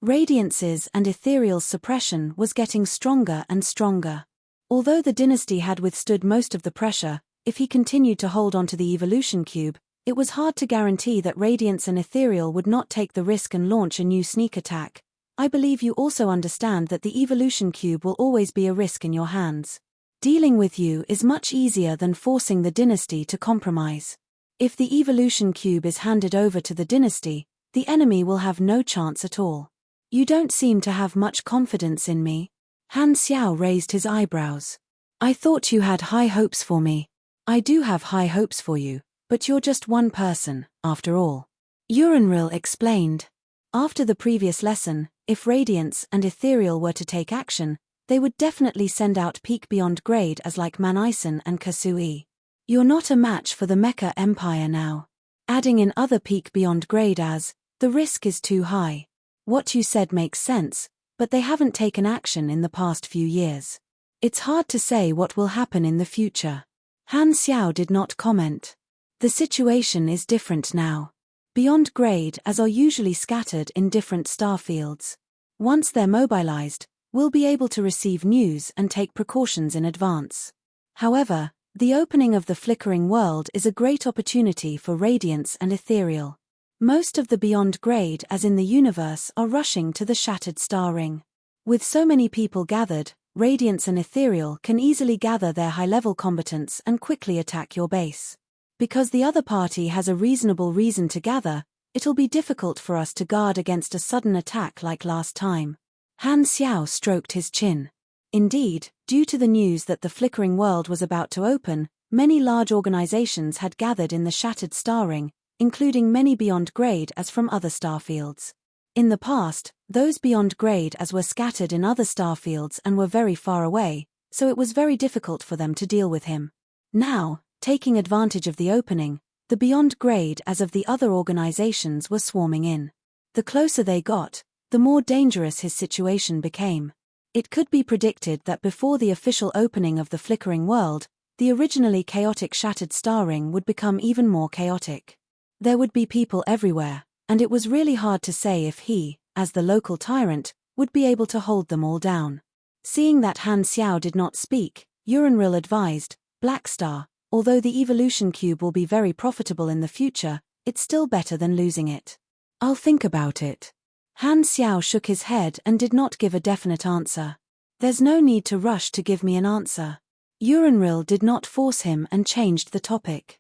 S1: Radiance's and Ethereal's suppression was getting stronger and stronger. Although the dynasty had withstood most of the pressure, if he continued to hold onto the evolution cube, it was hard to guarantee that Radiance and Ethereal would not take the risk and launch a new sneak attack. I believe you also understand that the evolution cube will always be a risk in your hands. Dealing with you is much easier than forcing the dynasty to compromise. If the evolution cube is handed over to the dynasty, the enemy will have no chance at all. You don't seem to have much confidence in me. Han Xiao raised his eyebrows. I thought you had high hopes for me. I do have high hopes for you, but you're just one person, after all. Yurenril explained. After the previous lesson, if Radiance and Ethereal were to take action, they would definitely send out Peak Beyond Grade as like Manison and Kasui. You're not a match for the Mecha Empire now. Adding in other Peak Beyond Grade as, the risk is too high. What you said makes sense, but they haven't taken action in the past few years. It's hard to say what will happen in the future. Han Xiao did not comment. The situation is different now. Beyond Grade as are usually scattered in different star fields. Once they're mobilized, we'll be able to receive news and take precautions in advance. However, the opening of the flickering world is a great opportunity for Radiance and Ethereal. Most of the Beyond Grade as in the universe are rushing to the shattered star ring. With so many people gathered, Radiance and Ethereal can easily gather their high-level combatants and quickly attack your base. Because the other party has a reasonable reason to gather, it'll be difficult for us to guard against a sudden attack like last time. Han Xiao stroked his chin. Indeed, due to the news that the flickering world was about to open, many large organizations had gathered in the shattered star ring, including many Beyond Grade as from other starfields. In the past, those Beyond Grade as were scattered in other starfields and were very far away, so it was very difficult for them to deal with him. Now, taking advantage of the opening, the Beyond Grade as of the other organizations were swarming in. The closer they got, the more dangerous his situation became. It could be predicted that before the official opening of the flickering world, the originally chaotic shattered star ring would become even more chaotic. There would be people everywhere, and it was really hard to say if he, as the local tyrant, would be able to hold them all down. Seeing that Han Xiao did not speak, Uranril advised, Black Star, although the evolution cube will be very profitable in the future, it's still better than losing it. I'll think about it. Han Xiao shook his head and did not give a definite answer. There's no need to rush to give me an answer. Uranril did not force him and changed the topic.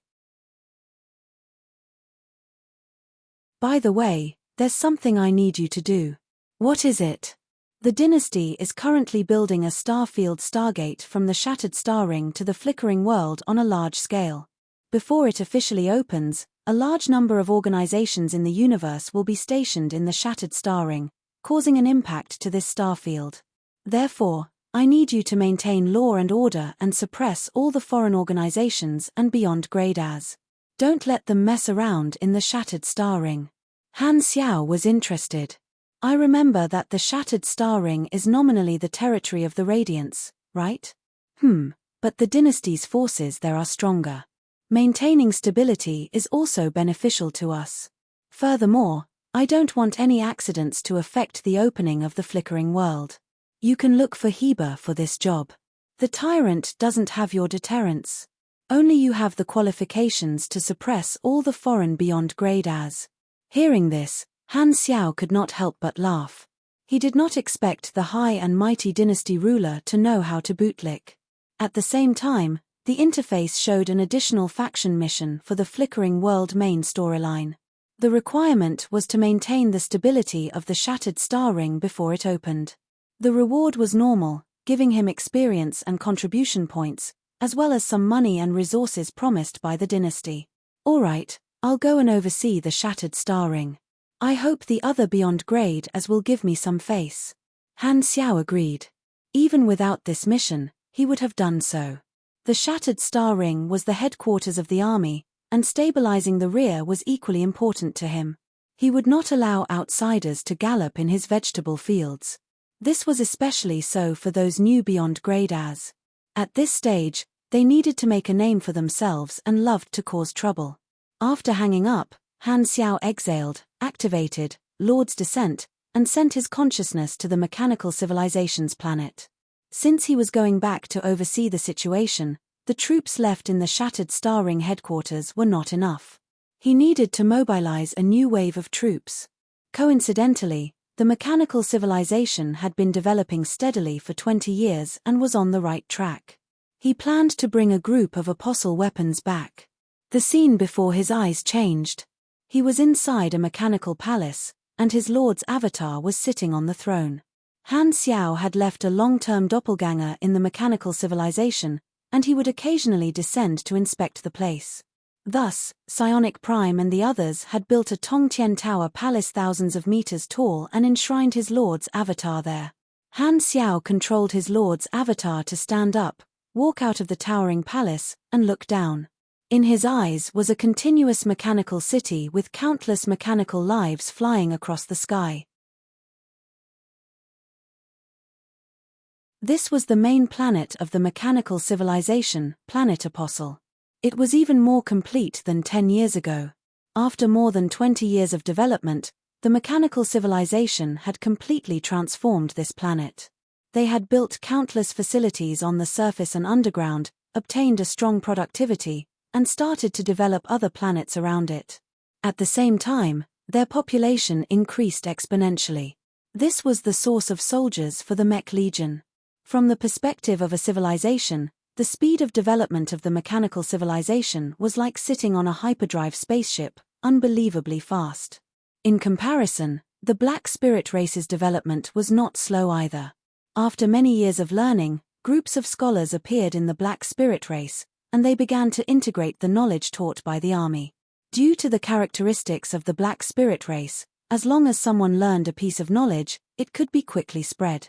S1: By the way, there's something I need you to do. What is it? The dynasty is currently building a starfield stargate from the shattered star ring to the flickering world on a large scale. Before it officially opens, a large number of organizations in the universe will be stationed in the shattered star ring, causing an impact to this starfield. Therefore, I need you to maintain law and order and suppress all the foreign organizations and beyond grade as. Don't let them mess around in the shattered star ring. Han Xiao was interested. I remember that the shattered star ring is nominally the territory of the Radiants, right? But the dynasty's forces there are stronger. Maintaining stability is also beneficial to us. Furthermore, I don't want any accidents to affect the opening of the flickering world. You can look for Heba for this job. The tyrant doesn't have your deterrence. Only you have the qualifications to suppress all the foreign beyond grade as. Hearing this, Han Xiao could not help but laugh. He did not expect the high and mighty dynasty ruler to know how to bootlick. At the same time, the interface showed an additional faction mission for the flickering world main storyline. The requirement was to maintain the stability of the shattered star ring before it opened. The reward was normal, giving him experience and contribution points, as well as some money and resources promised by the dynasty. Alright, I'll go and oversee the shattered star ring. I hope the other beyond grade as will give me some face. Han Xiao agreed. Even without this mission, he would have done so. The shattered star ring was the headquarters of the army, and stabilizing the rear was equally important to him. He would not allow outsiders to gallop in his vegetable fields. This was especially so for those new beyond grade as. At this stage, they needed to make a name for themselves and loved to cause trouble. After hanging up, Han Xiao exhaled, activated Lord's Descent, and sent his consciousness to the mechanical civilization's planet. Since he was going back to oversee the situation, the troops left in the shattered star ring headquarters were not enough. He needed to mobilize a new wave of troops. Coincidentally, the mechanical civilization had been developing steadily for 20 years and was on the right track. He planned to bring a group of apostle weapons back. The scene before his eyes changed. He was inside a mechanical palace, and his lord's avatar was sitting on the throne. Han Xiao had left a long-term doppelganger in the mechanical civilization, and he would occasionally descend to inspect the place. Thus, Psionic Prime and the others had built a Tongtian Tower palace thousands of meters tall and enshrined his lord's avatar there. Han Xiao controlled his lord's avatar to stand up, walk out of the towering palace, and look down. In his eyes was a continuous mechanical city with countless mechanical lives flying across the sky. This was the main planet of the mechanical civilization, Planet Apostle. It was even more complete than 10 years ago. After more than 20 years of development, the mechanical civilization had completely transformed this planet. They had built countless facilities on the surface and underground, obtained a strong productivity, and started to develop other planets around it. At the same time, their population increased exponentially. This was the source of soldiers for the Mech Legion. From the perspective of a civilization, the speed of development of the mechanical civilization was like sitting on a hyperdrive spaceship, unbelievably fast. In comparison, the Black Spirit race's development was not slow either. After many years of learning, groups of scholars appeared in the Black Spirit race, and they began to integrate the knowledge taught by the army. Due to the characteristics of the Black Spirit race, as long as someone learned a piece of knowledge, it could be quickly spread.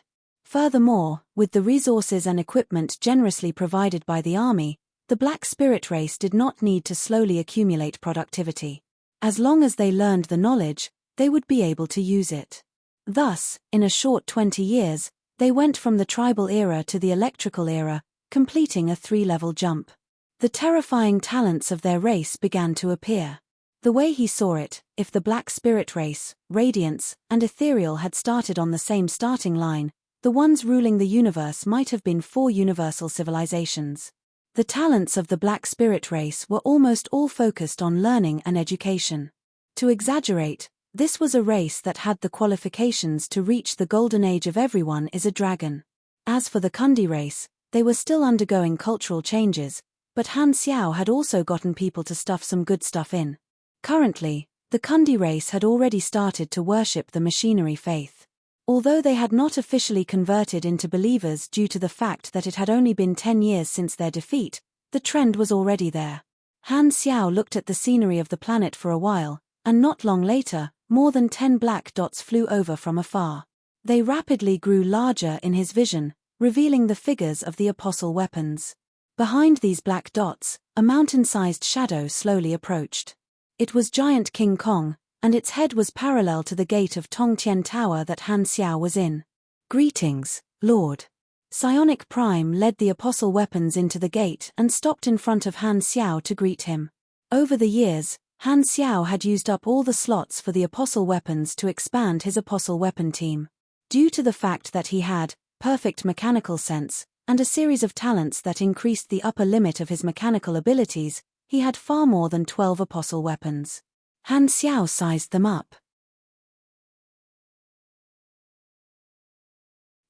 S1: Furthermore, with the resources and equipment generously provided by the army, the Black Spirit race did not need to slowly accumulate productivity. As long as they learned the knowledge, they would be able to use it. Thus, in a short 20 years, they went from the tribal era to the electrical era, completing a 3-level jump. The terrifying talents of their race began to appear. The way he saw it, if the Black Spirit race, Radiance, and Ethereal had started on the same starting line, the ones ruling the universe might have been 4 universal civilizations. The talents of the Black Spirit race were almost all focused on learning and education. To exaggerate, this was a race that had the qualifications to reach the golden age of everyone is a dragon. As for the Kundi race, they were still undergoing cultural changes, but Han Xiao had also gotten people to stuff some good stuff in. Currently, the Kundi race had already started to worship the machinery faith. Although they had not officially converted into believers due to the fact that it had only been 10 years since their defeat, the trend was already there. Han Xiao looked at the scenery of the planet for a while, and not long later, more than 10 black dots flew over from afar. They rapidly grew larger in his vision, revealing the figures of the apostle weapons. Behind these black dots, a mountain-sized shadow slowly approached. It was giant King Kong, and its head was parallel to the gate of Tongtian Tower that Han Xiao was in. "Greetings, Lord." Psionic Prime led the apostle weapons into the gate and stopped in front of Han Xiao to greet him. Over the years, Han Xiao had used up all the slots for the apostle weapons to expand his apostle weapon team. Due to the fact that he had perfect mechanical sense and a series of talents that increased the upper limit of his mechanical abilities, he had far more than 12 apostle weapons. Han Xiao sized them up.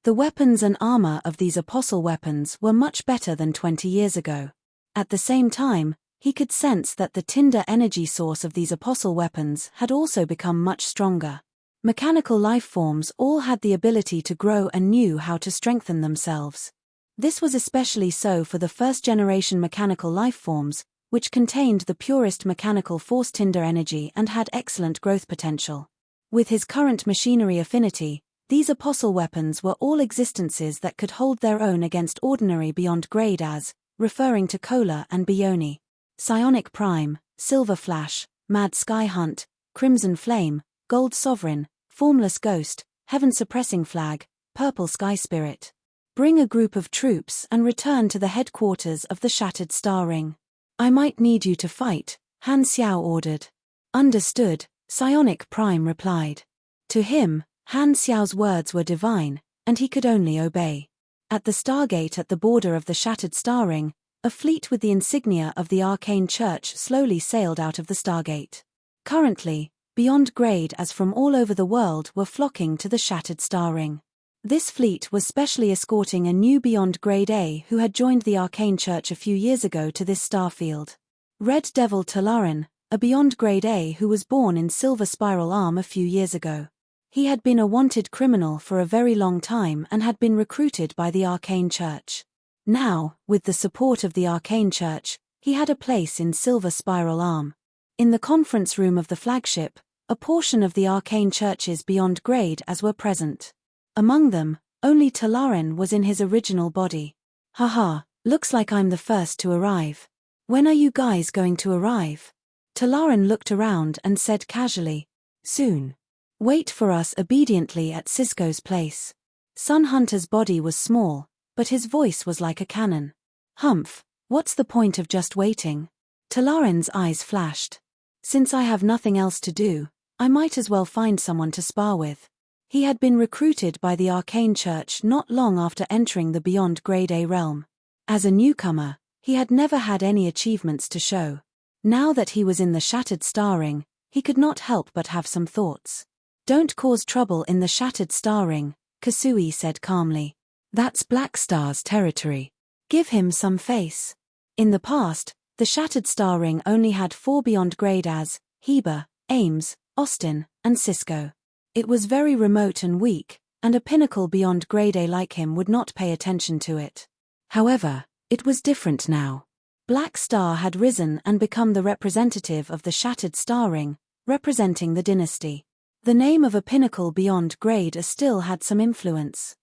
S1: The weapons and armor of these apostle weapons were much better than 20 years ago. At the same time, he could sense that the Tinder energy source of these apostle weapons had also become much stronger. Mechanical life forms all had the ability to grow and knew how to strengthen themselves. This was especially so for the first-generation mechanical life forms, which contained the purest mechanical force Tinder energy and had excellent growth potential. With his current machinery affinity, these apostle weapons were all existences that could hold their own against ordinary beyond grade as, referring to Kola and Bioni. Psionic Prime, Silver Flash, Mad Sky Hunt, Crimson Flame, Gold Sovereign, Formless Ghost, Heaven Suppressing Flag, Purple Sky Spirit. Bring a group of troops and return to the headquarters of the Shattered Star Ring. "I might need you to fight," Han Xiao ordered. "Understood," Psionic Prime replied. To him, Han Xiao's words were divine, and he could only obey. At the Stargate at the border of the Shattered Star Ring, a fleet with the insignia of the Arcane Church slowly sailed out of the Stargate. Currently, beyond grade as from all over the world were flocking to the Shattered Star Ring. This fleet was specially escorting a new Beyond Grade A who had joined the Arcane Church a few years ago to this starfield. Red Devil Talaran, a Beyond Grade A who was born in Silver Spiral Arm a few years ago. He had been a wanted criminal for a very long time and had been recruited by the Arcane Church. Now, with the support of the Arcane Church, he had a place in Silver Spiral Arm. In the conference room of the flagship, a portion of the Arcane Church's Beyond Grade as were present. Among them, only Talaran was in his original body. "Haha, looks like I'm the first to arrive. When are you guys going to arrive?" Talaran looked around and said casually, "Soon. Wait for us obediently at Cisco's place." Sun Hunter's body was small, but his voice was like a cannon. "Humph, what's the point of just waiting?" Talaran's eyes flashed. "Since I have nothing else to do, I might as well find someone to spar with." He had been recruited by the Arcane Church not long after entering the Beyond Grade A realm. As a newcomer, he had never had any achievements to show. Now that he was in the Shattered Star Ring, he could not help but have some thoughts. "Don't cause trouble in the Shattered Star Ring," Kasui said calmly. "That's Black Star's territory. Give him some face." In the past, the Shattered Star Ring only had 4 Beyond Grade as Heba, Ames, Austin, and Cisco. It was very remote and weak, and a pinnacle Beyond Grade A like him would not pay attention to it. However, it was different now. Black Star had risen and become the representative of the Shattered Star Ring, representing the dynasty. The name of a pinnacle Beyond Grade A still had some influence.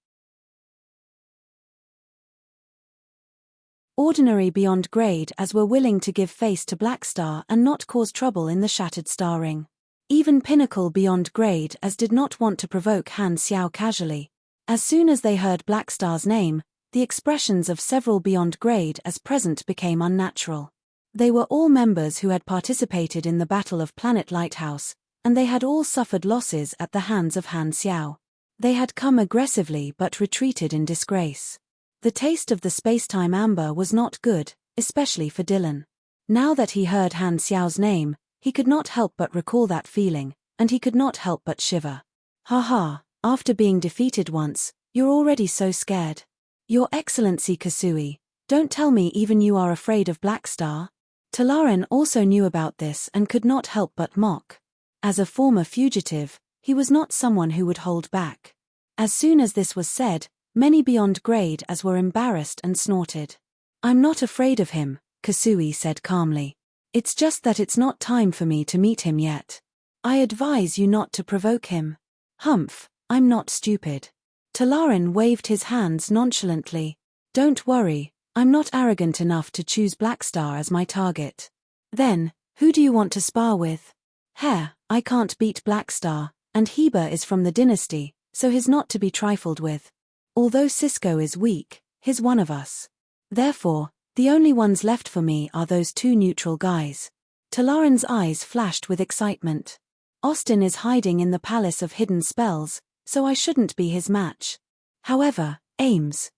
S1: Ordinary Beyond Grade as were willing to give face to Black Star and not cause trouble in the Shattered Star Ring. Even pinnacle beyond grade as did not want to provoke Han Xiao casually. As soon as they heard Blackstar's name, the expressions of several beyond grade as present became unnatural. They were all members who had participated in the Battle of Planet Lighthouse, and they had all suffered losses at the hands of Han Xiao. They had come aggressively but retreated in disgrace. The taste of the spacetime amber was not good, especially for Dylan. Now that he heard Han Xiao's name, he could not help but recall that feeling, and he could not help but shiver. Ha, after being defeated once, you're already so scared. Your Excellency Kasui, don't tell me even you are afraid of Blackstar? Talaran also knew about this and could not help but mock. As a former fugitive, he was not someone who would hold back. As soon as this was said, many beyond grade as were embarrassed and snorted. I'm not afraid of him, Kasui said calmly. It's just that it's not time for me to meet him yet. I advise you not to provoke him. Humph, I'm not stupid. Talaran waved his hands nonchalantly. Don't worry, I'm not arrogant enough to choose Blackstar as my target. Then, who do you want to spar with? Heh, I can't beat Blackstar, and Heber is from the dynasty, so he's not to be trifled with. Although Cisco is weak, he's one of us. Therefore, the only ones left for me are those two neutral guys. Talaran's eyes flashed with excitement. Austin is hiding in the Palace of Hidden Spells, so I shouldn't be his match. However, Ames.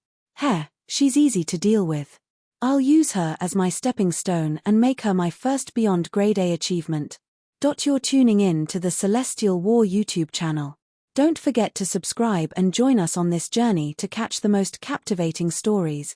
S1: She's easy to deal with. I'll use her as my stepping stone and make her my first beyond grade A achievement. You're tuning in to the Celestial War YouTube channel. Don't forget to subscribe and join us on this journey to catch the most captivating stories.